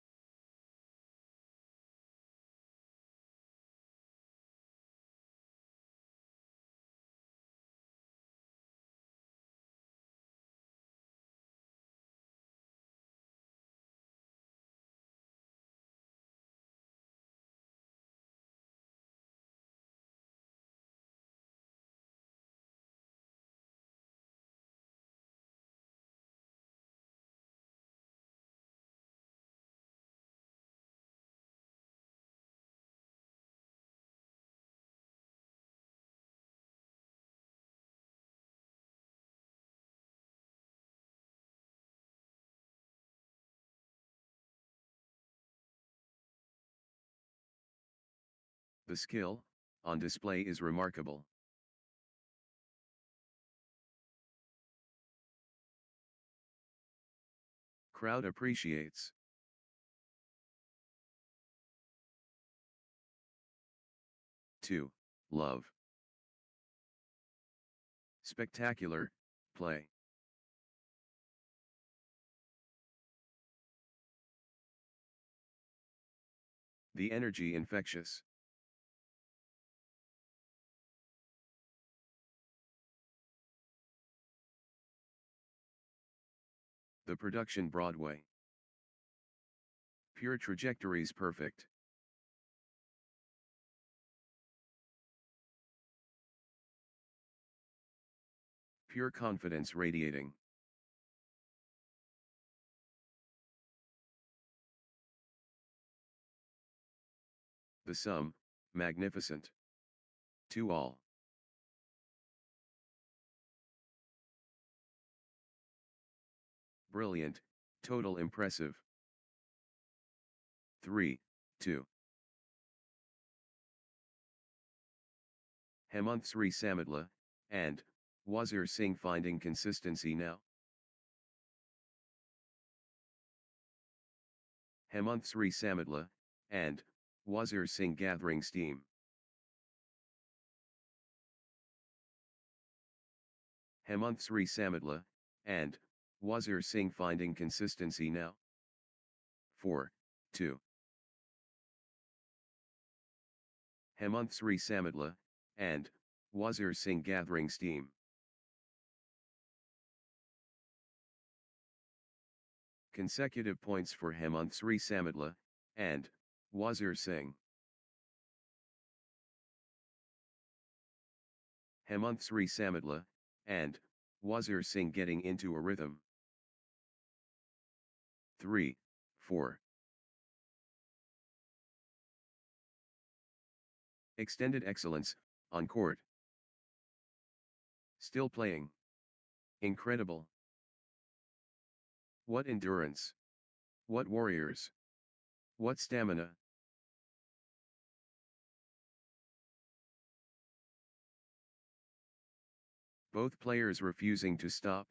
The skill on display is remarkable. Crowd appreciates. Two, love. Spectacular play. The energy infectious. The production Broadway. Pure trajectories perfect. Pure confidence radiating. The sum, magnificent. To all. brilliant, total impressive. 3, 2. Hemant Sri Samadla, and, Wazir Singh finding consistency now. Hemant Sri Samadla, and, Wazir Singh gathering steam. Hemant Sri Samadla, and, Wazir Singh finding consistency now. 4, 2. Hemant Sri Samadla, and, Wazir Singh gathering steam. Consecutive points for Hemant Sri Samadla, and, Wazir Singh. Hemant Sri Samadla, and, Wazir Singh getting into a rhythm. 3, 4. Extended excellence, on court. Still playing. Incredible. What endurance. What warriors. What stamina. Both players refusing to stop.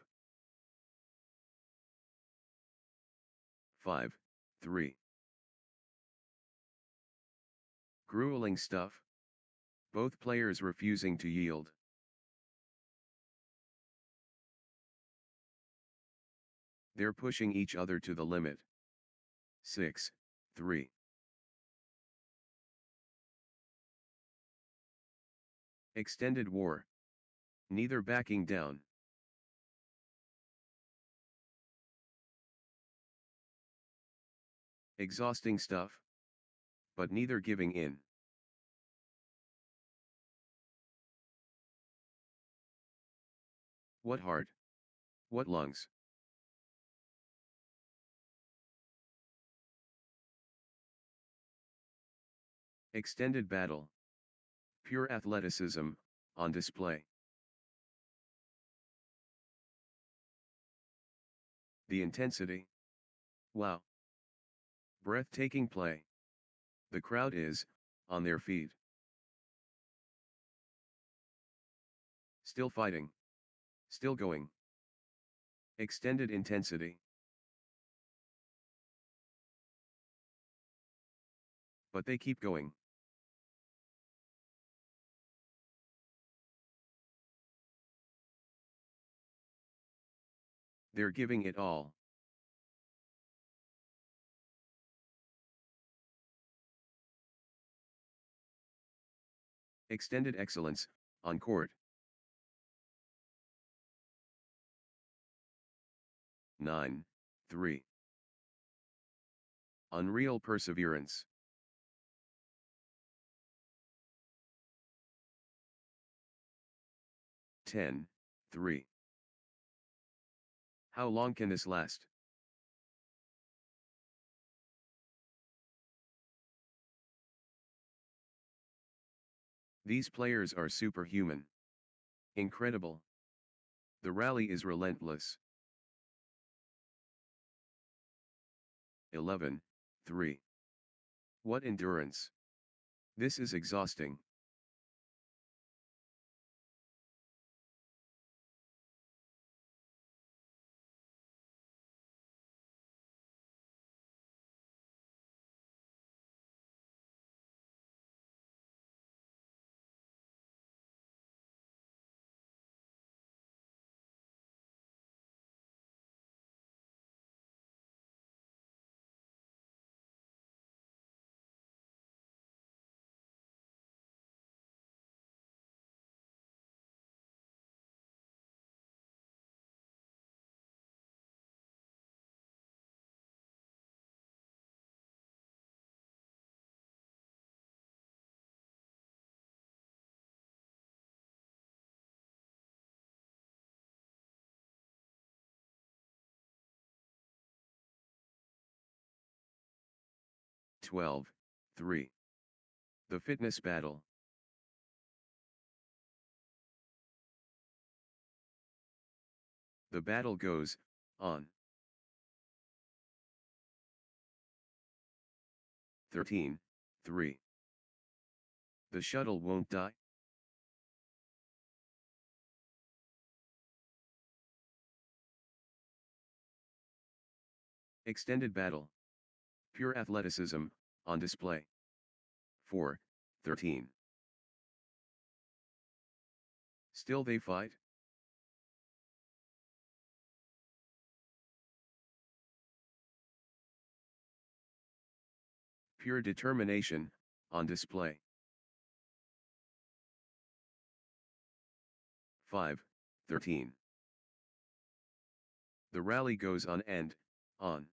5, 3. Grueling stuff. Both players refusing to yield. They're pushing each other to the limit. 6, 3. Extended war. Neither backing down. Exhausting stuff. But neither giving in. What heart. What lungs. Extended battle. Pure athleticism, on display. The intensity. Wow. Breathtaking play. The crowd is, on their feet. Still fighting. Still going. Extended intensity. But they keep going. They're giving it all. Extended excellence, on court. 9, 3. Unreal perseverance. 10, 3. How long can this last? These players are superhuman. Incredible. The rally is relentless. 11, 3. What endurance. This is exhausting. Twelve, 3. The fitness battle. The battle goes on. 13, 3. The shuttle won't die. Extended battle. Pure athleticism, on display. 4, 13. Still they fight? Pure determination, on display. 5, 13. The rally goes on and, on.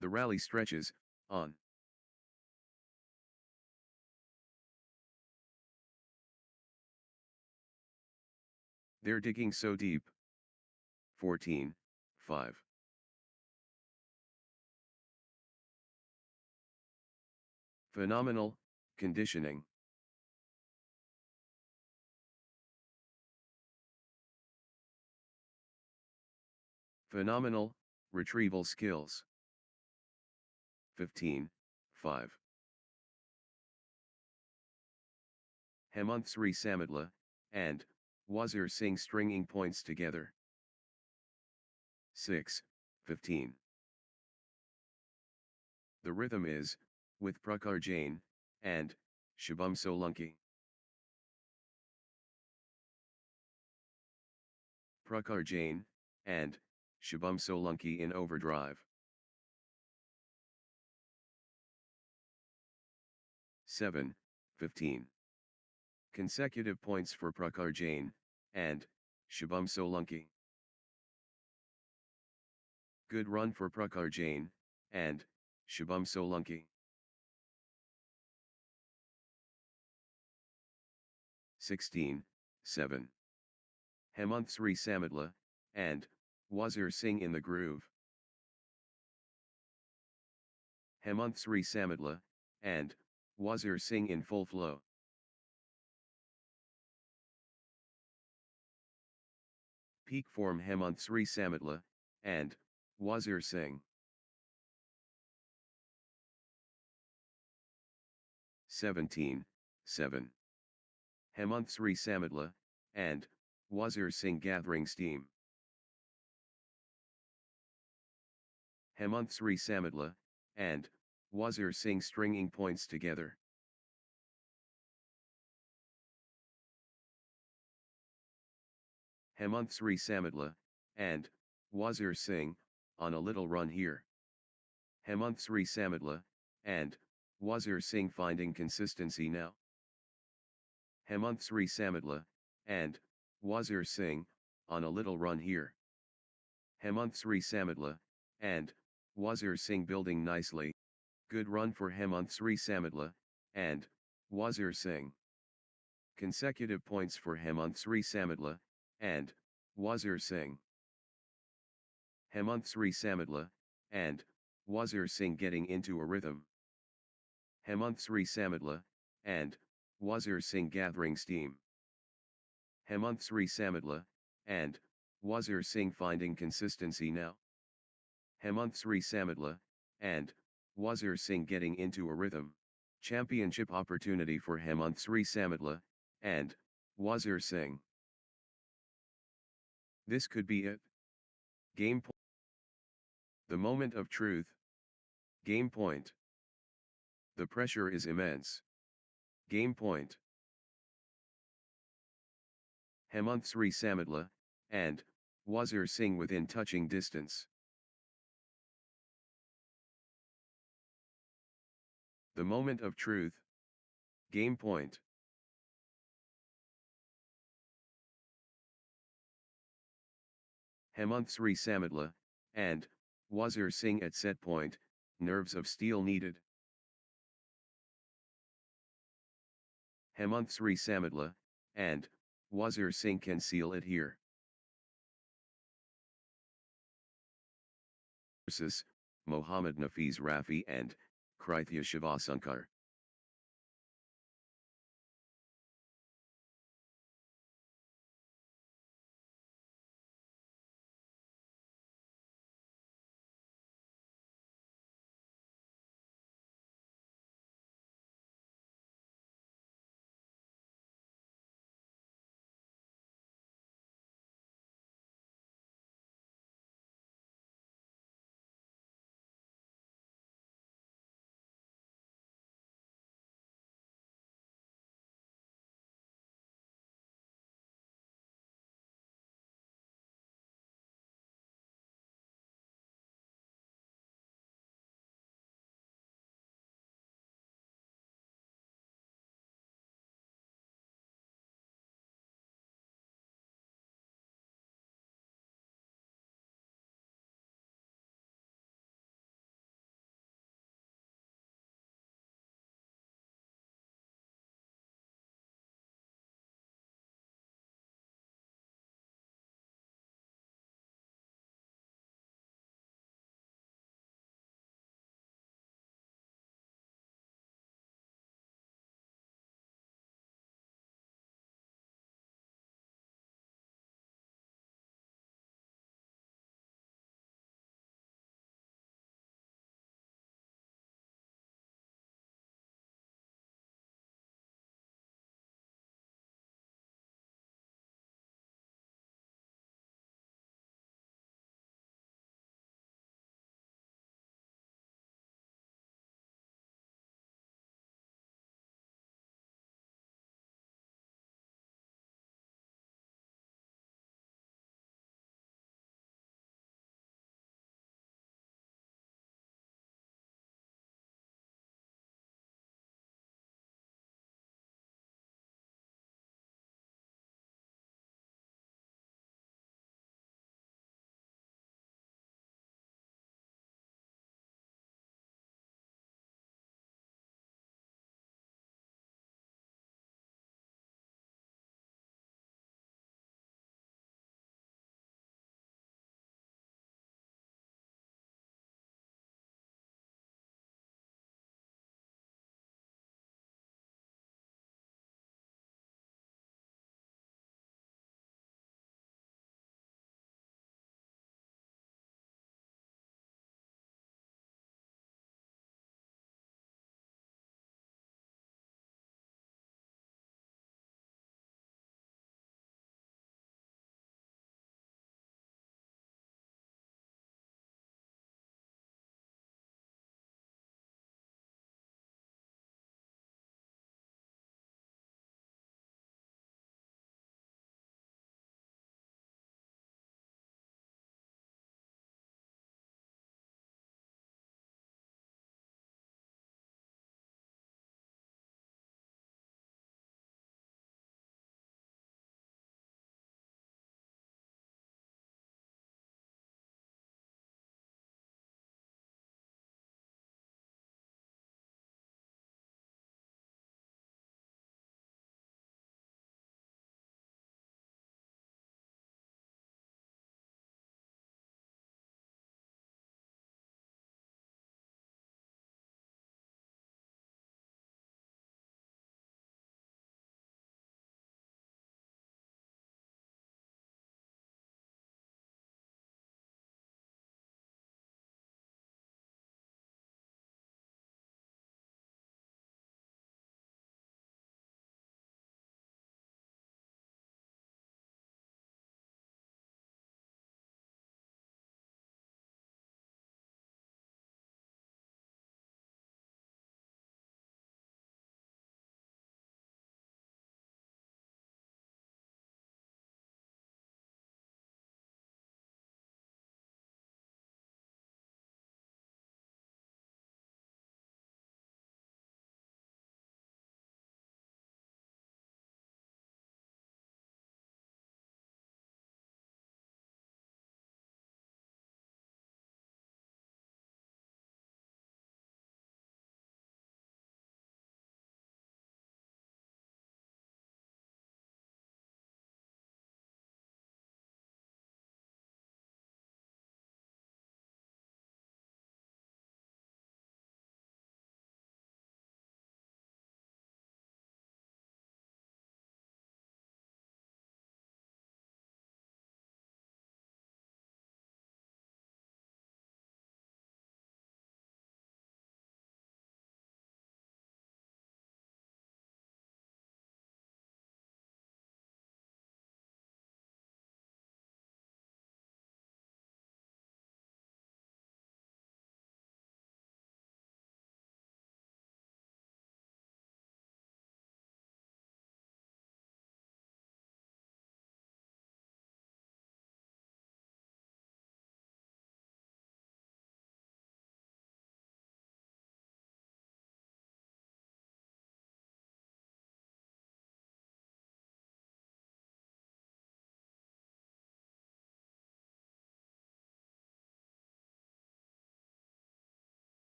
The rally stretches, on. They're digging so deep. 14, 5. Phenomenal, conditioning. Phenomenal, retrieval skills. 15, 5. Hemant Sri Samadla, and, Wazir Singh stringing points together. 6, 15. The rhythm is, with Prakhar Jain, and, Shubham Solanki. Prakhar Jain, and, Shubham Solanki in overdrive. 7, 15. Consecutive points for Prakhar Jain, and, Shubham Solanki. Good run for Prakhar Jain, and, Shubham Solanki. 16, 7. Hemant Sri Samadla, and, Wazir Singh in the groove. Hemant Sri Samadla, and, Wazir Singh in full flow. Peak form Hemant Sri Samadla, and, Wazir Singh. 17, 7. Hemant Sri Samadla, and, Wazir Singh gathering steam. Hemant Sri Samadla, and, Wazir Singh stringing points together. Hemant Sri Samadla, and, Wazir Singh, on a little run here. Hemant Sri Samadla, and, Wazir Singh finding consistency now. Hemant Sri Samadla, and, Wazir Singh, on a little run here. Hemant Sri Samadla, and, Wazir Singh building nicely. Good run for Hemant Sri Samadla, and, Wazir Singh. Consecutive points for Hemant Sri Samadla, and, Wazir Singh. Hemant Sri Samadla, and, Wazir Singh getting into a rhythm. Hemant Sri Samadla, and, Wazir Singh gathering steam. Hemant Sri Samadla, and, Wazir Singh finding consistency now. Hemant Sri Samadla, and, Wazir Singh getting into a rhythm. Championship opportunity for Hemant Sri Samadla, and, Wazir Singh. This could be it. Game point. The moment of truth. Game point. The pressure is immense. Game point. Hemant Sri Samadla, and, Wazir Singh within touching distance. The moment of truth. Game point. Hemant Sri Samadla, and, Wazir Singh at set point, nerves of steel needed. Hemant Sri Samadla, and, Wazir Singh can seal it here. Versus, Mohammad Nafiz Rafi and, Krithya Shivasankar.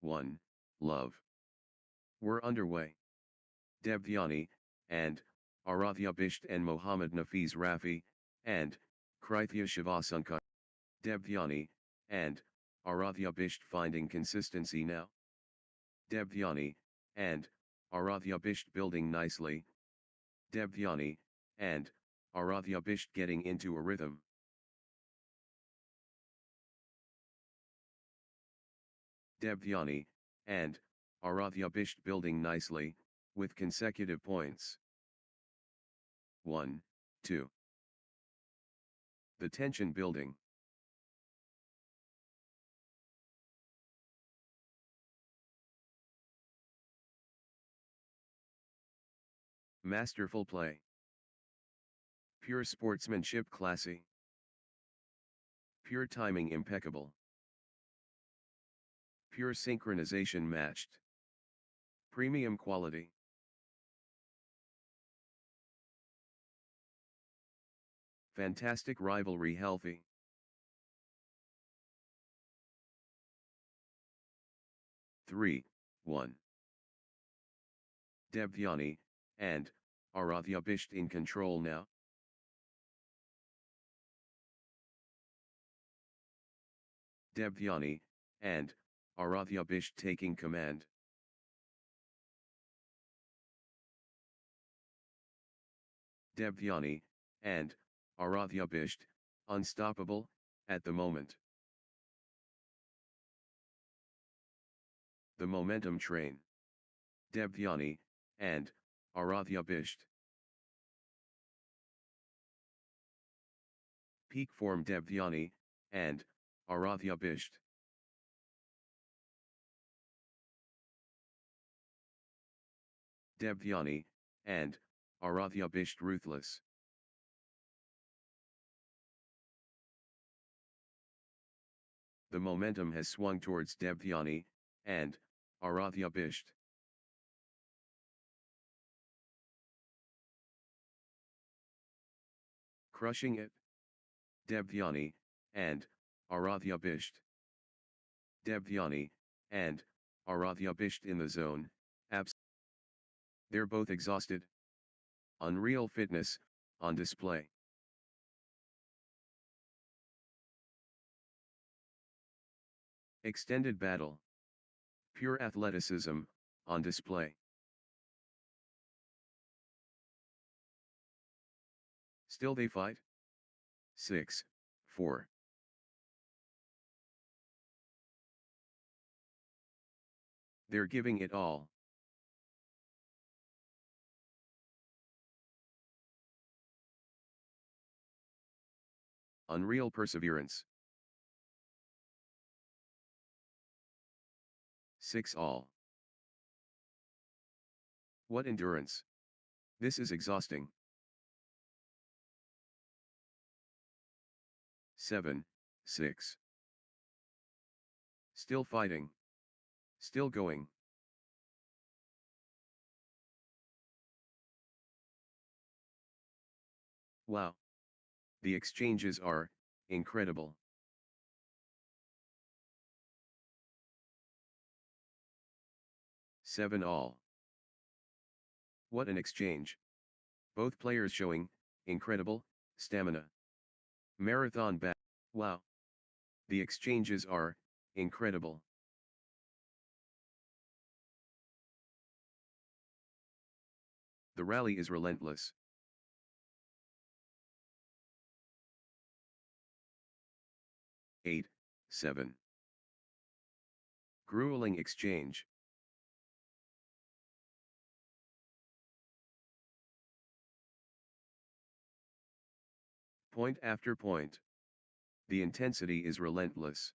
1. Love. We're underway. Devdhyani, and, Arathya Bisht and Mohammad Nafiz Rafi, and, Krithya Shivasankar. Devdhyani, and, Arathya Bisht finding consistency now. Devdhyani, and, Arathya Bisht building nicely. Devdhyani, and, Arathya Bisht getting into a rhythm. Devdhyani, and, Arathya Bisht building nicely, with consecutive points. 1, 2. The tension building. Masterful play. Pure sportsmanship classy. Pure timing impeccable. Pure synchronization matched. Premium quality. Fantastic rivalry healthy. Three, 1. Devdhyani, and, Arathya Bisht in control now. Devdhyani, and, Arathya Bisht taking command. Devdhyani, and, Arathya Bisht, unstoppable, at the moment. The momentum train. Devdhyani, and, Arathya Bisht. Peak form Devdhyani, and, Arathya Bisht. Devdhyani, and, Arathya Bisht ruthless. The momentum has swung towards Devdhyani, and, Arathya Bisht. Crushing it. Devdhyani, and, Arathya Bisht. Devdhyani, and, Arathya Bisht in the zone, They're both exhausted. Unreal fitness, on display. Extended battle. Pure athleticism, on display. Still they fight? 6, 4. They're giving it all. Unreal perseverance. 6 all. What endurance. This is exhausting. 7, 6. Still fighting. Still going. Wow. The exchanges are incredible. Seven all. What an exchange. Both players showing incredible stamina. Marathon bat. Wow. The exchanges are incredible. The rally is relentless. 8, 7. Grueling exchange. Point after point. The intensity is relentless.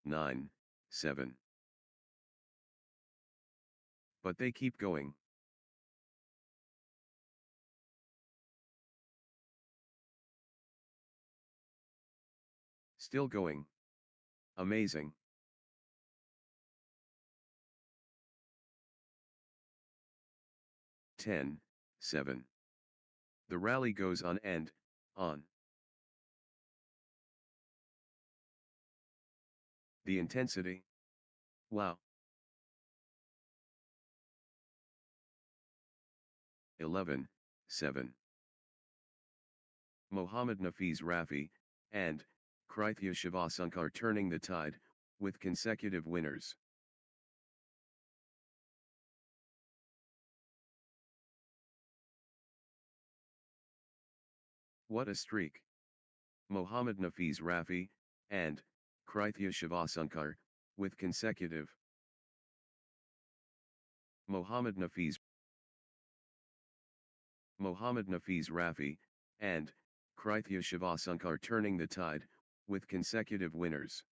9, 7. But they keep going. Still going. Amazing. 10, 7. The rally goes on and on. The intensity. Wow. 11-7. Mohammad Nafiz Rafi, and Krithia Shivasunkar turning the tide, with consecutive winners. What a streak! Mohammad Nafiz Rafi, and Krithia Shivasunkar, with consecutive. Mohammad Nafiz Rafi, and Krithia Shivasunkar turning the tide, with consecutive winners.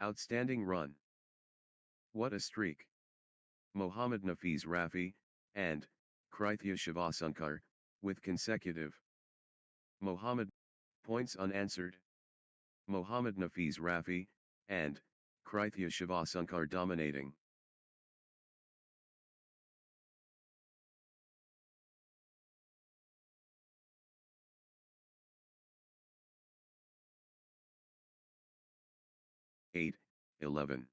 Outstanding run. What a streak! Mohammad Nafiz Rafi, and Krithia Shivasunkar, with consecutive. Mohammad, points unanswered. Mohammad Nafiz Rafi, and Krithia Shivasunkar dominating. Eight, 11.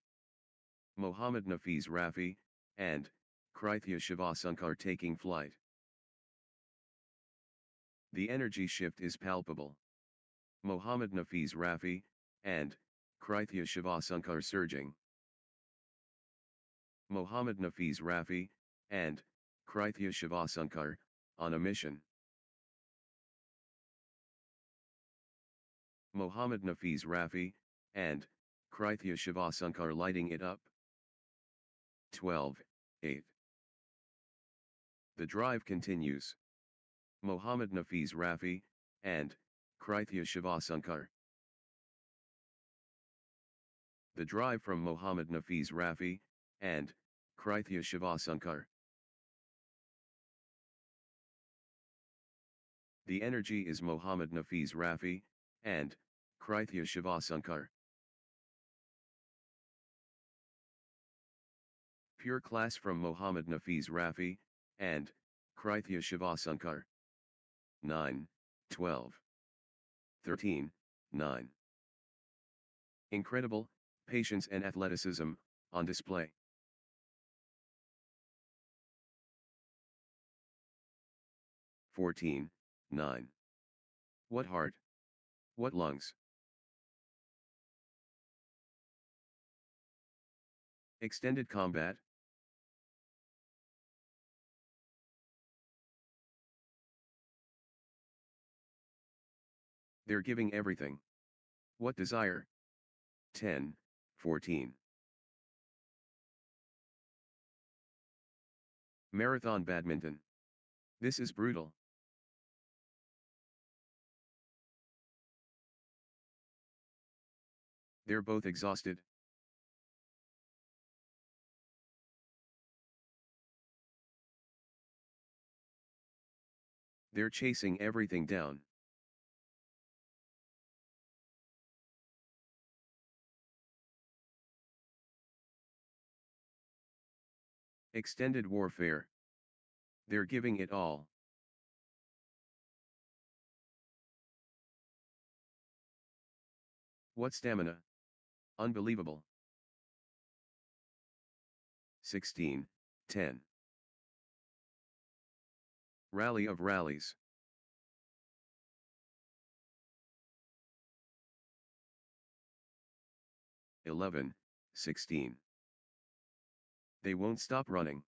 Mohammad Nafiz Rafi, and Krithia Shivasunkar taking flight. The energy shift is palpable. Mohammad Nafiz Rafi, and Krithia Shivasunkar surging. Mohammad Nafiz Rafi, and Krithia Shivasunkar, on a mission. Mohammad Nafiz Rafi, and Krithia Shivasunkar lighting it up. 12-8. The drive continues. Mohammad Nafiz Rafi, and Krithia Shivasunkar. The drive from Mohammad Nafiz Rafi, and Krithia Shivasunkar. The energy is Mohammad Nafiz Rafi, and Krithia Shivasunkar. Pure class from Mohammad Nafiz Rafi, and Krithia Shivasunkar. 9, 12. 13, 9. Incredible, patience and athleticism, on display. 14, 9. What heart! What lungs! Extended combat. They're giving everything. What desire! 10, 14. Marathon badminton. This is brutal. They're both exhausted. They're chasing everything down. Extended warfare. They're giving it all. What stamina! Unbelievable. 16, 10. Rally of rallies. 11, 16. They won't stop running.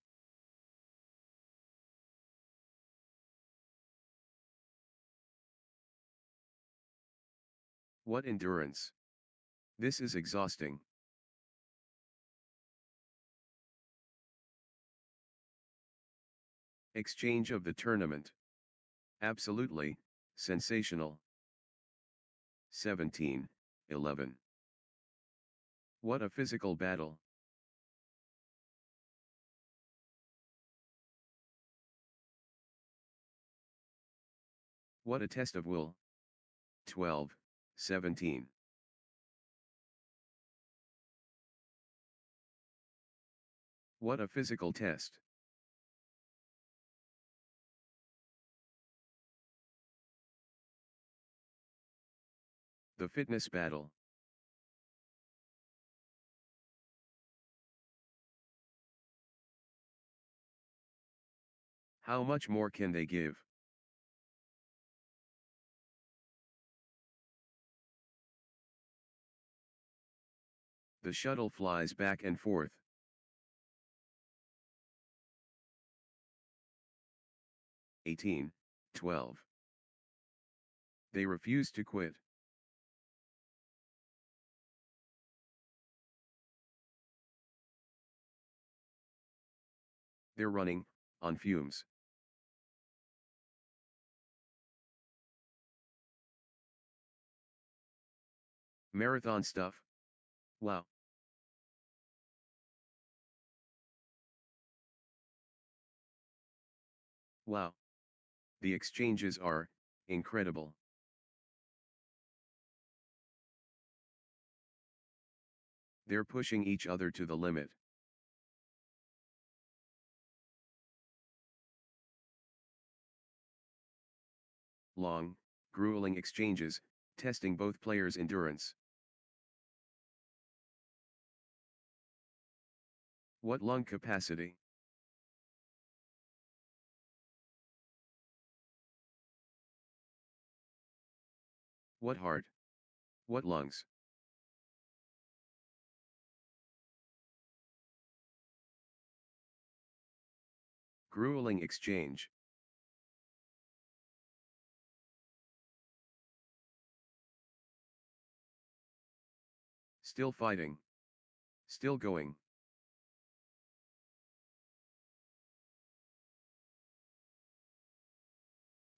What endurance! This is exhausting. Exchange of the tournament. Absolutely, sensational. 17, 11. What a physical battle. What a test of will. 12, 17. What a physical test. The fitness battle. How much more can they give? The shuttle flies back and forth. "18, 12. They refuse to quit. They're running, on fumes. Marathon stuff? Wow. Wow. The exchanges are incredible. They're pushing each other to the limit. Long, grueling exchanges, testing both players' endurance. What lung capacity? What heart? What lungs? Grueling exchange. Still fighting. Still going.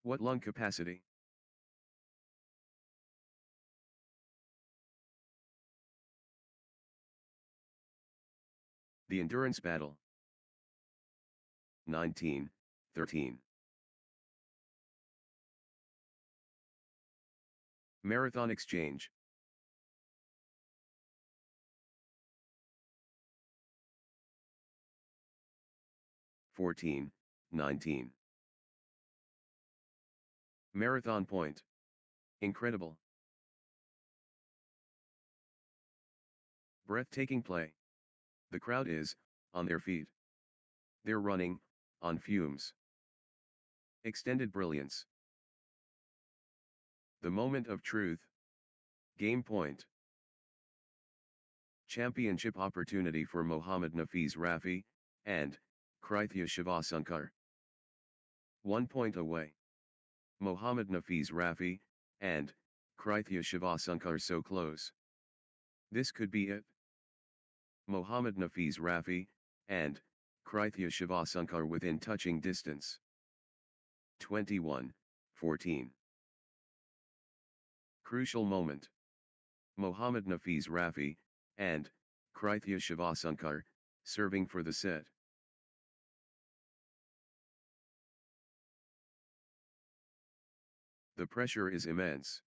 What lung capacity? The endurance battle. 19, 13. Marathon exchange. "14, 19. Marathon point. Incredible. Breathtaking play. The crowd is, on their feet. They're running, on fumes. Extended brilliance. The moment of truth. Game point. Championship opportunity for Mohammad Nafiz Rafi, and Krithia Shivasunkar. 1 point away. Mohammad Nafiz Rafi, and Krithia Shivasunkar so close. This could be it. Mohammad Nafiz Rafi, and Krithia Shivasunkar within touching distance. 21, 14. Crucial moment. Mohammad Nafiz Rafi, and Krithia Shivasunkar, serving for the set. The pressure is immense.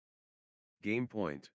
Game point.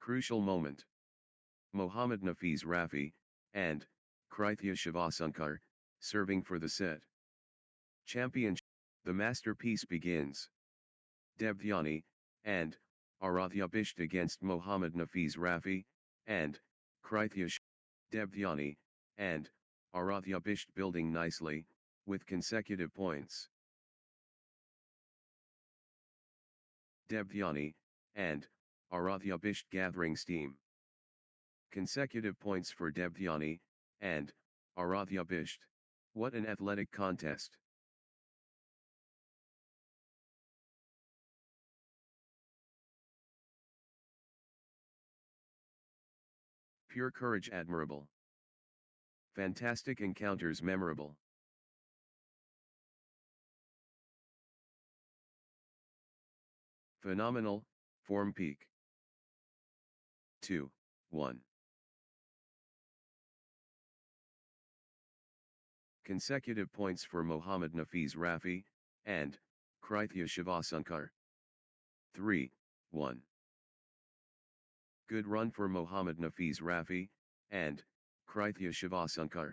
Crucial moment. Mohammad Nafiz Rafi, and Krithia Shivasunkar, serving for the set. Championship. The masterpiece begins. Devdhyani, and Arathya Bisht against Mohammad Nafiz Rafi, and Krithia Devdhyani, and Arathya Bisht building nicely, with consecutive points. Devdhyani, and Aratyabhisht gathering steam. Consecutive points for Devdhyani, and Aratyabhisht. What an athletic contest! Pure courage admirable. Fantastic encounters memorable. Phenomenal, form peak. 2, 1. Consecutive points for Mohammad Nafiz Rafi, and Krithya Shivasunkar. 3, 1. Good run for Mohammad Nafiz Rafi, and Krithya Shivasunkar.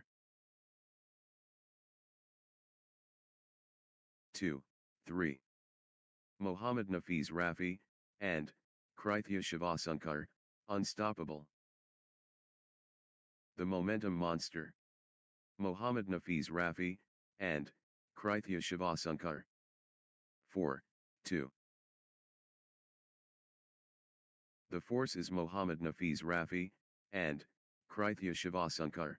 2, 3. Mohammad Nafiz Rafi, and Krithya Shivasunkar, unstoppable. The momentum monster. Mohammad Nafiz Rafi, and Krithya Shivasunkar. 4, 2. The force is Mohammad Nafiz Rafi, and Krithya Shivasunkar.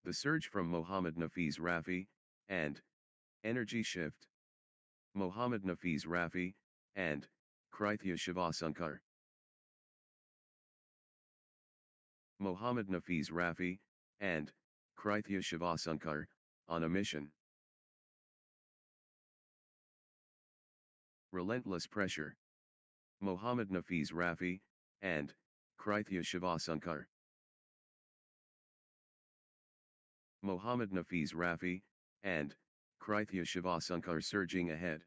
The surge from Mohammad Nafiz Rafi, and energy shift. Mohammad Nafiz Rafi, and Krithya Shivasunkar. Mohammad Nafiz Rafi, and Krithya Shivasunkar, on a mission. Relentless pressure. Mohammad Nafiz Rafi, and Krithya Shivasunkar. Mohammad Nafiz Rafi, and Krithya Shivasunkar surging ahead.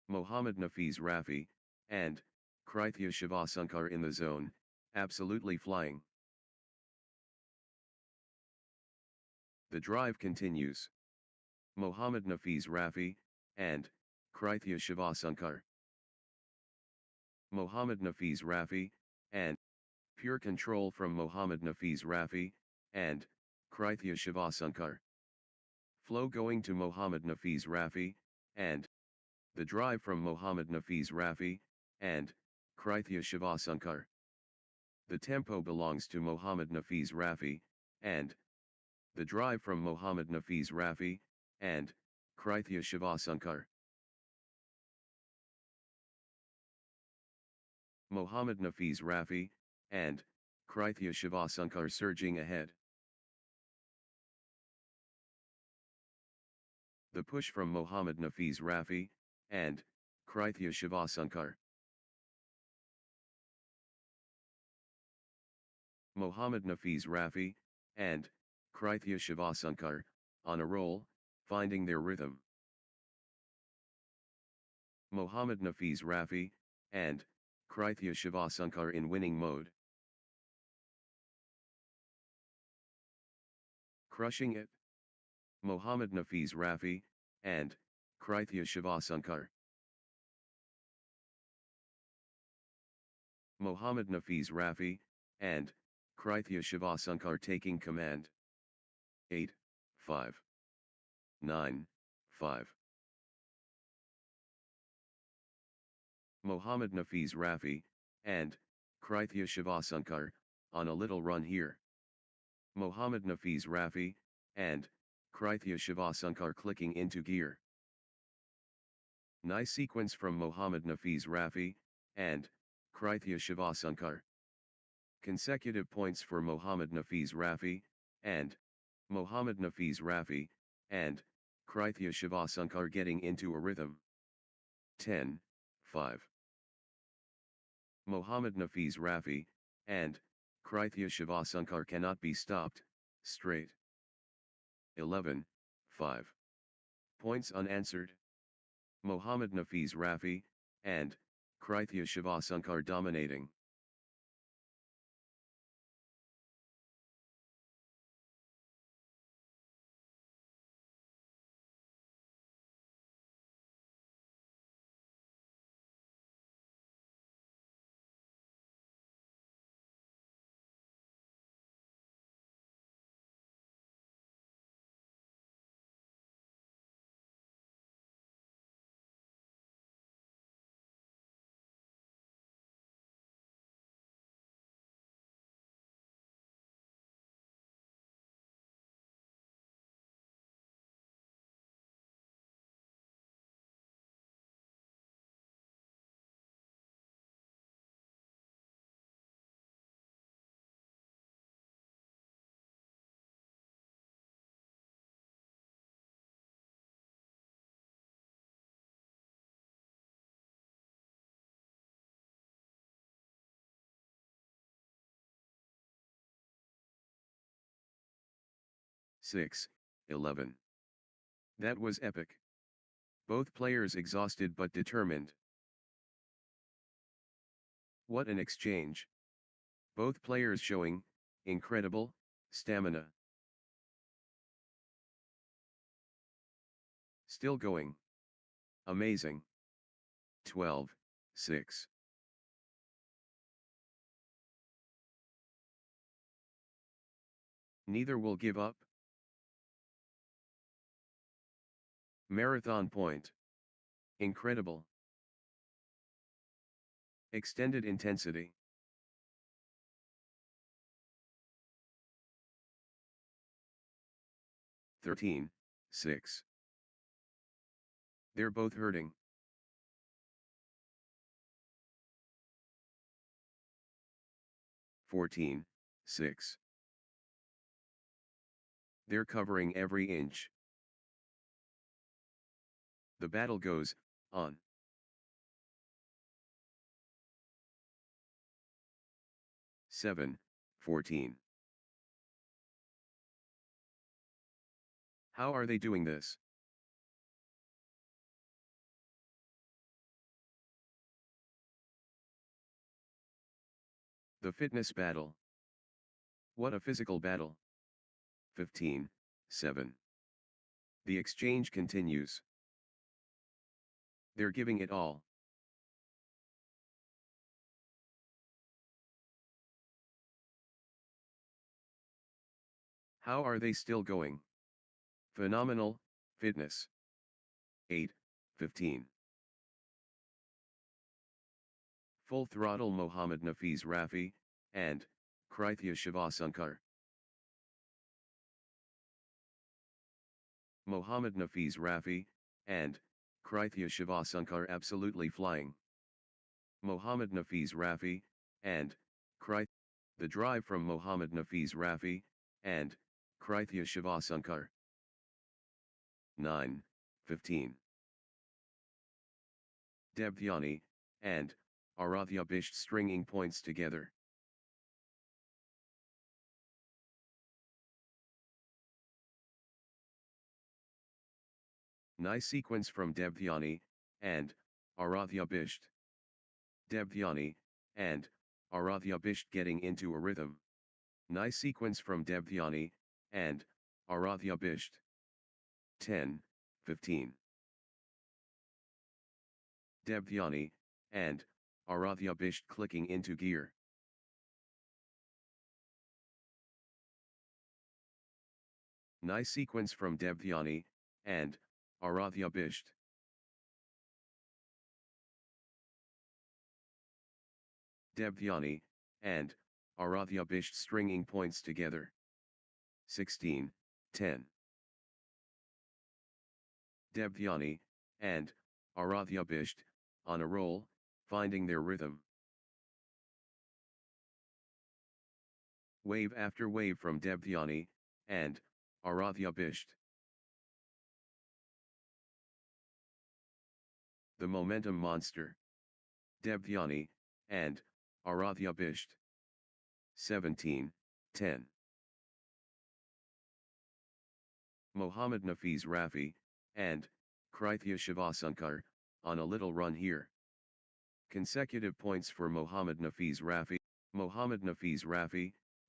Mohammad Nafiz Rafi, and Krithya Shivasunkar in the zone, absolutely flying. The drive continues. Mohammad Nafiz Rafi, and Krithya Shivasunkar. Mohammad Nafiz Rafi, and pure control from Mohammad Nafiz Rafi, and Krithya Shivasunkar. Flow going to Mohammad Nafiz Rafi, and the drive from Mohammad Nafiz Rafi, and Krithya Shivasunkar. The tempo belongs to Mohammad Nafiz Rafi, and the drive from Mohammad Nafiz Rafi, and Krithya Shivasunkar. Mohammad Nafiz Rafi, and Krithya Shivasunkar surging ahead. The push from Mohammad Nafiz Rafi, and Krithya Shivasunkar. Mohammad Nafiz Rafi, and Krithya Shivasunkar, on a roll, finding their rhythm. Mohammad Nafiz Rafi, and Krithya Shivasunkar in winning mode. Crushing it. Mohammad Nafiz Rafi, and Krithya Shivasunkar. Mohammad Nafiz Rafi, and Krithya Shivasunkar taking command. 8, 5. 9, 5. Mohammad Nafiz Rafi, and Krithya Shivasunkar, on a little run here. Mohammad Nafiz Rafi, and Krithya Shivasunkar clicking into gear. Nice sequence from Mohammad Nafiz Rafi, and Krithya Shivasunkar. Consecutive points for Mohammad Nafiz Rafi, and Mohammad Nafiz Rafi, and Krithya Shivasunkar getting into a rhythm. 10, 5. Mohammad Nafiz Rafi, and Krithya Shivasunkar cannot be stopped, straight. 11, 5. Points unanswered. Mohammad Nafiz Rafi, and Krithya Shivasunkar dominating. 6, 11. That was epic. Both players exhausted but determined. What an exchange. Both players showing incredible stamina. Still going. Amazing. 12, 6. Neither will give up. Marathon point. Incredible. Extended intensity. Thirteen, 6. They're both hurting. 14, 6. They're covering every inch. The battle goes on. 7, 14. How are they doing this? The fitness battle. What a physical battle. 15, 7. The exchange continues. They're giving it all. How are they still going? Phenomenal fitness. 8, 15. Full throttle Mohammad Nafiz Rafi, and Krithia Shivasunkar. Mohammad Nafiz Rafi, and Krithia Shivasunkar absolutely flying. Mohammad Nafiz Rafi, and Krithia. The drive from Mohammad Nafiz Rafi, and Krithia Shivasunkar. 9, 15. Debthyani, and Arathya Bisht stringing points together. Nice sequence from Debthyani, and Arathya Bisht. Debthyani, and Arathya Bisht getting into a rhythm. Nice sequence from Debthyani, and Arathya Bisht. 10, 15. Debthyani, and Arathya Bisht clicking into gear. Nice sequence from Debthyani, and Arathya Bisht. Debthyani, and Arathya Bisht stringing points together. 16, 10. Debthyani, and Arathya Bisht, on a roll, finding their rhythm. Wave after wave from Debthyani, and Arathya Bisht. The momentum monster. Debthyani, and Arathya Bisht. 17, 10. Mohammad Nafiz Rafi, and Krithia Shivasunkar, on a little run here. Consecutive points for Mohammad Nafiz Rafi,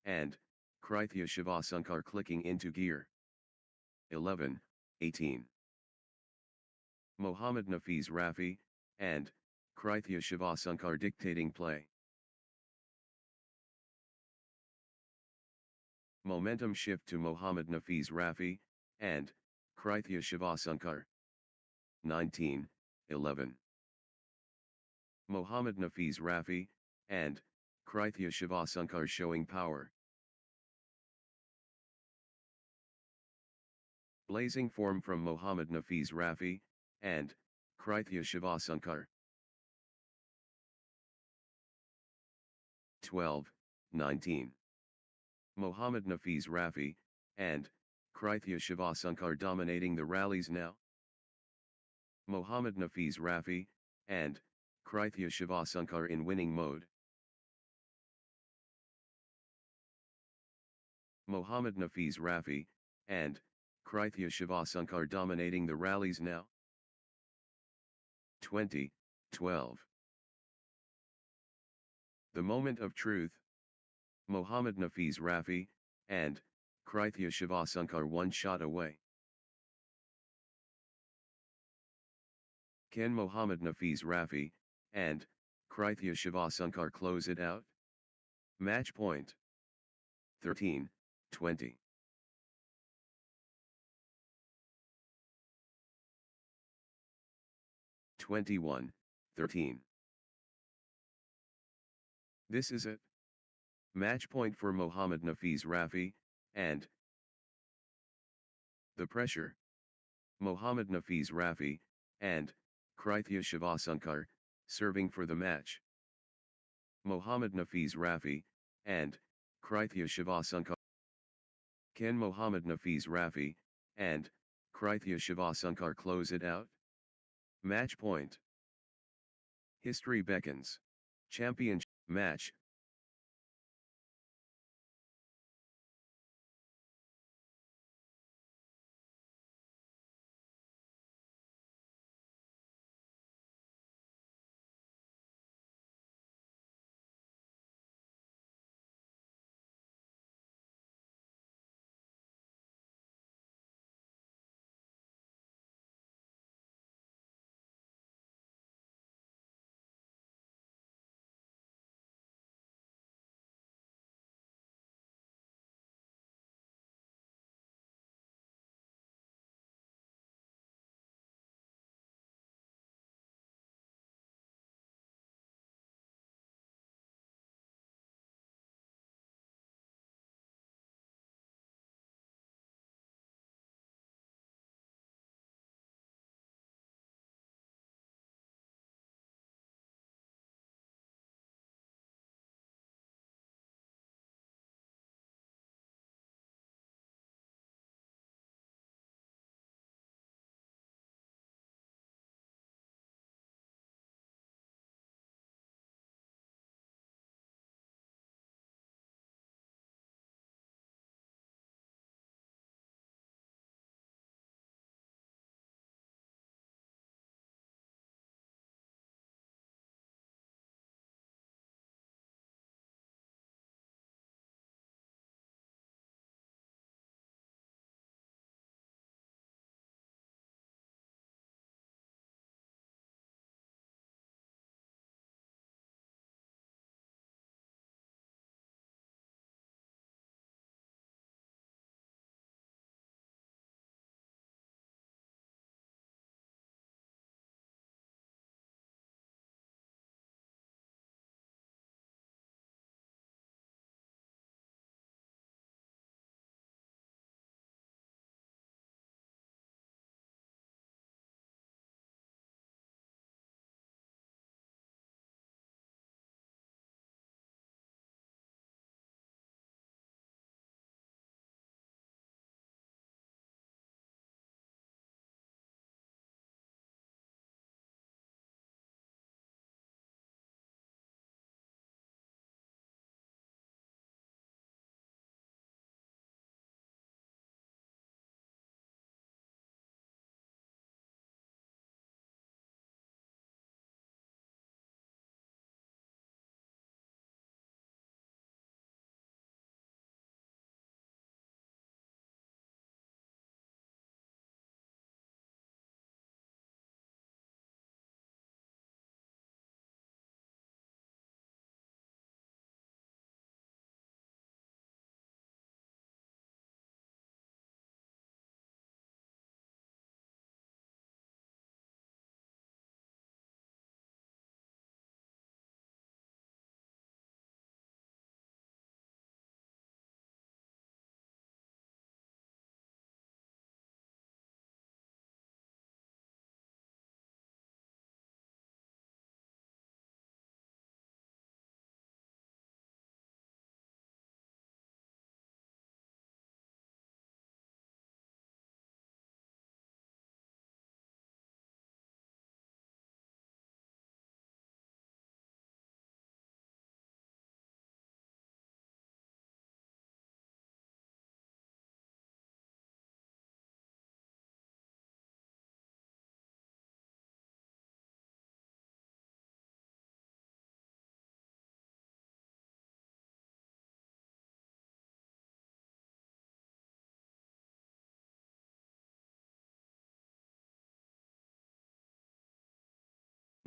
and Krithia Shivasunkar clicking into gear. 11, 18. Mohammad Nafiz Rafi, and Krithia Shivasunkar dictating play. Momentum shift to Mohammad Nafiz Rafi, and Krithia Shivasunkar. 19, 11. Mohammad Nafiz Rafi, and Krithia Shivasunkar showing power. Blazing form from Mohammad Nafiz Rafi, and Krithia Shivasunkar. 12, 19. Mohammad Nafiz Rafi, and Krithia Shivasunkar dominating the rallies now. Mohammad Nafiz Rafi, and Krithia Shivasunkar in winning mode. Mohammad Nafiz Rafi, and Krithya Shivasunkar dominating the rallies now. 2012. The moment of truth. Mohammad Nafiz Rafi, and Krithya Shivasunkar one shot away. Can Mohammad Nafiz Rafi, and Krithya Shivasunkar close it out? Match point. 13-20. 21-13. This is it. Match point for Mohammad Nafiz Rafi, and the pressure. Mohammad Nafiz Rafi, and Krithya Shivasunkar, serving for the match. Mohammad Nafiz Rafi, and Krithya Shivasunkar. Can Mohammad Nafiz Rafi, and Krithya Shivasunkar close it out? Match point. History beckons. Championship match.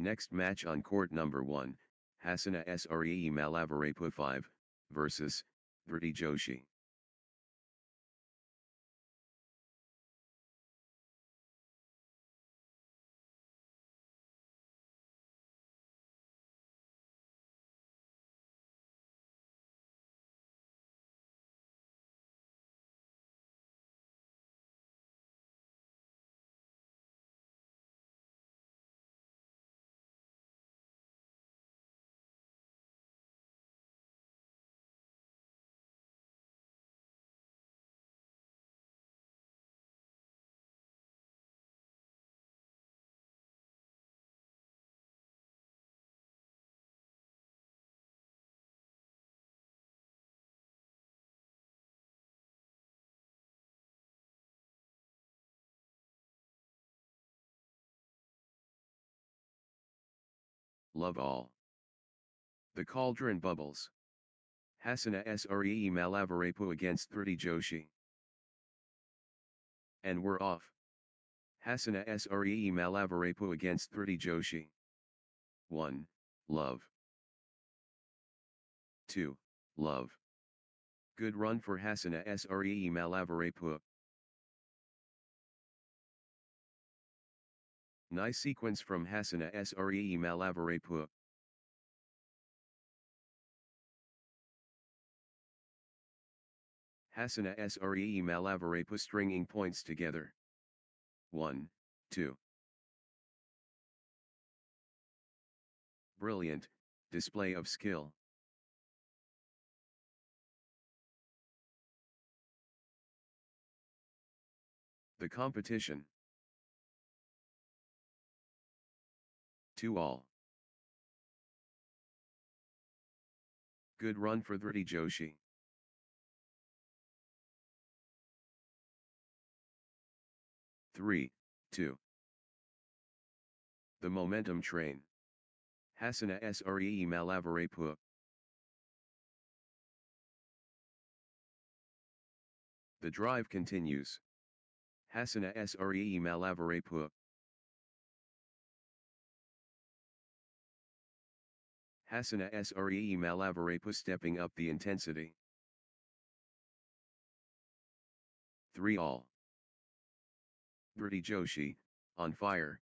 Next match on court number 1, Hasina Sree Malavarepu 5, versus, Dhriti Joshi. Love all. The cauldron bubbles. Hasina Sree Malavarepu against Dhriti Joshi. And we're off. Hasina Sree Malavarepu against Dhriti Joshi. 1. Love. 2. Love. Good run for Hasina Sree Malavarepu. Nice sequence from Hasina Sree Malavarepu. Hasina Sree Malavarepu stringing points together. 1, 2. Brilliant display of skill. The competition. 2-all. Good run for Dhriti Joshi. Three, 2. The momentum train. Hasina Sree Malavarepu. The drive continues. Hasina Sree Malavarepu. Hasina Sree Malavarepu stepping up the intensity. 3-all. Dhriti Joshi, on fire.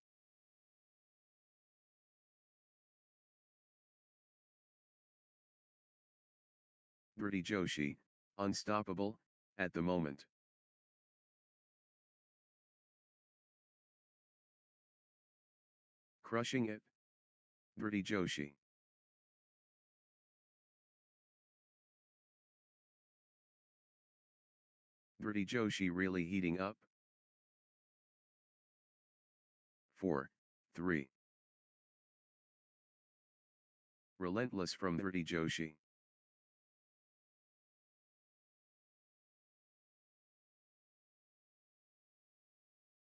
Dhriti Joshi, unstoppable, at the moment. Crushing it. Dhriti Joshi. Dhriti Joshi really heating up. 4, 3. Relentless from Dhriti Joshi.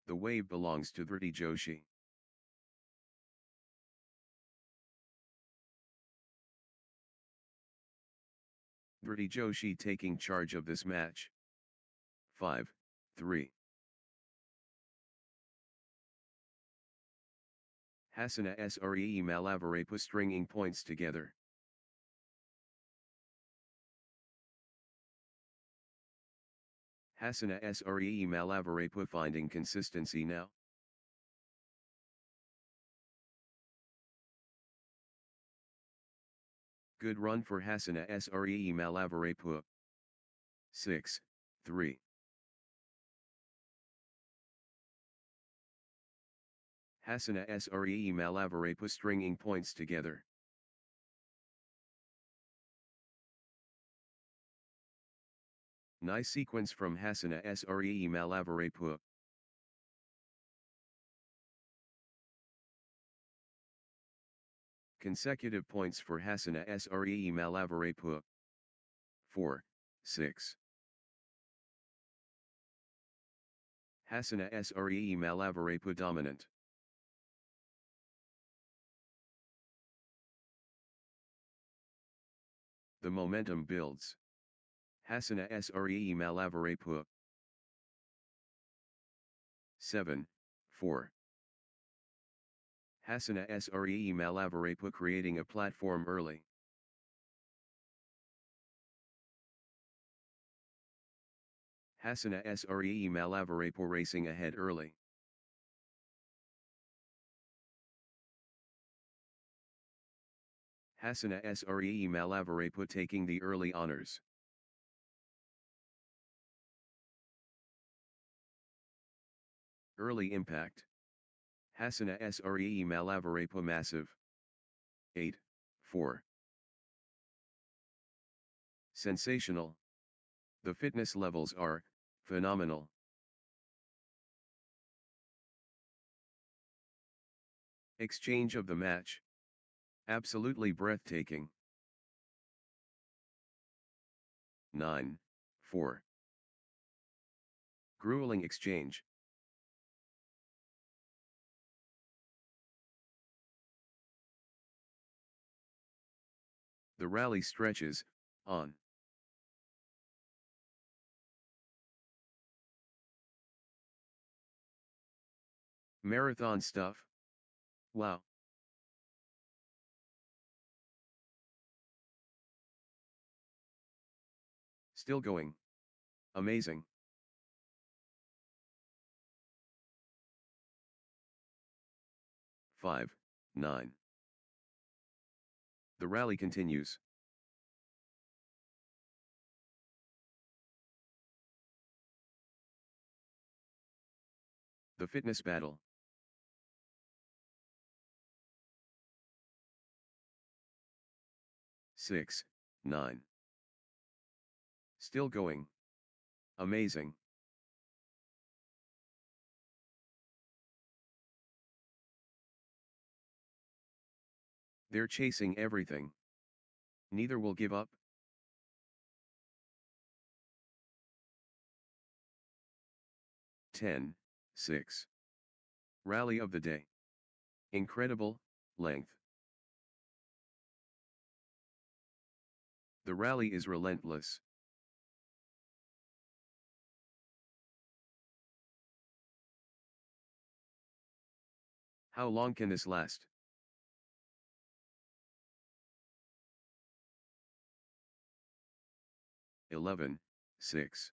The wave belongs to Dhriti Joshi. Dhriti Joshi taking charge of this match. 5, 3. Hasina Sree Malavarepu stringing points together. Hasina Sree Malavarepu finding consistency now. Good run for Hasina Sree Malavarepu. 6, 3. Hasina Sree Malavarepu stringing points together. Nice sequence from Hasina Sree Malavarepu. Consecutive points for Hasina Sree Malavarepu. 4, 6. Hasina Sree Malavarepu dominant. The momentum builds. Hasina Sree Malavarepu. 7, 4. Hasana Sree Malavarepa creating a platform early. Hasana Sree Malavarepa racing ahead early. Hasana Sree Malavarepa taking the early honors. Early impact. Hasana Sree Malavarepa massive. 8-4. Sensational. The fitness levels are phenomenal. Exchange of the match. Absolutely breathtaking. 9-4. Grueling exchange. The rally stretches on. Marathon stuff. Wow. Still going. Amazing. Five, 9. The rally continues. The fitness battle. Six, 9. Still going. Amazing. They're chasing everything. Neither will give up. 10, 6. Rally of the day. Incredible length. The rally is relentless. How long can this last? Eleven, 6.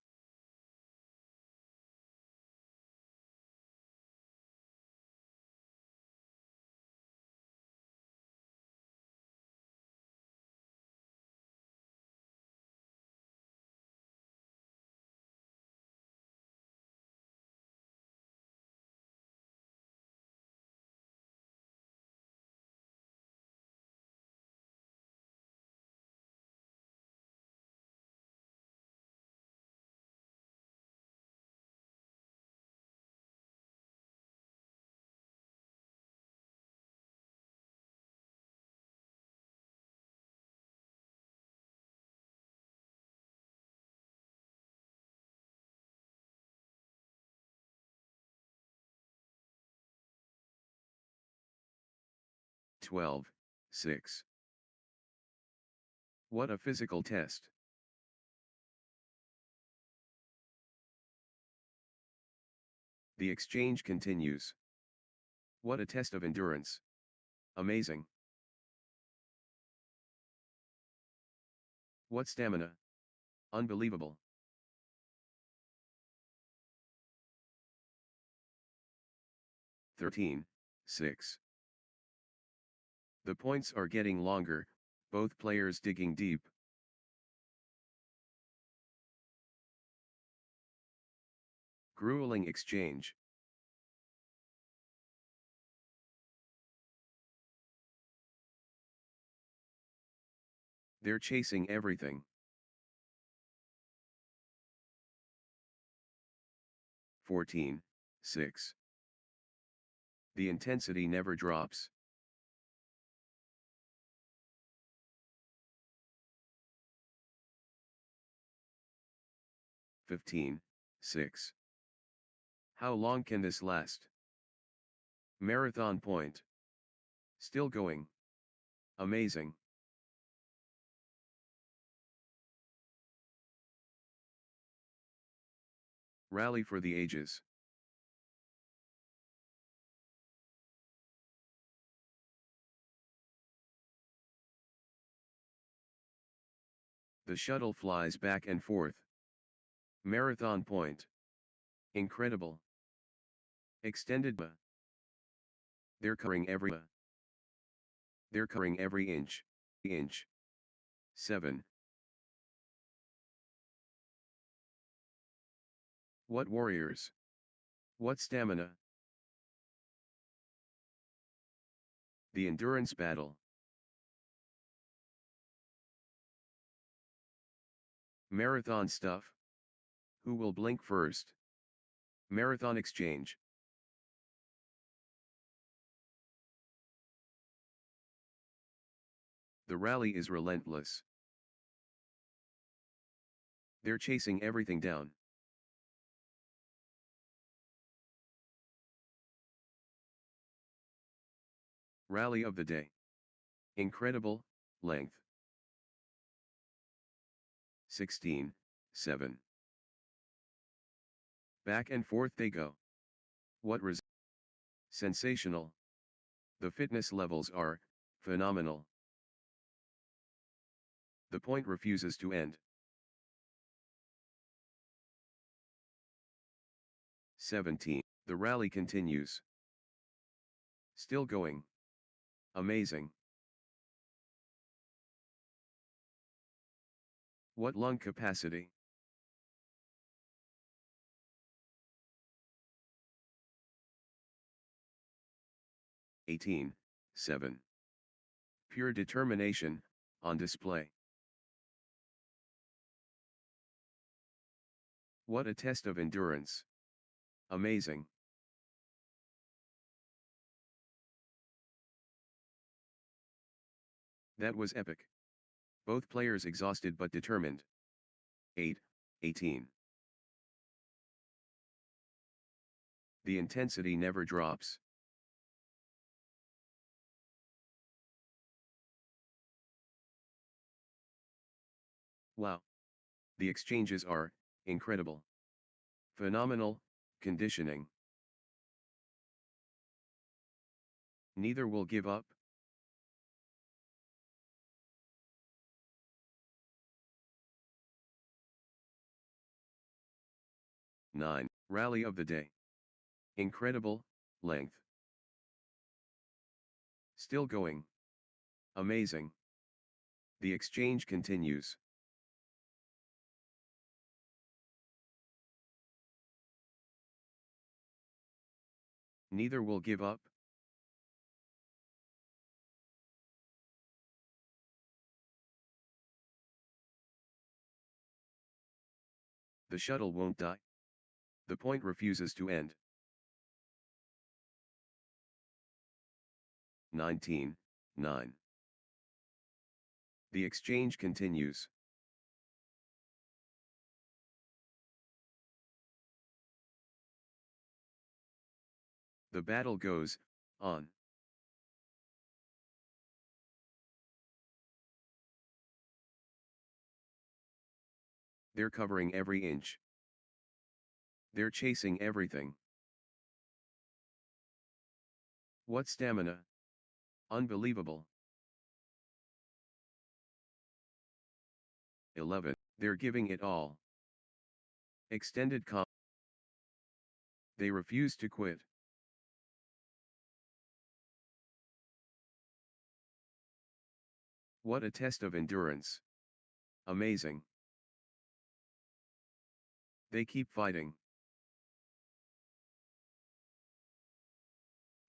Twelve, 6. What a physical test. The exchange continues. What a test of endurance. Amazing. What stamina. Unbelievable. Thirteen, 6. The points are getting longer, both players digging deep. Grueling exchange. They're chasing everything. 14, 6. The intensity never drops. 15, 6. How long can this last? Marathon point. Still going. Amazing. Rally for the ages. The shuttle flies back and forth. Marathon point. Incredible. Extended. They're covering every inch. 7. What warriors? What stamina? The endurance battle. Marathon stuff. Who will blink first? Marathon exchange. The rally is relentless. They're chasing everything down. Rally of the day. Incredible, length. 16, 7. Back and forth they go. What sensational. The fitness levels are phenomenal. The point refuses to end. 17. The rally continues. Still going. Amazing. What lung capacity? (18, 7). Pure determination, on display. What a test of endurance. Amazing. That was epic. Both players exhausted but determined. 8, 18. The intensity never drops. Wow. The exchanges are incredible. Phenomenal conditioning. Neither will give up. Nine. Rally of the day. Incredible length. Still going. Amazing. The exchange continues. Neither will give up. The shuttle won't die. The point refuses to end. 19, 9. The exchange continues. The battle goes on. They're covering every inch. They're chasing everything. What stamina! Unbelievable. 11. They're giving it all. Extended They refuse to quit. What a test of endurance. Amazing. They keep fighting.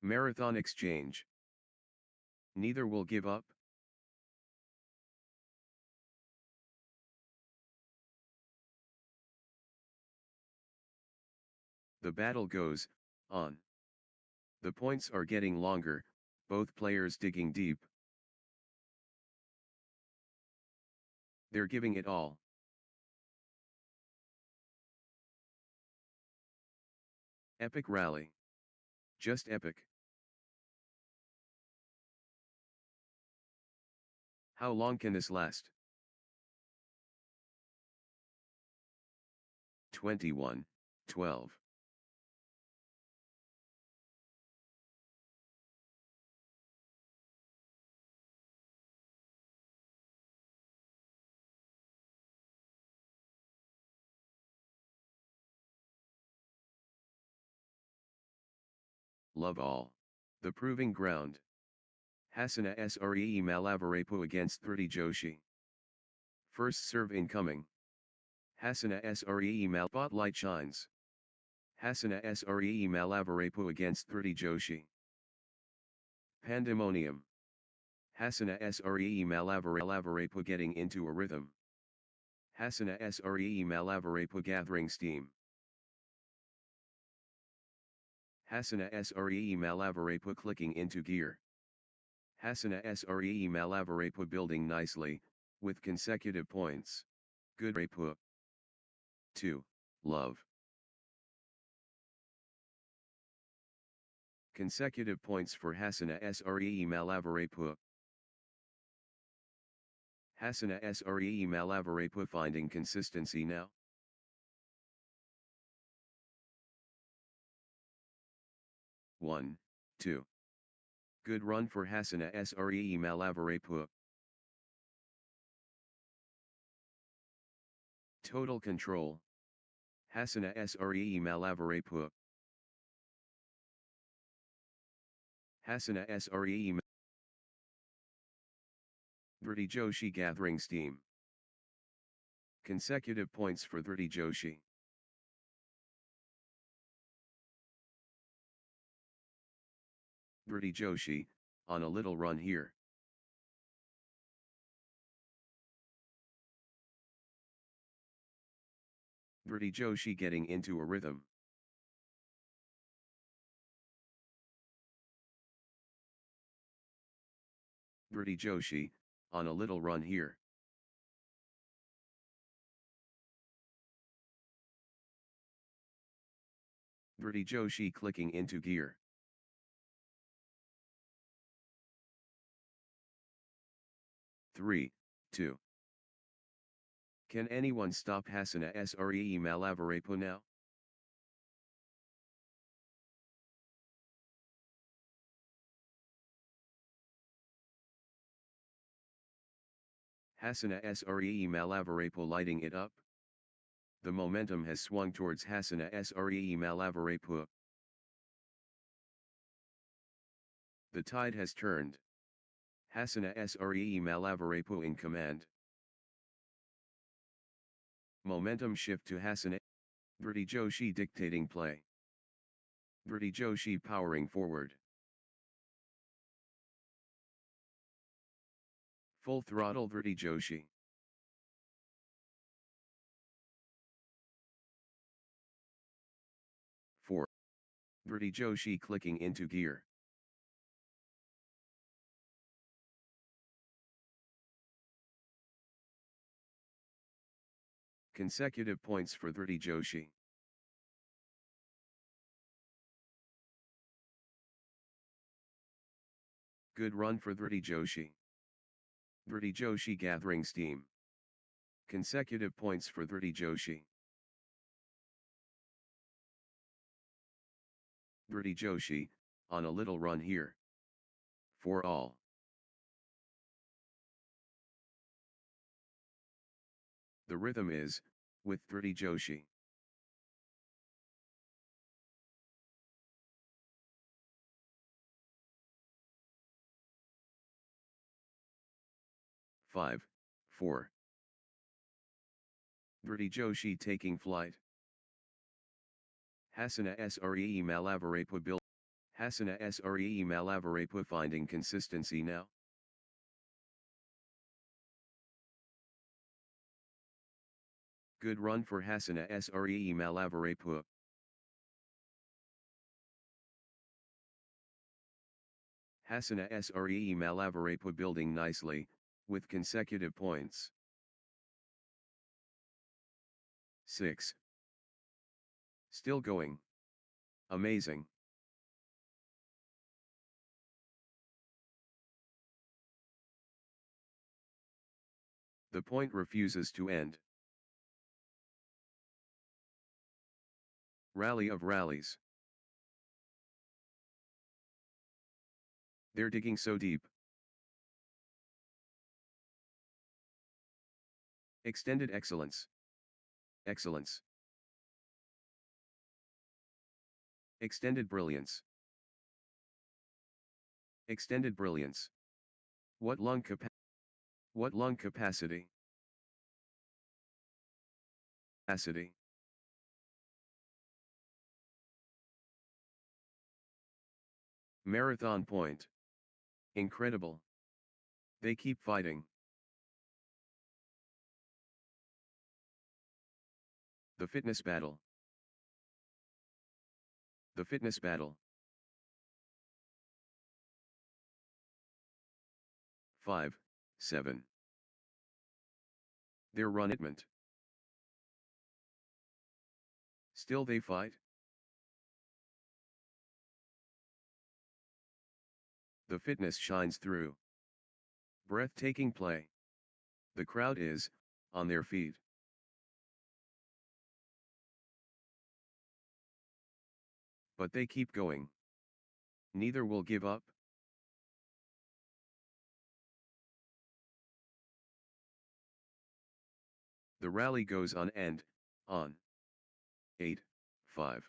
Marathon exchange. Neither will give up. The battle goes on. The points are getting longer, both players digging deep. They're giving it all. Epic rally. Just epic. How long can this last? 21, 12. Love all. The proving ground. Hasana Sree Malavarepu against 30 Joshi. First serve incoming. Hasana Sree Mal spotlight shines. Hasana Sree Malavarepu against 30 Joshi. Pandemonium. Hasana Sree Malavarepu getting into a rhythm. Hasana Sree Malavarepu gathering steam. Hasana Sree Malavarepu clicking into gear. Hasana Sree Malavarepu building nicely, with consecutive points. Good Repu. 2. Love. Consecutive points for Hasana Sree Malavarepu. Hasana Sree Malavarepu finding consistency now. One, 2. Good run for Hasana Sree Malavarepu. Total control. Hasana Sree Malavarepu. Hasana Sree 30 Joshi gathering steam. Consecutive points for 30 Joshi. Dhirti Joshi, on a little run here. Dhirti Joshi getting into a rhythm. Dhirti Joshi, on a little run here. Dhirti Joshi clicking into gear. Three, 2. Can anyone stop Hasana Sree Malavarepu now? Hasana Sree Malavarepu lighting it up. The momentum has swung towards Hasana Sree Malavarepu. The tide has turned. Hasana Sree Malavarepu in command. Momentum shift to Hasana. Dhirti Joshi dictating play. Dhirti Joshi powering forward. Full throttle Dhirti Joshi. Four. Dhirti Joshi clicking into gear. Consecutive points for Dhirti Joshi. Good run for Dhirti Joshi. Dhirti Joshi gathering steam. Consecutive points for Dhirti Joshi. Dhirti Joshi, on a little run here. 4 all. The rhythm is, with Dhirti Joshi. Five, 4. Dhirti Joshi taking flight. Hasana Sree Malavarepu build. Hasana Sree Malavarepu finding consistency now. Good run for Hasana Sree Malavarepu. Hasana Sree Malavarepu building nicely, with consecutive points. 6. Still going. Amazing. The point refuses to end. Rally of rallies. They're digging so deep. Extended excellence. Excellence. Extended brilliance. Extended brilliance. What lung capacity? What lung capacity? Capacity. Marathon point. Incredible. They keep fighting. The fitness battle. The fitness battle. 5, 7. Their runitment. Still they fight? The fitness shines through. Breathtaking play. The crowd is, on their feet. But they keep going. Neither will give up. The rally goes on and, on. 8, 5.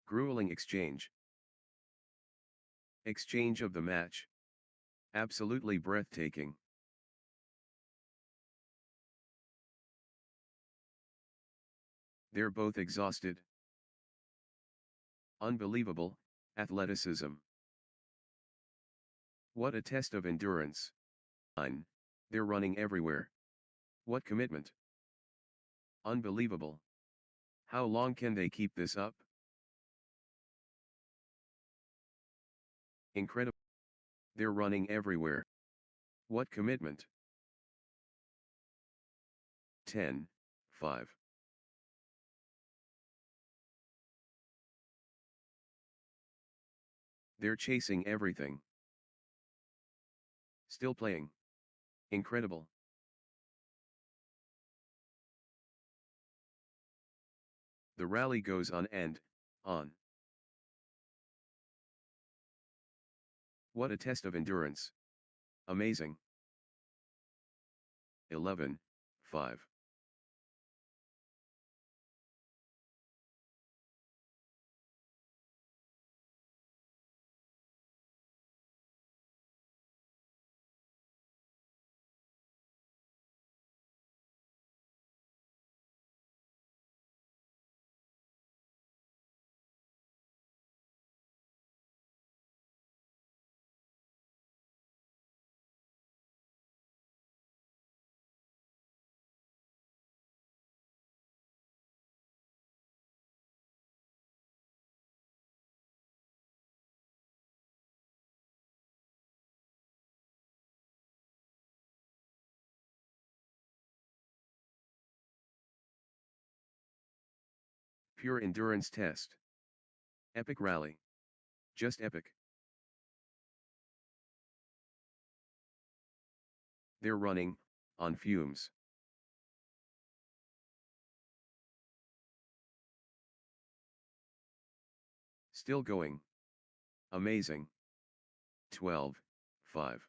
Grueling exchange. Exchange of the match. Absolutely breathtaking. They're both exhausted. Unbelievable, athleticism. What a test of endurance. 9. They're running everywhere. What commitment. Unbelievable. How long can they keep this up? Incredible. They're running everywhere. What commitment. 10, 5. They're chasing everything. Still playing. Incredible. The rally goes on and, on. What a test of endurance. Amazing. 11, 5. Pure endurance test. Epic rally. Just epic. They're running, on fumes. Still going. Amazing. 12, 5.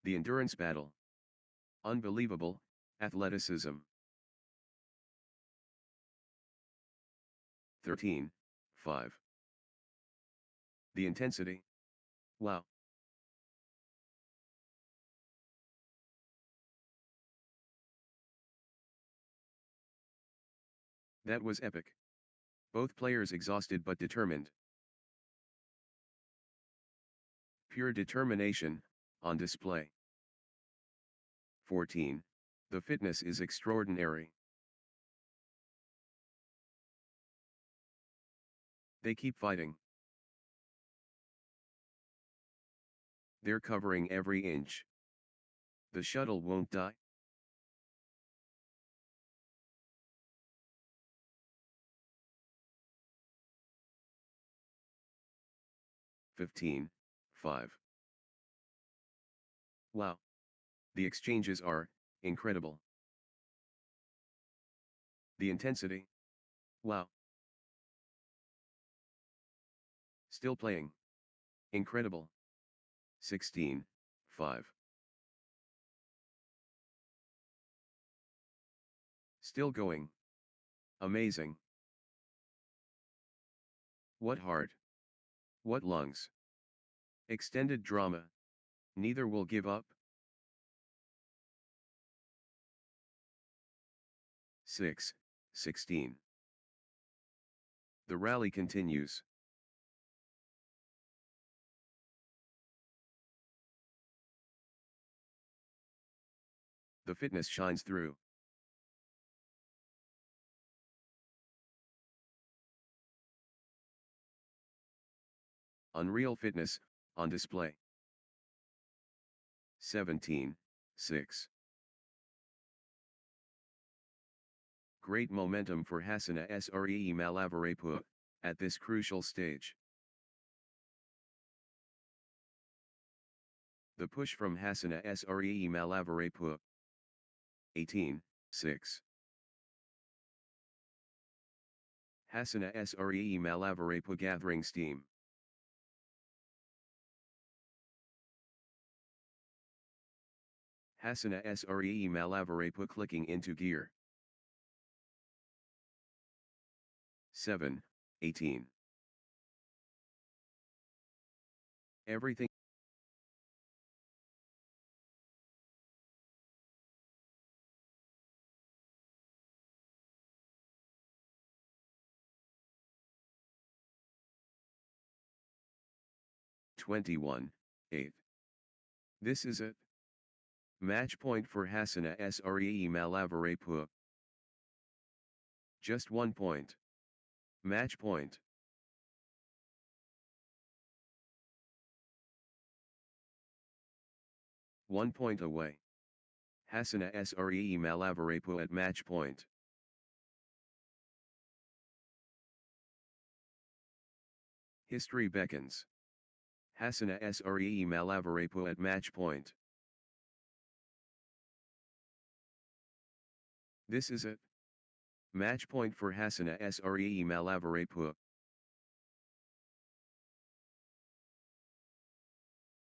The endurance battle. Unbelievable, athleticism. 13, 5. The intensity. Wow. That was epic. Both players exhausted but determined. Pure determination, on display. 14. The fitness is extraordinary. They keep fighting. They're covering every inch. The shuttle won't die. 15, 5. Wow. The exchanges are, incredible. The intensity. Wow. Still playing. Incredible. 16, 5. Still going. Amazing. What heart? What lungs? Extended drama. Neither will give up. 6:16. The rally continues. The fitness shines through. Unreal fitness, on display. 17:6. Great momentum for Hasina Sree Malavarepua, at this crucial stage. The push from Hasina Sree Malavarepua. 18:6. Hasina Sree Malavarepua gathering steam. Hasina Sree Malavarepua clicking into gear. 7:18. Everything. (21:8). This is it. Match point for Hasina Sree Malavarepua. Just 1 point. Match point. One point away. Hasina Sree Malavarepua at match point. History beckons. Hasina Sree Malavarepua at match point. This is it. Match point for Hasina Sree Malavarepua.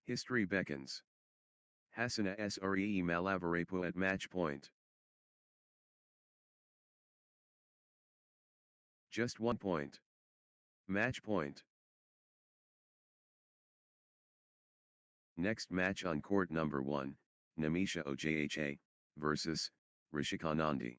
History beckons. Hasina Sree Malavarepua at match point. Just 1 point. Match point. Next match on court number 1, Namisha Ojha versus Rishikanandi.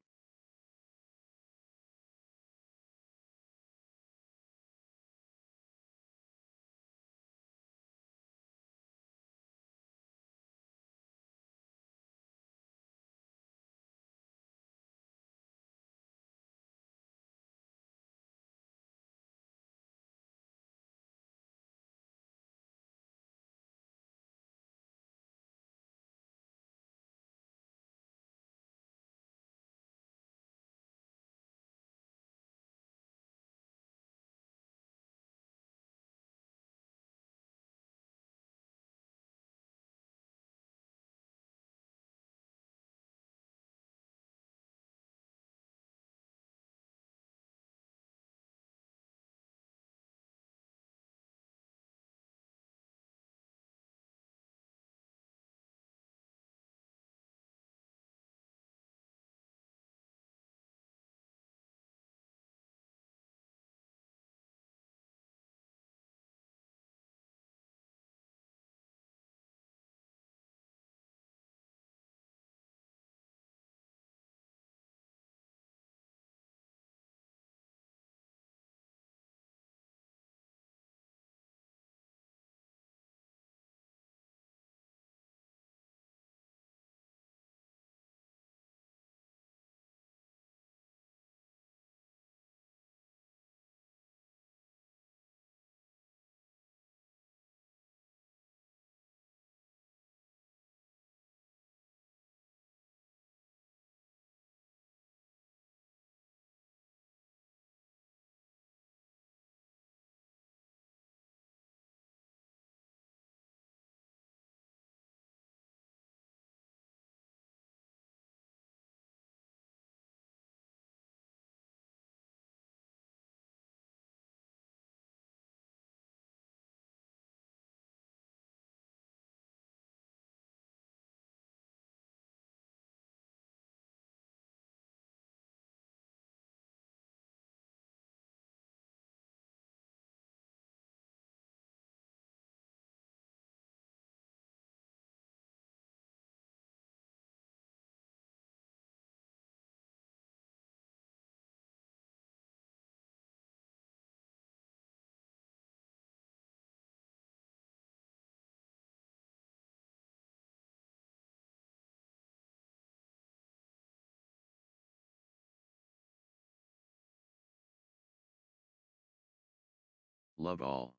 love all.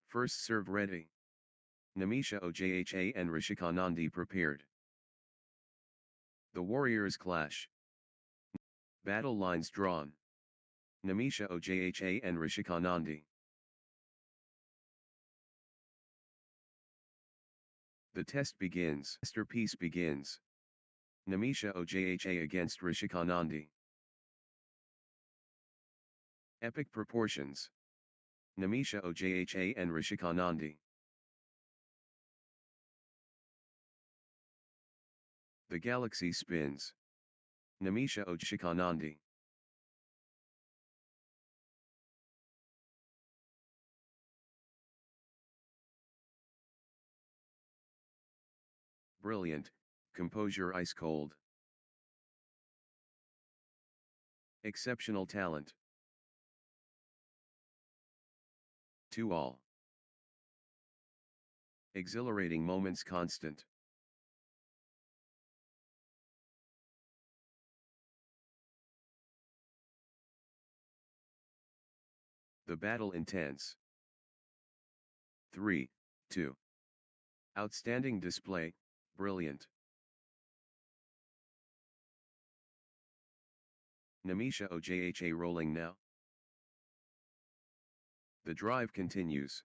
First serve ready. Namisha Ojha and Rishikanandi prepared. The warriors clash. Battle lines drawn. Namisha Ojha and Rishikanandi. The test begins. Masterpiece begins. Namisha Ojha against Rishikanandi. Epic proportions. Namisha Ojha and Rishikanandi. The galaxy spins. Namisha Ojha. Brilliant, composure ice cold. Exceptional talent. To all. Exhilarating moments constant. The battle intense. 3, 2. Outstanding display, brilliant. Namisha Ojha rolling now. The drive continues.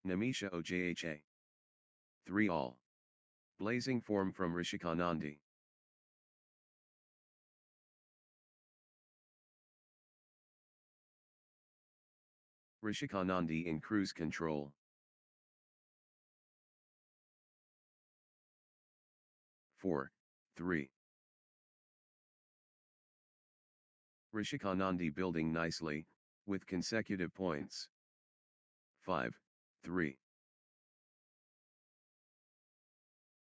Namisha Ojha. 3 all. Blazing form from Rishikanandi. Rishikanandi in cruise control. 4, 3. Rishikanandi building nicely, with consecutive points. 5, 3.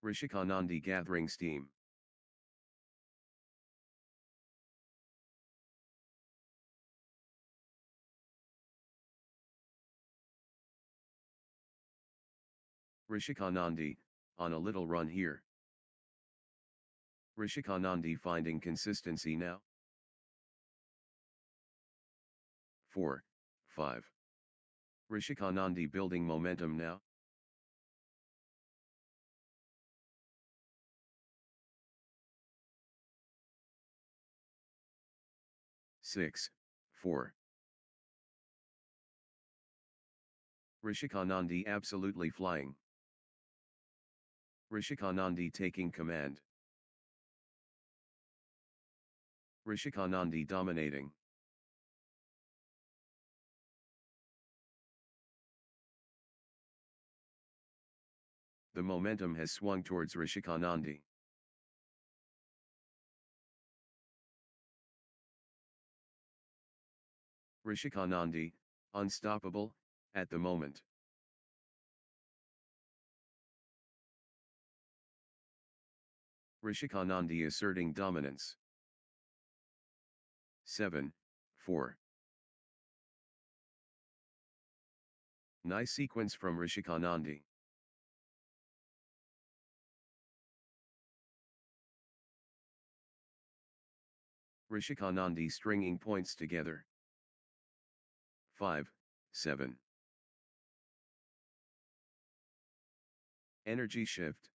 Rishikanandi gathering steam. Rishikanandi, on a little run here. Rishikanandi finding consistency now. 4, 5. Rishikanandi building momentum now. Six, 4. Rishikanandi absolutely flying. Rishikanandi taking command. Rishikanandi dominating. The momentum has swung towards Rishikanandi. Rishikanandi, unstoppable, at the moment. Rishikanandi asserting dominance. 7, 4. Nice sequence from Rishikanandi. Rishikanandi stringing points together. 5, 7. Energy shift.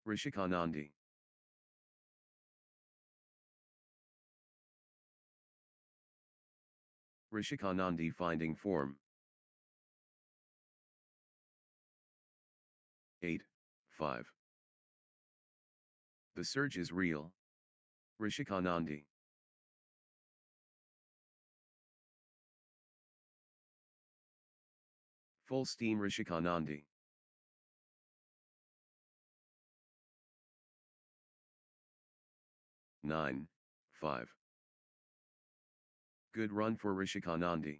Rishikanandi. Rishikanandi finding form. 8, 5. The surge is real. Rishikanandi. Full steam Rishikanandi. 9, 5. Good run for Rishikanandi.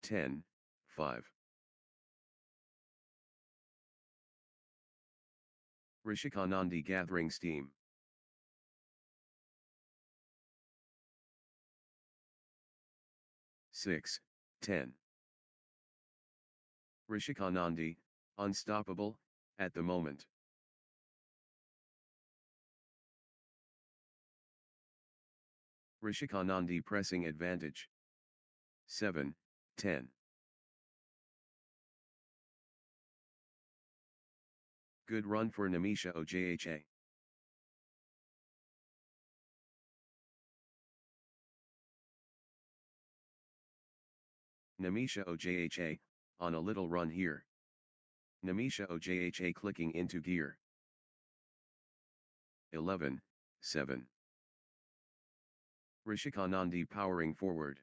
10, 5. Rishikanandi gathering steam. 6, 10. Rishikanandi, unstoppable, at the moment. Rishikanandi pressing advantage. 7, 10. Good run for Namisha Ojha. Namisha Ojha, on a little run here. Namisha Ojha clicking into gear. 11, 7. Rishikanandi powering forward.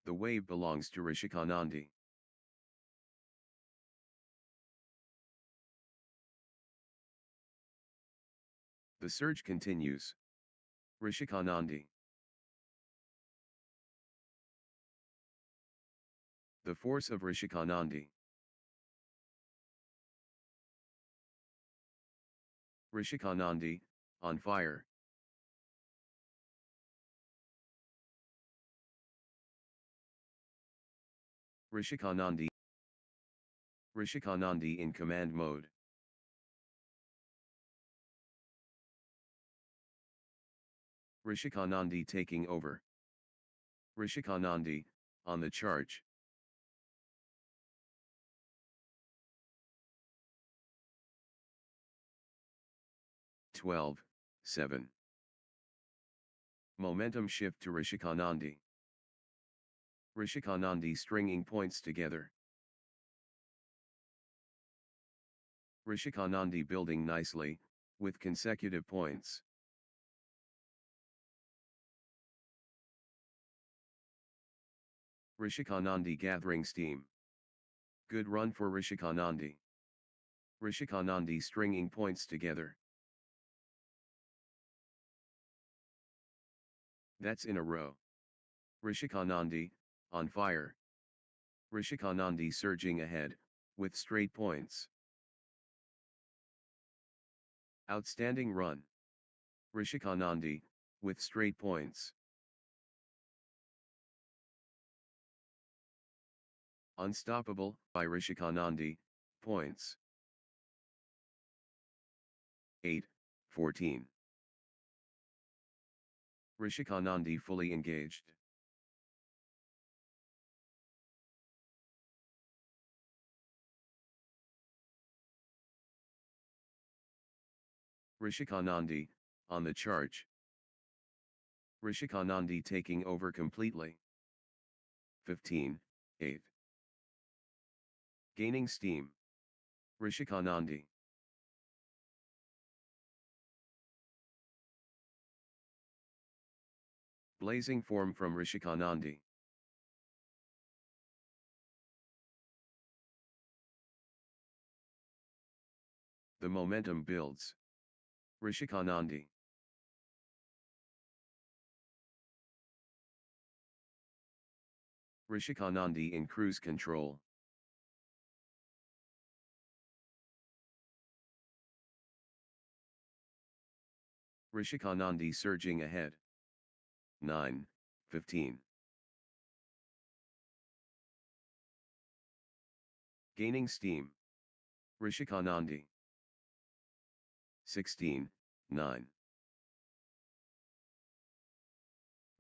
The wave belongs to Rishikanandi. The surge continues. Rishikanandi. The force of Rishikanandi. Rishikanandi, on fire. Rishikanandi. Rishikanandi in command mode. Rishikanandi taking over. Rishikanandi, on the charge. Twelve, 7. Momentum shift to Rishikanandi. Rishikanandi stringing points together. Rishikanandi building nicely, with consecutive points. Rishikanandi gathering steam. Good run for Rishikanandi. Rishikanandi stringing points together. That's in a row. Rishikanandi, on fire. Rishikanandi surging ahead, with straight points. Outstanding run. Rishikanandi, with straight points. Unstoppable, by Rishikanandi, points. 8, 14. Rishikanandi fully engaged. Rishikanandi, on the charge. Rishikanandi taking over completely. 15, 8. Gaining steam. Rishikanandi. Blazing form from Rishikanandi. The momentum builds. Rishikanandi. Rishikanandi in cruise control. Rishikanandi surging ahead. 9, 15. Gaining steam. Rishikanandi. 16, 9.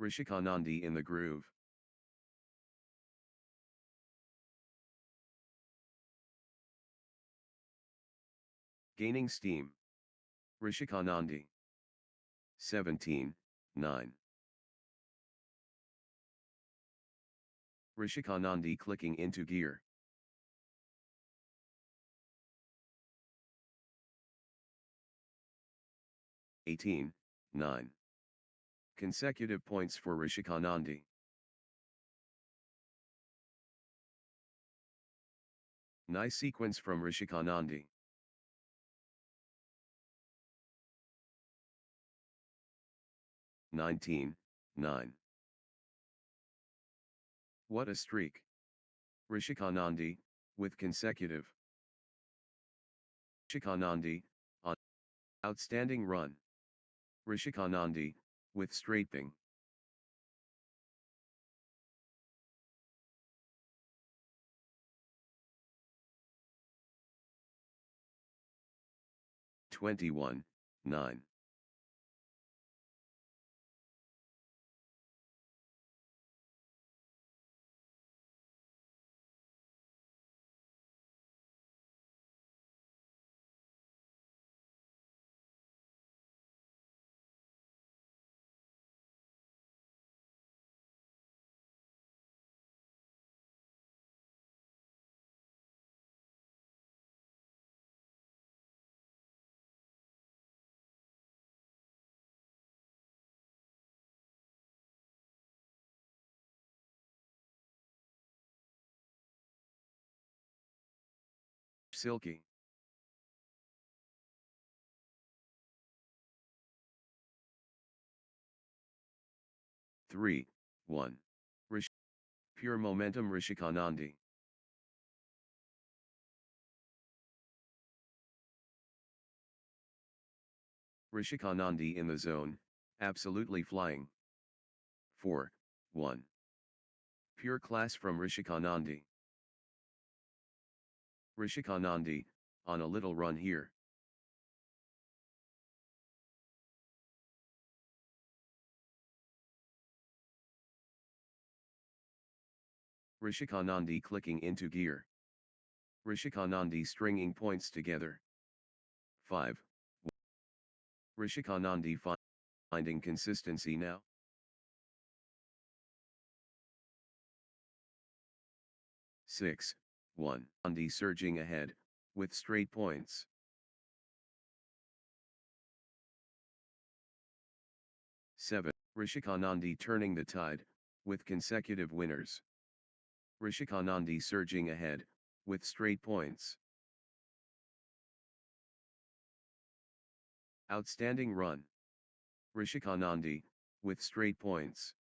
Rishikanandi in the groove. Gaining steam. Rishikanandi. 17, 9. Rishikanandi clicking into gear. 18, 9. Consecutive points for Rishikanandi. Nice sequence from Rishikanandi. (19, 9). What a streak. Rishikanandi, with consecutive. Rishikanandi, on outstanding run. Rishikanandi, with straightening. (21, 9). Silky. 3, 1. Pure momentum Rishikanandi. Rishikanandi in the zone, absolutely flying. 4, 1. Pure class from Rishikanandi. Rishikanandi, on a little run here. Rishikanandi clicking into gear. Rishikanandi stringing points together. 5. Rishikanandi finding consistency now. 6, 1. Nandi surging ahead, with straight points. 7. Rishikanandi turning the tide, with consecutive winners. Rishikanandi surging ahead, with straight points. Outstanding run. Rishikanandi, with straight points.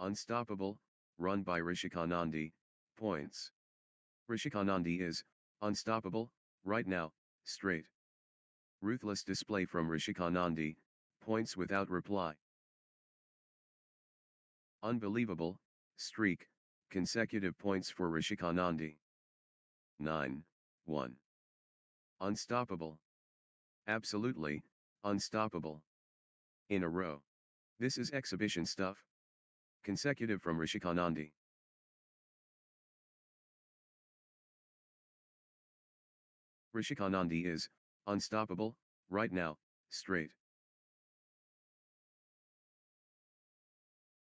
Unstoppable, run by Rishikanandi, points. Rishikanandi is, unstoppable, right now, straight. Ruthless display from Rishikanandi, points without reply. Unbelievable, streak, consecutive points for Rishikanandi. 9, 1. Unstoppable. Absolutely, unstoppable. In a row. This is exhibition stuff. Consecutive from Rishikanandi. Rishikanandi is, unstoppable, right now, straight.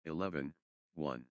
11, 1.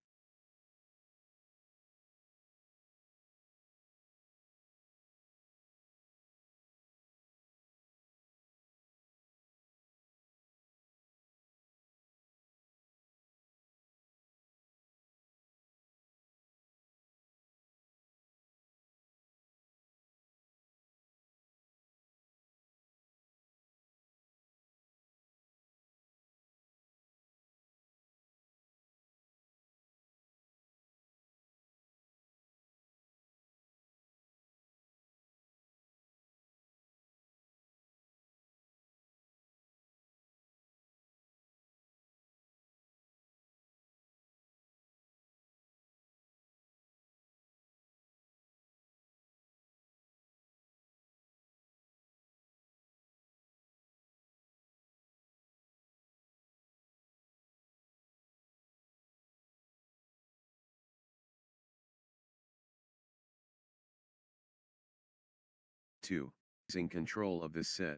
Two. Losing control of this set.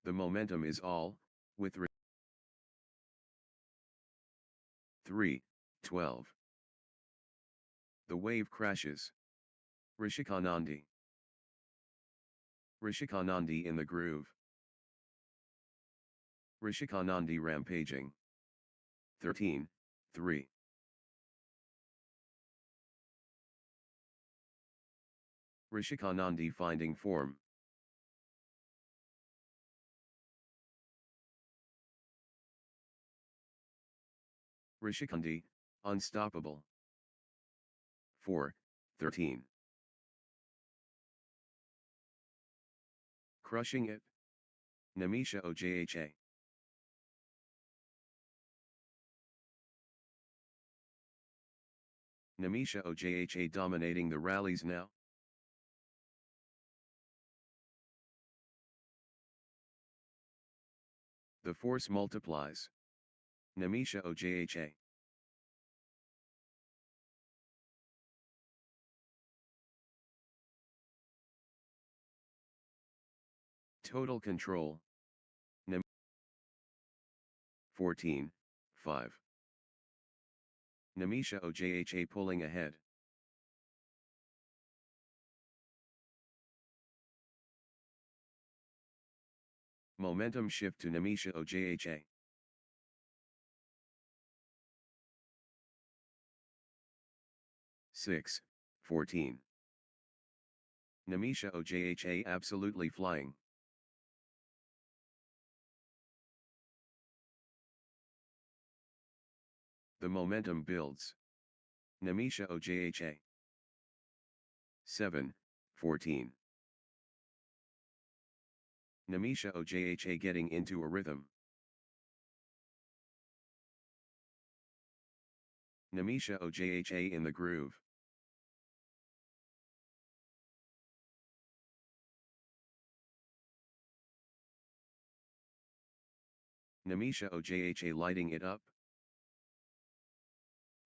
The momentum is all, with 3, 12. The wave crashes. Rishikanandi. Rishikanandi in the groove. Rishikanandi rampaging. 13, 3. Rishikanandi finding form. Rishikanandi, unstoppable. 4, 13. Crushing it. Namisha Ojha. Namisha Ojha dominating the rallies now. The force multiplies. Namisha Ojha. Total control. 14, 5. Namisha Ojha pulling ahead. Momentum shift to Namisha Ojha. 6, 14. Namisha Ojha absolutely flying. The momentum builds. Namisha Ojha. 7, 14. Namisha Ojha getting into a rhythm. Namisha Ojha in the groove. Namisha Ojha lighting it up.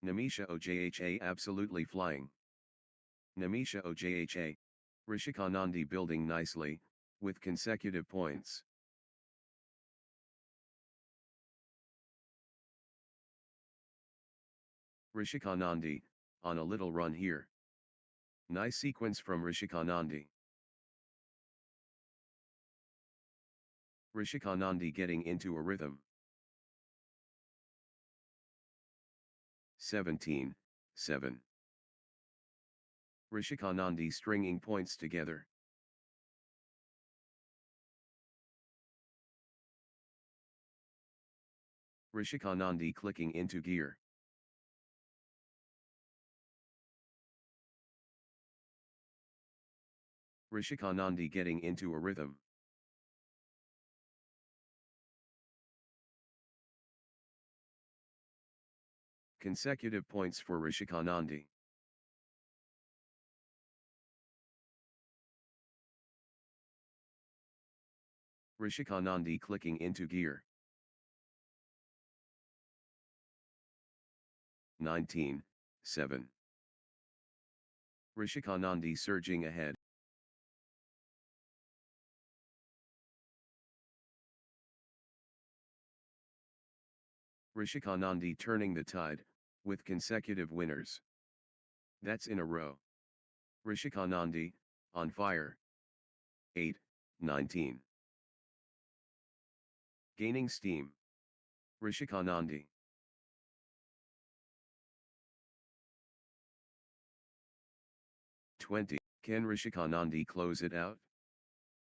Namisha Ojha absolutely flying. Namisha Ojha. Rishikanandi building nicely, with consecutive points. Rishikanandi, on a little run here. Nice sequence from Rishikanandi. Rishikanandi getting into a rhythm. 17, 7. Rishikanandi stringing points together. Rishikanandi clicking into gear. Rishikanandi getting into a rhythm. Consecutive points for Rishikanandi. Rishikanandi clicking into gear. 19, 7. Rishikanandi surging ahead. Rishikanandi turning the tide, with consecutive winners. That's in a row. Rishikanandi, on fire. 8, 19. Gaining steam. Rishikanandi. (20). Can Rishikanandi close it out?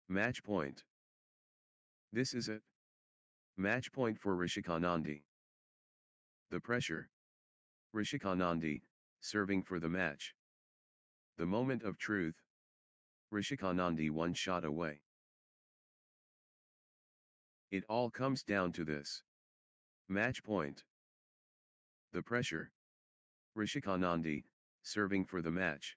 Match point. This is it. Match point for Rishikanandi. The pressure. Rishikanandi, serving for the match. The moment of truth. Rishikanandi one shot away. It all comes down to this. Match point. The pressure. Rishikanandi, serving for the match.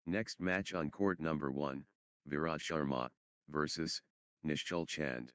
Next match on court number 1, Virat Sharma versus Nishchal Chand.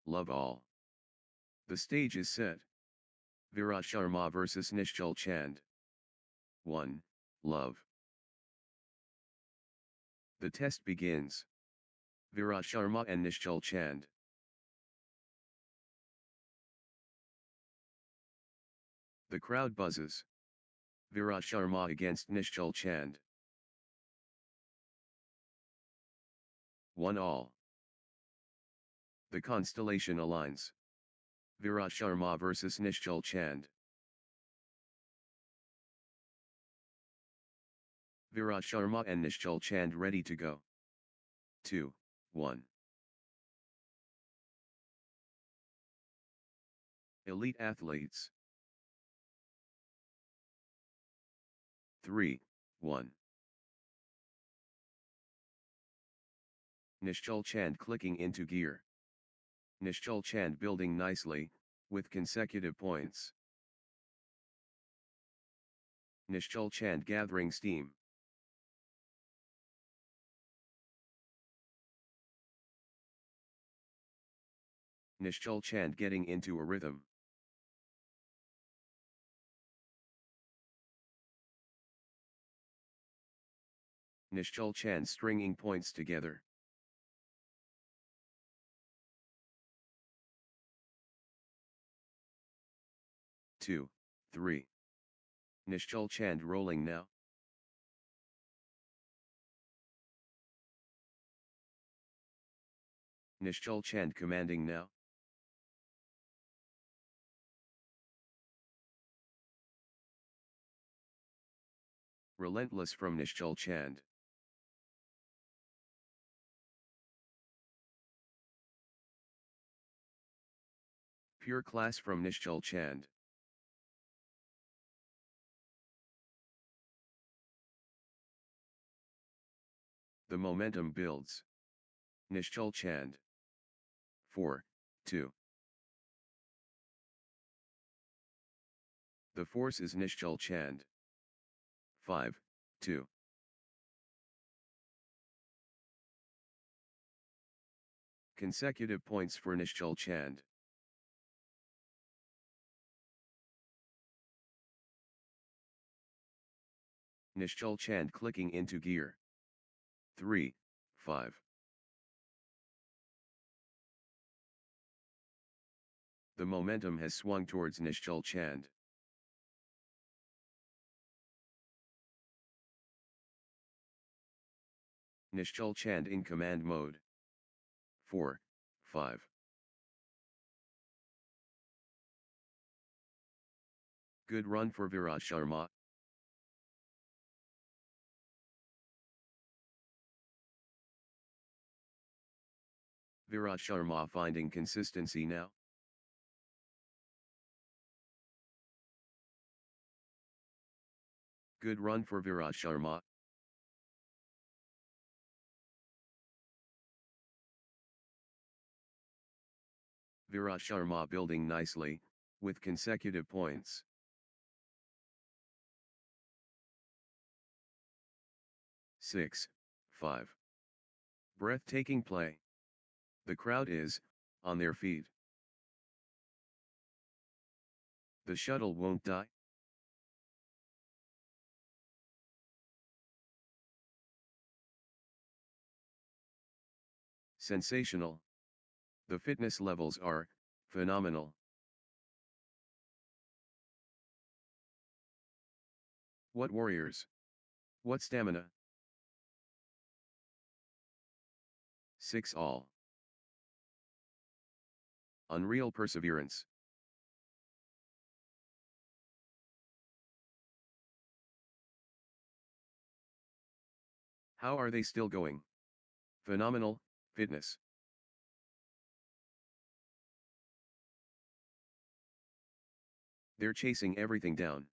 Love all. The stage is set. Virat Sharma versus Nishchal Chand. 1. Love. The test begins. Virat Sharma and Nishchal Chand. The crowd buzzes. Virat Sharma against Nishchal Chand. 1-all. The constellation aligns. Virat Sharma versus Nishchal Chand. Virat Sharma and Nishchal Chand ready to go. 2, 1. Elite athletes. 3, 1. Nishchal Chand clicking into gear. Nishchal Chand building nicely, with consecutive points. Nishchal Chand gathering steam. Nishchal Chand getting into a rhythm. Nishchal Chand stringing points together. Two, 3. Nishchal Chand rolling now. Nishchal Chand commanding now. Relentless from Nishchal Chand. Pure class from Nishchal Chand. The momentum builds. Nishchal Chand. 4, 2. The force is Nishchal Chand. 5, 2. Consecutive points for Nishchal Chand. Nishchal Chand clicking into gear. 3, 5. The momentum has swung towards Nishchal Chand. Nishchal Chand in command mode. 4, 5. Good run for Virat Sharma. Virat Sharma finding consistency now. Good run for Virat Sharma. Virat Sharma building nicely, with consecutive points. Six, 5. Breathtaking play. The crowd is, on their feet. The shuttle won't die. Sensational. The fitness levels are, phenomenal. What warriors! What stamina! 6 all. Unreal perseverance. How are they still going? Phenomenal, fitness. They're chasing everything down.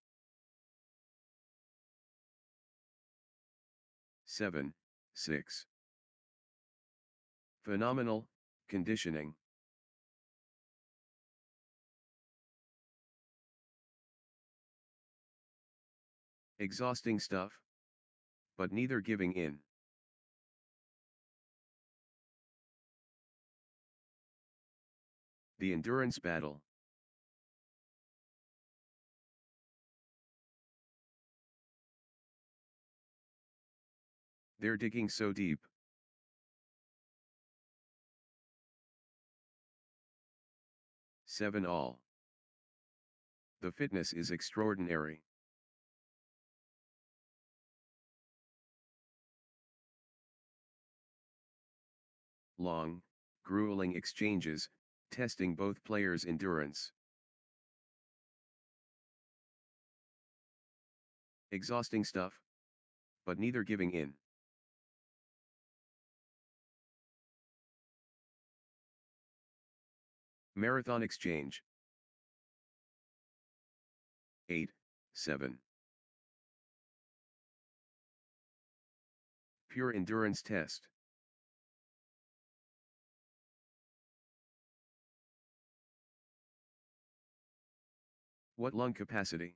7, 6. Phenomenal, conditioning. Exhausting stuff. But neither giving in. The endurance battle. They're digging so deep. Seven all. The fitness is extraordinary. Long, grueling exchanges, testing both players' endurance. Exhausting stuff. But neither giving in. Marathon exchange. 8, 7. Pure endurance test. What lung capacity?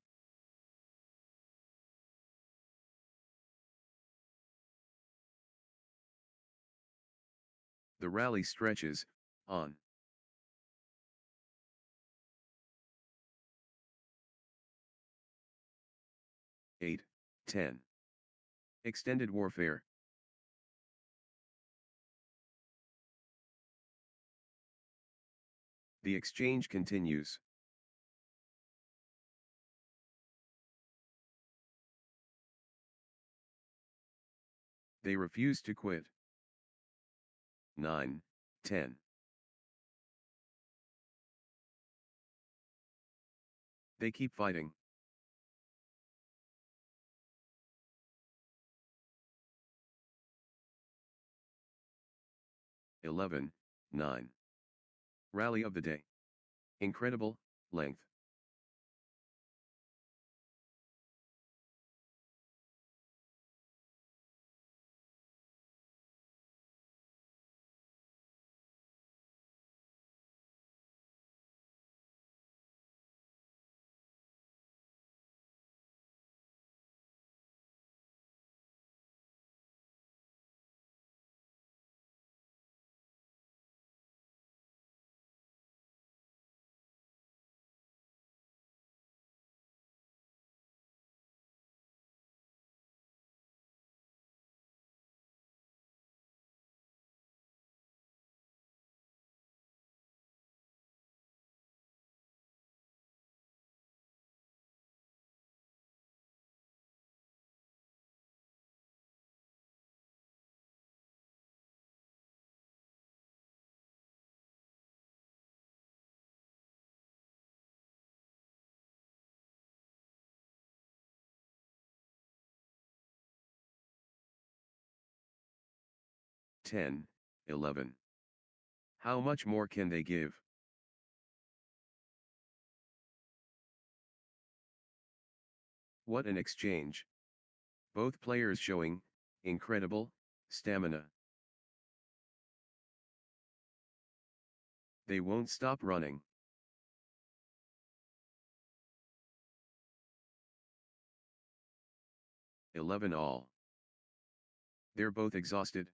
The rally stretches, on. 8, 10. Extended warfare. The exchange continues. They refuse to quit. 9, 10. They keep fighting. 11, 9. Rally of the day. Incredible, length. 10, 11. How much more can they give? What an exchange. Both players showing incredible stamina. They won't stop running. Eleven all. They're both exhausted.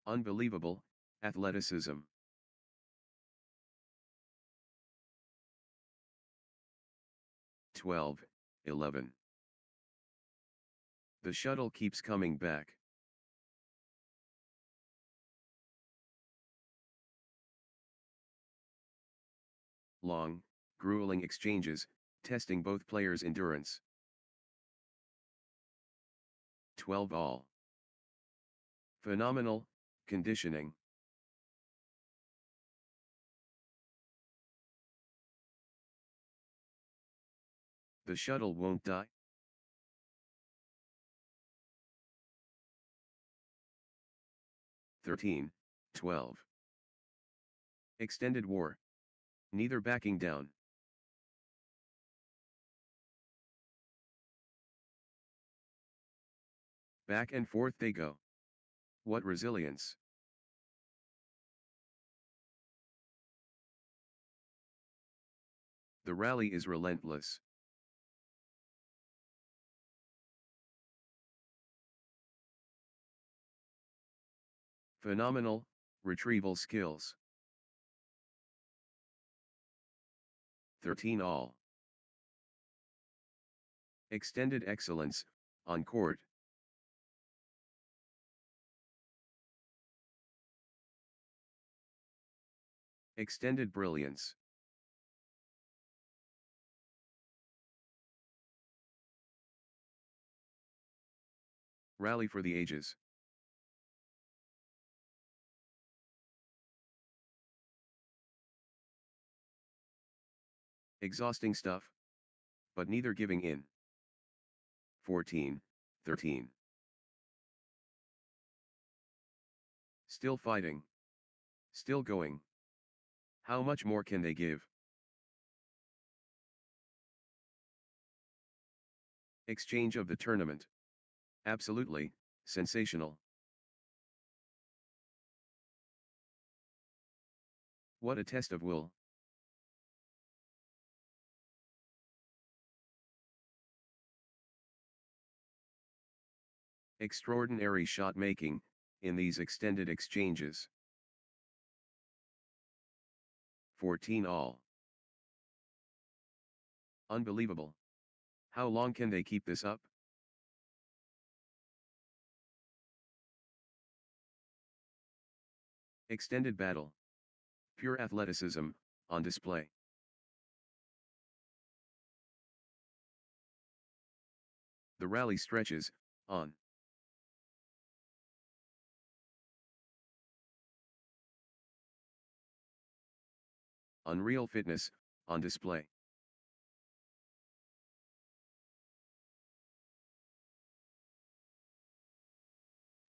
Unbelievable athleticism. 12, 11. The shuttle keeps coming back. Long, grueling exchanges, testing both players' endurance. 12 all. Phenomenal conditioning. The shuttle won't die. (13, 12). Extended war. Neither backing down. Back and forth they go. What resilience. The rally is relentless. Phenomenal retrieval skills. 13 all. Extended excellence on court. Extended brilliance. Rally for the ages. Exhausting stuff. But neither giving in. 14, 13. Still fighting. Still going. How much more can they give? Exchange of the tournament. Absolutely sensational. What a test of will. Extraordinary shot making in these extended exchanges. 14 all. Unbelievable. How long can they keep this up? Extended battle. Pure athleticism on display. The rally stretches on. Unreal fitness on display.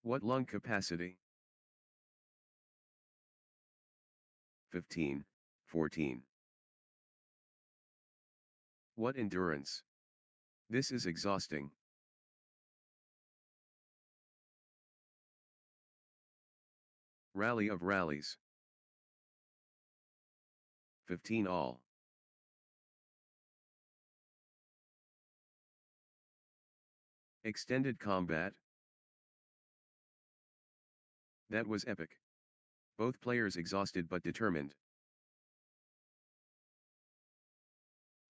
What lung capacity? 15, 14. What endurance? This is exhausting. Rally of rallies. 15 all. Extended combat. That was epic. Both players exhausted but determined.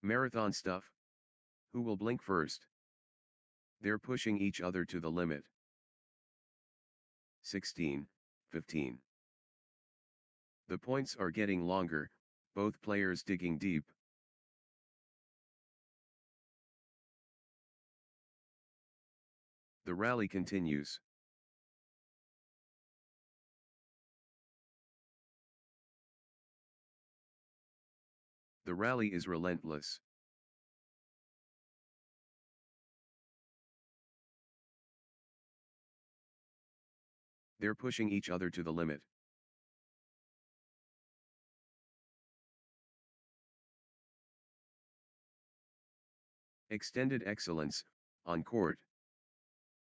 Marathon stuff. Who will blink first? They're pushing each other to the limit. 16, 15. The points are getting longer, both players digging deep. The rally continues. The rally is relentless. They're pushing each other to the limit. Extended excellence, on court.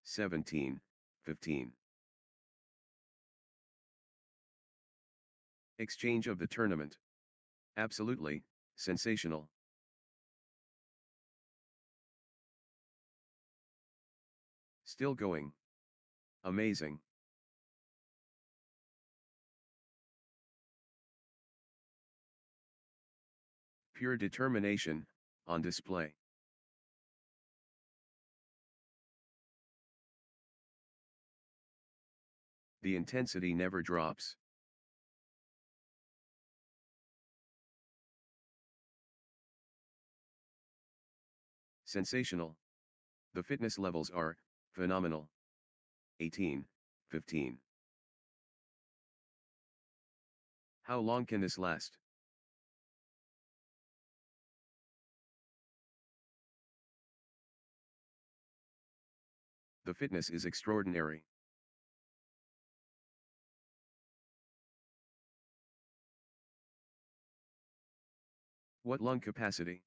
17-15. Exchange of the tournament. Absolutely, sensational. Still going. Amazing. Pure determination, on display. The intensity never drops. Sensational. The fitness levels are phenomenal. 18-15. How long can this last? The fitness is extraordinary. What lung capacity?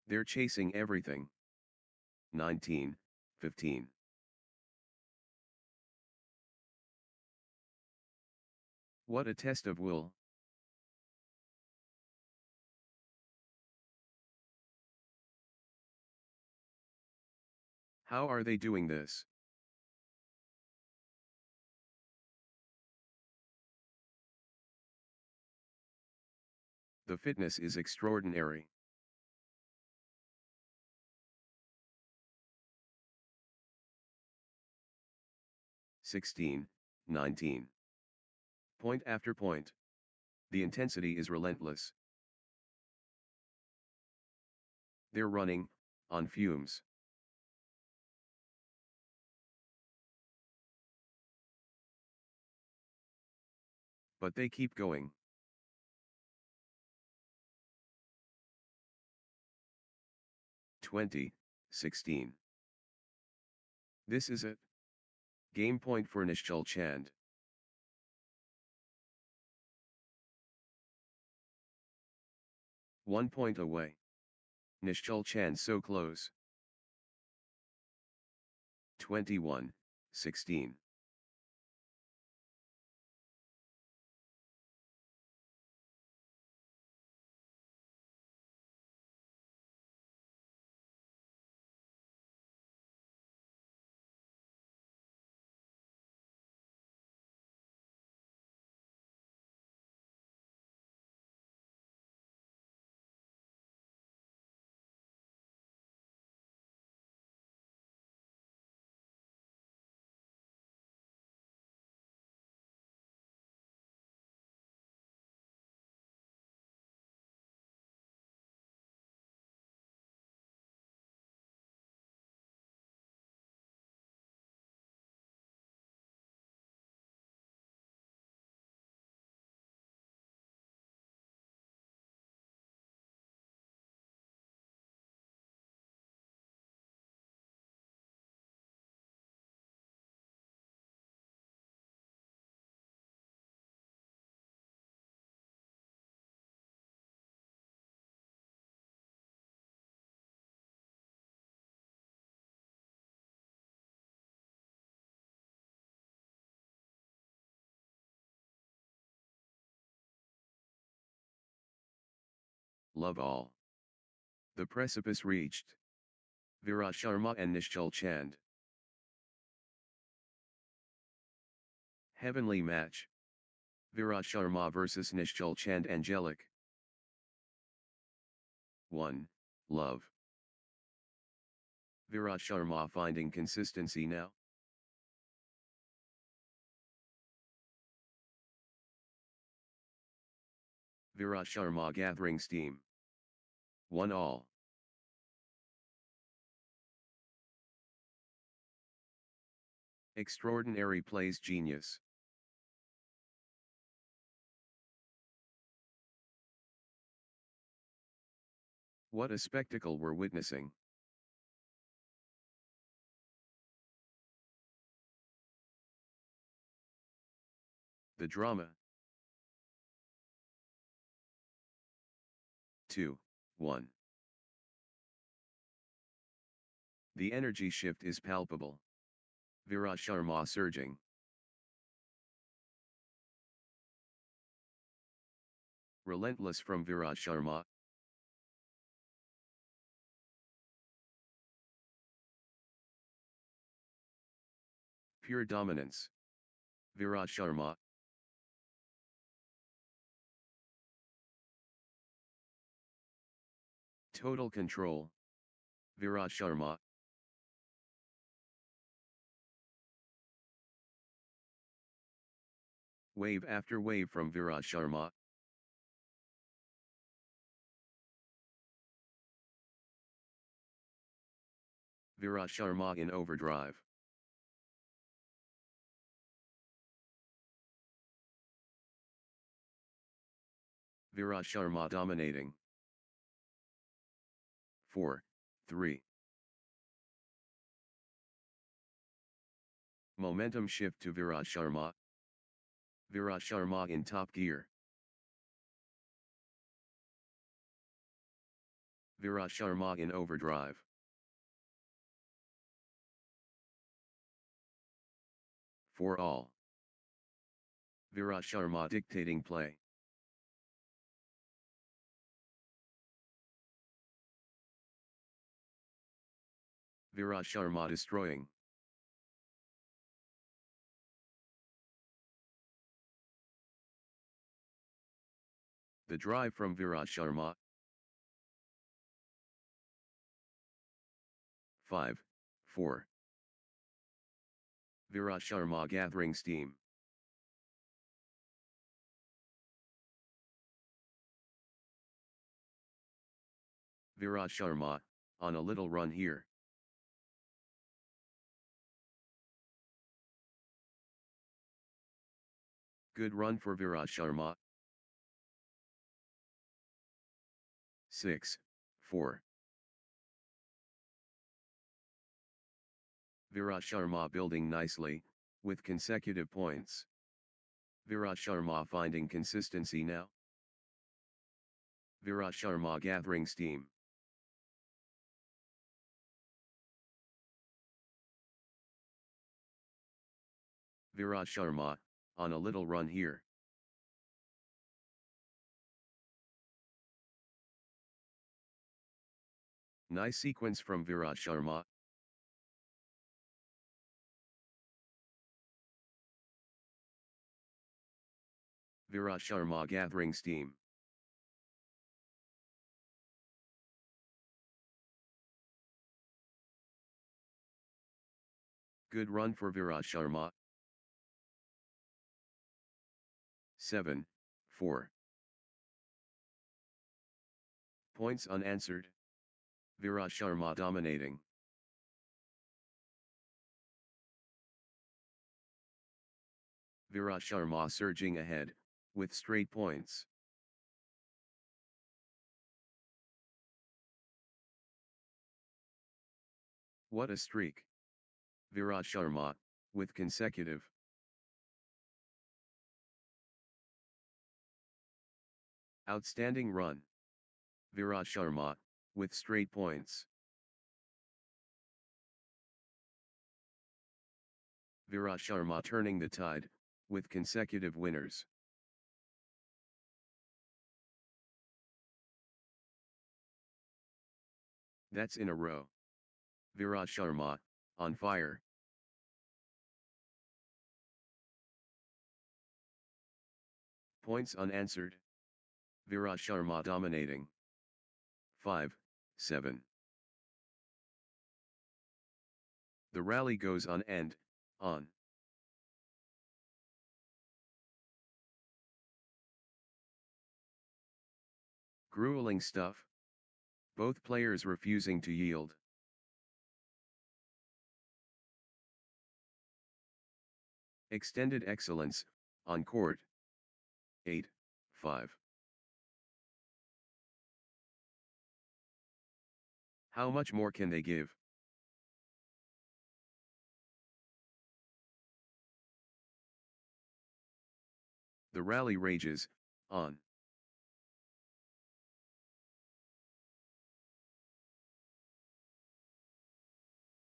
They're chasing everything. 19-15. What a test of will. How are they doing this? The fitness is extraordinary. Sixteen, 19. Point after point. The intensity is relentless. They're running, on fumes. But they keep going. Twenty, 16. This is it. Game point for Nishchal Chand. One point away. Nishchal Chand so close. 21, 16. Love all. The precipice reached. Virat Sharma and Nishchal Chand. Heavenly match. Virat Sharma vs Nishchal Chand angelic. 1. Love. Virat Sharma finding consistency now. Virat Sharma gathering steam. 1-all. Extraordinary plays genius. What a spectacle we're witnessing. The drama. 2, 1. The energy shift is palpable. Virat Sharma surging. Relentless from Virat Sharma. Pure dominance. Virat Sharma. Total control. Virat Sharma. Wave after wave from Virat Sharma. Virat Sharma in overdrive. Virat Sharma dominating. 4, 3. Momentum shift to Virat Sharma. Virat Sharma in top gear. Virat Sharma in overdrive. For all. Virat Sharma dictating play. Virat Sharma destroying. The drive from Virat Sharma. 5, 4. Virat Sharma gathering steam. Virat Sharma, on a little run here. Good run for Virat Sharma. 6, 4. Virat Sharma building nicely, with consecutive points. Virat Sharma finding consistency now. Virat Sharma gathering steam. Virat Sharma, on a little run here. Nice sequence from Virat Sharma. Virat Sharma gathering steam. Good run for Virat Sharma. 7, 4. Points unanswered. Virat Sharma dominating. Virat Sharma surging ahead, with straight points. What a streak. Virat Sharma, with consecutive. Outstanding run. Virat Sharma, with straight points. Virat Sharma turning the tide, with consecutive winners. That's in a row. Virat Sharma, on fire. Points unanswered. Virat Sharma dominating. 5, 7. The rally goes on and on. Grueling stuff. Both players refusing to yield. Extended excellence, on court. 8, 5. How much more can they give? The rally rages on.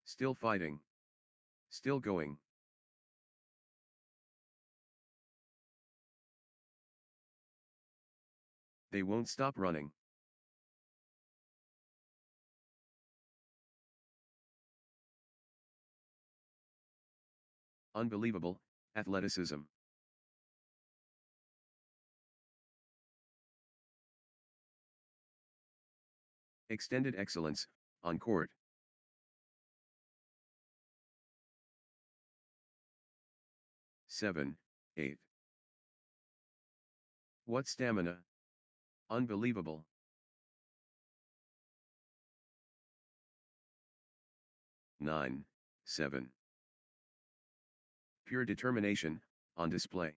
Still fighting. Still going. They won't stop running. Unbelievable athleticism. Extended excellence on court. 7, 8. What stamina! Unbelievable. 9, 7. Pure determination on display.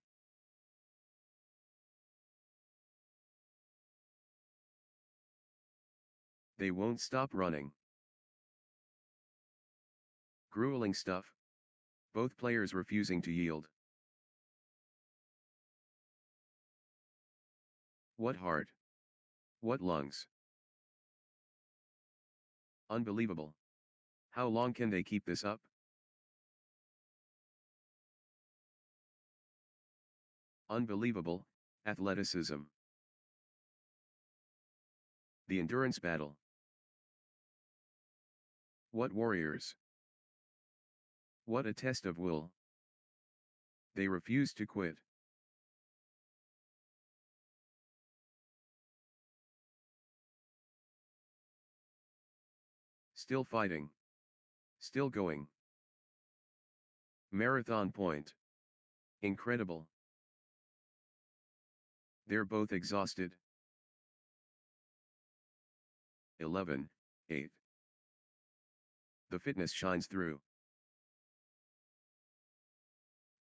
They won't stop running. Grueling stuff. Both players refusing to yield. What heart! What lungs! Unbelievable. How long can they keep this up? Unbelievable athleticism. The endurance battle. What warriors! What a test of will. They refuse to quit. Still fighting. Still going. Marathon point. Incredible. They're both exhausted. 11, 8. The fitness shines through.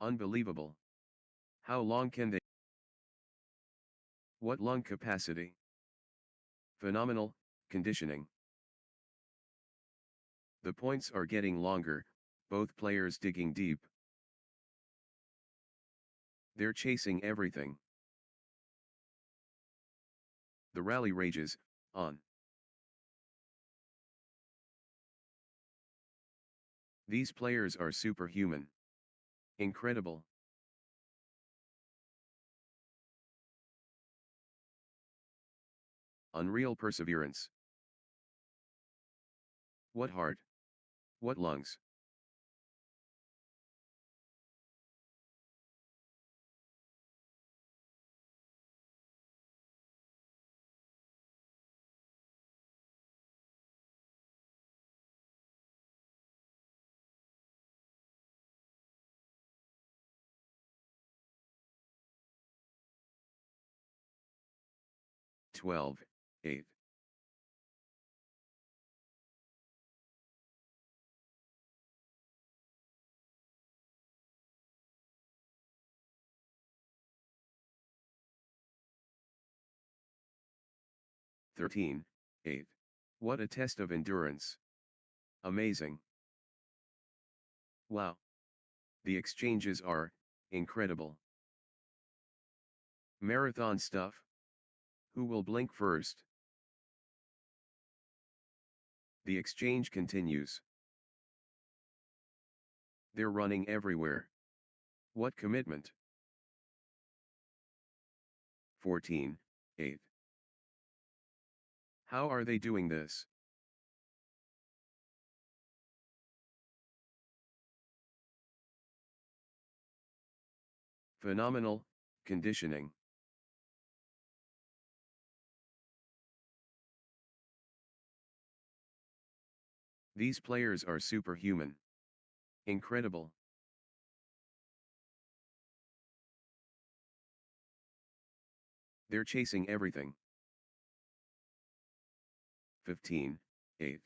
Unbelievable. How long can they? What lung capacity? Phenomenal conditioning. The points are getting longer, both players digging deep. They're chasing everything. The rally rages on. These players are superhuman. Incredible. Unreal perseverance. What heart! What lungs! Twelve, 8. Thirteen, 8. What a test of endurance. Amazing. Wow. The exchanges are incredible. Marathon stuff. Who will blink first? The exchange continues. They're running everywhere. What commitment? 14, 8. How are they doing this? Phenomenal conditioning. These players are superhuman. Incredible. They're chasing everything. 15, 8.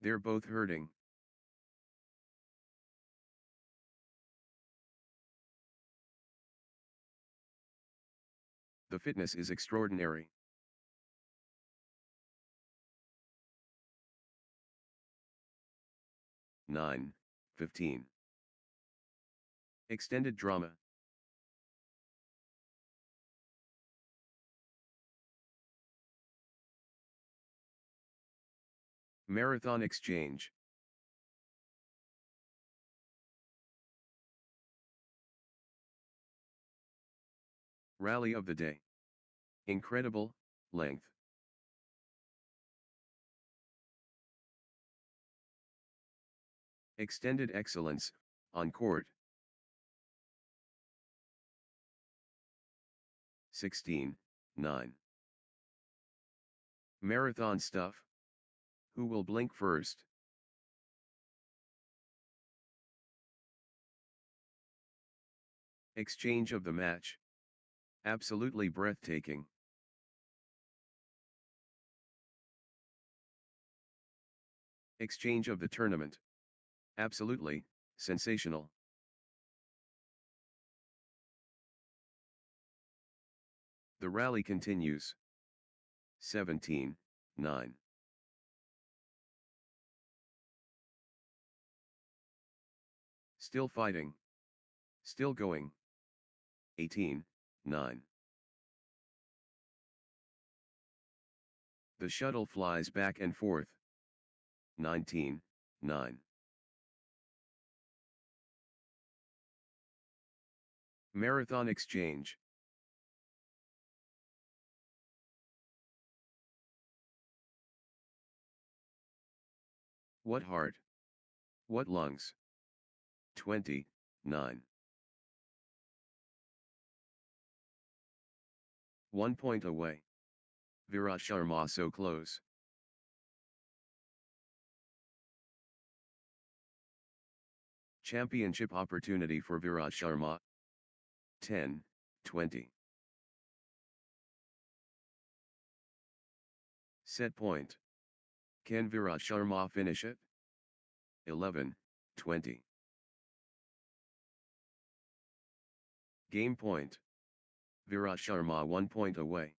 They're both hurting. The fitness is extraordinary. 9, 15. Extended drama. Marathon exchange. Rally of the day. Incredible, length. Extended excellence, on court. 16, 9. Marathon stuff. Who will blink first? Exchange of the match. Absolutely breathtaking. Exchange of the tournament. Absolutely, sensational. The rally continues. 17, 9. Still fighting. Still going. 18, 9. The shuttle flies back and forth. 19, 9. Marathon exchange. What heart? What lungs? 20, 9. 1 point away. Virat Sharma so close. Championship opportunity for Virat Sharma. 10, 20. Set point. Can Virat Sharma finish it? 11, 20. Game point. Virat Sharma 1 point away.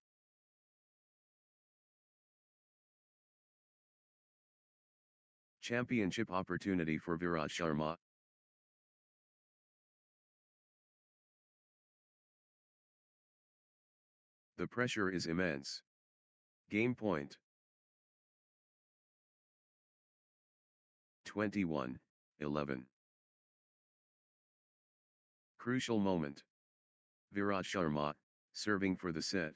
Championship opportunity for Virat Sharma. The pressure is immense. Game point. 21, 11. Crucial moment. Virat Sharma, serving for the set.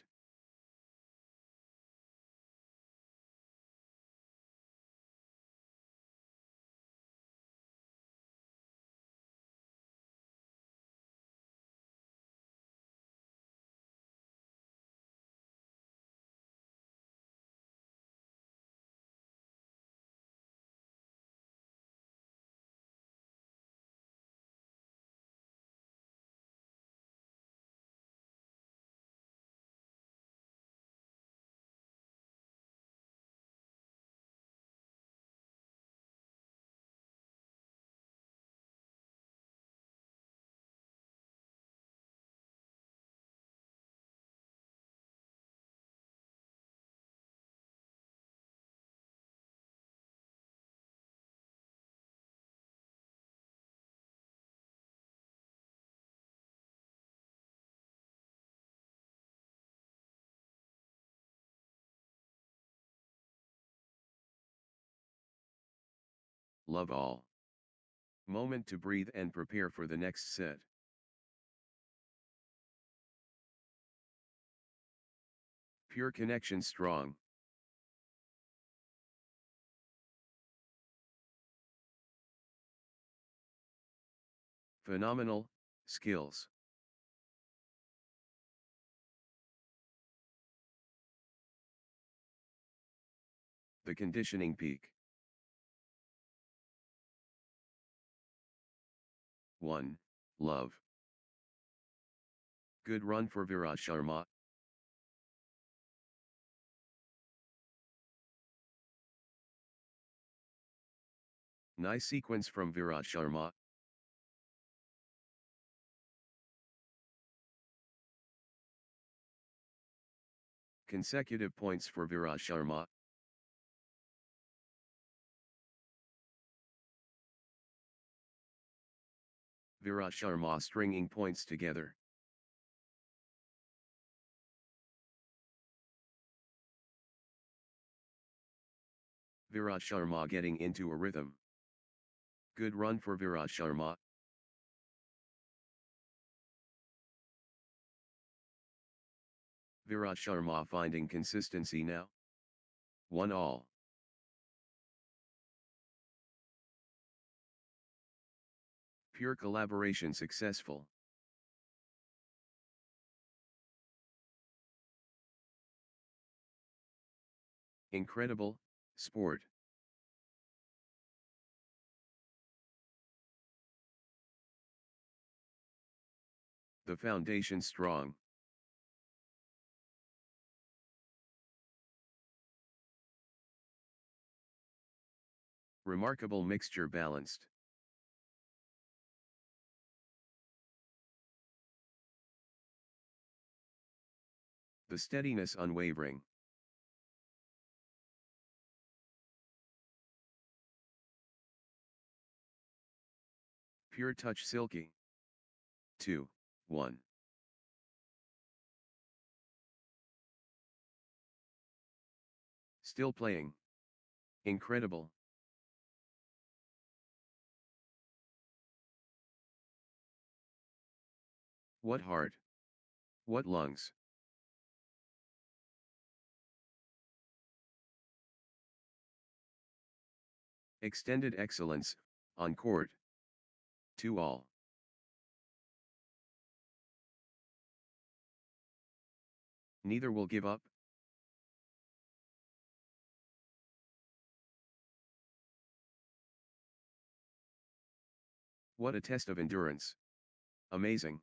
Love all. Moment to breathe and prepare for the next set. Pure connection strong. Phenomenal, skills. The conditioning peak. 1, love. Good run for Virat Sharma. Nice sequence from Virat Sharma. Consecutive points for Virat Sharma. Virat Sharma stringing points together. Virat Sharma getting into a rhythm. Good run for Virat Sharma. Virat Sharma finding consistency now. 1-all. Pure collaboration successful. Incredible, sport. The foundation strong. Remarkable mixture balanced. The steadiness unwavering. Pure touch silky. 2-1. Still playing. Incredible. What heart. What lungs. Extended excellence, on court. 2-all. Neither will give up. What a test of endurance. Amazing.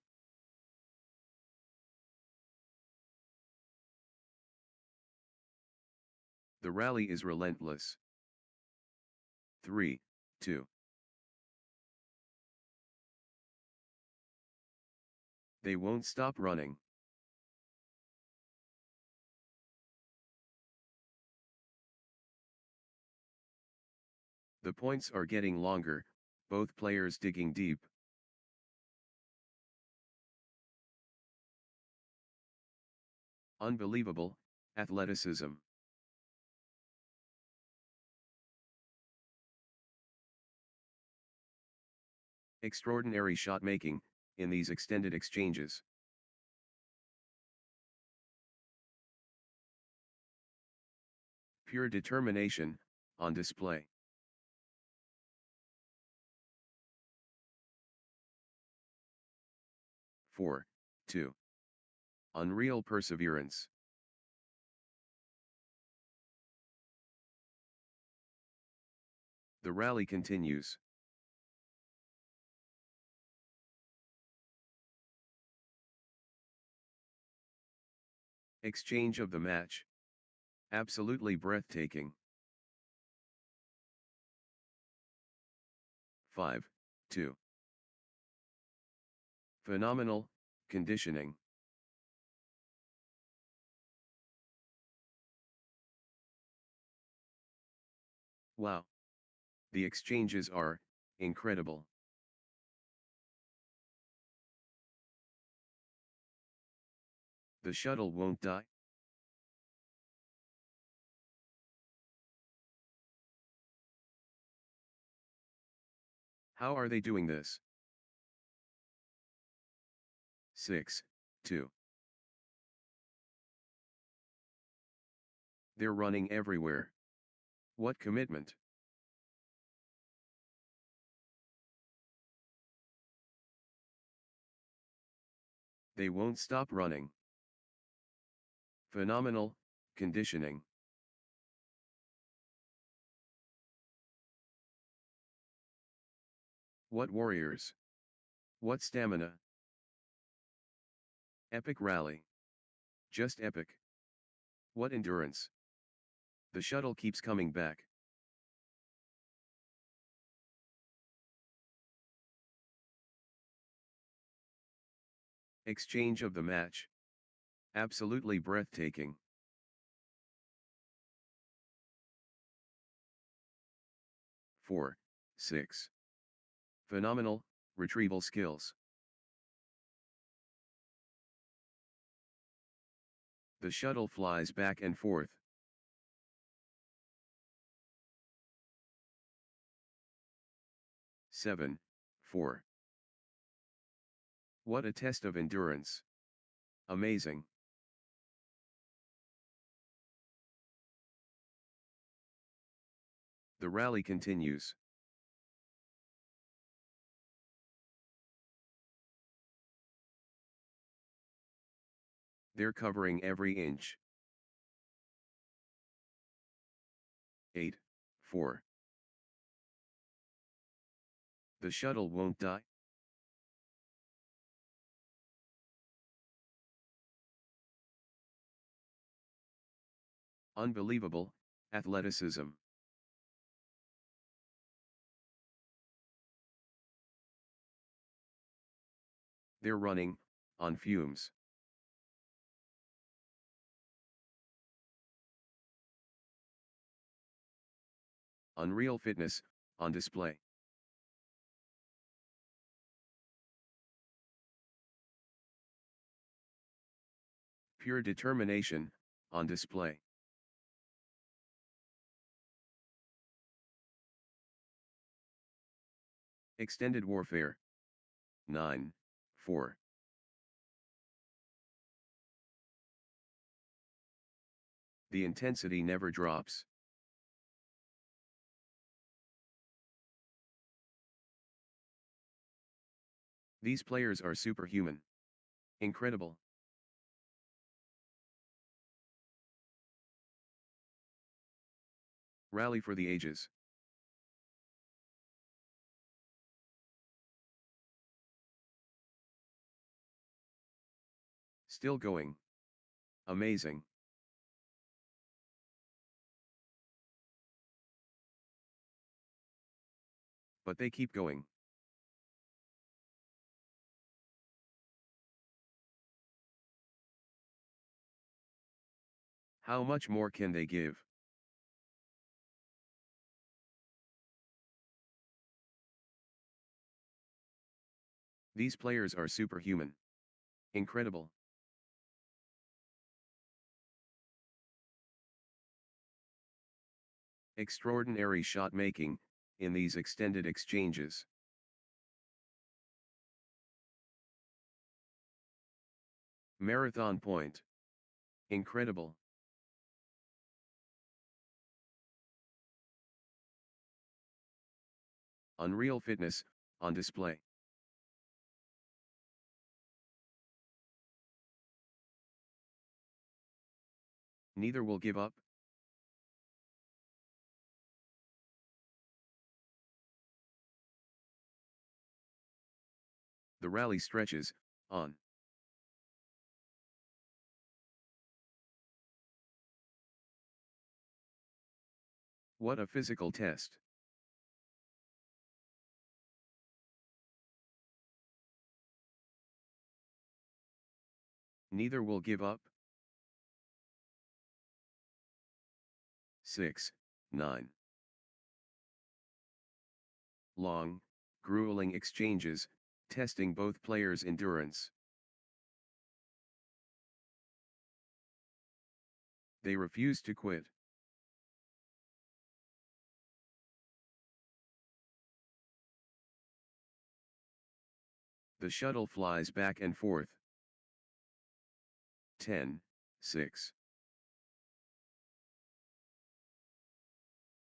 The rally is relentless. 3-2. They won't stop running. The points are getting longer, both players digging deep. Unbelievable, athleticism. Extraordinary shot making, in these extended exchanges. Pure determination, on display. Four, 2. Unreal perseverance. The rally continues. Exchange of the match. Absolutely breathtaking. 5-2. Phenomenal, conditioning. Wow. The exchanges are incredible. The shuttle won't die. How are they doing this? 6-2. They're running everywhere. What commitment. They won't stop running. Phenomenal, conditioning. What warriors. What stamina. Epic rally. Just epic. What endurance. The shuttle keeps coming back. Exchange of the match. Absolutely breathtaking. 4-6. Phenomenal, Retrieval skills. The shuttle flies back and forth. Seven, 4. What a test of endurance. Amazing. The rally continues. They're covering every inch. 8, 4. The shuttle won't die. Unbelievable athleticism. They're running on fumes. Unreal fitness on display. Pure determination on display. Extended warfare. 9, 4. The intensity never drops. These players are superhuman. Incredible. Rally for the ages. Still going. Amazing. But they keep going. How much more can they give? These players are superhuman. Incredible. Extraordinary shot making in these extended exchanges. Marathon point. Incredible. Unreal fitness on display. Neither will give up. The rally stretches on. What a physical test. Neither will give up. 6, 9. Long, grueling exchanges, testing both players' endurance. They refuse to quit. The shuttle flies back and forth. 10, 6.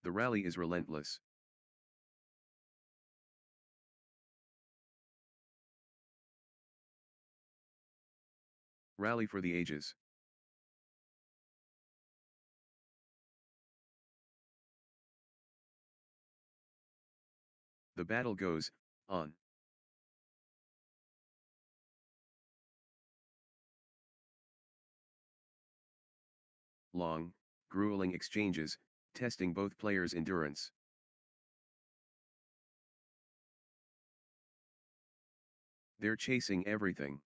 The rally is relentless. Rally for the ages. The battle goes on. Long, grueling exchanges, testing both players' endurance. They're chasing everything.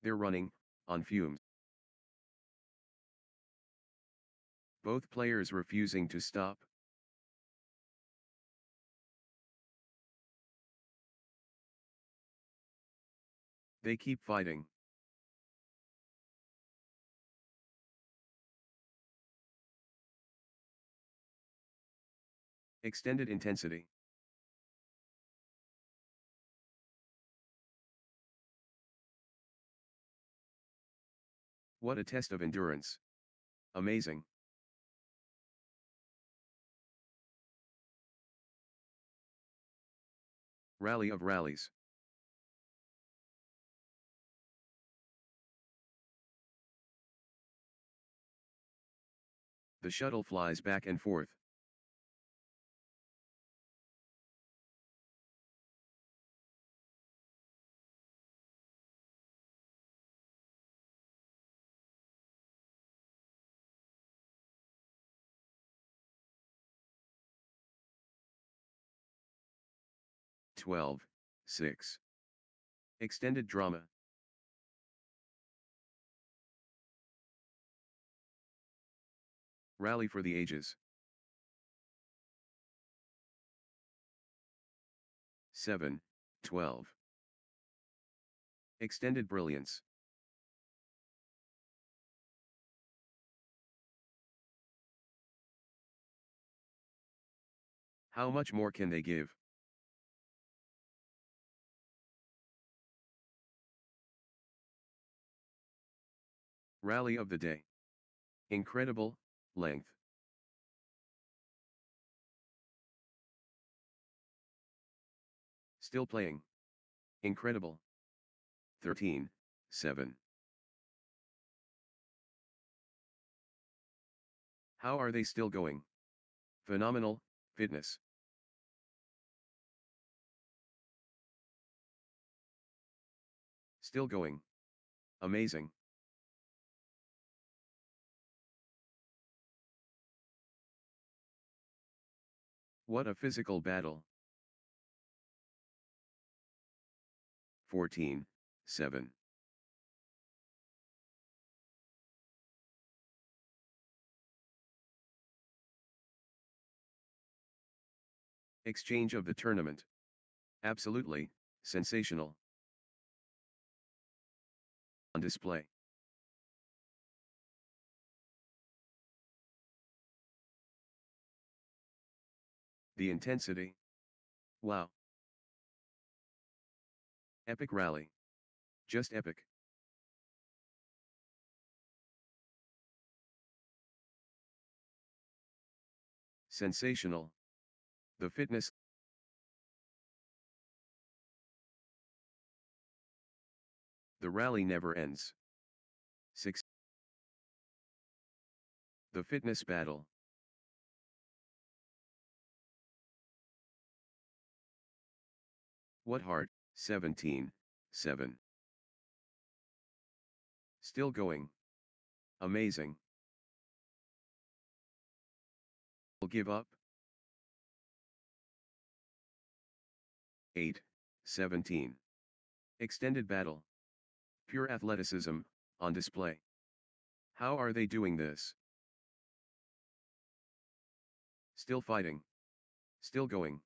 They're running on fumes. Both players refusing to stop. They keep fighting. Extended intensity. What a test of endurance. Amazing. Rally of rallies. The shuttle flies back and forth. "12, 6. Extended drama. Rally for the ages. 7, 12. Extended brilliance. How much more can they give? Rally of the day. Incredible, length. Still playing. Incredible. 13, 7. How are they still going? Phenomenal, fitness. Still going. Amazing. What a physical battle. 14, 7. Exchange of the tournament. Absolutely, sensational. On display. The intensity. Wow. Epic rally. Just epic. Sensational. The fitness. The rally never ends. 6. The fitness battle. What heart? 17, 7. Still going. Amazing. Will give up? 8, 17. Extended battle. Pure athleticism, on display. How are they doing this? Still fighting. Still going.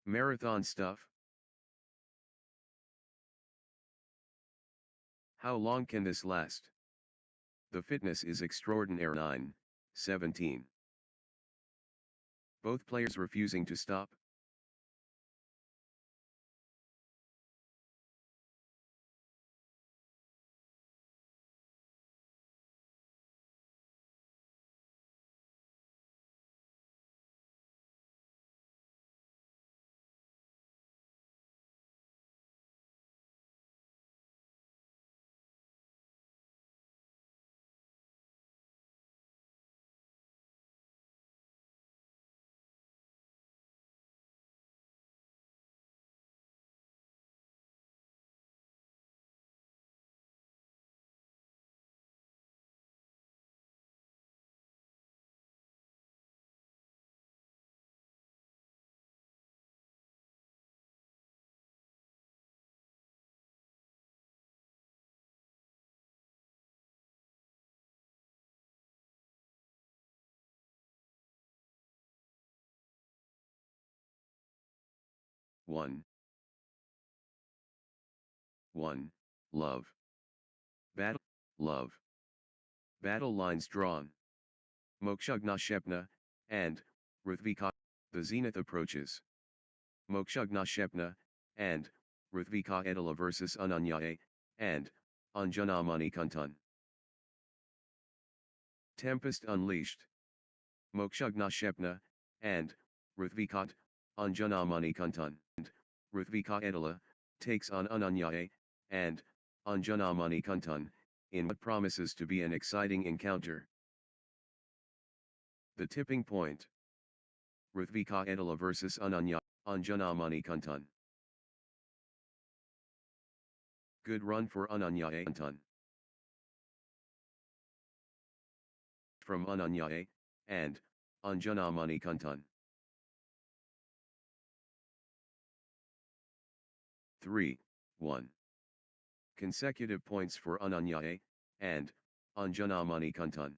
Marathon stuff. How long can this last? The fitness is extraordinary. 9, 17. Both players refusing to stop. 1. 1. Love. Battle. Love. Battle lines drawn. Mokshagnashepna, and, Ruthvika, the zenith approaches. Mokshagnashepna, and, Ruthvika Edala versus Ananyaye, and, Anjanamani Kuntun. Tempest unleashed. Mokshagnashepna, and, Ruthvikat, Anjanamani Kuntun, and, Ruthvika Edala, takes on Ananyaye, and, Anjanamani Kuntun, in what promises to be an exciting encounter. The tipping point. Ruthvika Edala versus Anjanamani Kuntun. Good run for Ananyaye Kuntun. From Ananyaye, and, Anjanamani Kuntun. 3, 1. Consecutive points for Ananyaye, and, Anjanamani Kuntun.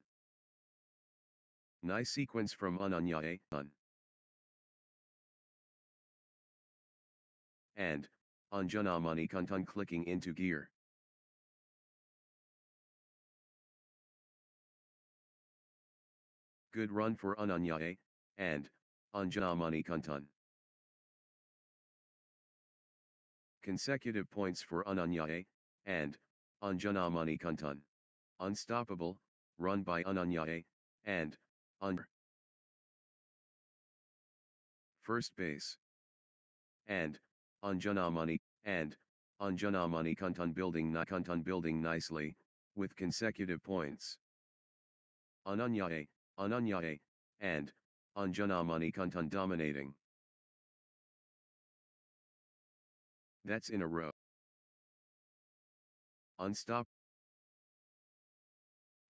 Nice sequence from Ananyaye, and, Anjanamani Kuntun clicking into gear. Good run for Ananyaye, and, Anjanamani Kuntun. Consecutive points for Ananyaye, and, Anjanamani Kuntun. Unstoppable, run by Ananyaye, and, first base. And, Anjanamani, and, Anjanamani Kuntun building nicely, with consecutive points. Ananyaye, and, Anjanamani Kuntun dominating. That's in a row.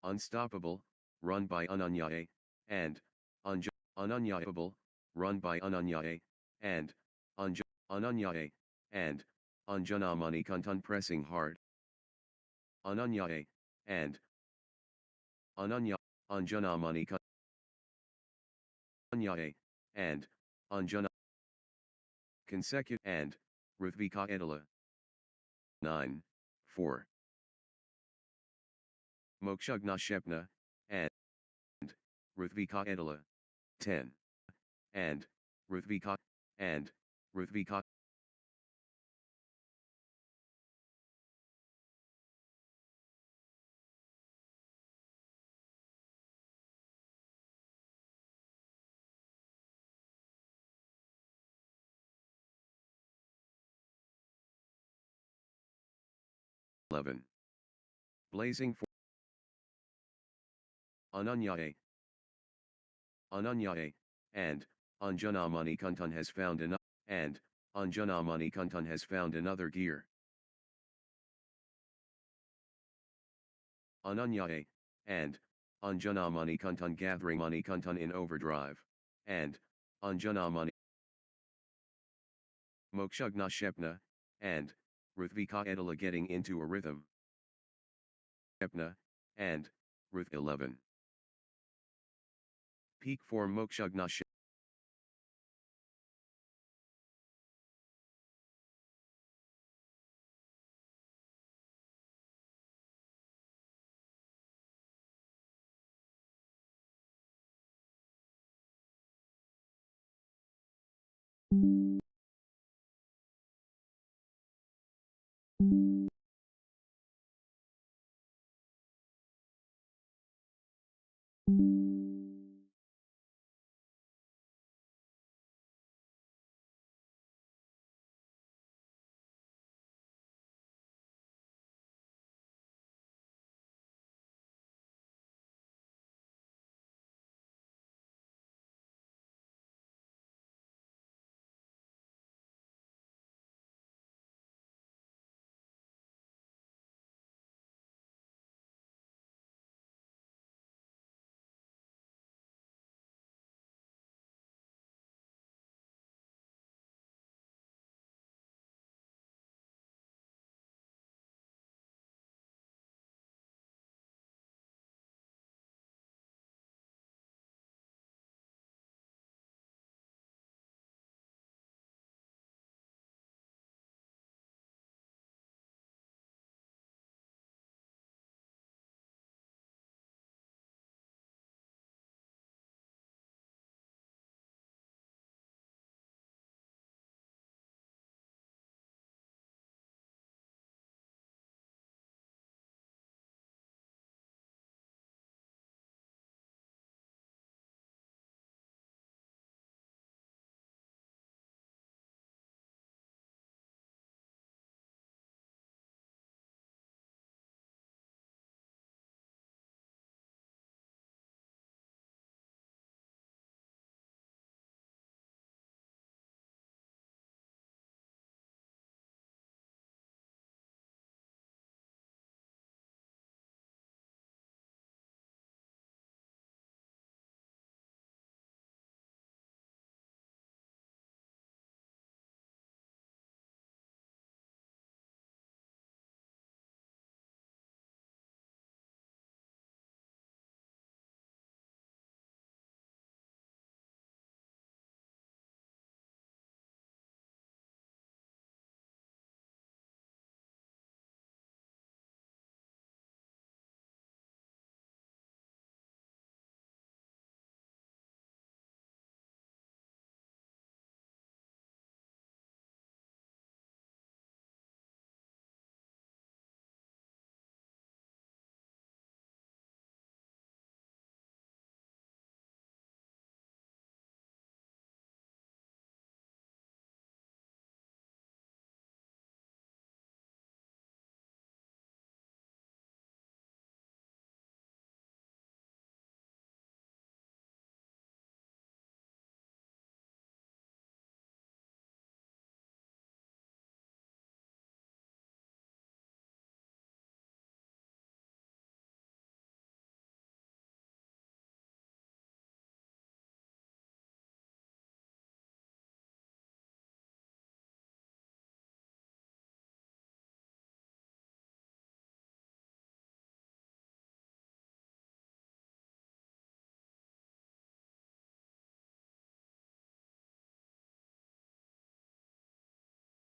Unstoppable, run by Ananyaye, and, Ananyayeable, run by Ananyaye, and, Ananyaye, and, Anjanamani Kuntun pressing hard. Ananyaye, and, Anjanamani Kuntun. Ananyaye, and, consecutive, and, Ruthvika Edala. 9, 4. Mokshagnashepna, and, Ruthvika Edala. 10. And, Ruthvika, and, Ruthvika. Eleven. Blazing for Ananyaye, and, Anjanamani Kuntun has found enough, and, Anjanamani Kuntun has found another gear. Ananyaye, and, Anjanamani Kuntun gathering Mani Kuntun in overdrive, and, Anjanamani Mokshagnashepna, and, Ruthvika Edala getting into a rhythm. Shepna, and, Ruth 11. Peak form Mokshagnashepna.